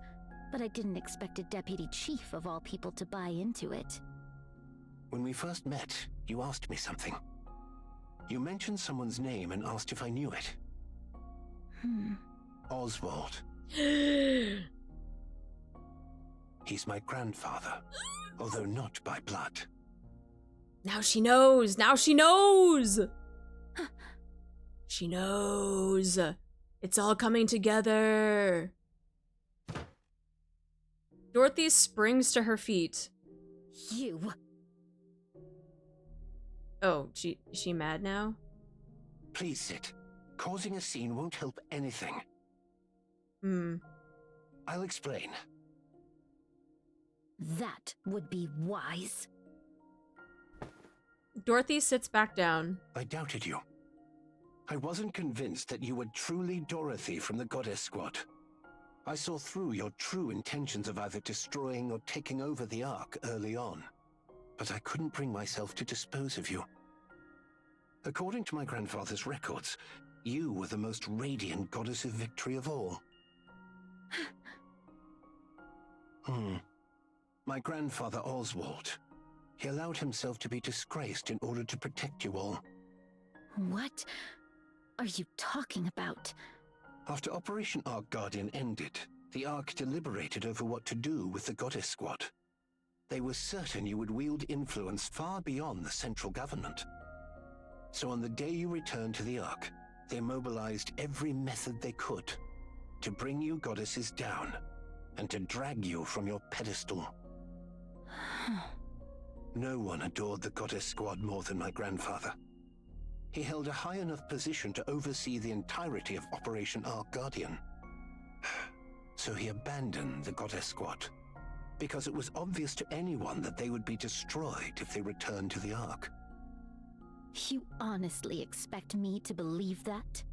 but I didn't expect a deputy chief of all people to buy into it. When we first met, you asked me something. You mentioned someone's name and asked if I knew it. Oswald. He's my grandfather, although not by blood. Now she knows! Now she knows! She knows! It's all coming together! Dorothy springs to her feet. You! Oh, is she mad now? Please sit. Causing a scene won't help anything. I'll explain. That would be wise. Dorothy sits back down. I doubted you. I wasn't convinced that you were truly Dorothy from the Goddess Squad. I saw through your true intentions of either destroying or taking over the Ark early on. But I couldn't bring myself to dispose of you. According to my grandfather's records, you were the most radiant goddess of victory of all. My grandfather Oswald. He allowed himself to be disgraced in order to protect you all. What are you talking about? After Operation Ark Guardian ended, the Ark deliberated over what to do with the Goddess Squad. They were certain you would wield influence far beyond the central government. So on the day you returned to the Ark, they mobilized every method they could to bring you goddesses down and to drag you from your pedestal. No one adored the Goddess Squad more than my grandfather. He held a high enough position to oversee the entirety of Operation Ark Guardian. So he abandoned the Goddess Squad, because it was obvious to anyone that they would be destroyed if they returned to the Ark. You honestly expect me to believe that?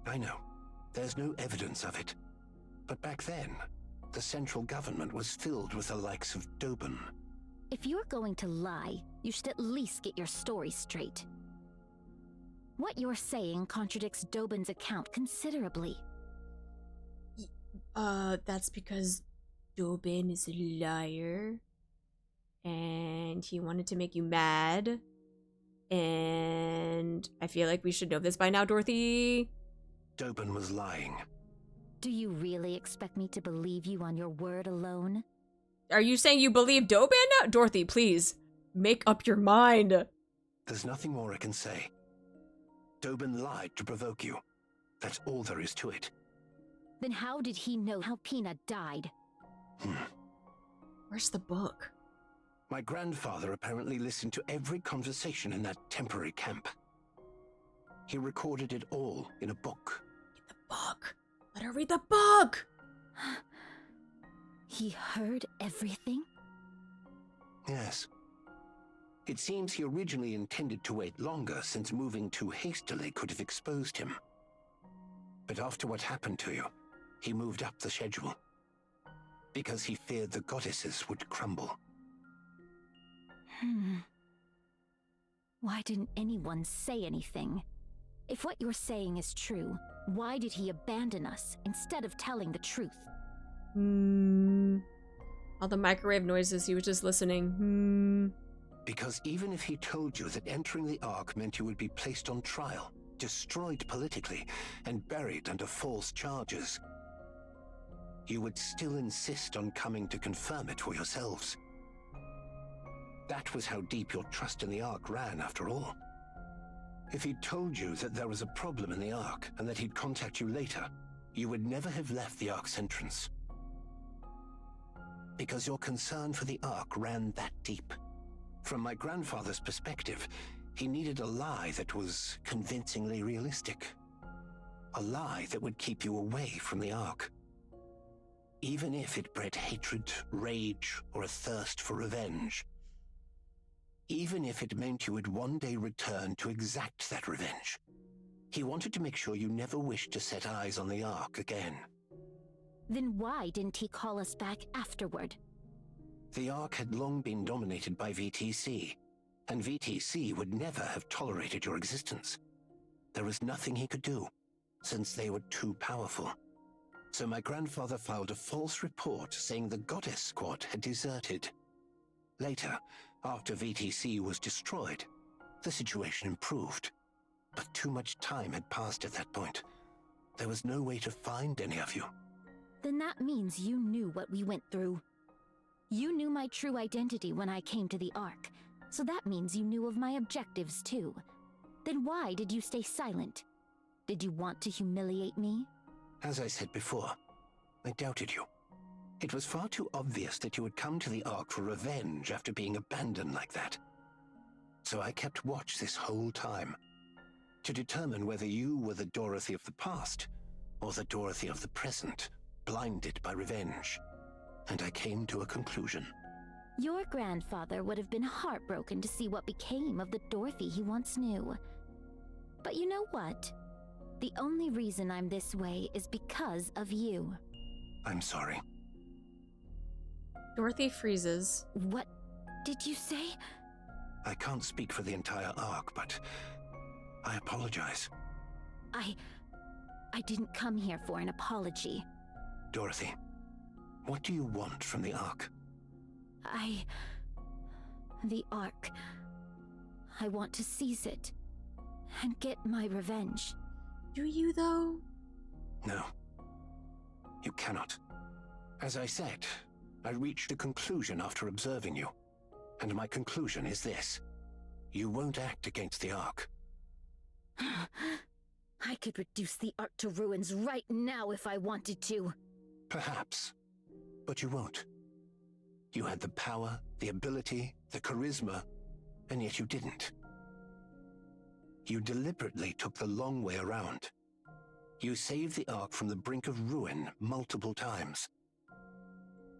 I know. There's no evidence of it. But back then, the central government was filled with the likes of Doban. If you're going to lie, you should at least get your story straight. What you're saying contradicts Doban's account considerably. That's because Doban is a liar. And he wanted to make you mad. And I feel like we should know this by now, Dorothy. Doban was lying. Do you really expect me to believe you on your word alone? Are you saying you believe Doban now? Dorothy, please. Make up your mind. There's nothing more I can say. Doban lied to provoke you. That's all there is to it. Then how did he know how Peanut died? Where's the book? My grandfather apparently listened to every conversation in that temporary camp. He recorded it all in a book. The book. Let her read the book! He heard everything? Yes. It seems he originally intended to wait longer, since moving too hastily could have exposed him. But after what happened to you, he moved up the schedule. Because he feared the goddesses would crumble. Why didn't anyone say anything? If what you're saying is true, why did he abandon us instead of telling the truth? All the microwave noises, he was just listening. Because even if he told you that entering the Ark meant you would be placed on trial, destroyed politically, and buried under false charges, you would still insist on coming to confirm it for yourselves. That was how deep your trust in the Ark ran, after all. If he'd told you that there was a problem in the Ark and that he'd contact you later, you would never have left the Ark's entrance. Because your concern for the Ark ran that deep. From my grandfather's perspective, he needed a lie that was convincingly realistic. A lie that would keep you away from the Ark. Even if it bred hatred, rage, or a thirst for revenge. Even if it meant you would one day return to exact that revenge. He wanted to make sure you never wished to set eyes on the Ark again. Then why didn't he call us back afterward? The Ark had long been dominated by VTC, and VTC would never have tolerated your existence. There was nothing he could do, since they were too powerful. So my grandfather filed a false report saying the Goddess Squad had deserted. Later, after VTC was destroyed, the situation improved. But too much time had passed at that point. There was no way to find any of you. Then that means you knew what we went through. You knew my true identity when I came to the Ark, so that means you knew of my objectives too. Then why did you stay silent? Did you want to humiliate me? As I said before, I doubted you. It was far too obvious that you would come to the Ark for revenge after being abandoned like that. So I kept watch this whole time, to determine whether you were the Dorothy of the past, or the Dorothy of the present, blinded by revenge. And I came to a conclusion. Your grandfather would have been heartbroken to see what became of the Dorothy he once knew. But you know what? The only reason I'm this way is because of you. I'm sorry. Dorothy freezes. What did you say? I can't speak for the entire Ark, but I apologize. I didn't come here for an apology. Dorothy, what do you want from the Ark? The Ark. I want to seize it and get my revenge. Do you, though? No. You cannot. As I said, I reached a conclusion after observing you. And my conclusion is this. You won't act against the Ark. I could reduce the Ark to ruins right now if I wanted to. Perhaps. But you won't. You had the power, the ability, the charisma, and yet you didn't. You deliberately took the long way around. You saved the Ark from the brink of ruin multiple times.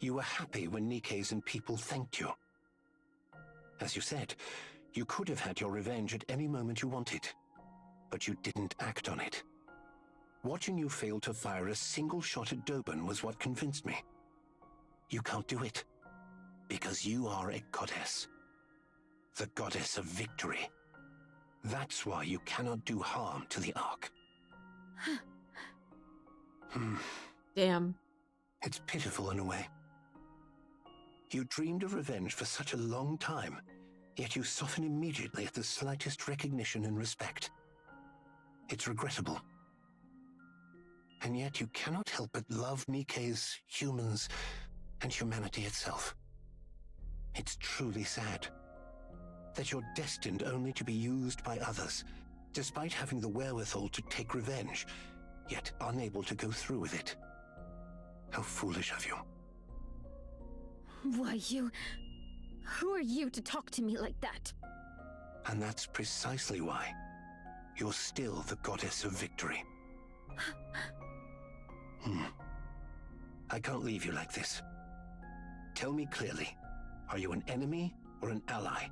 You were happy when NIKKEs and people thanked you. As you said, You could have had your revenge at any moment you wanted, but you didn't act on it. Watching you fail to fire a single shot at Doban was what convinced me. You can't do it, because you are a goddess. The goddess of victory. That's why you cannot do harm to the Ark. Damn. It's pitiful in a way. You dreamed of revenge for such a long time, yet you soften immediately at the slightest recognition and respect. It's regrettable. And yet you cannot help but love NIKKE's, humans, and humanity itself. It's truly sad that you're destined only to be used by others, despite having the wherewithal to take revenge, yet unable to go through with it. How foolish of you. Why, who are you to talk to me like that? And that's precisely why you're still the goddess of victory. I can't leave you like this. Tell me clearly, are you an enemy or an ally?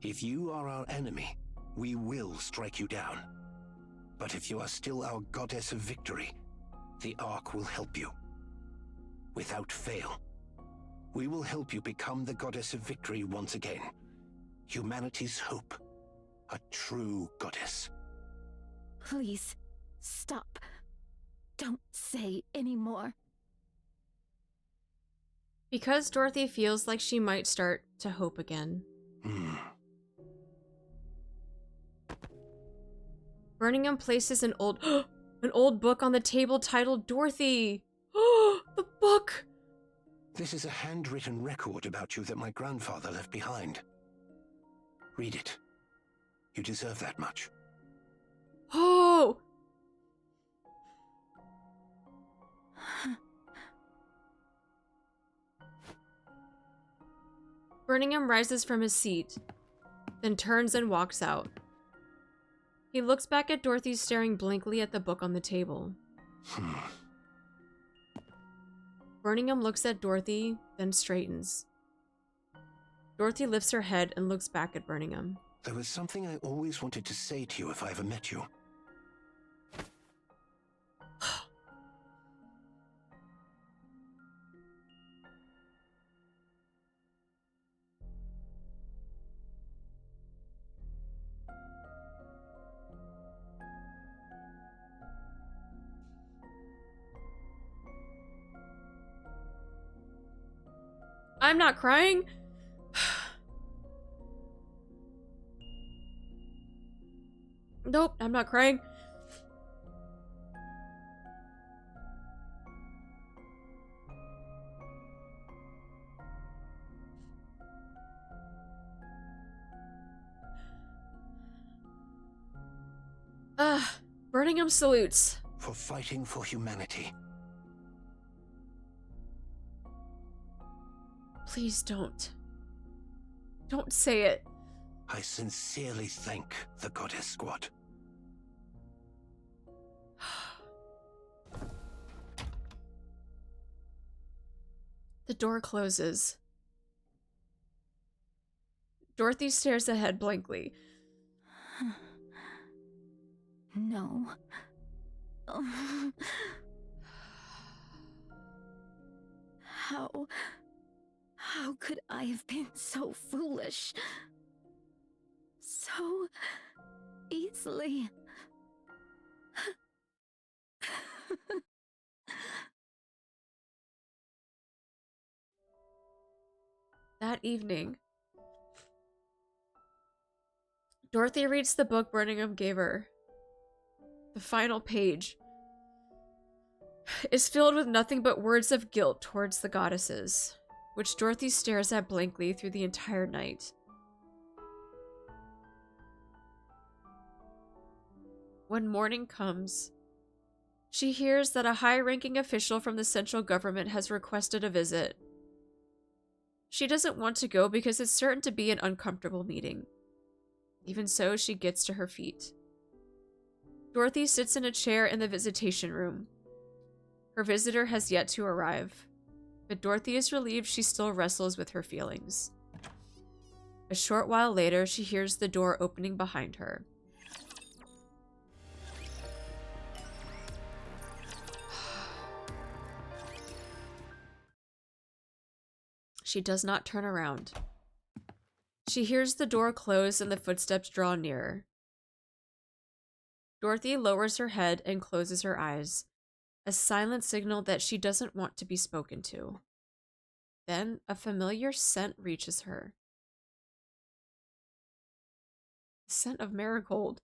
If you are our enemy, we will strike you down. But if you are still our goddess of victory, the Ark will help you. Without fail. We will help you become the goddess of victory once again. Humanity's hope. A true goddess. Please, stop. Don't say any more. Because Dorothy feels like she might start to hope again. Birmingham places an old book on the table titled Dorothy. The book! This is a handwritten record about you that my grandfather left behind. Read it. You deserve that much. Oh! Birmingham rises from his seat, then turns and walks out. He looks back at Dorothy staring blankly at the book on the table. Birmingham looks at Dorothy, then straightens. Dorothy lifts her head and looks back at Birmingham. There was something I always wanted to say to you if I ever met you. I'm not crying. Nope, I'm not crying. Birmingham salutes. For fighting for humanity. Please don't. Don't say it. I sincerely thank the Goddess Squad. The door closes. Dorothy stares ahead blankly. No. How could I have been so foolish? So easily. That evening, Dorothy reads the book Birmingham gave her. The final page is filled with nothing but words of guilt towards the goddesses, which Dorothy stares at blankly through the entire night. When morning comes, she hears that a high-ranking official from the central government has requested a visit. She doesn't want to go because it's certain to be an uncomfortable meeting. Even so, she gets to her feet. Dorothy sits in a chair in the visitation room. Her visitor has yet to arrive, but Dorothy is relieved she still wrestles with her feelings. A short while later, she hears the door opening behind her. She does not turn around. She hears the door close and the footsteps draw nearer. Dorothy lowers her head and closes her eyes, a silent signal that she doesn't want to be spoken to. Then a familiar scent reaches her. The scent of marigold.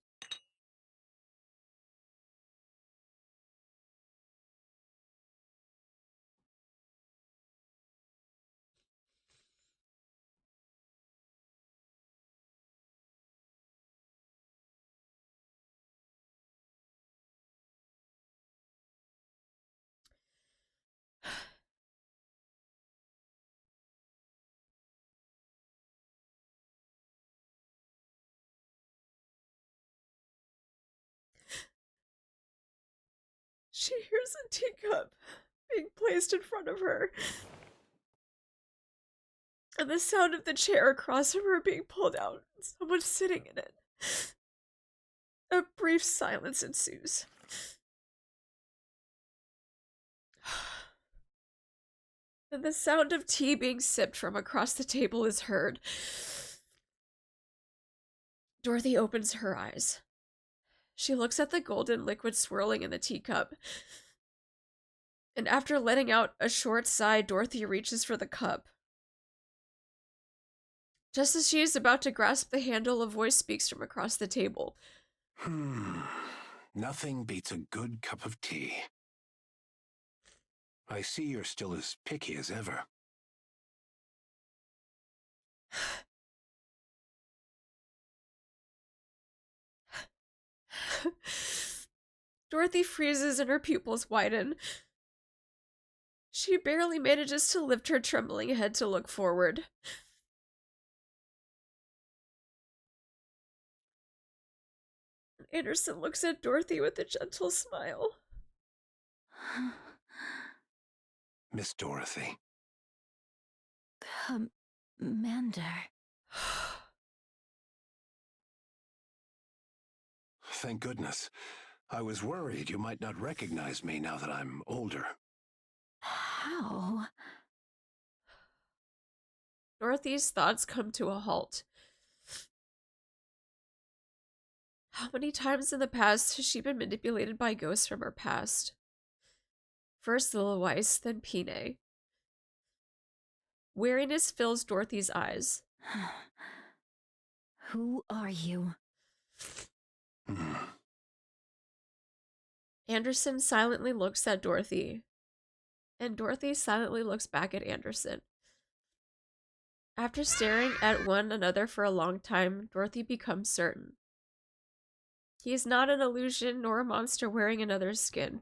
She hears a teacup being placed in front of her, and the sound of the chair across from her being pulled out, and someone sitting in it. A brief silence ensues. And the sound of tea being sipped from across the table is heard. Dorothy opens her eyes. She looks at the golden liquid swirling in the teacup. And after letting out a short sigh, Dorothy reaches for the cup. Just as she is about to grasp the handle, a voice speaks from across the table. Nothing beats a good cup of tea. I see you're still as picky as ever. Dorothy freezes and her pupils widen. She barely manages to lift her trembling head to look forward. Anderson looks at Dorothy with a gentle smile. Miss Dorothy. Commander. Thank goodness. I was worried you might not recognize me now that I'm older. How? Dorothy's thoughts come to a halt. How many times in the past has she been manipulated by ghosts from her past? First Lil Weiss, then Pine. Weariness fills Dorothy's eyes. Who are you? Anderson silently looks at Dorothy, and Dorothy silently looks back at Anderson. After staring at one another for a long time, Dorothy becomes certain. He is not an illusion nor a monster wearing another's skin.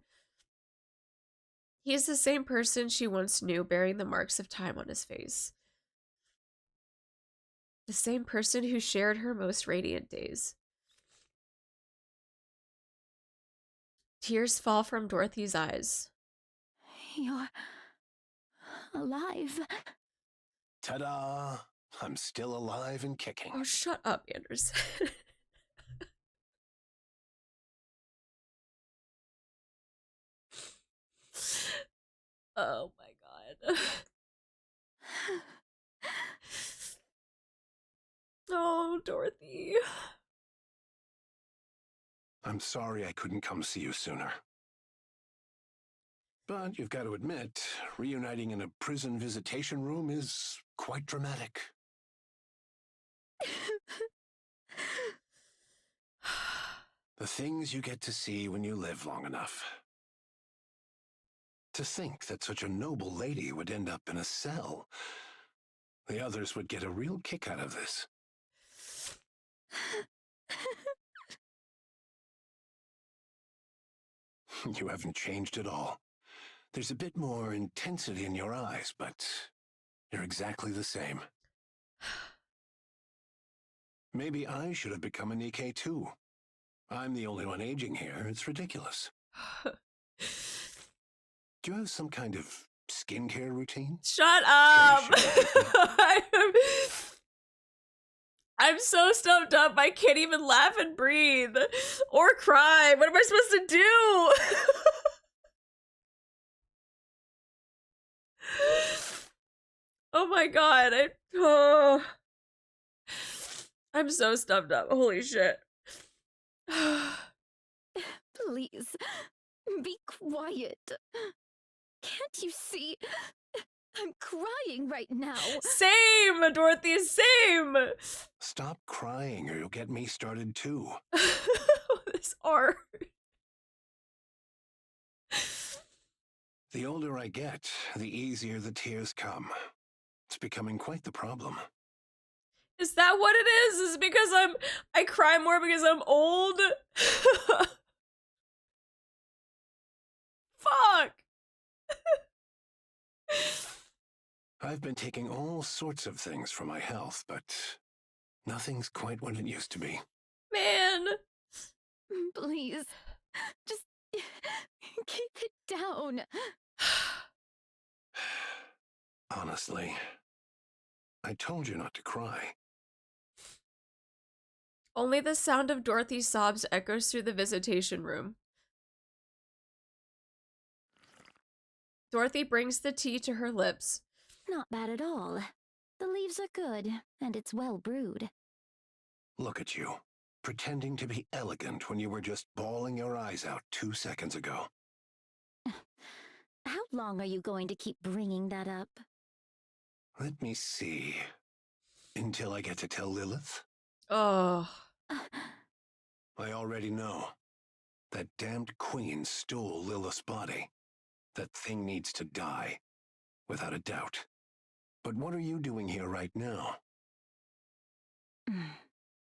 He is the same person she once knew, bearing the marks of time on his face. The same person who shared her most radiant days. Tears fall from Dorothy's eyes. You're alive. Ta-da! I'm still alive and kicking. Oh, shut up, Anderson. Oh my god. Oh, Dorothy. I'm sorry I couldn't come see you sooner. But you've got to admit, reuniting in a prison visitation room is quite dramatic. The things you get to see when you live long enough. To think that such a noble lady would end up in a cell. The others would get a real kick out of this. You haven't changed at all. There's a bit more intensity in your eyes, but you're exactly the same. Maybe I should have become a NIKKE too. I'm the only one aging here. It's ridiculous. Do you have some kind of skincare routine? Shut up! I'm so stumped up. I can't even laugh and breathe or cry. What am I supposed to do? Oh my god. I'm so stumped up. Holy shit. Please, be quiet. Can't you see? I'm crying right now. Same, Dorothy, same. Stop crying or you'll get me started too. This art. The older I get, the easier the tears come. It's becoming quite the problem. Is that what it is? Is it because I cry more because I'm old? Fuck. I've been taking all sorts of things for my health, but nothing's quite what it used to be. Man. Please, just keep it down. Honestly, I told you not to cry. Only the sound of Dorothy's sobs echoes through the visitation room. Dorothy brings the tea to her lips. Not bad at all. The leaves are good, and it's well brewed. Look at you, pretending to be elegant when you were just bawling your eyes out 2 seconds ago. How long are you going to keep bringing that up? Let me see. Until I get to tell Lilith? Oh. I already know. That damned queen stole Lilith's body. That thing needs to die. Without a doubt. But what are you doing here right now?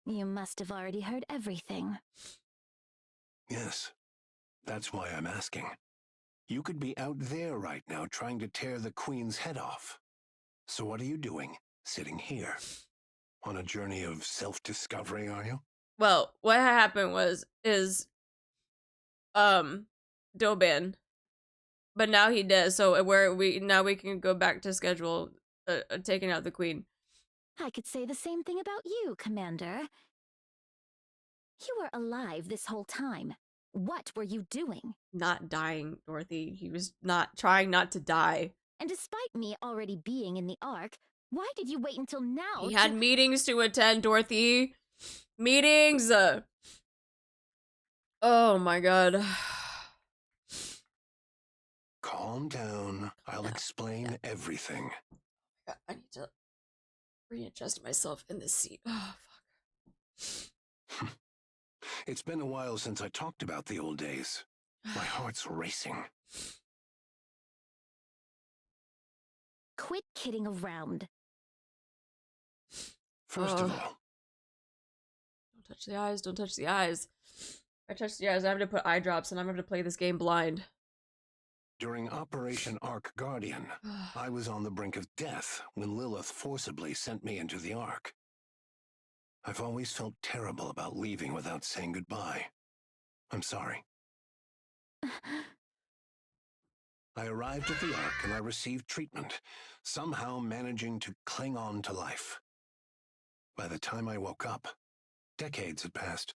You must have already heard everything. Yes. That's why I'm asking. You could be out there right now trying to tear the queen's head off. So what are you doing, sitting here? On a journey of self-discovery, are you? Well, what happened is Doban. But now he does, so now we can go back to schedule taking out the queen. I could say the same thing about you, Commander. You were alive this whole time. What were you doing? Not dying, Dorothy. He was not trying not to die. And despite me already being in the Ark, why did you wait until now? He had meetings to attend, Dorothy. Meetings! Oh my god. Calm down. I'll explain everything. I need to readjust myself in this seat. Oh, fuck. It's been a while since I talked about the old days. My heart's racing. Quit kidding around. First of all, don't touch the eyes, don't touch the eyes. If I touch the eyes, I have to put eye drops and I'm gonna have to play this game blind. during Operation Ark Guardian, I was on the brink of death when Lilith forcibly sent me into the Ark. I've always felt terrible about leaving without saying goodbye. I'm sorry. I arrived at the Ark and I received treatment, somehow managing to cling on to life. By the time I woke up, decades had passed.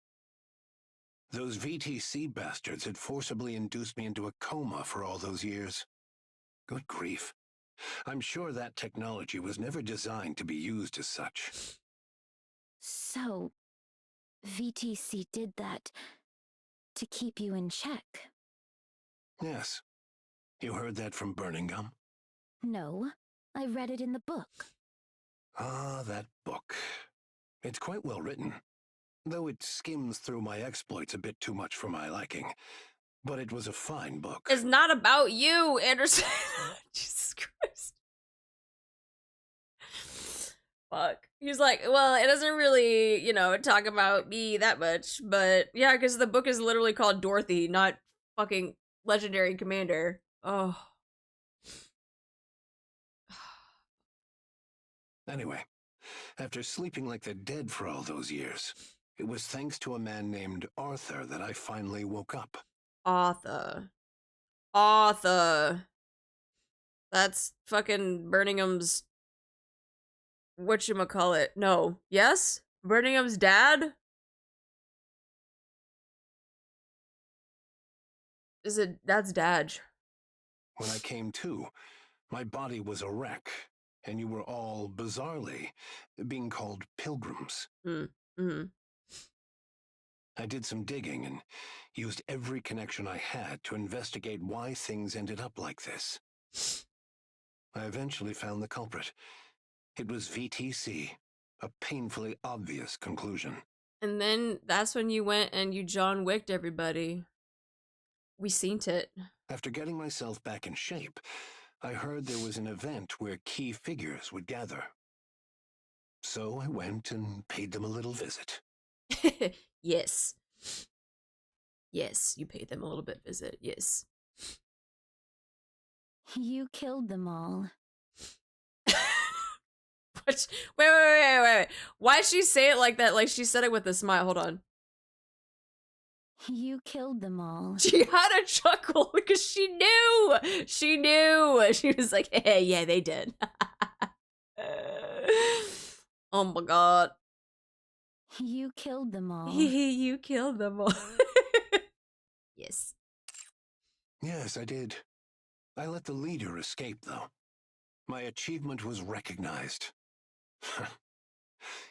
Those VTC bastards had forcibly induced me into a coma for all those years. Good grief. I'm sure that technology was never designed to be used as such. So, VTC did that to keep you in check? Yes. You heard that from Burning Gum? No, I read it in the book. Ah, that book. It's quite well written, though it skims through my exploits a bit too much for my liking. But it was a fine book. It's not about you, Anderson. Jesus Christ. Fuck. He's like, well, it doesn't really, you know, talk about me that much, but yeah, because the book is literally called Dorothy, not fucking Legendary Commander. Oh. Anyway, after sleeping like the dead for all those years, it was thanks to a man named Arthur that I finally woke up. Arthur. That's fucking Burningham's whatchamacallit. No. Yes? Burningham's dad? Is it that's Dad? When I came to, my body was a wreck, and you were all, bizarrely, being called pilgrims. Mm-hmm. I did some digging and used every connection I had to investigate why things ended up like this. I eventually found the culprit. It was VTC, a painfully obvious conclusion. And then that's when you went and you John Wicked everybody. We seen it. After getting myself back in shape, I heard there was an event where key figures would gather. So I went and paid them a little visit. Yes. Yes, you paid them a little bit visit. Yes. You killed them all. Wait. Why'd she say it like that? Like she said it with a smile. Hold on. You killed them all. She had a chuckle because she knew. She knew. She was like, hey, yeah, they did. Oh my god. You killed them all. You killed them all. Yes. Yes, I did. I let the leader escape, though. My achievement was recognized.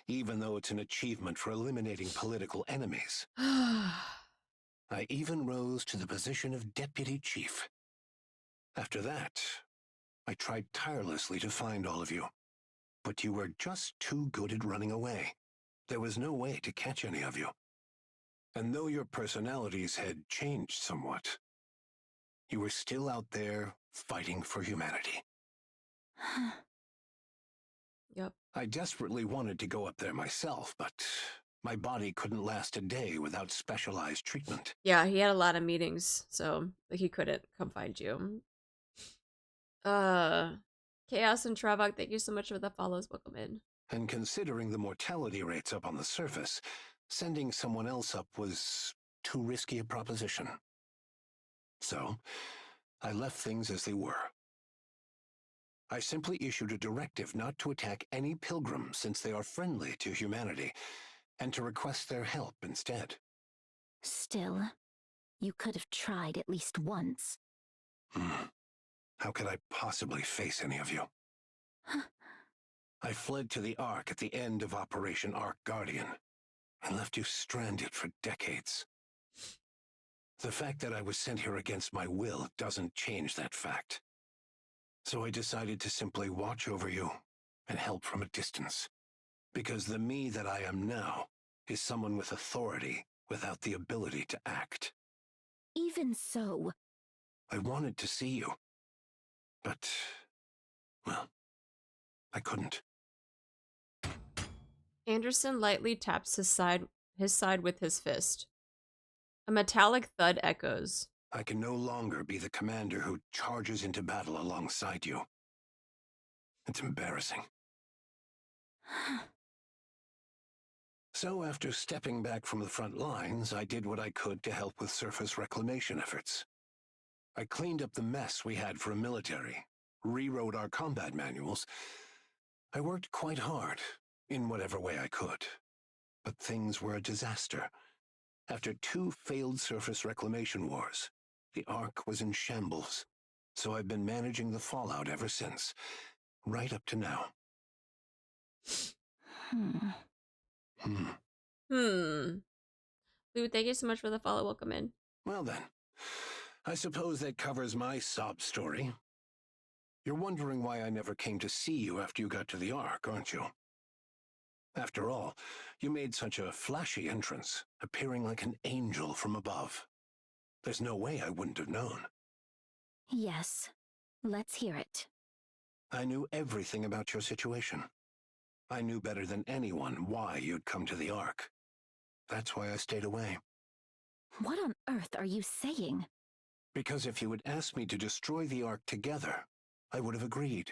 Even though it's an achievement for eliminating political enemies. I even rose to the position of deputy chief. After that, I tried tirelessly to find all of you. But you were just too good at running away. There was no way to catch any of you. And though your personalities had changed somewhat, you were still out there fighting for humanity. Yep. I desperately wanted to go up there myself, but my body couldn't last a day without specialized treatment. Yeah, he had a lot of meetings, so he couldn't come find you. Chaos and Travak, thank you so much for the follows. Welcome in. And considering the mortality rates up on the surface, sending someone else up was too risky a proposition. So, I left things as they were. I simply issued a directive not to attack any pilgrims since they are friendly to humanity, and to request their help instead. Still, you could have tried at least once. How could I possibly face any of you? I fled to the Ark at the end of Operation Ark Guardian, and left you stranded for decades. The fact that I was sent here against my will doesn't change that fact. So I decided to simply watch over you and help from a distance. Because the me that I am now is someone with authority without the ability to act. Even so, I wanted to see you. But, well, I couldn't. Anderson lightly taps his side with his fist. A metallic thud echoes. I can no longer be the commander who charges into battle alongside you. It's embarrassing. So after stepping back from the front lines, I did what I could to help with surface reclamation efforts. I cleaned up the mess we had for a military, rewrote our combat manuals. I worked quite hard, in whatever way I could. But things were a disaster. After 2 failed surface reclamation wars, the Ark was in shambles. So I've been managing the fallout ever since, right up to now. Lou, thank you so much for the follow. Welcome in. Well then, I suppose that covers my sob story. You're wondering why I never came to see you after you got to the Ark, aren't you? After all, you made such a flashy entrance, appearing like an angel from above. There's no way I wouldn't have known. yes. Let's hear it. I knew everything about your situation. I knew better than anyone why you'd come to the Ark. That's why I stayed away. What on earth are you saying? Because if you had asked me to destroy the Ark together, I would have agreed.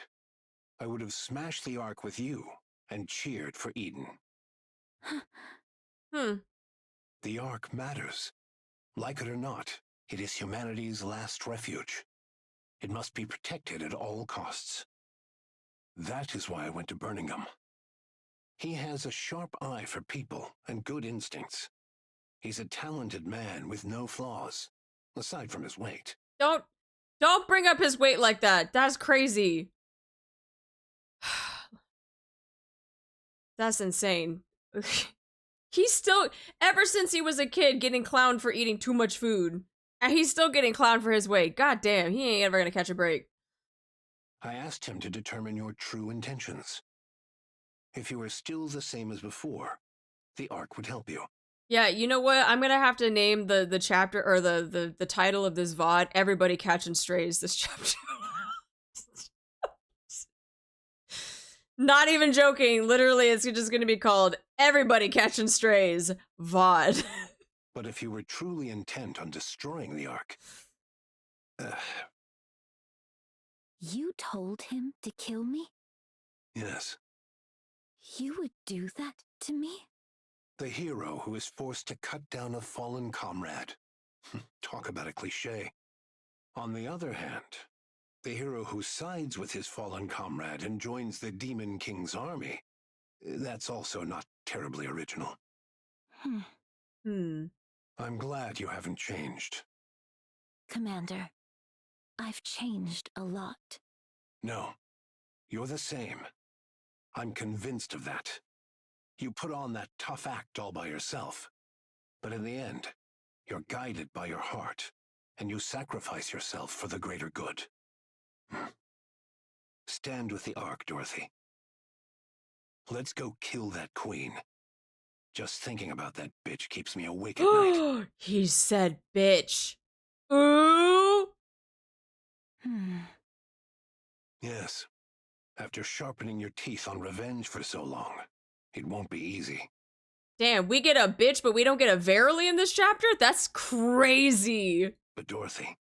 I would have smashed the Ark with you and cheered for Eden. The Ark matters. Like it or not, it is humanity's last refuge. It must be protected at all costs. That is why I went to Birmingham. He has a sharp eye for people and good instincts. He's a talented man with no flaws, aside from his weight. Don't bring up his weight like that. That's crazy. That's insane. He's still, ever since he was a kid, getting clowned for eating too much food. And he's still getting clowned for his weight. God damn, he ain't ever gonna catch a break. I asked him to determine your true intentions. If you were still the same as before, the Ark would help you. Yeah, you know what? I'm gonna have to name the chapter, or the title of this VOD, Everybody Catching Strays, this chapter. Not even joking. Literally, it's just gonna be called Everybody Catching Strays VOD. But if you were truly intent on destroying the Ark... You told him to kill me? Yes. You would do that to me? The hero who is forced to cut down a fallen comrade. Talk about a cliché. On the other hand, the hero who sides with his fallen comrade and joins the Demon King's army, that's also not terribly original. I'm glad you haven't changed. Commander, I've changed a lot. No, you're the same. I'm convinced of that. You put on that tough act all by yourself. But in the end, you're guided by your heart, and you sacrifice yourself for the greater good. Stand with the Ark, Dorothy. Let's go kill that queen. Just thinking about that bitch keeps me awake at night. He said bitch. Ooh. Yes. After sharpening your teeth on revenge for so long, it won't be easy. Damn, we get a bitch, but we don't get a verily in this chapter? That's crazy. But Dorothy,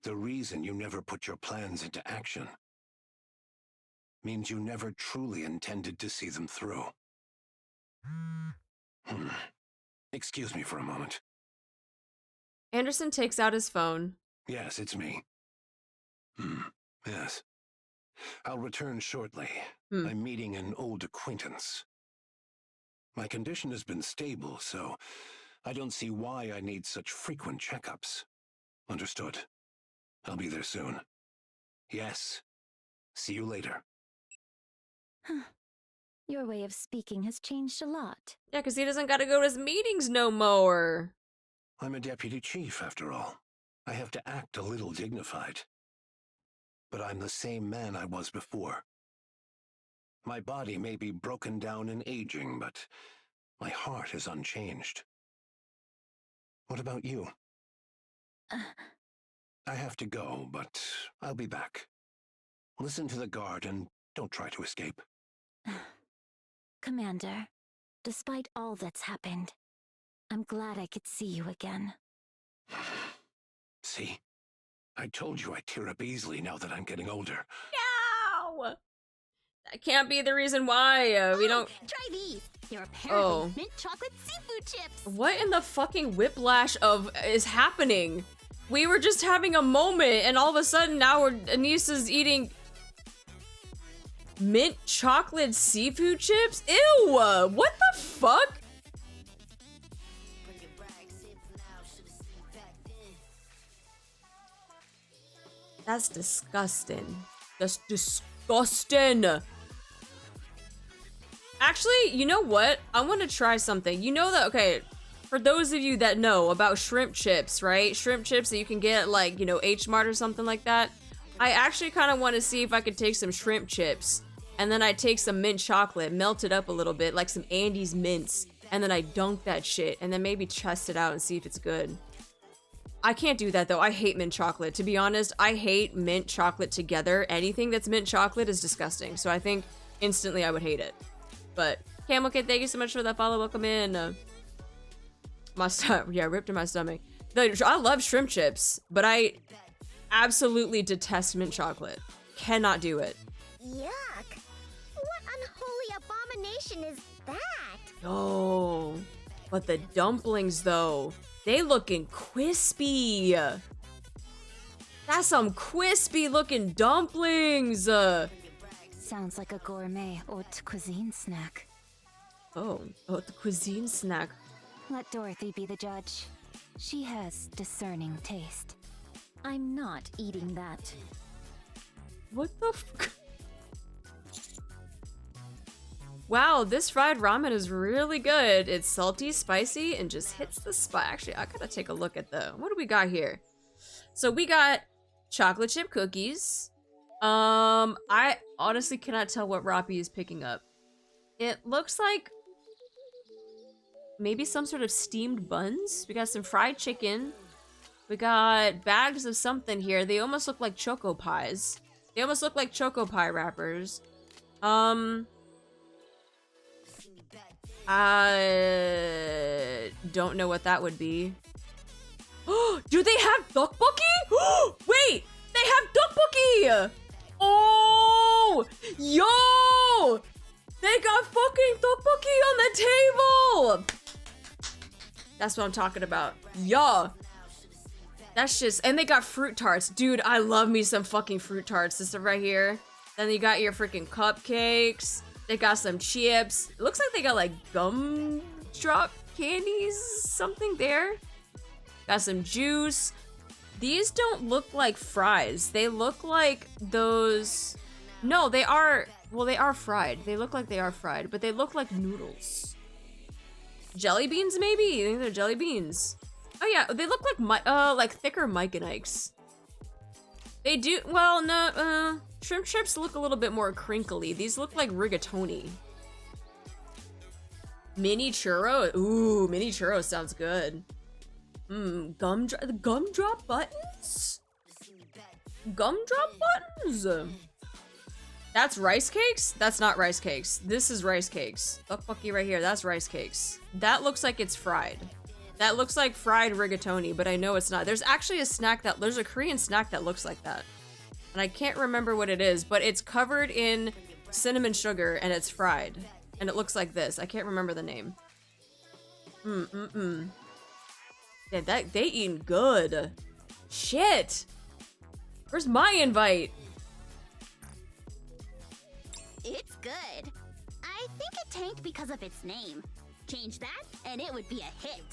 the reason you never put your plans into action means you never truly intended to see them through. Excuse me for a moment. Anderson takes out his phone. Yes, it's me. Yes. I'll return shortly. I'm meeting an old acquaintance. My condition has been stable, so I don't see why I need such frequent checkups. Understood. I'll be there soon. Yes. See you later. Your way of speaking has changed a lot. Yeah, because he doesn't gotta go to his meetings no more. I'm a deputy chief, after all. I have to act a little dignified. But I'm the same man I was before. My body may be broken down and aging, but my heart is unchanged. What about you? I have to go, but I'll be back. Listen to the guard and don't try to escape. Commander, despite all that's happened, I'm glad I could see you again. See? I told you I tear up easily now that I'm getting older. No! That can't be the reason why we don't... Try these. They're apparently mint chocolate seafood chips. What in the fucking whiplash of is happening? We were just having a moment, and all of a sudden now Anissa's eating mint chocolate seafood chips? Ew! What the fuck? That's disgusting. That's disgusting. Actually, you know what? I want to try something. You know that, okay, for those of you that know about shrimp chips, right? Shrimp chips that you can get at, like, you know, H Mart or something like that. I actually kind of want to see if I could take some shrimp chips and then I take some mint chocolate, melt it up a little bit, like some Andes mints, and then I dunk that shit and then maybe test it out and see if it's good. I can't do that though. I hate mint chocolate. To be honest, I hate mint chocolate together. Anything that's mint chocolate is disgusting. So I think instantly I would hate it. But Camel Kid, thank you so much for that follow. Welcome in. My stomach, yeah, ripped in my stomach. I love shrimp chips, but I absolutely detest mint chocolate. Cannot do it. Yuck. What unholy abomination is that? Oh, but the dumplings though. They looking crispy. That's some crispy looking dumplings. Sounds like a gourmet haute cuisine snack. Oh, the cuisine snack. Let Dorothy be the judge. She has discerning taste. I'm not eating that. What the fuck? Wow, this fried ramen is really good. It's salty, spicy, and just hits the spot. Actually, I gotta take a look at what do we got here? So we got chocolate chip cookies. I honestly cannot tell what Roppy is picking up. It looks like maybe some sort of steamed buns. We got some fried chicken. We got bags of something here. They almost look like choco pies. They almost look like choco pie wrappers. I don't know what that would be. Do they have tteokbokki? Wait, they have tteokbokki! Oh, yo! They got fucking tteokbokki on the table! That's what I'm talking about. Yeah. That's just, and they got fruit tarts. Dude, I love me some fucking fruit tarts. This is right here. Then you got your freaking cupcakes. They got some chips. It looks like they got like gumdrop candies, something there. Got some juice. These don't look like fries. They look like those, no, they are, well, they are fried. They look like they are fried, but they look like noodles. Jelly beans, maybe? I think they're jelly beans. Oh yeah, they look like thicker Mike and Ike's. They do, well, no, shrimp chips look a little bit more crinkly. These look like rigatoni. Mini churro, ooh, mini churro sounds good. Gumdrop buttons? Gumdrop buttons? That's rice cakes? That's not rice cakes. This is rice cakes. Tteokbokki right here, that's rice cakes. That looks like it's fried. That looks like fried rigatoni, but I know it's not. There's actually a snack there's a Korean snack that looks like that. And I can't remember what it is, but it's covered in cinnamon sugar and it's fried. And it looks like this. I can't remember the name. Yeah, they eating good. Shit. Where's my invite? It's good. I think it tanked because of its name. Change that, and it would be a hit.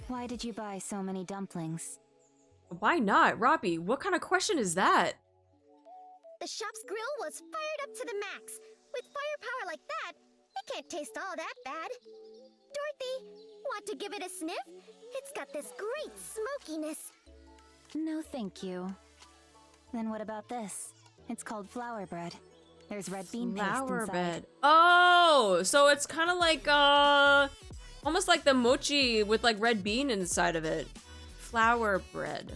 Why did you buy so many dumplings? Why not? Robbie, what kind of question is that? The shop's grill was fired up to the max. With firepower like that, it can't taste all that bad. Dorothy, want to give it a sniff? It's got this great smokiness. No, thank you. Then what about this? It's called flour bread. There's red bean paste Flour inside. bread. Oh, so it's kind of like, almost like the mochi with like red bean inside of it. Flour bread.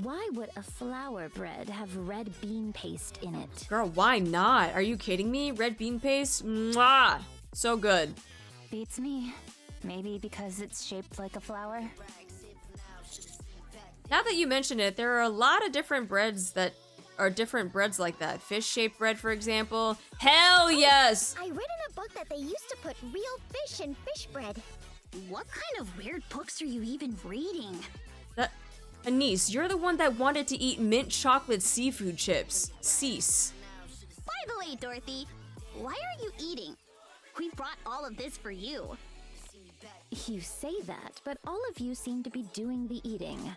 Why would a flour bread have red bean paste in it? Girl, why not? Are you kidding me? Red bean paste? Mwah! So good. Beats me. Maybe because it's shaped like a flower? Now that you mention it, there are a lot of different breads that are different breads like that. Fish-shaped bread, for example. Hell yes! I read in a book that they used to put real fish in fish bread. What kind of weird books are you even reading? Anise, you're the one that wanted to eat mint chocolate seafood chips. SHEESH. By the way, Dorothy, why are you eating? We brought all of this for you. You say that, but all of you seem to be doing the eating.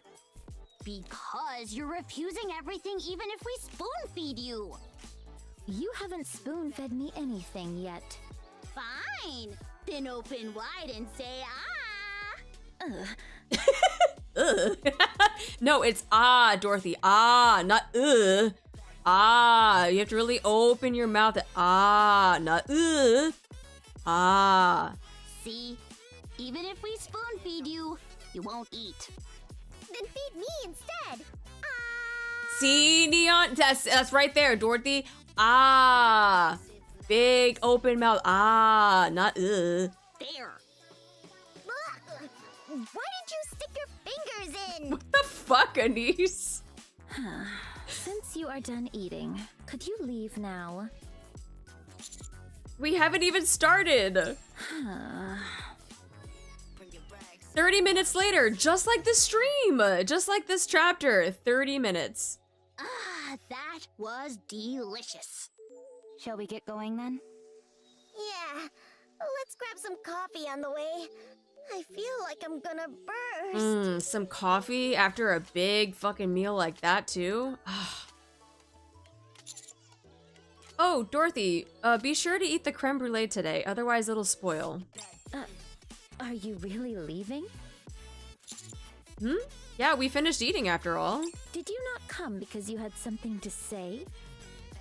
Because you're refusing everything even if we spoon-feed you. You haven't spoon-fed me anything yet. Fine. Then open wide and say ah. Ugh. Ugh. No, it's ah, Dorothy. Ah, not ah. You have to really open your mouth. Ah, not ah. See? Even if we spoon-feed you, you won't eat. Then feed me instead. Ah. See, Neon? That's right there, Dorothy. Ah. Big open mouth. Ah, not There. Why did you stick your fingers in? What the fuck, Anise? Since you are done eating, could you leave now? We haven't even started. 30 minutes later, just like the stream. Just like this chapter. 30 minutes. Ah, that That was delicious. Shall we get going then? Yeah, let's grab some coffee on the way. I feel like I'm gonna burst. Some coffee after a big fucking meal like that too? Oh, Dorothy, be sure to eat the creme brulee today, otherwise it'll spoil. Are you really leaving? Yeah, we finished eating after all. Did you not come because you had something to say?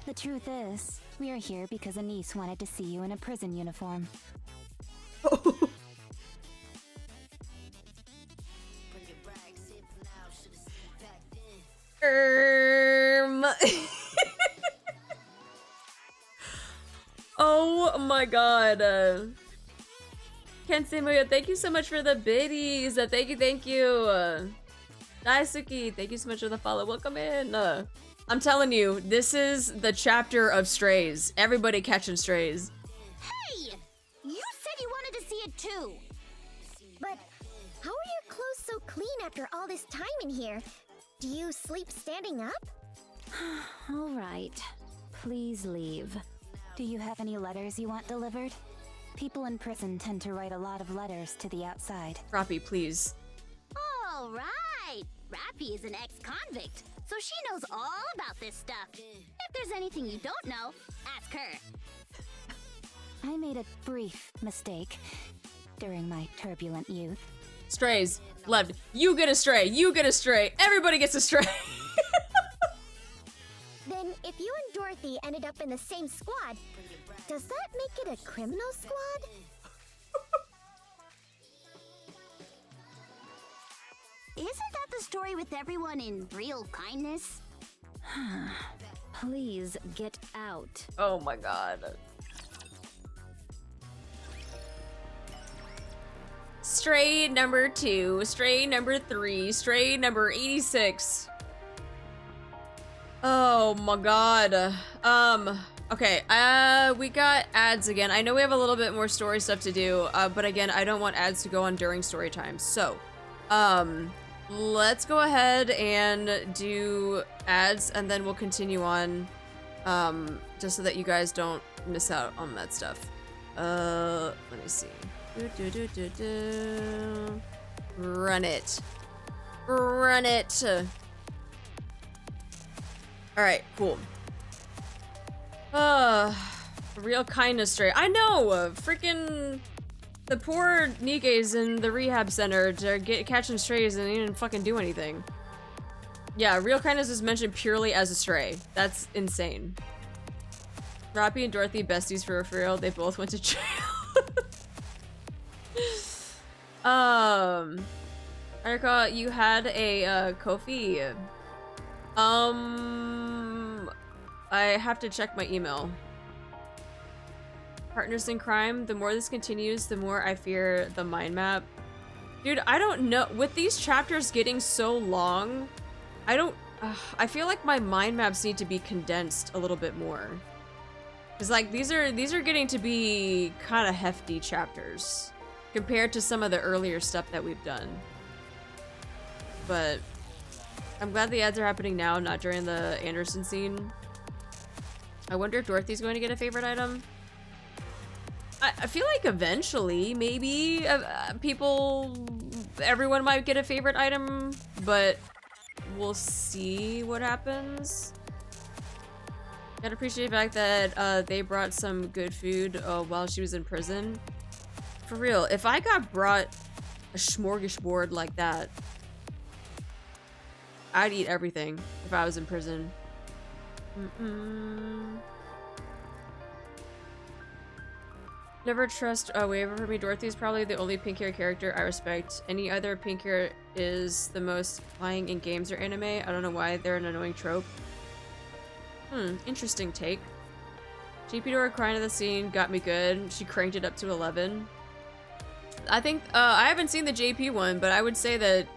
The truth is, we are here because a niece wanted to see you in a prison uniform. Oh my god. Kensei Muyo, thank you so much for the biddies. Thank you. Daisuke, thank you so much for the follow. Welcome in. I'm telling you, this is the chapter of strays. Everybody catching strays. Hey! You said you wanted to see it too! But how are your clothes so clean after all this time in here? Do you sleep standing up? All right. Please leave. Do you have any letters you want delivered? People in prison tend to write a lot of letters to the outside. Rappy, please. All right! Rappy is an ex-convict, so she knows all about this stuff. If there's anything you don't know, ask her. I made a brief mistake during my turbulent youth. Strays. Left. You get a stray. You get a stray. Everybody gets a stray. Then, if you and Dorothy ended up in the same squad, does that make it a criminal squad? Isn't that the story with everyone in real kindness? Please get out. Oh my god. Stray number 2, stray number 3, stray number 86. Oh my god. Okay, we got ads again. I know we have a little bit more story stuff to do, but again, I don't want ads to go on during story time. So, let's go ahead and do ads and then we'll continue on, just so that you guys don't miss out on that stuff. Let me see. Run it. Run it. Alright, cool. Real kindness stray. I know! Freaking the poor Nikkes in the rehab center to catching strays and they didn't fucking do anything. Yeah, real kindness is mentioned purely as a stray. That's insane. Rappy and Dorothy besties for real. They both went to jail. Erica, you had a Kofi. I have to check my email. Partners in crime. The more this continues, the more I fear the mind map. Dude, I don't know. With these chapters getting so long, I feel like my mind maps need to be condensed a little bit more. Cause like these are getting to be kind of hefty chapters compared to some of the earlier stuff that we've done. But I'm glad the ads are happening now, not during the Anderson scene. I wonder if Dorothy's going to get a favorite item. I feel like eventually, maybe, everyone might get a favorite item, but we'll see what happens. Gotta appreciate the fact that they brought some good food while she was in prison. For real, if I got brought a smorgasbord like that, I'd eat everything if I was in prison. Never trust a waiver for me. Dorothy's probably the only pink hair character I respect. Any other pink hair is the most lying in games or anime. I don't know why they're an annoying trope. Interesting take. GP Dora crying at the scene got me good. She cranked it up to 11. I think, I haven't seen the JP one, but I would say that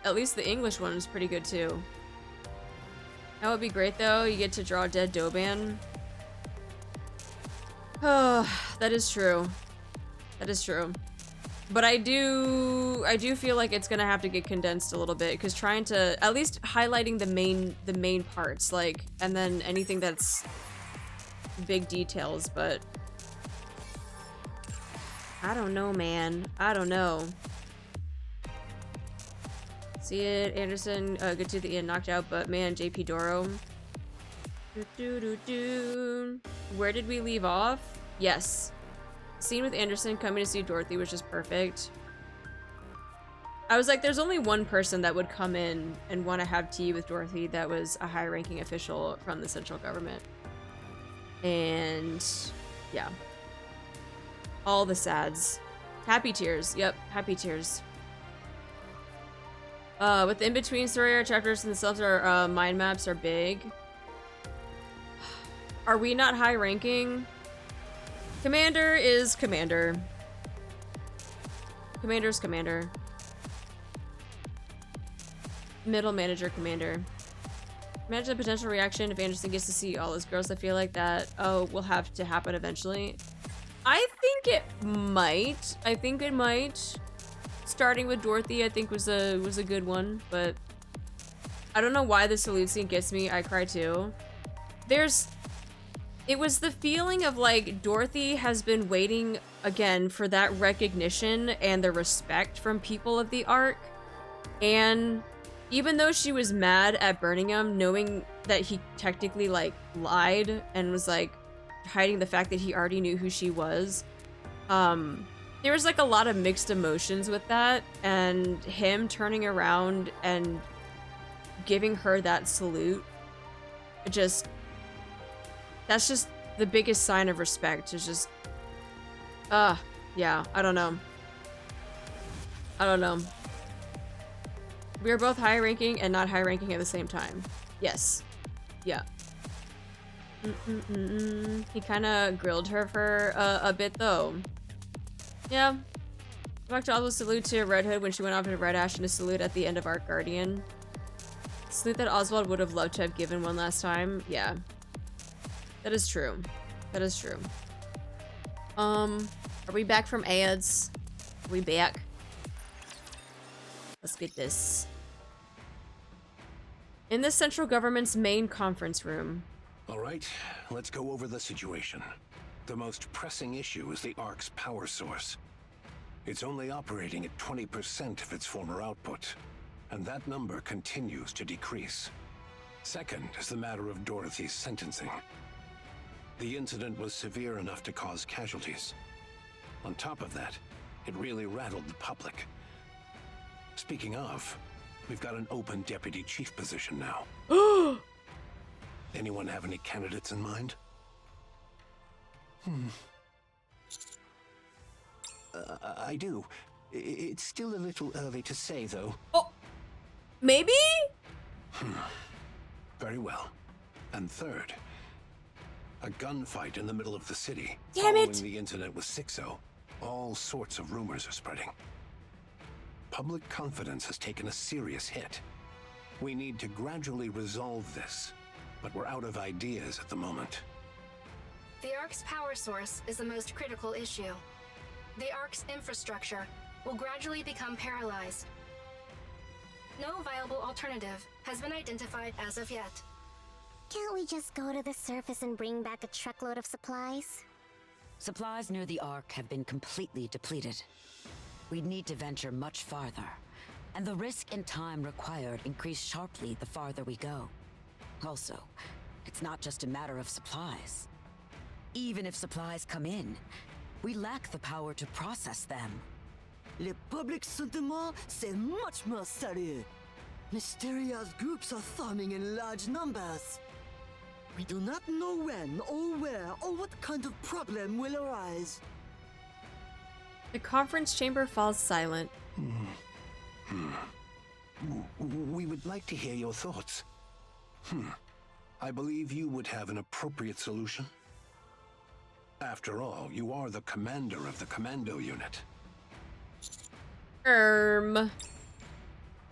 at least the English one is pretty good too. That would be great though. You get to draw dead Doban. Oh, that is true. That is true. But I do feel like it's gonna have to get condensed a little bit, because trying to at least highlighting the main parts, like, and then anything that's big details, but I don't know, man. I don't know. See it, Anderson, good to the end, knocked out, but man, JP Doro. Where did we leave off? Yes. Scene with Anderson coming to see Dorothy was just perfect. I was like, there's only one person that would come in and want to have tea with Dorothy that was a high-ranking official from the central government. And yeah. All the sads. Happy tears. Yep, happy tears. With the in-between story arc chapters themselves, our mind maps are big. Are we not high-ranking? Commander is commander. Commander's commander. Middle manager commander. Imagine the potential reaction if Anderson gets to see all his girls. I feel like that, oh, will have to happen eventually. I think it might. I think it might. Starting with Dorothy, I think was a good one, but I don't know why the salute scene gets me. I cry too. It was the feeling of like Dorothy has been waiting again for that recognition and the respect from people of the Ark. And even though she was mad at Birmingham, knowing that he technically like lied and was like hiding the fact that he already knew who she was, there was like a lot of mixed emotions with that, and him turning around and giving her that salute, that's just the biggest sign of respect. It's just, yeah, I don't know. I don't know. We are both high ranking and not high ranking at the same time. Yes. Yeah. He kind of grilled her for a bit though. Yeah. Back to Oswald's salute to Red Hood when she went off to Red Ash, and a salute at the end of Ark Guardian. Salute that Oswald would have loved to have given one last time. Yeah. That is true. That is true. Are we back from ads? Are we back? Let's get this. In the central government's main conference room. All right, let's go over the situation. The most pressing issue is the Ark's power source. It's only operating at 20% of its former output, and that number continues to decrease. Second is the matter of Dorothy's sentencing. The incident was severe enough to cause casualties. On top of that, it really rattled the public. Speaking of, we've got an open deputy chief position now. Anyone have any candidates in mind? I do. It's still a little early to say, though. Oh, maybe? Very well. And third, a gunfight in the middle of the city. Damn it! Following the incident with Sixo, all sorts of rumors are spreading. Public confidence has taken a serious hit. We need to gradually resolve this, but we're out of ideas at the moment. The Ark's power source is the most critical issue. The Ark's infrastructure will gradually become paralyzed. No viable alternative has been identified as of yet. Can't we just go to the surface and bring back a truckload of supplies? Supplies near the Ark have been completely depleted. We'd need to venture much farther, and the risk and time required increase sharply the farther we go. Also, it's not just a matter of supplies. Even if supplies come in, we lack the power to process them. Le public sentiment, c'est much more sérieux. Mysterious groups are forming in large numbers. We do not know when or where or what kind of problem will arise. The conference chamber falls silent. We would like to hear your thoughts. I believe you would have an appropriate solution. After all, you are the commander of the commando unit.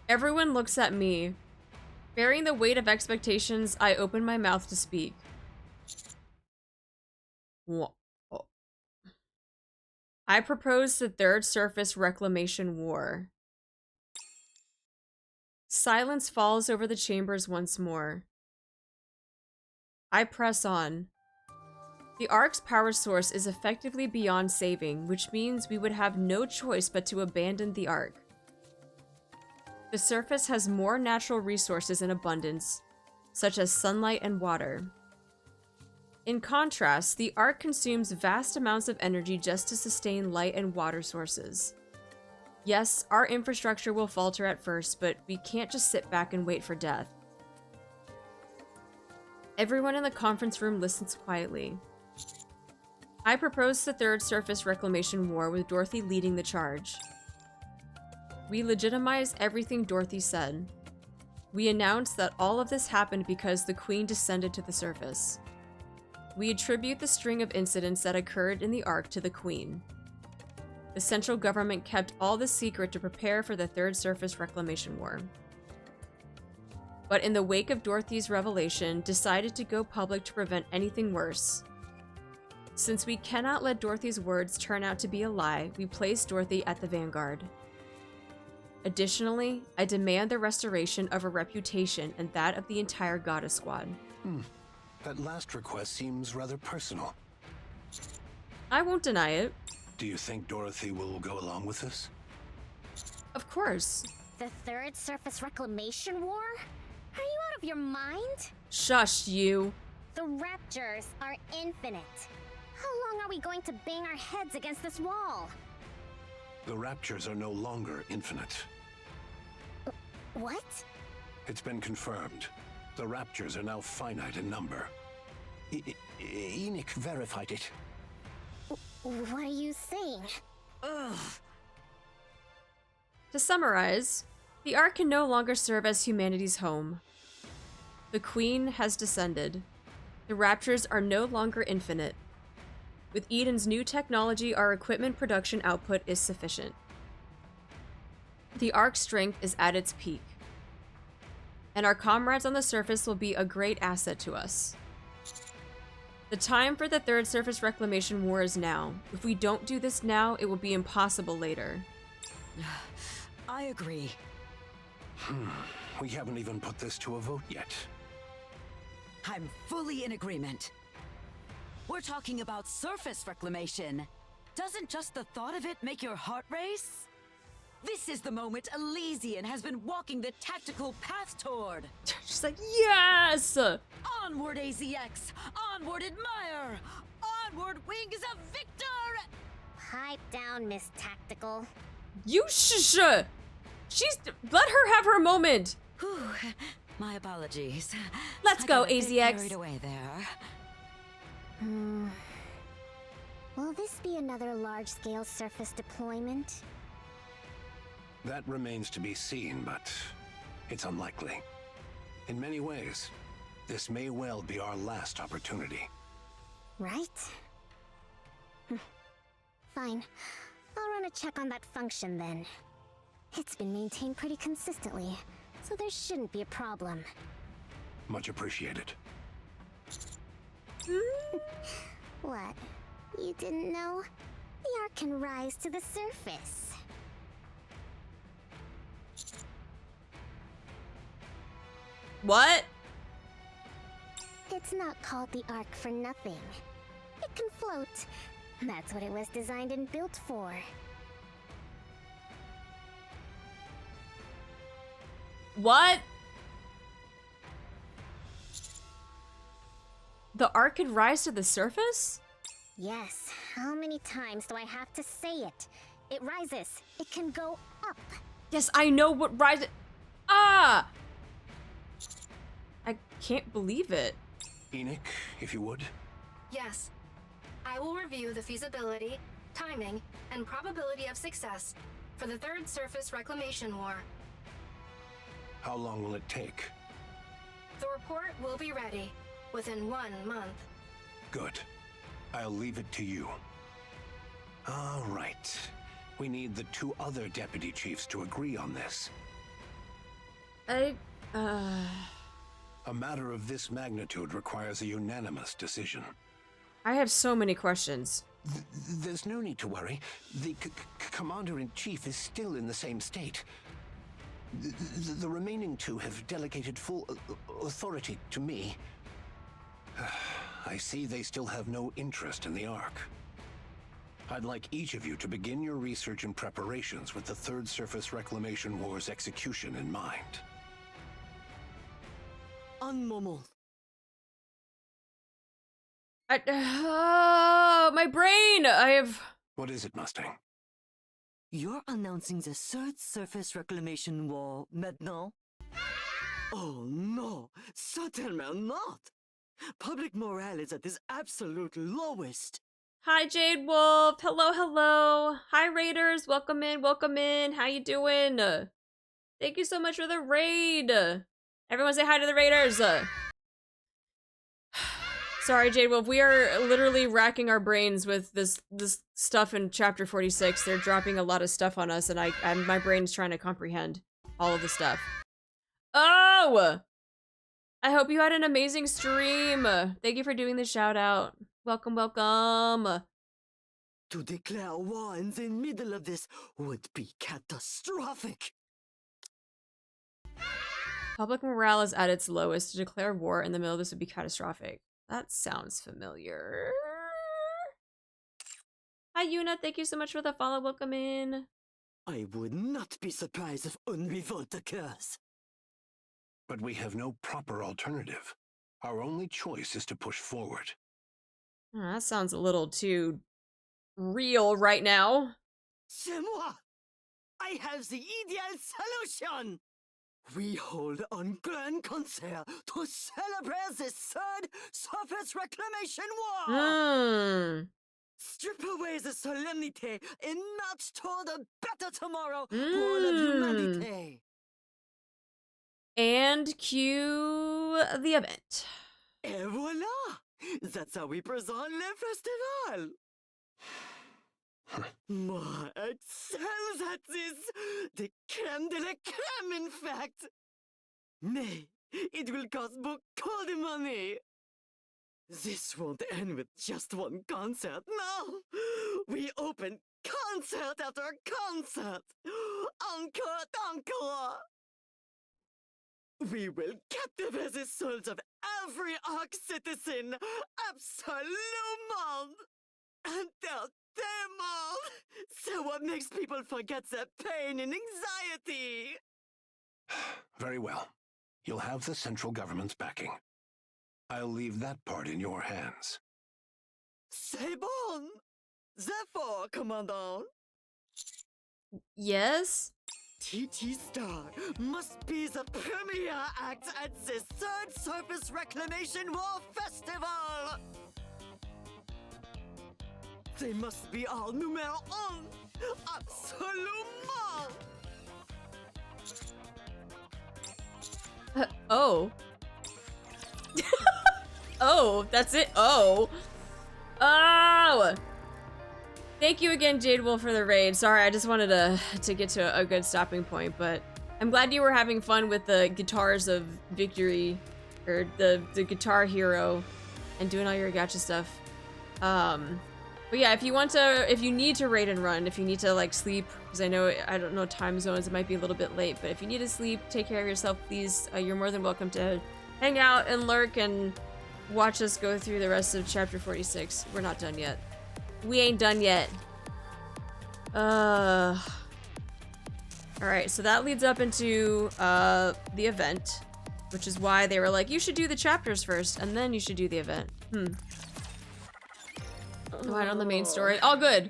Everyone looks at me. Bearing the weight of expectations, I open my mouth to speak. What? I propose the Third Surface Reclamation War. Silence falls over the chambers once more. I press on. The Ark's power source is effectively beyond saving, which means we would have no choice but to abandon the Ark. The surface has more natural resources in abundance, such as sunlight and water. In contrast, the Ark consumes vast amounts of energy just to sustain light and water sources. Yes, our infrastructure will falter at first, but we can't just sit back and wait for death. Everyone in the conference room listens quietly. I propose the Third Surface Reclamation War with Dorothy leading the charge. We legitimize everything Dorothy said. We announce that all of this happened because the Queen descended to the surface. We attribute the string of incidents that occurred in the Ark to the Queen. The central government kept all this secret to prepare for the Third Surface Reclamation War. But in the wake of Dorothy's revelation, decided to go public to prevent anything worse. Since we cannot let Dorothy's words turn out to be a lie, we place Dorothy at the vanguard. Additionally, I demand the restoration of her reputation and that of the entire Goddess Squad. That last request seems rather personal. I won't deny it. Do you think Dorothy will go along with this? Of course. The Third Surface Reclamation War? Are you out of your mind? Shush, you. The Raptors are infinite. How long are we going to bang our heads against this wall? The Raptors are no longer infinite. What? It's been confirmed. The Raptors are now finite in number. NIKKE verified it. What are you saying? Ugh. To summarize, the Ark can no longer serve as humanity's home. The Queen has descended. The Raptors are no longer infinite. With Eden's new technology, our equipment production output is sufficient. The Ark's strength is at its peak. And our comrades on the surface will be a great asset to us. The time for the Third Surface Reclamation War is now. If we don't do this now, it will be impossible later. I agree. We haven't even put this to a vote yet. I'm fully in agreement. We're talking about surface reclamation. Doesn't just the thought of it make your heart race? This is the moment Elysian has been walking the tactical path toward. She's like, yes! Onward, AZX! Onward, admire! Onward, wings of victor! Pipe down, Miss Tactical. You She's... Let her have her moment! Whew, my apologies. Let's go, AZX. Carried away there. Will this be another large-scale surface deployment? That remains to be seen, but it's unlikely. In many ways, this may well be our last opportunity. Right? Fine. I'll run a check on that function then. It's been maintained pretty consistently, so there shouldn't be a problem. Much appreciated. What? You didn't know? The Ark can rise to the surface. What? It's not called the Ark for nothing. It can float. That's what it was designed and built for. What? The Ark can rise to the surface? Yes. How many times do I have to say it? It rises. It can go up. Yes, I know what rise... Ah! I can't believe it. NIKKE, if you would. Yes. I will review the feasibility, timing, and probability of success for the Third Surface Reclamation War. How long will it take? The report will be ready within 1 month. Good. I'll leave it to you. All right. We need the 2 other deputy chiefs to agree on this. A matter of this magnitude requires a unanimous decision. I have so many questions. There's no need to worry. The Commander-in-Chief is still in the same state. The remaining two have delegated full authority to me. I see they still have no interest in the Ark. I'd like each of you to begin your research and preparations with the Third Surface Reclamation War's execution in mind. Un moment. My brain! I have... What is it, Mustang? You're announcing the Third Surface Reclamation War maintenant? Oh no, certainly not! Public morale is at its absolute lowest. Hi, Jade Wolf. Hello, hello. Hi, Raiders. Welcome in, welcome in. How you doing? Thank you so much for the raid. Everyone say hi to the Raiders. Sorry, Jade Wolf. We are literally racking our brains with this stuff in Chapter 46. They're dropping a lot of stuff on us, and my brain's trying to comprehend all of the stuff. Oh! I hope you had an amazing stream. Thank you for doing the shout out. Welcome, welcome. To declare war in the middle of this would be catastrophic. Public morale is at its lowest. To declare war in the middle of this would be catastrophic. That sounds familiar. Hi, Yuna. Thank you so much for the follow. Welcome in. I would not be surprised if a revolt occurs. But we have no proper alternative. Our only choice is to push forward. Oh, that sounds a little too real right now. C'est moi! I have the ideal solution! We hold on grand concert to celebrate the Third Surface Reclamation War! Strip away the solemnity and march toward a better tomorrow for all of humanity! And cue the event. Et voila! That's how we present le festival! Moi excels at this! The crème de la crème, in fact! Mais it will cost beaucoup de money! This won't end with just one concert, no! We open concert after concert! Encore, encore! We will captivate the souls of every Ark citizen! Absolument! Entertainment! So what makes people forget their pain and anxiety? Very well. You'll have the central government's backing. I'll leave that part in your hands. C'est bon! Therefore, Commandant. Yes? TT Star must be the premier act at the Third Surface Reclamation War Festival! They must be our numéro un! Absolument! Oh. Oh, that's it? Oh. Oh! Thank you again, Jade Wolf, for the raid. Sorry, I just wanted to get to a good stopping point, but I'm glad you were having fun with the guitars of victory, or the guitar hero, and doing all your gacha stuff. But yeah, if you need to raid and run, if you need to like sleep, because I don't know time zones, it might be a little bit late, but if you need to sleep, take care of yourself, please. You're more than welcome to hang out and lurk and watch us go through the rest of chapter 46. We're not done yet. We ain't done yet. Alright, so that leads up into the event, which is why they were like, you should do the chapters first, and then you should do the event. Right on the main story. All good.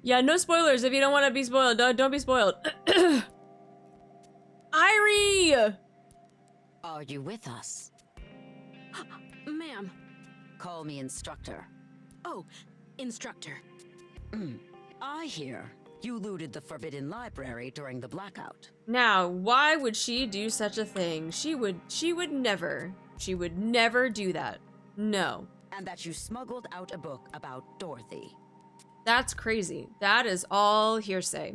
Yeah, no spoilers if you don't want to be spoiled. Don't be spoiled. Irie! Are you with us? Ma'am. Call me instructor. Oh, instructor. I hear you looted the Forbidden Library during the blackout. Now, why would she do such a thing? She would never do that. No. And that you smuggled out a book about Dorothy. That's crazy. That is all hearsay.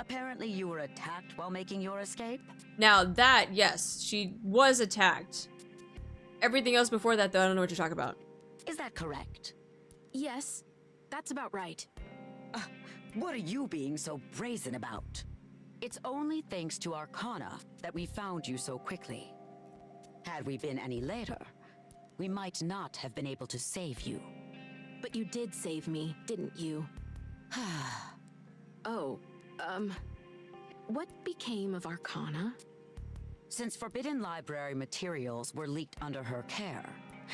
Apparently you were attacked while making your escape? Now that, yes, she was attacked. Everything else before that, though, I don't know what you're talking about. Is that correct? Yes, that's about right. What are you being so brazen about? It's only thanks to Arcana that we found you so quickly. Had we been any later, we might not have been able to save you. But you did save me, didn't you? Oh, what became of Arcana? Since Forbidden Library materials were leaked under her care,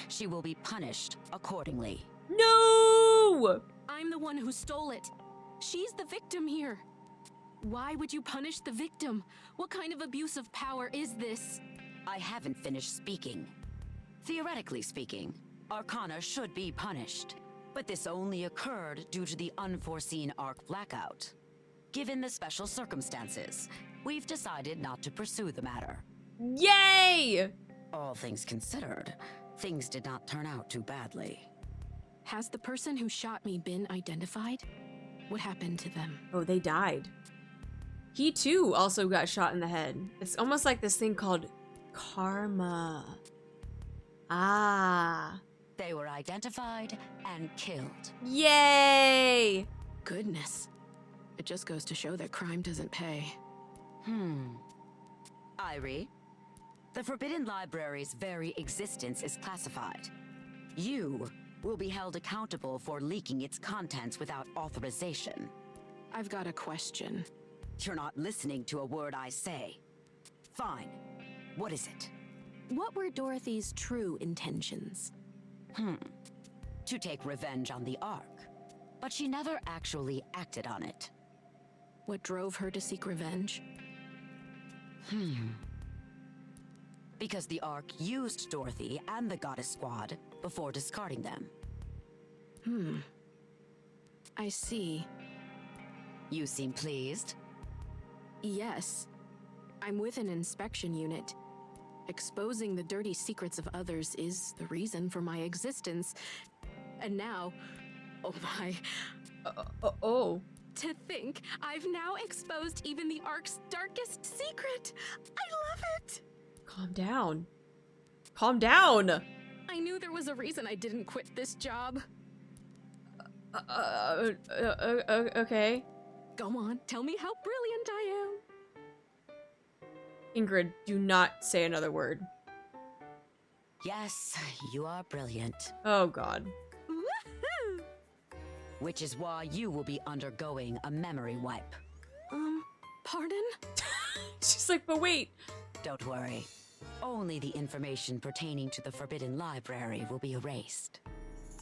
she will be punished accordingly. No! I'm the one who stole it. She's the victim here. Why would you punish the victim? What kind of abuse of power is this? I haven't finished speaking. Theoretically speaking, Arcana should be punished. But this only occurred due to the unforeseen Arc blackout. Given the special circumstances, we've decided not to pursue the matter. Yay! All things considered, things did not turn out too badly. Has the person who shot me been identified? What happened to them? Oh, they died. He too also got shot in the head. It's almost like this thing called karma. Ah. They were identified and killed. Yay! Goodness. It just goes to show that crime doesn't pay. Irie, the Forbidden Library's very existence is classified. You will be held accountable for leaking its contents without authorization. I've got a question. You're not listening to a word I say. Fine. What is it? What were Dorothy's true intentions? To take revenge on the Ark. But she never actually acted on it. What drove her to seek revenge? Because the Ark used Dorothy and the Goddess Squad before discarding them. I see. You seem pleased. Yes. I'm with an inspection unit. Exposing the dirty secrets of others is the reason for my existence. And now, oh my... To think I've now exposed even the Ark's darkest secret! I love it! Calm down. Calm down! I knew there was a reason I didn't quit this job. Okay. Go on, tell me how brilliant I am. Ingrid, do not say another word. Yes, you are brilliant. Oh god. Woohoo! Which is why you will be undergoing a memory wipe. Pardon? She's like, but wait. Don't worry. Only the information pertaining to the Forbidden Library will be erased.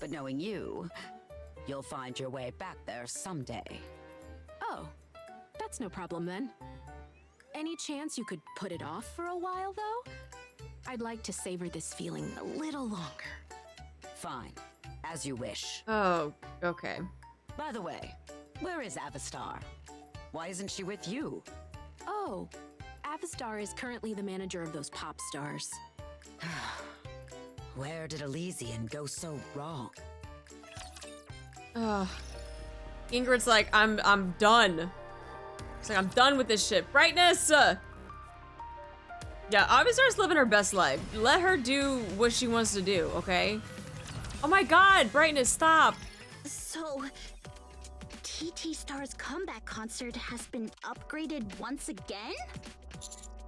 But knowing you, you'll find your way back there someday. Oh, that's no problem then. Any chance you could put it off for a while, though? I'd like to savor this feeling a little longer. Fine. As you wish. Oh, okay. By the way, where is Avastar? Why isn't she with you? Oh, Avastar is currently the manager of those pop stars. Where did Elysian go so wrong? Ingrid's like, I'm done. She's like, I'm done with this shit. Brightness! Yeah, Avastar's living her best life. Let her do what she wants to do, okay? Oh my god, Brightness, stop! So, TT Star's comeback concert has been upgraded once again?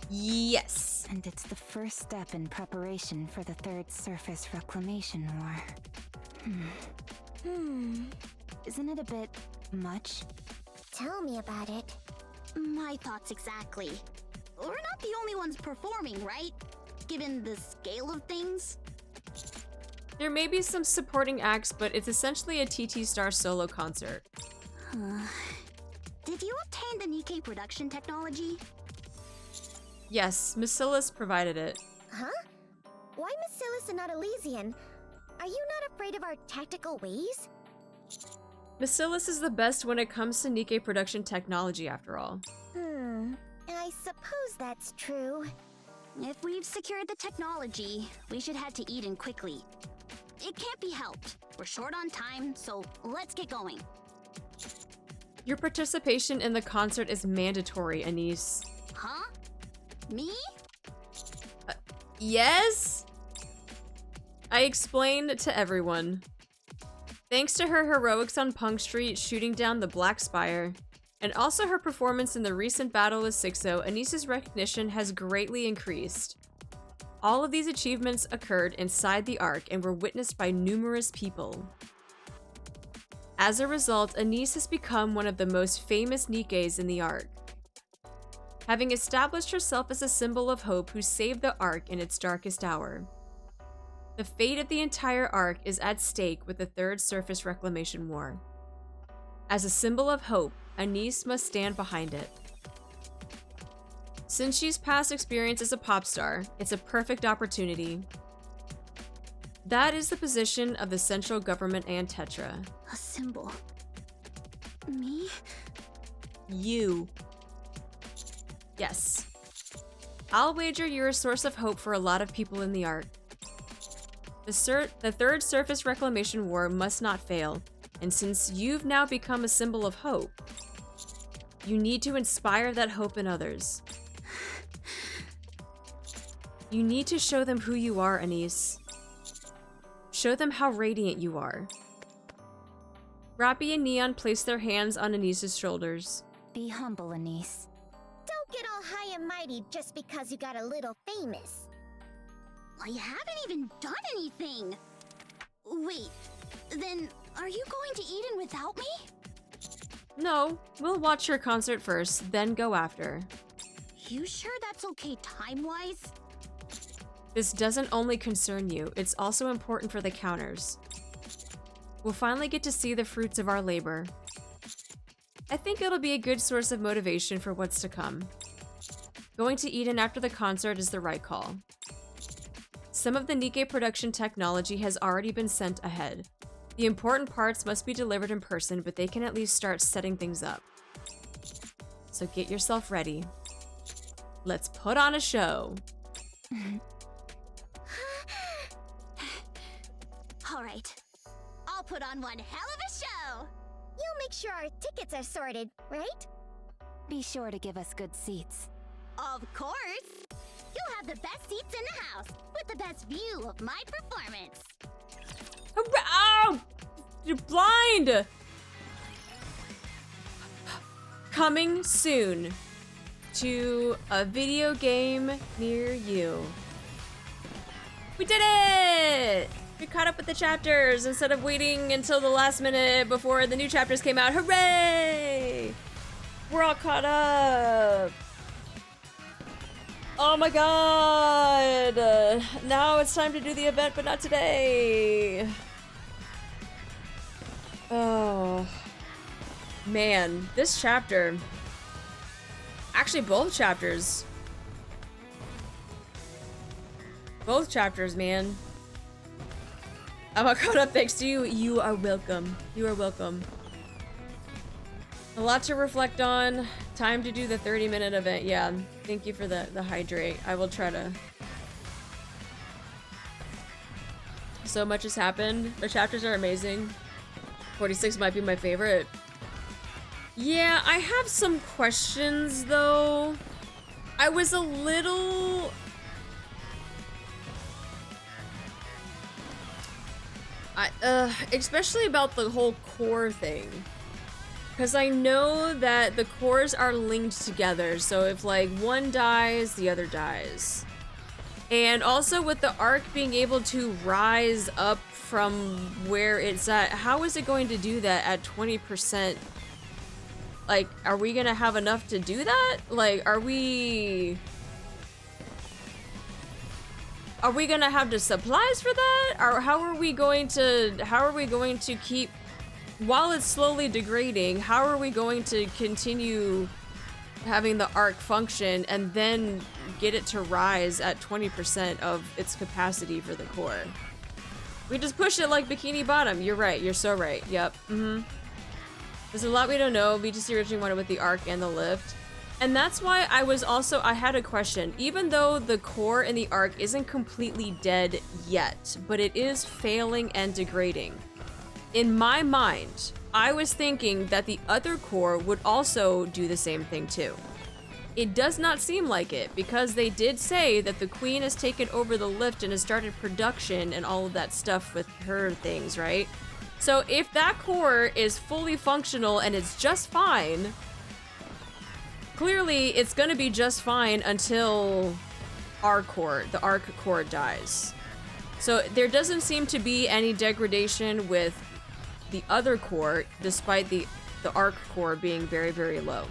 Yes. And it's the first step in preparation for the Third Surface Reclamation War. Isn't it a bit much? Tell me about it. My thoughts exactly. We're not the only ones performing, right? Given the scale of things? There may be some supporting acts, but it's essentially a TT Star solo concert. Did you obtain the NIKKE production technology? Yes, Macilis provided it. Huh? Why Macilis and not Elysian? Are you not afraid of our tactical ways? Macilis is the best when it comes to NIKKE production technology, after all. I suppose that's true. If we've secured the technology, we should head to Eden quickly. It can't be helped. We're short on time, so let's get going. Your participation in the concert is mandatory, Anise. Huh? Me? Yes? I explained to everyone. Thanks to her heroics on Punk Street shooting down the Black Spire, and also her performance in the recent battle with Sixo, Anise's recognition has greatly increased. All of these achievements occurred inside the arc and were witnessed by numerous people. As a result, Anise has become one of the most famous NIKKEs in the arc, having established herself as a symbol of hope who saved the arc in its darkest hour. The fate of the entire arc is at stake with the Third Surface Reclamation War. As a symbol of hope, Anise must stand behind it. Since she's past experience as a pop star, it's a perfect opportunity. That is the position of the central government and Tetra. A symbol. Me? You. Yes. I'll wager you're a source of hope for a lot of people in the arc. The Third Surface Reclamation War must not fail, and since you've now become a symbol of hope, you need to inspire that hope in others. You need to show them who you are, Anise. Show them how radiant you are. Rappy and Neon place their hands on Anise's shoulders. Be humble, Anise. Don't get all high and mighty just because you got a little famous. Well, you haven't even done anything. Wait, then are you going to Eden without me? No, we'll watch your concert first, then go after. You sure that's okay time-wise? This doesn't only concern you, it's also important for the counters. We'll finally get to see the fruits of our labor. I think it'll be a good source of motivation for what's to come. Going to Eden after the concert is the right call. Some of the NIKKE production technology has already been sent ahead. The important parts must be delivered in person, but they can at least start setting things up. So get yourself ready. Let's put on a show. All right, I'll put on one hell of a show. You'll make sure our tickets are sorted, right? Be sure to give us good seats. Of course. You'll have the best seats in the house, with the best view of my performance. Oh! You're blind! Coming soon to a video game near you. We did it! We caught up with the chapters instead of waiting until the last minute before the new chapters came out. Hooray! We're all caught up. Oh my god! Now it's time to do the event, but not today. Oh. Man, this chapter. Actually, both chapters. Both chapters, man. I'm all caught up thanks to you. You are welcome. You are welcome. A lot to reflect on. Time to do the 30-minute event. Yeah, thank you for the hydrate. I will try to. So much has happened. The chapters are amazing. 46 might be my favorite. Yeah, I have some questions though. I was a little... especially about the whole core thing. Because I know that the cores are linked together, so if like one dies, the other dies. And also with the arc being able to rise up from where it's at, how is it going to do that at 20%? Like, are we gonna have enough to do that? Like, are we gonna have the supplies for that? Or how are we going to keep, while it's slowly degrading, how are we going to continue having the arc function and then get it to rise at 20% of its capacity for the core? We just push it like Bikini Bottom. You're right, you're so right. Yep. There's a lot we don't know. VTC originally wanted with the arc and the lift. And that's why I had a question. Even though the core in the arc isn't completely dead yet, but it is failing and degrading. In my mind, I was thinking that the other core would also do the same thing too. It does not seem like it, because they did say that the queen has taken over the lift and has started production and all of that stuff with her things, right? So if that core is fully functional and it's just fine, clearly it's gonna be just fine until the arc core dies. So there doesn't seem to be any degradation with the other core, despite the arc core being very, very low.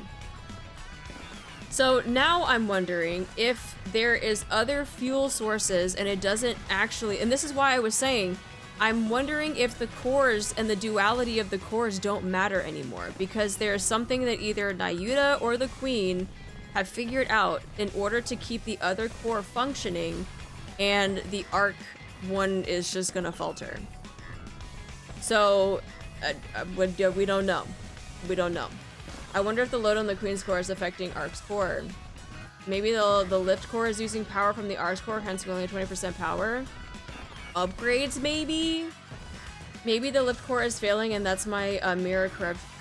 So now I'm wondering if there is other fuel sources and it doesn't actually, and this is why I was saying, I'm wondering if the cores and the duality of the cores don't matter anymore, because there's something that either Nayuta or the Queen have figured out in order to keep the other core functioning, and the arc one is just gonna falter. So, we don't know. We don't know. I wonder if the load on the Queen's core is affecting Arc's core. Maybe the lift core is using power from the Arc's core, hence we only 20% power. Upgrades, maybe? Maybe the lift core is failing and that's my mirror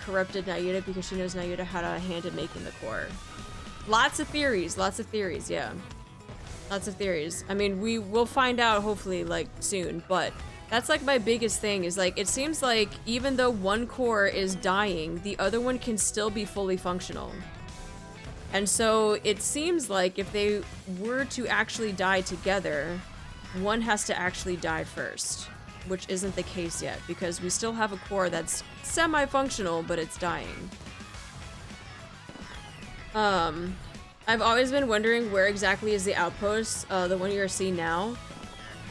corrupted Nayuta because she knows Nayuta had a hand in making the core. Lots of theories, yeah. Lots of theories. I mean, we will find out hopefully like soon, but that's like my biggest thing is like, it seems like even though one core is dying, the other one can still be fully functional. And so it seems like if they were to actually die together, one has to actually die first, which isn't the case yet because we still have a core that's semi-functional, but it's dying. I've always been wondering where exactly is the outpost, the one you're seeing now.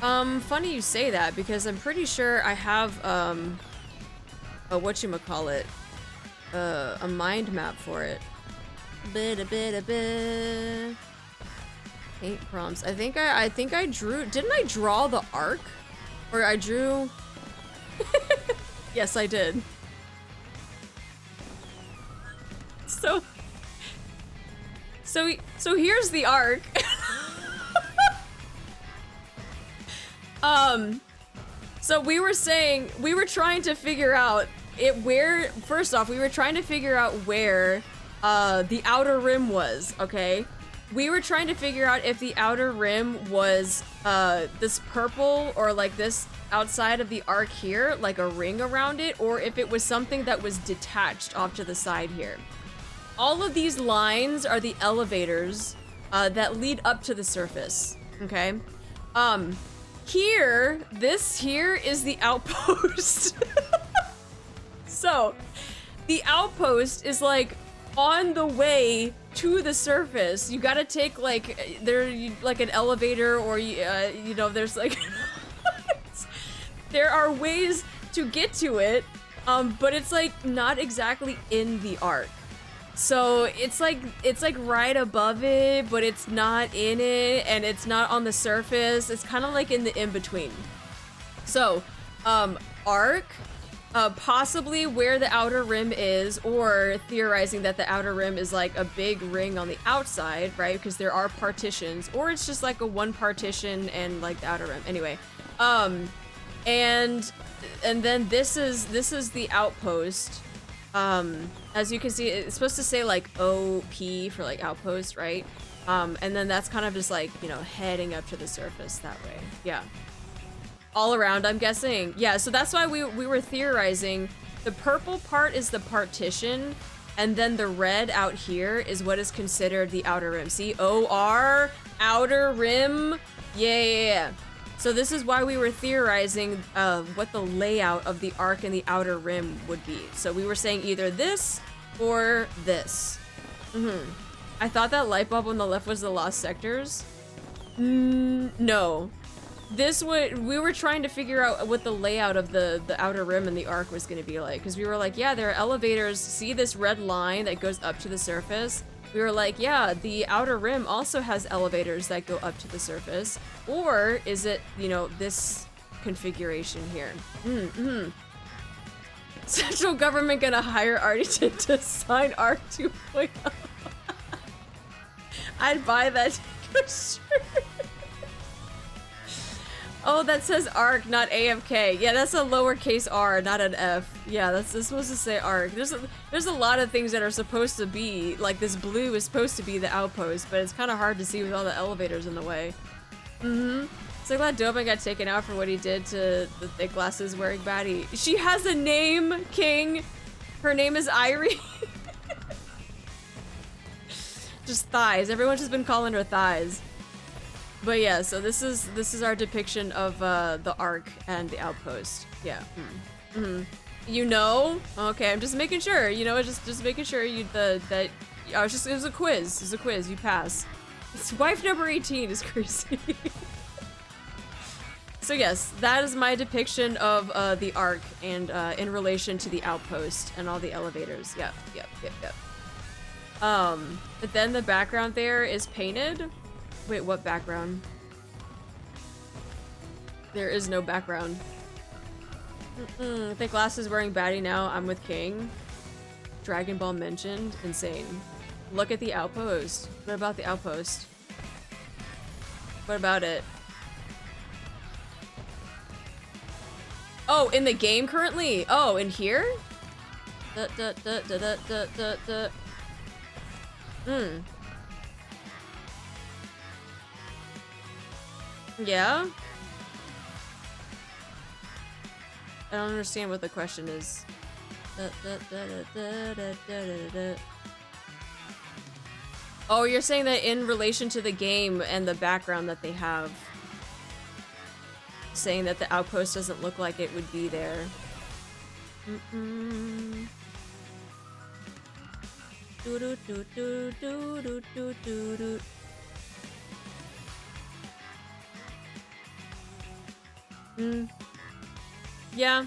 Funny you say that because I'm pretty sure I have, a whatchamacallit, a mind map for it. Paint prompts. I think I drew, didn't I draw the arc? Or I drew, yes I did. So here's the arc. So we were trying to figure out first off, we were trying to figure out where the outer rim was, okay? We were trying to figure out if the outer rim was this purple or like this outside of the arc here, like a ring around it, or if it was something that was detached off to the side here. All of these lines are the elevators that lead up to the surface, okay? This here is the outpost. So, the outpost is like on the way to the surface. You gotta take like, like an elevator or, you know, there's like, there are ways to get to it, but it's like not exactly in the arc. So it's like right above it, but it's not in it, and it's not on the surface. It's kind of like in the in-between. So, arc, possibly where the outer rim is, or theorizing that the outer rim is like a big ring on the outside, right? Because there are partitions, or it's just like a one partition and like the outer rim. Anyway, and then this is the outpost. As you can see, it's supposed to say like OP for like outpost, right? And then that's kind of just like, you know, heading up to the surface that way. Yeah. All around, I'm guessing. Yeah, so that's why we were theorizing. The purple part is the partition, and then the red out here is what is considered the outer rim. See, OR, outer rim. Yeah. So this is why we were theorizing what the layout of the arc and the outer rim would be. So we were saying either this or this. I thought that light bulb on the left was the lost sectors. No. We were trying to figure out what the layout of the outer rim and the arc was going to be like. Because we were like, yeah, there are elevators. See this red line that goes up to the surface? We were like, yeah, the outer rim also has elevators that go up to the surface. Or is it, you know, this configuration here? Central government gonna hire Artie to design ARC 2.0. I'd buy that for sure. Oh, that says ARC, not AFK. Yeah, that's a lowercase r, not an F. Yeah, that's supposed to say ARC. There's a lot of things that are supposed to be, like this blue is supposed to be the outpost, but it's kind of hard to see with all the elevators in the way. So glad Doban got taken out for what he did to the thick glasses wearing baddie. She has a name, King. Her name is Irie. Just thighs. Everyone's just been calling her thighs. But yeah, so this is our depiction of the Ark and the outpost. Yeah. You know? Okay, I'm just making sure. You know, just making sure you that I was just it was a quiz. It was a quiz. You pass. It's wife number 18 is crazy. So yes, that is my depiction of the Ark and in relation to the outpost and all the elevators. Yep. But then the background there is painted. Wait, what background? There is no background. Thick glasses wearing baddie now. I'm with King. Dragon Ball mentioned. Insane. Look at the outpost. What about the outpost? What about it? Oh, in the game currently? Oh, in here? Yeah? I don't understand what the question is. Oh, you're saying that in relation to the game and the background that they have. Saying that the outpost doesn't look like it would be there. Yeah.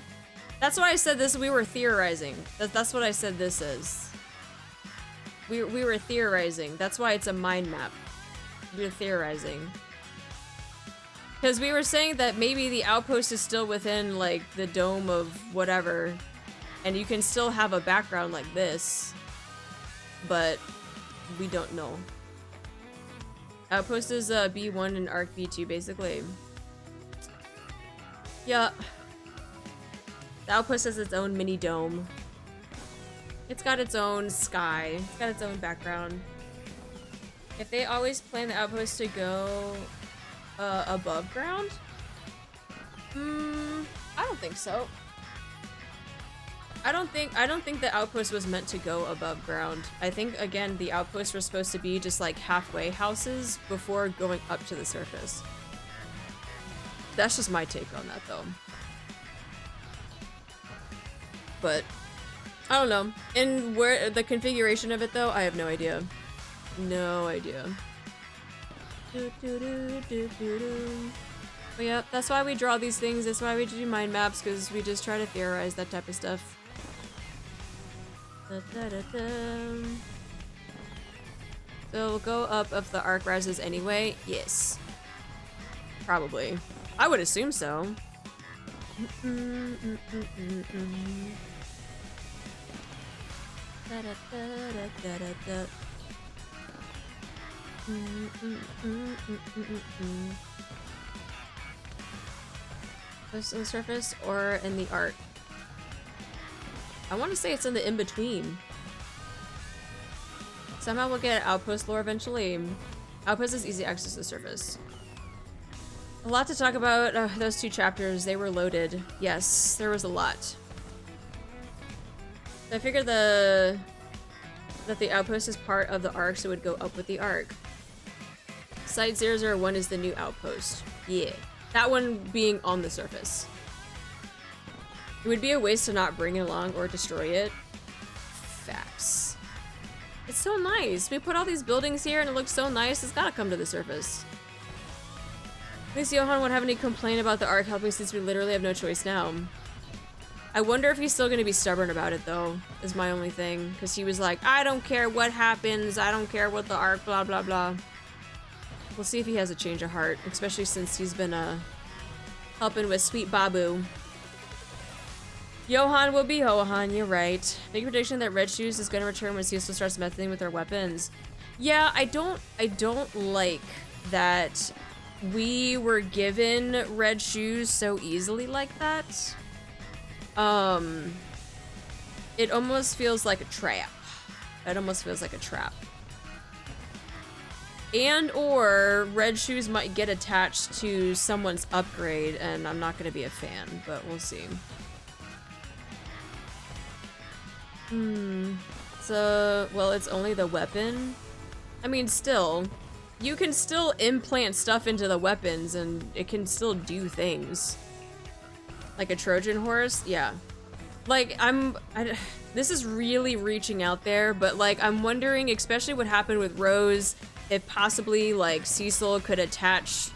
That's why I said this, we were theorizing. That's what I said this is. We were theorizing. That's why it's a mind map. We were theorizing. Because we were saying that maybe the outpost is still within, like, the dome of whatever. And you can still have a background like this. But we don't know. Outpost is B1 and Arc B2, basically. Yeah. The outpost has its own mini dome. It's got its own sky. It's got its own background. If they always plan the outpost to go above ground? I don't think so. I don't think the outpost was meant to go above ground. I think, again, the outposts were supposed to be just like halfway houses before going up to the surface. That's just my take on that, though. But I don't know. And where the configuration of it, though, I have no idea. No idea. But yeah, that's why we draw these things. That's why we do mind maps, because we just try to theorize that type of stuff. So we'll go up if the arc rises anyway. Yes. Probably. I would assume so. Close to the surface or in the art? I want to say it's in the in-between. Somehow we'll get outpost lore eventually. Outpost is easy access to the surface. A lot to talk about those two chapters. They were loaded. Yes, there was a lot. I figured that the outpost is part of the arc, so it would go up with the arc. Site 001 is the new outpost. Yeah. That one being on the surface. It would be a waste to not bring it along or destroy it. Facts. It's so nice. We put all these buildings here and it looks so nice. It's gotta come to the surface. At least Johan won't have any complaint about the arc helping since we literally have no choice now. I wonder if he's still gonna be stubborn about it though, is my only thing. Because he was like, I don't care what happens, I don't care what the arc, blah blah blah. We'll see if he has a change of heart, especially since he's been helping with Sweet Babu. Johan will be Johan, you're right. Big prediction that Red Shoes is gonna return when Cecil starts messing with her weapons. Yeah, I don't like that we were given Red Shoes so easily like that. It almost feels like a trap. It almost feels like a trap. And or Red Shoes might get attached to someone's upgrade, and I'm not gonna be a fan, but we'll see. So, well, it's only the weapon. I mean, still, you can still implant stuff into the weapons and it can still do things. Like a Trojan horse? Yeah. Like, this is really reaching out there, but like, I'm wondering, especially what happened with Rose, if possibly like Cecil could attach,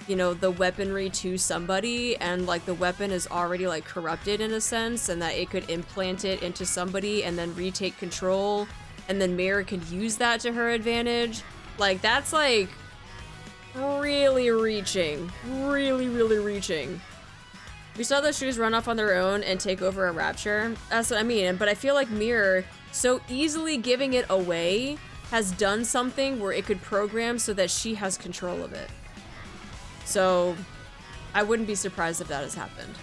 you know, the weaponry to somebody and like the weapon is already like corrupted in a sense and that it could implant it into somebody and then retake control and then Mirror could use that to her advantage. Like, that's like really reaching. Really reaching. We saw the shoes run off on their own and take over a rapture. That's what I mean. But I feel like Mirror, so easily giving it away, has done something where it could program so that she has control of it. So I wouldn't be surprised if that has happened.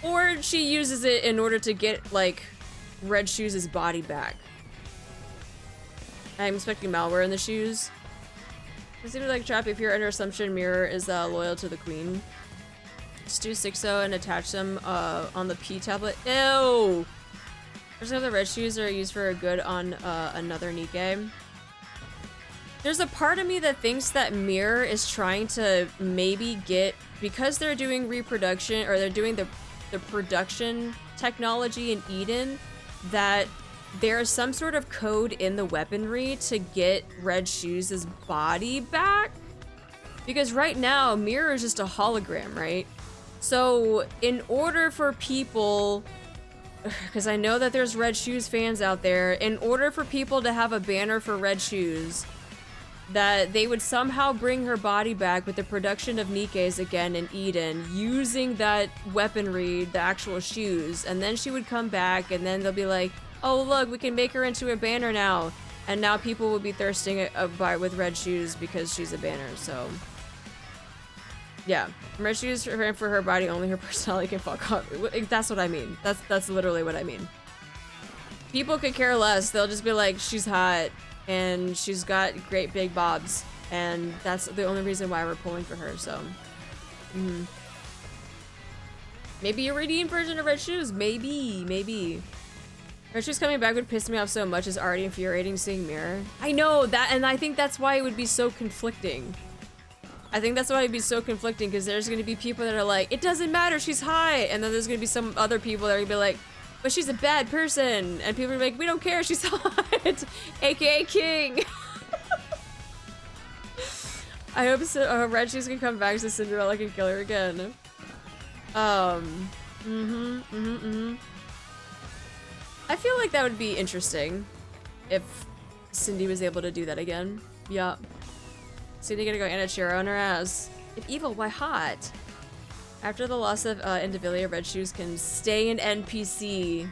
Or she uses it in order to get, like, Red Shoes' body back. I'm expecting malware in the shoes. It seems like a trap if you're under assumption Mirror is loyal to the queen. Just do 6-0 and attach them on the P tablet. Ew! There's the red shoes are used for good on another NIKKE. There's a part of me that thinks that Mirror is trying to maybe get, because they're doing reproduction, or they're doing the production technology in Eden, that there's some sort of code in the weaponry to get Red Shoes' body back. Because right now, Mirror is just a hologram, right? So in order for people, because I know that there's Red Shoes fans out there, in order for people to have a banner for Red Shoes, that they would somehow bring her body back with the production of NIKKEs again in Eden, using that weaponry, the actual shoes, and then she would come back, and then they'll be like, oh look, we can make her into a banner now, and now people will be thirsting with Red Shoes because she's a banner. So yeah, Red Shoes for her body, only her personality can fuck off. That's what I mean. That's literally what I mean. People could care less. They'll just be like, she's hot and she's got great big bobs, and that's the only reason why we're pulling for her. So maybe a redeemed version of Red Shoes. Maybe Red Shoes coming back would piss me off so much. It's already infuriating seeing Mirror. I know that, and I think that's why it would be so conflicting. Because there's going to be people that are like, it doesn't matter, she's high, and then there's going to be some other people that are going to be like, but she's a bad person, and people are like, we don't care, she's hot, aka King. I hope Red Shoes can come back so Cinderella can kill her again. I feel like that would be interesting if Cindy was able to do that again. Yeah. Cindy gonna go Anachiro on her ass. If evil, why hot? After the loss of Indivilia, Red Shoes can stay an NPC.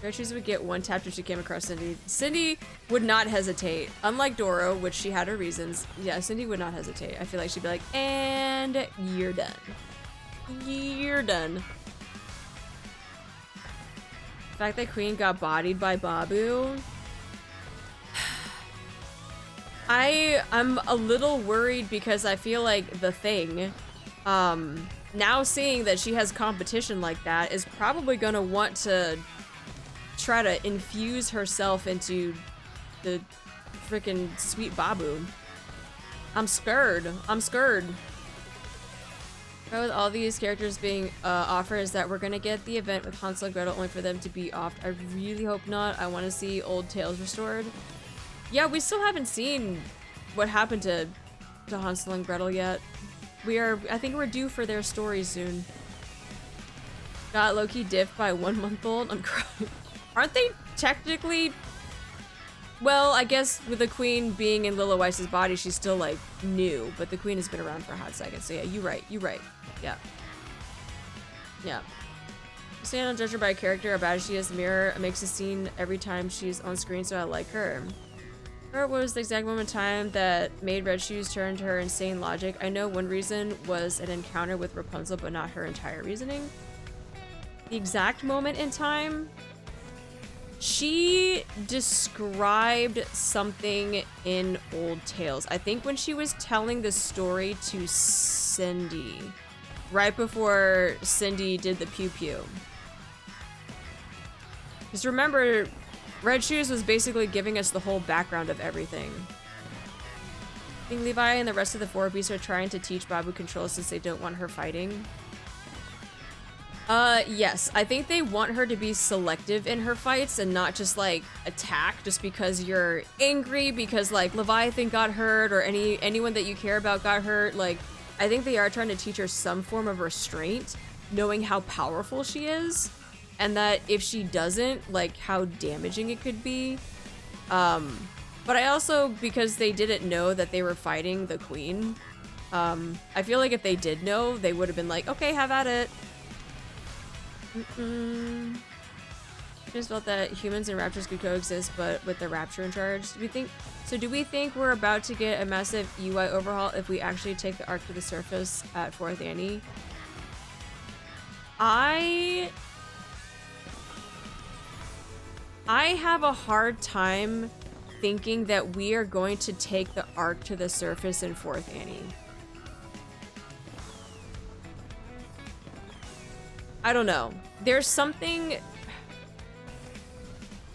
Red Shoes would get one tapped if she came across Cindy. Cindy would not hesitate. Unlike Doro, which she had her reasons. Yeah, Cindy would not hesitate. I feel like she'd be like, and you're done. You're done. The fact that Queen got bodied by Babu. I'm a little worried because I feel like the Thing, now seeing that she has competition like that, is probably gonna want to try to infuse herself into the freaking sweet Babu. I'm scared. But with all these characters being offered, is that we're gonna get the event with Hansel and Gretel only for them to be off. I really hope not. I want to see old tales restored. Yeah, we still haven't seen what happened to Hansel and Gretel yet. I think we're due for their story soon. Got low-key diffed by 1 month old. I'm crying. Aren't they technically? Well, I guess with the Queen being in Lila Weiss's body, she's still like new, but the Queen has been around for a hot second. So yeah, you right. Yeah. You don't judge her by a character, how bad she is. Mirror makes a scene every time she's on screen, so I like her. What was the exact moment in time that made Red Shoes turn to her insane logic? I know one reason was an encounter with Rapunzel, but not her entire reasoning. The exact moment in time? She described something in Old Tales. I think when she was telling the story to Cindy, right before Cindy did the pew pew. Just remember, Red Shoes was basically giving us the whole background of everything. I think Levi and the rest of the Four Beasts are trying to teach Babu control since they don't want her fighting. Yes. I think they want her to be selective in her fights and not just, like, attack just because you're angry because, like, Leviathan got hurt or anyone that you care about got hurt. Like, I think they are trying to teach her some form of restraint, knowing how powerful she is, and that if she doesn't, like, how damaging it could be. But I also, because they didn't know that they were fighting the queen, I feel like if they did know, they would have been like, okay, have at it. I just felt that humans and raptors could coexist, but with the rapture in charge. Do we think we're about to get a massive UI overhaul if we actually take the arc to the surface at 4th Annie? I have a hard time thinking that we are going to take the arc to the surface in 4th Annie. I don't know. There's something...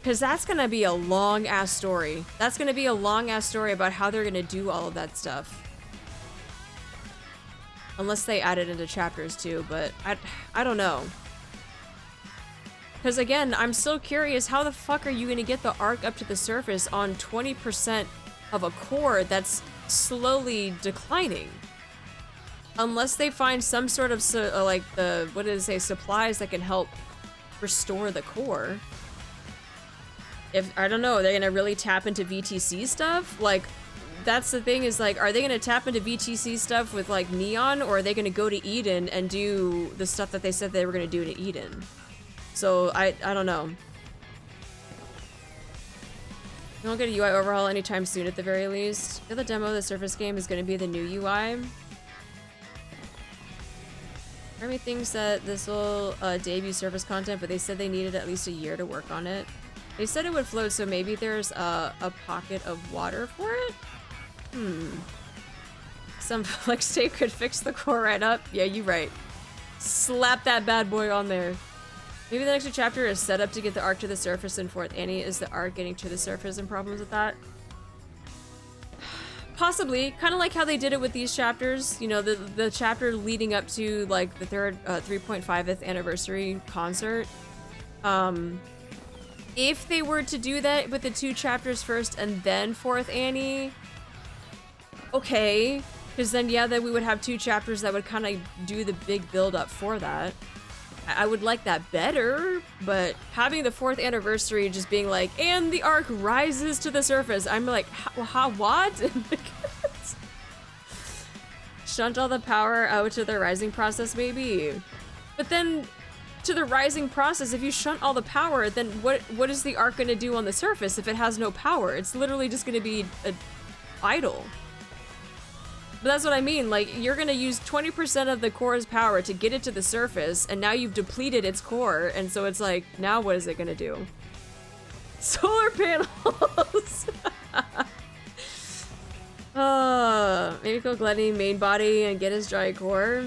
Because that's going to be a long-ass story. That's going to be a long-ass story about how they're going to do all of that stuff. Unless they add it into chapters too, but I don't know. Because again, I'm still curious, how the fuck are you going to get the arc up to the surface on 20% of a core that's slowly declining? Unless they find some sort of, like, what did it say, supplies that can help restore the core. I don't know, they're going to really tap into VTC stuff? Like, that's the thing is, like, are they going to tap into VTC stuff with, like, Neon, or are they going to go to Eden and do the stuff that they said they were going to do to Eden? So, I don't know. We won't get a UI overhaul anytime soon at the very least. The demo of the Surface game is going to be the new UI. Army thinks that this will debut Surface content, but they said they needed at least a year to work on it. They said it would float, so maybe there's a pocket of water for it? Some flex tape could fix the core right up. Yeah, you're right. Slap that bad boy on there. Maybe the next chapter is set up to get the arc to the surface in 4th Annie. Is the arc getting to the surface and problems with that? Possibly. Kind of like how they did it with these chapters. You know, the chapter leading up to, like, the 3.5th anniversary concert. If they were to do that with the 2 chapters first and then 4th Annie, okay. Because then, yeah, then we would have 2 chapters that would kind of do the big build up for that. I would like that better, but having the 4th anniversary just being like, and the arc rises to the surface, I'm like, what? Shunt all the power out to the rising process, maybe. But then, to the rising process, if you shunt all the power, then what is the arc gonna do on the surface if it has no power? It's literally just gonna be idle. But that's what I mean, like, you're gonna use 20% of the core's power to get it to the surface, and now you've depleted its core, and so it's like, now what is it gonna do? Solar panels! Maybe kill Glenny main body and get his dry core.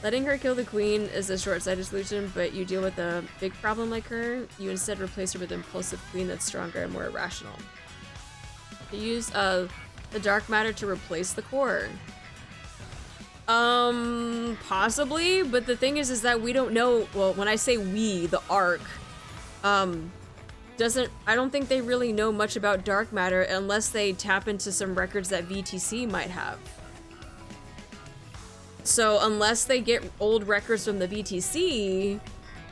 Letting her kill the queen is a short-sighted solution, but you deal with a big problem like her, you instead replace her with an impulsive queen that's stronger and more irrational. You use, the dark matter to replace the core. Possibly, but the thing is that we don't know, well, when I say we, the arc, I don't think they really know much about dark matter unless they tap into some records that VTC might have. So unless they get old records from the VTC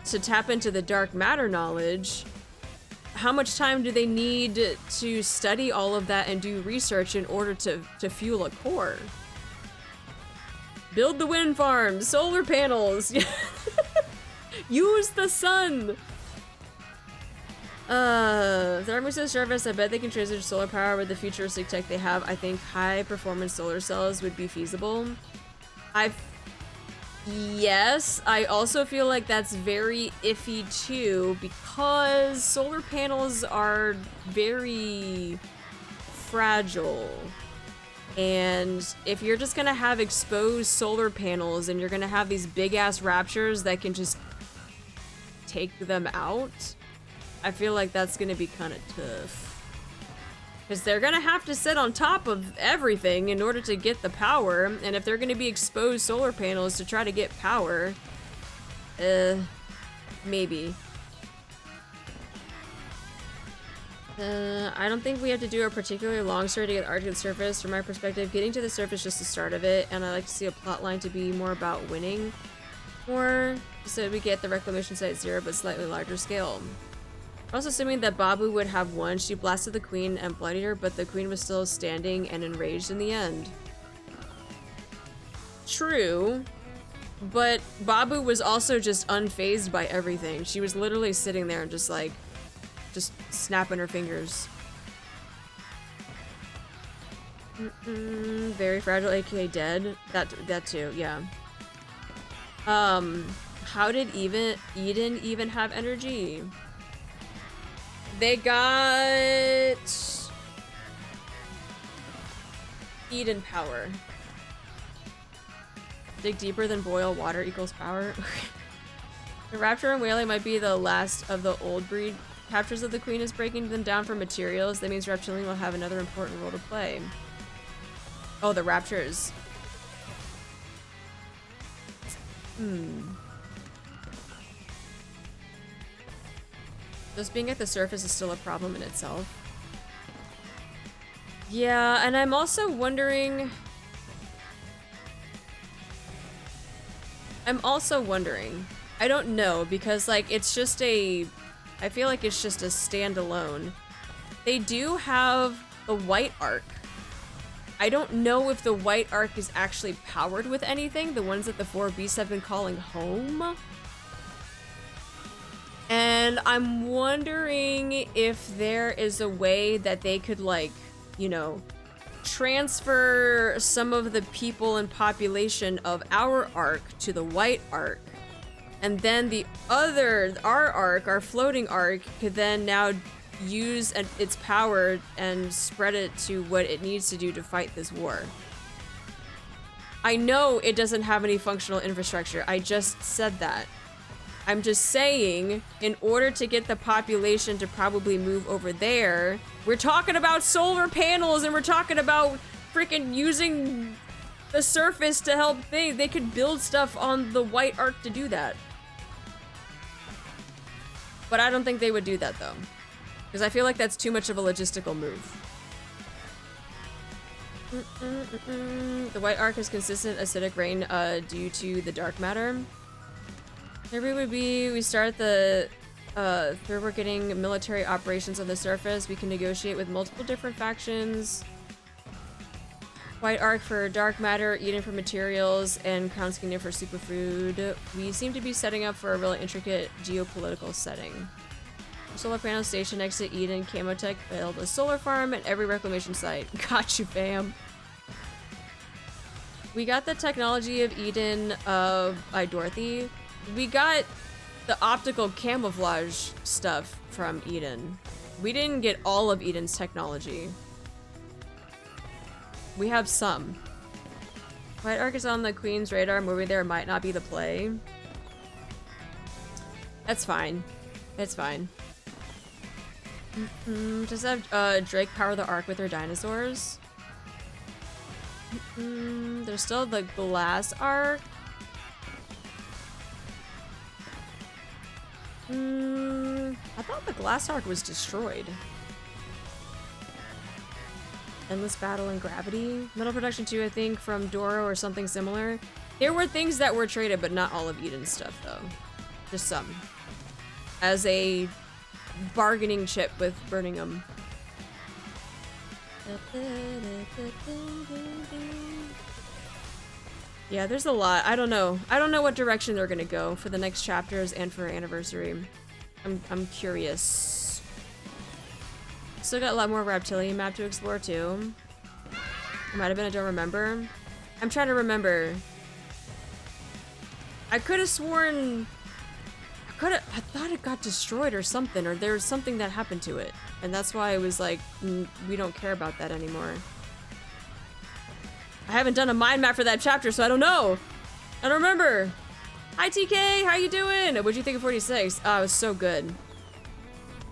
to tap into the dark matter knowledge, how much time do they need to study all of that and do research in order to fuel a core? Build the wind farm, solar panels, use the sun. The army to the surface, I bet they can transition solar power with the futuristic tech they have. I think high performance solar cells would be feasible. Yes, I also feel like that's very iffy too, because solar panels are very fragile. And if you're just gonna have exposed solar panels and you're gonna have these big ass raptures that can just take them out, I feel like that's gonna be kind of tough. Because they're gonna have to sit on top of everything in order to get the power, and if they're gonna be exposed solar panels to try to get power, maybe. I don't think we have to do a particularly long story to get Arctic to the surface. From my perspective, getting to the surface is just the start of it, and I like to see a plotline to be more about winning more, so we get the reclamation site 0 but slightly larger scale. Also assuming that Babu would have won, she blasted the queen and bloodied her, but the queen was still standing and enraged in the end. True, but Babu was also just unfazed by everything. She was literally sitting there and just like, just snapping her fingers. Very fragile, aka dead. That too, yeah. How did Eden even have energy? They got Eden power. Dig deeper than boil, water equals power. The Raptor and Whaley might be the last of the old breed. Captures of the Queen is breaking them down for materials. That means Reptilian will have another important role to play. Oh, the Raptors. Just being at the surface is still a problem in itself. Yeah, and I'm also wondering... I don't know, because, like, it's just a... I feel like it's just a standalone. They do have the White Arc. I don't know if the White Arc is actually powered with anything, the ones that the 4 beasts have been calling home. And I'm wondering if there is a way that they could, like, you know, transfer some of the people and population of our arc to the White Arc. And then the other, our arc, our floating arc, could then now use its power and spread it to what it needs to do to fight this war. I know it doesn't have any functional infrastructure. I just said that. I'm just saying, in order to get the population to probably move over there, we're talking about solar panels and we're talking about freaking using the surface to help things. They could build stuff on the White Arc to do that. But I don't think they would do that though. Because I feel like that's too much of a logistical move. The White Arc has consistent acidic rain due to the dark matter. Maybe would be we start the through we're getting military operations on the surface. We can negotiate with multiple different factions. White Arc for dark matter, Eden for materials, and Crown Kingdom for superfood. We seem to be setting up for a really intricate geopolitical setting. Solar panel station next to Eden, Camotech built a solar farm at every reclamation site. Got you, fam. We got the technology of Eden by Dorothy. We got the optical camouflage stuff from Eden. We didn't get all of Eden's technology. We have some. White Arc is on the Queen's radar. Moving there might not be the play. That's fine. It's fine. Just have Drake power the Arc with her dinosaurs. There's still the glass Arc. I thought the glass Arc was destroyed. Endless battle and gravity. Metal production 2, I think, from Doro or something similar. There were things that were traded, but not all of Eden's stuff, though. Just some. As a bargaining chip with Birmingham. Yeah, there's a lot. I don't know. I don't know what direction they're gonna go for the next chapters and for Anniversary. I'm curious. Still got a lot more Reptilian map to explore too. It might have been I don't remember. I'm trying to remember. I could have sworn... I thought it got destroyed or something, or there was something that happened to it. And that's why I was like, we don't care about that anymore. I haven't done a mind map for that chapter, so I don't know. I don't remember. Hi TK, how you doing? What'd you think of 46? Oh, it was so good.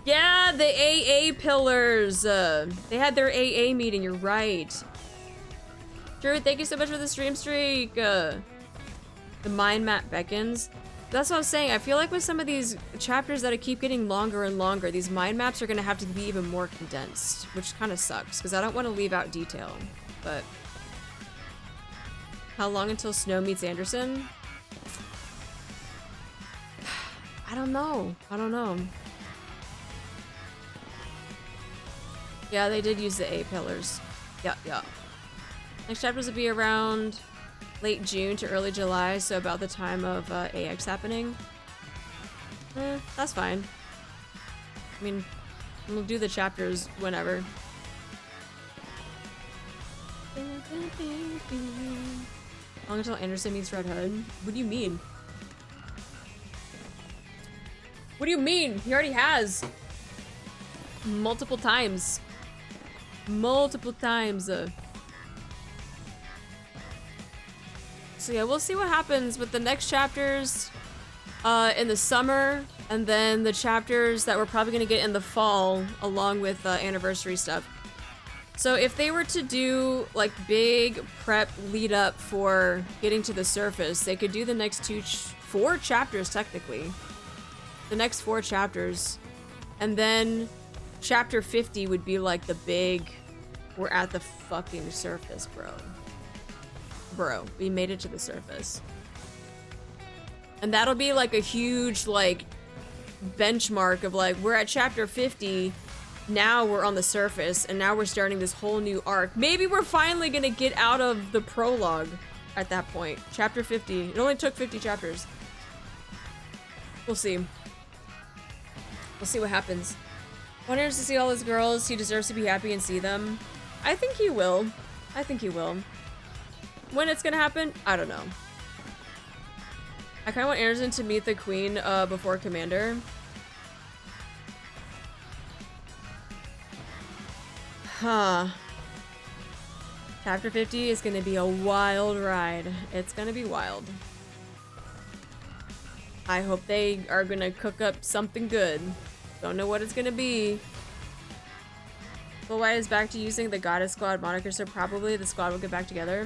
Yeah, the AA pillars. They had their AA meeting, you're right. Drew, thank you so much for the stream streak. The mind map beckons. That's what I was saying. I feel like with some of these chapters that keep getting longer and longer, these mind maps are going to have to be even more condensed, which kind of sucks because I don't want to leave out detail. But how long until Snow meets Anderson? I don't know. I don't know. Yeah, they did use the A pillars. Yeah, yeah. Next chapters will be around late June to early July, so about the time of AX happening. That's fine. I mean, we'll do the chapters whenever. Long until Anderson meets Red Hood? What do you mean? What do you mean? He already has. Multiple times. Multiple times. So yeah, we'll see what happens with the next chapters in the summer, and then the chapters that we're probably gonna get in the fall, along with anniversary stuff. So if they were to do like big prep lead up for getting to the surface, they could do the next 4 chapters technically. The next 4 chapters, and then chapter 50 would be like the big, we're at the fucking surface, bro. Bro, we made it to the surface. And that'll be like a huge like benchmark of like, we're at chapter 50, now we're on the surface, and now we're starting this whole new arc. Maybe we're finally gonna get out of the prologue at that point. Chapter 50. It only took 50 chapters. We'll see. We'll see what happens. Wonders to see all his girls. He deserves to be happy and see them. I think he will. I think he will. When it's gonna happen, I don't know. I kinda want Anderson to meet the queen before Commander. Huh. Chapter 50 is gonna be a wild ride. It's gonna be wild. I hope they are gonna cook up something good. Don't know what it's gonna be. But White is back to using the Goddess Squad moniker, so probably the squad will get back together.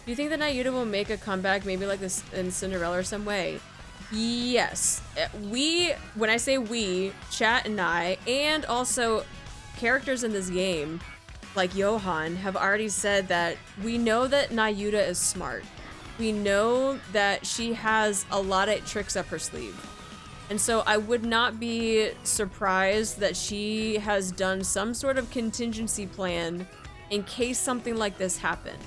Do you think that Nayuta will make a comeback, maybe like this in Cinderella or some way? Yes. When I say we, chat and I, and also characters in this game, like Johan, have already said that we know that Nayuta is smart. We know that she has a lot of tricks up her sleeve. And so I would not be surprised that she has done some sort of contingency plan in case something like this happened.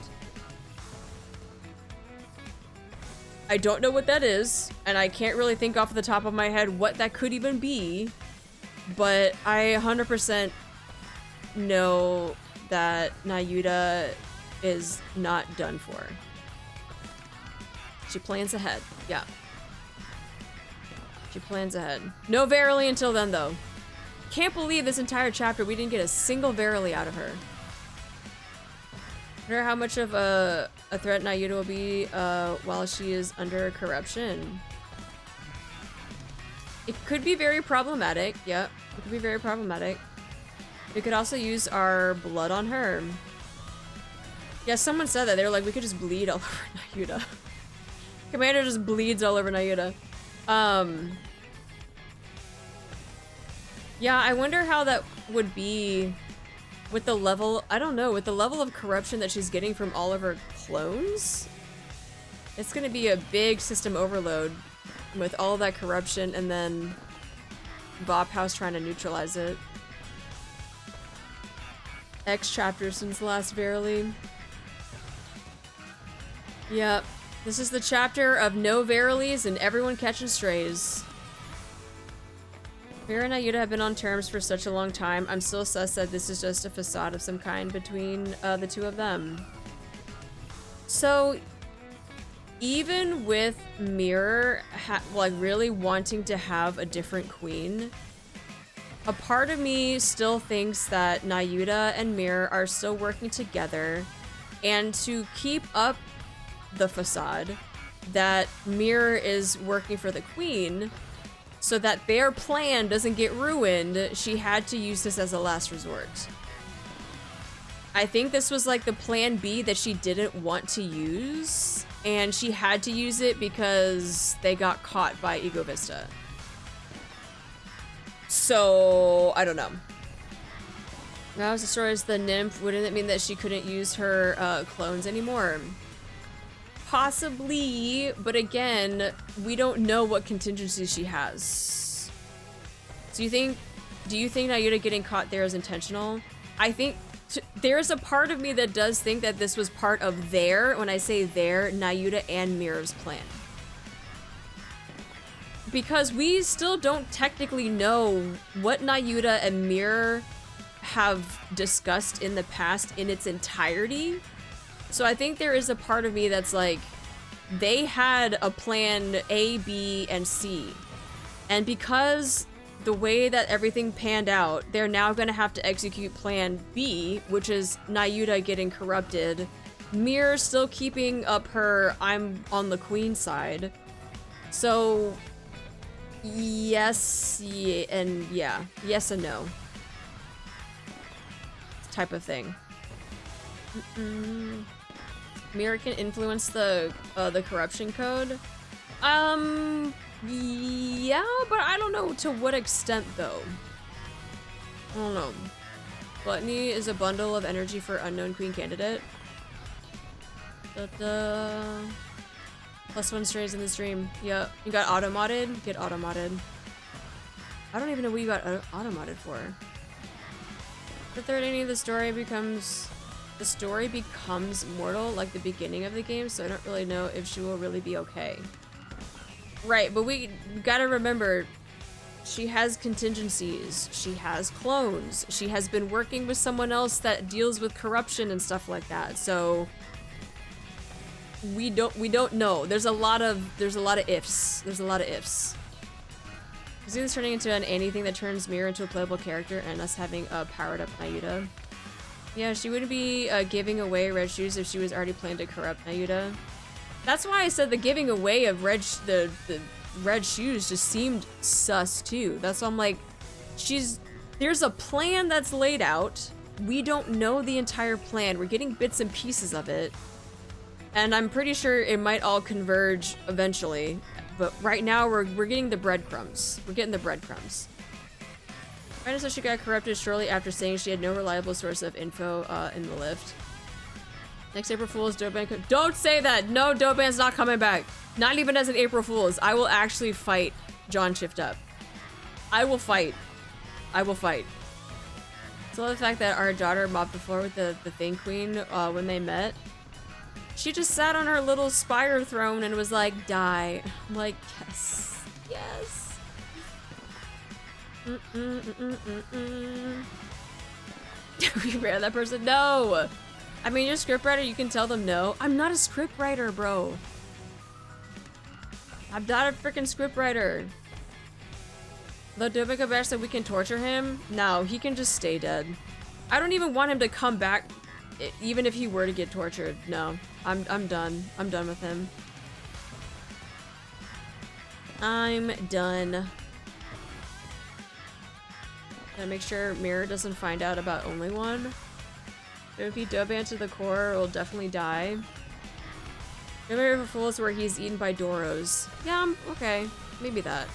I don't know what that is, and I can't really think off the top of my head what that could even be, but I 100% know that Nayuta is not done for. She plans ahead, yeah. She plans ahead. No Verily until then, though. Can't believe this entire chapter we didn't get a single Verily out of her. I wonder how much of a threat Nayuta will be while she is under corruption. It could be very problematic. Yep, it could be very problematic. We could also use our blood on her. Yeah, someone said that. They were like, we could just bleed all over Nayuta. Commander just bleeds all over Nayuta. Yeah, I wonder how that would be with the level, I don't know, with the level of corruption that she's getting from all of her clones? It's gonna be a big system overload with all of that corruption and then Bop House trying to neutralize it. X chapter since the last Verily. Yep. This is the chapter of no Verilies and everyone catching strays. Mira and Nayuta have been on terms for such a long time. I'm still sus that this is just a facade of some kind between the two of them. So, even with Mirror like really wanting to have a different queen, a part of me still thinks that Nayuta and Mirror are still working together, and to keep up the facade that Mirror is working for the queen so that their plan doesn't get ruined, she had to use this as a last resort. I think this was like the plan B that she didn't want to use, and she had to use it because they got caught by Ego Vista. So, I don't know. Now, as destroys the nymph, wouldn't it mean that she couldn't use her clones anymore? Possibly, but again, we don't know what contingencies she has. So do you think Nayuta getting caught there is intentional? I think there's a part of me that does think that this was part of when I say Nayuta and Mirror's plan. Because we still don't technically know what Nayuta and Mirror have discussed in the past in its entirety. So I think there is a part of me that's like, they had a plan A, B, and C. And because the way that everything panned out, they're now gonna have to execute plan B, which is Nayuta getting corrupted, Mirror still keeping up her I'm on the queen side. So yes, yes and no type of thing. Mirror can influence the corruption code. Yeah, but I don't know to what extent though. I don't know. Gluttony is a bundle of energy for unknown queen candidate. +1 strays in the stream. Yep. You got auto-modded? Get auto-modded. I don't even know what you got auto-modded for. The third ending of the story becomes mortal like the beginning of the game, so I don't really know if she will really be okay. Right, but we gotta remember, she has contingencies, she has clones, she has been working with someone else that deals with corruption and stuff like that, so we don't know. There's a lot of ifs. There's a lot of ifs. Is this turning into anything that turns Mirror into a playable character and us having a powered up Nayuta? Yeah, she wouldn't be giving away red shoes if she was already planning to corrupt Nayuta. That's why I said the giving away of the red shoes just seemed sus too. That's why I'm like, there's a plan that's laid out. We don't know the entire plan. We're getting bits and pieces of it. And I'm pretty sure it might all converge eventually. But right now we're getting the breadcrumbs. We're getting the breadcrumbs. Brenda said she got corrupted shortly after saying she had no reliable source of info in the lift. Next April Fool's, Doban could— Don't say that! No, Doban's not coming back. Not even as an April Fool's. I will actually fight John Shift Up. I will fight. I will fight. So the fact that our daughter mopped the floor with the Thing Queen when they met. She just sat on her little spire throne and was like, die. I'm like, yes. Yes. We ran that person? No! I mean, you're a scriptwriter, you can tell them no. I'm not a scriptwriter, bro. I'm not a freaking scriptwriter. The Doban Bash said we can torture him? No, he can just stay dead. I don't even want him to come back, even if he were to get tortured. No, I'm done. I'm done with him. I'm done. Gotta make sure Mirror doesn't find out about Only One. If he Doban to the core, will definitely die. Remember for Fools where he's eaten by Doros. Yeah, okay. Maybe that.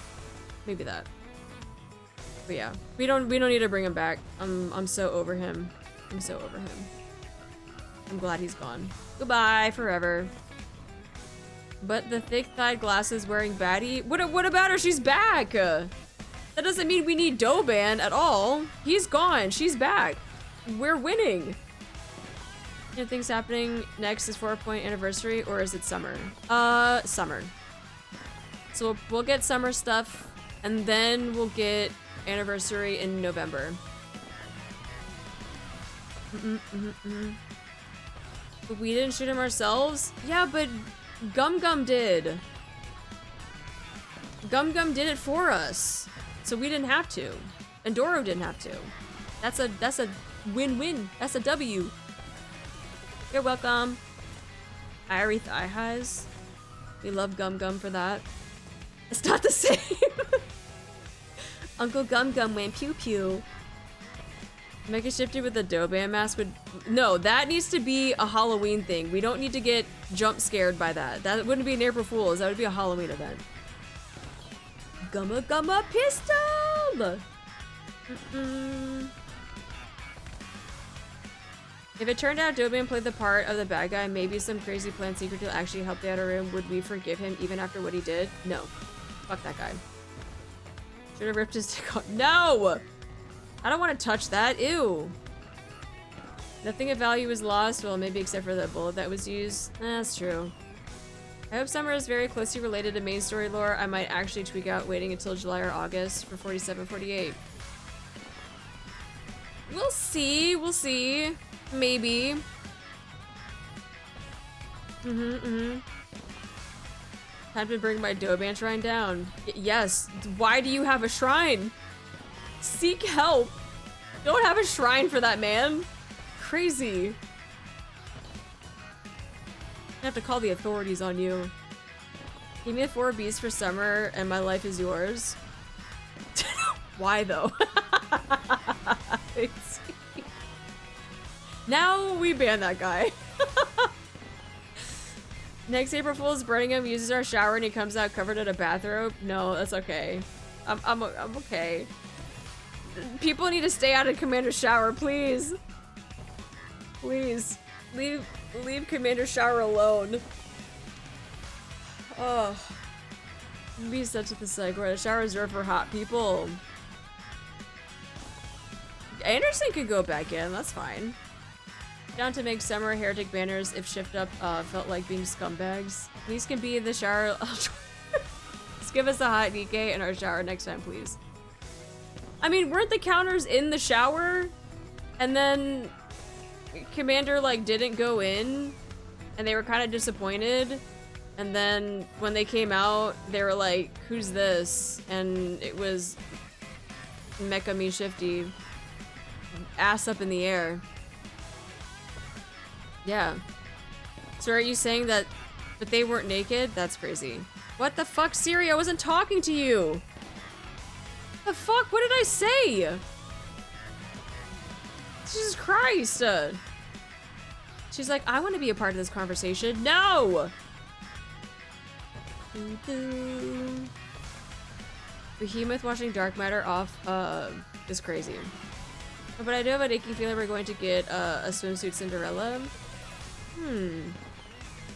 Maybe that. But yeah, we don't need to bring him back. I'm so over him. I'm so over him. I'm glad he's gone. Goodbye forever. But the thick-thighed glasses wearing baddie. What about her? She's back. That doesn't mean we need Doban at all. He's gone. She's back. We're winning. You know, things happening next is 4-point anniversary, or is it summer? Summer. So we'll get summer stuff, and then we'll get anniversary in November. But we didn't shoot him ourselves? Yeah, but Gum Gum did. Gum Gum did it for us. So we didn't have to. And Doro didn't have to. That's a win-win. That's a W. You're welcome. Irie Thigh Highs. We love Gum Gum for that. It's not the same. Uncle Gum Gum went pew pew. Make it shifted with a Doban mask would... No, that needs to be a Halloween thing. We don't need to get jump scared by that. That wouldn't be an April Fool's. That would be a Halloween event. Gumma Gumma Pistol! If it turned out Doban played the part of the bad guy, maybe some crazy plan secret to actually help the outer rim, would we forgive him even after what he did? No. Fuck that guy. Should have ripped his dick off. No! I don't want to touch that. Ew. Nothing of value was lost. Well, maybe except for the bullet that was used. That's true. I hope Summer is very closely related to main story lore. I might actually tweak out waiting until July or August for 47-48. We'll see. We'll see. Maybe. Time to bring my Doban shrine down. Yes. Why do you have a shrine? Seek help. Don't have a shrine for that man. Crazy. I have to call the authorities on you. Give me a 4 Bs for Summer and my life is yours. Why though? Now we ban that guy. Next April Fool's, Birmingham uses our shower and he comes out covered in a bathrobe. No, that's okay. I'm okay. People need to stay out of Commander's shower, please. Please. Leave Commander's shower alone. Oh. Be sent to the psych where the shower is reserved for hot people. Anderson could go back in, that's fine. Down to make Summer heretic banners if Shift Up felt like being scumbags. These can be in the shower. Just give us a hot NIKKE in our shower next time, please. I mean, weren't the counters in the shower? And then Commander like didn't go in and they were kind of disappointed. And then when they came out, they were like, who's this? And it was Mecha Me Shifty. Ass up in the air. Yeah. So are you saying that, but they weren't naked? That's crazy. What the fuck, Siri? I wasn't talking to you. The fuck? What did I say? Jesus Christ. She's like, I want to be a part of this conversation. No! Behemoth watching Dark Matter off is crazy. But I do have a icky feeling we're going to get a swimsuit Cinderella.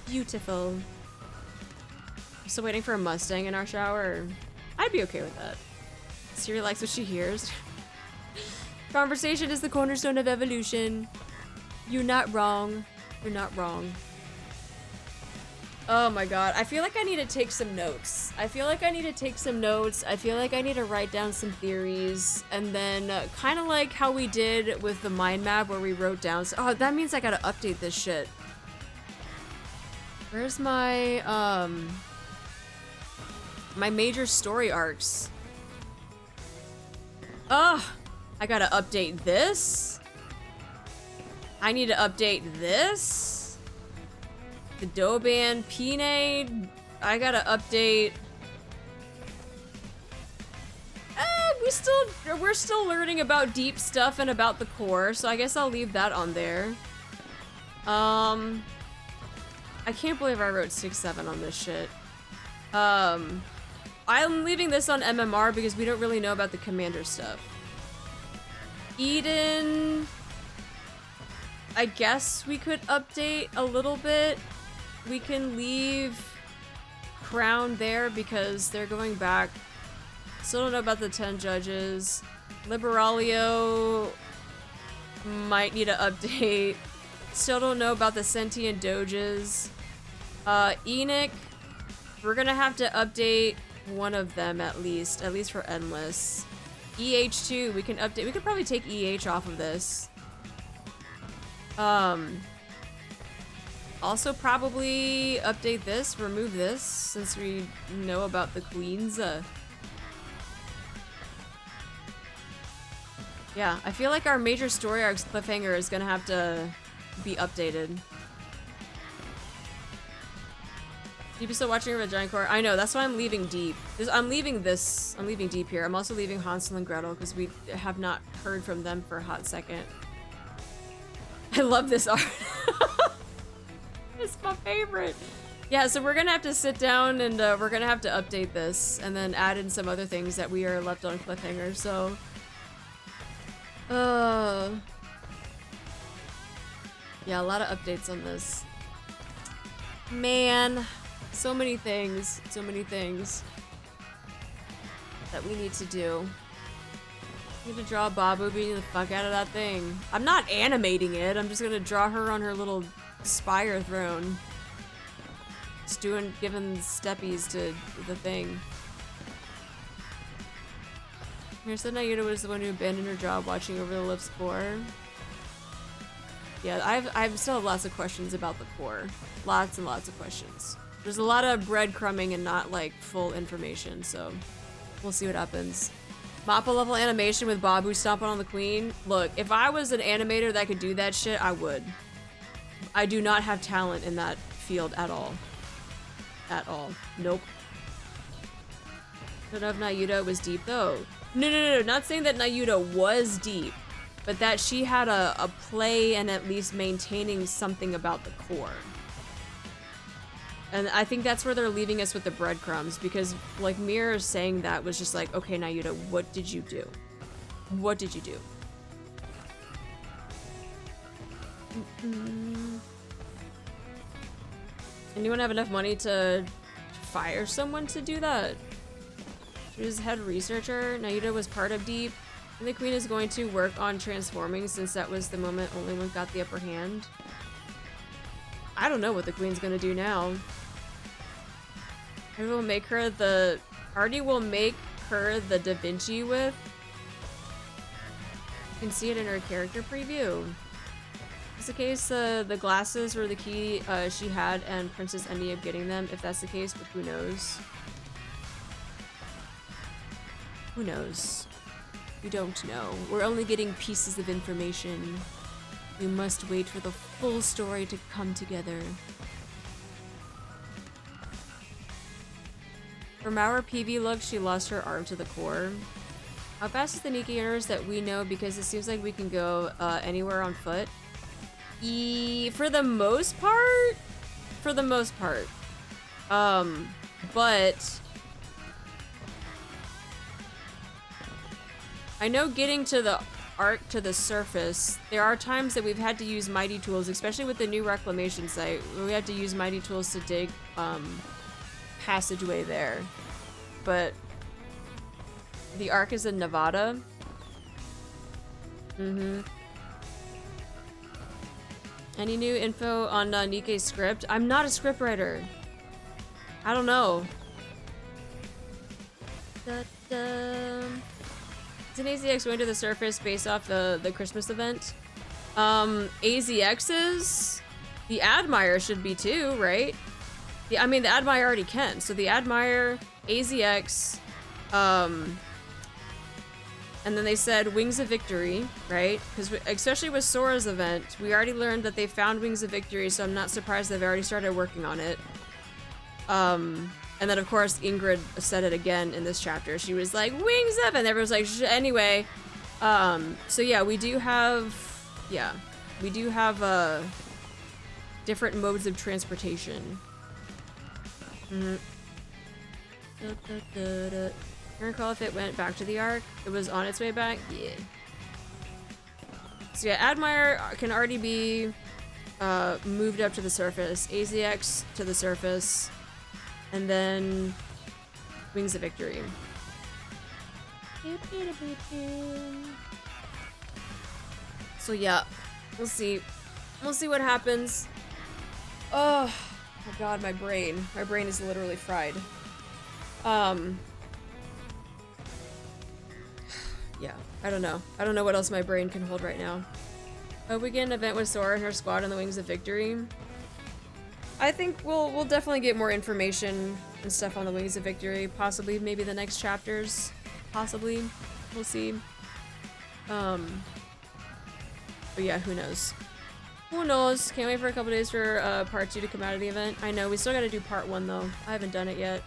Beautiful. I'm still waiting for a Mustang in our shower. I'd be okay with that. Siri likes what she hears. Conversation is the cornerstone of evolution. You're not wrong. You're not wrong. Oh my god. I feel like I need to take some notes. I feel like I need to write down some theories. And then kind of like how we did with the mind map where we wrote down... Oh, that means I gotta update this shit. Where's my, my major story arcs? Ugh! I gotta update this? I need to update this? The Doban Pine? I gotta update... we're still learning about deep stuff and about the core, so I guess I'll leave that on there. I can't believe I wrote 6-7 on this shit. I'm leaving this on MMR because we don't really know about the Commander stuff. Eden... I guess we could update a little bit. We can leave Crown there because they're going back. Still don't know about the 10 judges. Liberalio might need an update. Still don't know about the sentient doges. Enoch, we're gonna have to update one of them at least for Endless. EH2, we can update. We could probably take EH off of this. Also probably update this, remove this, since we know about the queens. Yeah, I feel like our major story arc's cliffhanger is gonna have to be updated. Deep is still watching over the giant core. I know, that's why I'm leaving Deep. I'm leaving Deep here. I'm also leaving Hansel and Gretel because we have not heard from them for a hot second. I love this art. It's my favorite. Yeah, so we're gonna have to sit down and we're gonna have to update this and then add in some other things that we are left on cliffhanger, so... yeah, a lot of updates on this. Man, so many things that we need to do. I need to draw Babu beating the fuck out of that thing. I'm not animating it, I'm just gonna draw her on her little spire throne. Just giving steppies to the thing. Here said Naruto was the one who abandoned her job watching over the lift's core. Yeah, I still have lots of questions about the core. Lots and lots of questions. There's a lot of breadcrumbing and not like full information, so we'll see what happens. Mappa level animation with Babu stomping on the queen. Look, if I was an animator that could do that shit, I would. I do not have talent in that field at all. At all. Nope. I don't know if Naruto was deep though. No, not saying that Naruto was deep, but that she had a play and at least maintaining something about the core. And I think that's where they're leaving us with the breadcrumbs, because like Mirror saying that was just like, okay, Naruto, what did you do? What did you do? Anyone have enough money to fire someone to do that? She was head researcher. Naruto was part of Deep. And the queen is going to work on transforming since that was the moment only one got the upper hand. I don't know what the queen's gonna do now. Artie will make her the Da Vinci with. You can see it in her character preview. Is the case the glasses were the key she had and Princess ended up getting them? If that's the case, but who knows? Who knows? We don't know. We're only getting pieces of information. We must wait for the full story to come together. From our PV look, she lost her arm to the core. How fast is the NIKKE universe that we know? Because it seems like we can go anywhere on foot. For the most part. For the most part. But I know getting to the arc to the surface, there are times that we've had to use mighty tools, especially with the new reclamation site, where we had to use mighty tools to dig passageway there. But the arc is in Nevada. Any new info on NIKKE's script? I'm not a scriptwriter. I don't know. Is an AZX going to the surface based off the Christmas event? AZX's? The Admire should be too, right? I mean, the Admire already can. So the Admire, AZX, and then they said Wings of Victory, right? Because especially with Sora's event, we already learned that they found Wings of Victory, so I'm not surprised they've already started working on it. And then, of course, Ingrid said it again in this chapter. She was like, Wings of, and everyone's like, anyway. So yeah, we do have different modes of transportation. I recall if it went back to the Ark. It was on its way back? Yeah. So yeah, Admire can already be moved up to the surface. AZX to the surface. And then Wings of Victory. So yeah, we'll see. We'll see what happens. Oh my god, my brain. My brain is literally fried. Yeah, I don't know. I don't know what else my brain can hold right now. We get an event with Sora and her squad on the Wings of Victory. I think we'll definitely get more information and stuff on the Wings of Victory. Possibly, maybe the next chapters. Possibly, we'll see. But yeah, who knows? Who knows? Can't wait for a couple days for part 2 to come out of the event. I know we still got to do part 1 though. I haven't done it yet.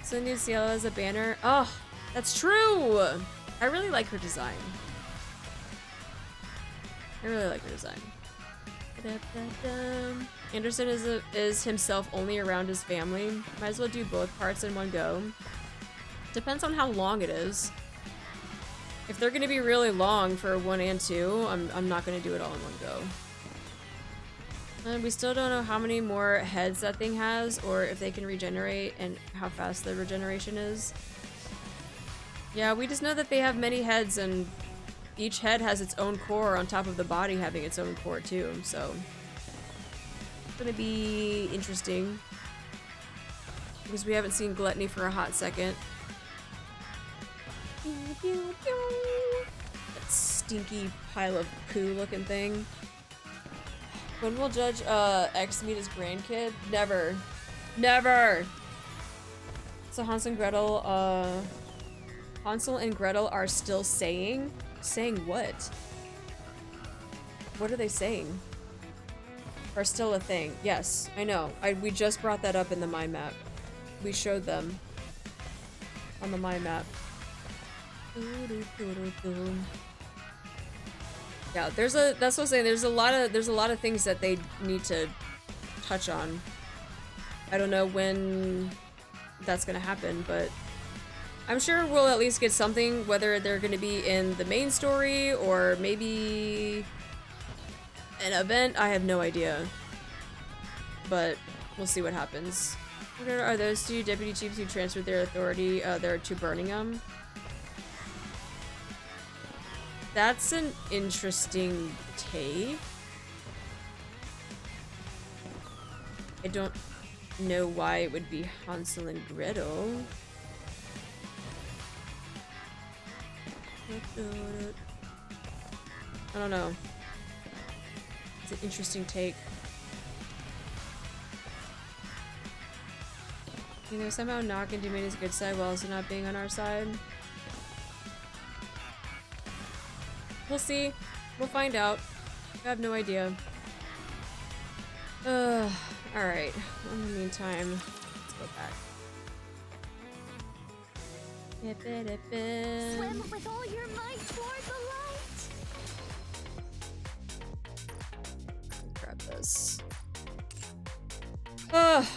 So new Cielo as a banner. Oh, that's true. I really like her design. I really like her design. Anderson is himself only around his family. Might as well do both parts in one go. Depends on how long it is. If they're gonna be really long for 1 and 2, I'm not gonna do it all in one go. And we still don't know how many more heads that thing has, or if they can regenerate, and how fast the regeneration is. Yeah, we just know that they have many heads, and each head has its own core on top of the body having its own core too, so it's gonna be interesting. Because we haven't seen Gluttony for a hot second. That stinky pile of poo looking thing. When will Judge X meet his grandkid? Never. Never! So Hansel and Gretel are still saying? Saying what? What are they saying? Are still a thing. Yes, I know. We just brought that up in the mind map. We showed them on the mind map. Yeah, that's what I'm saying. There's a lot of things that they need to touch on. I don't know when that's gonna happen, but I'm sure we'll at least get something, whether they're gonna be in the main story or maybe an event. I have no idea, but we'll see what happens. What are those two deputy chiefs who transferred their authority there to Birmingham? That's an interesting take. I don't know why it would be Hansel and Gretel. I don't know. It's an interesting take. You know, somehow not going to be his good side while also not being on our side. We'll see. We'll find out. I have no idea. Alright. In the meantime, let's go back. Swim with all your might toward the light. Grab this.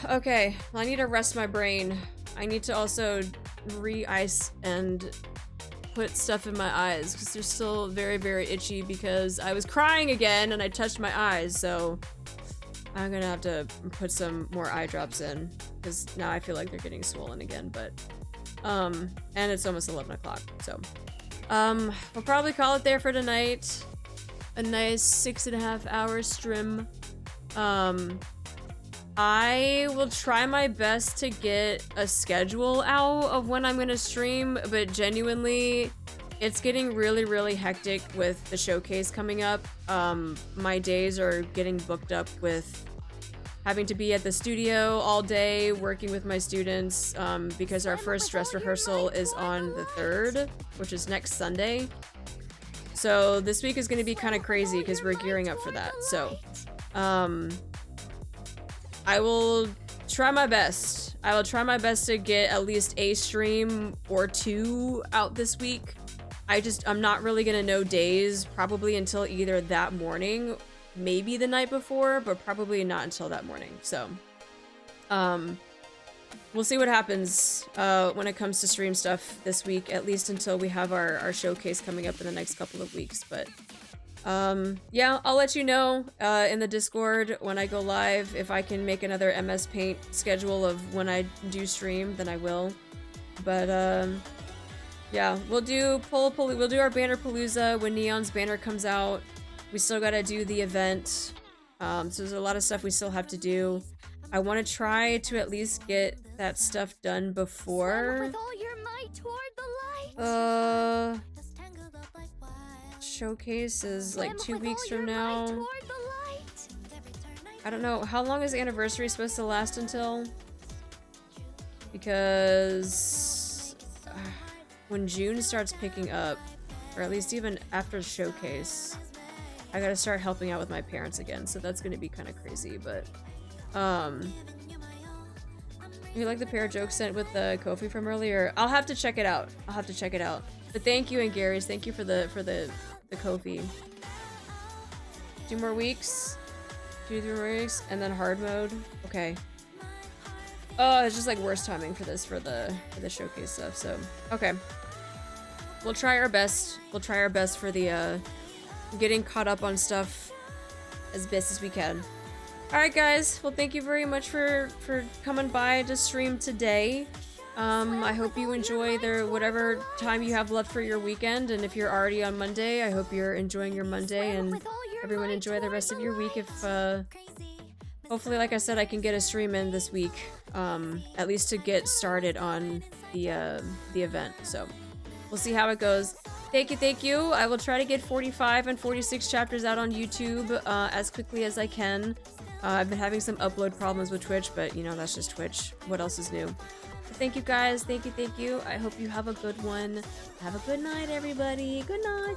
Okay. Well, I need to rest my brain. I need to also re-ice and put stuff in my eyes because they're still very, very itchy because I was crying again and I touched my eyes, so I'm gonna have to put some more eye drops in because now I feel like they're getting swollen again, but and it's almost 11 o'clock, so we'll probably call it there for tonight. A nice 6.5 hour stream. I will try my best to get a schedule out of when I'm gonna stream, but genuinely, it's getting really, really hectic with the showcase coming up. My days are getting booked up with having to be at the studio all day, working with my students, because our first dress rehearsal is on the 3rd, which is next Sunday. So this week is gonna be kind of crazy because we're gearing up for that, so, I will try my best. I will try my best to get at least a stream or 2 out this week. I'm not really gonna know days, probably until either that morning, maybe the night before, but probably not until that morning. So, we'll see what happens when it comes to stream stuff this week, at least until we have our showcase coming up in the next couple of weeks, but yeah, I'll let you know in the Discord when I go live. If I can make another MS Paint schedule of when I do stream, then I will. But yeah, we'll do our Banner Palooza when Neon's banner comes out. We still gotta do the event. So there's a lot of stuff we still have to do. I want to try to at least get that stuff done before. With all your might toward the light. Showcase is like 2 weeks from now. I don't know. How long is the anniversary supposed to last until? Because when June starts picking up, or at least even after the showcase, I gotta start helping out with my parents again, so that's gonna be kind of crazy, but you like the pair of jokes sent with the Kofi from earlier? I'll have to check it out. I'll have to check it out. But thank you, and Gary's, thank you for the Kofi. 2 more weeks, 2 to 3 more weeks, and then hard mode. Okay. Oh, it's just like worst timing for this for the showcase stuff. So okay, we'll try our best. We'll try our best for the getting caught up on stuff as best as we can. All right, guys. Well, thank you very much for coming by to stream today. I hope you enjoy whatever time you have left for your weekend, and if you're already on Monday, I hope you're enjoying your Monday, and everyone enjoy the rest of your week. If hopefully, like I said, I can get a stream in this week, at least to get started on the event. So we'll see how it goes. Thank you. I will try to get 45 and 46 chapters out on YouTube as quickly as I can. I've been having some upload problems with Twitch, but you know, that's just Twitch. What else is new? Thank you, guys. Thank you. I hope you have a good one. Have a good night, everybody. Good night.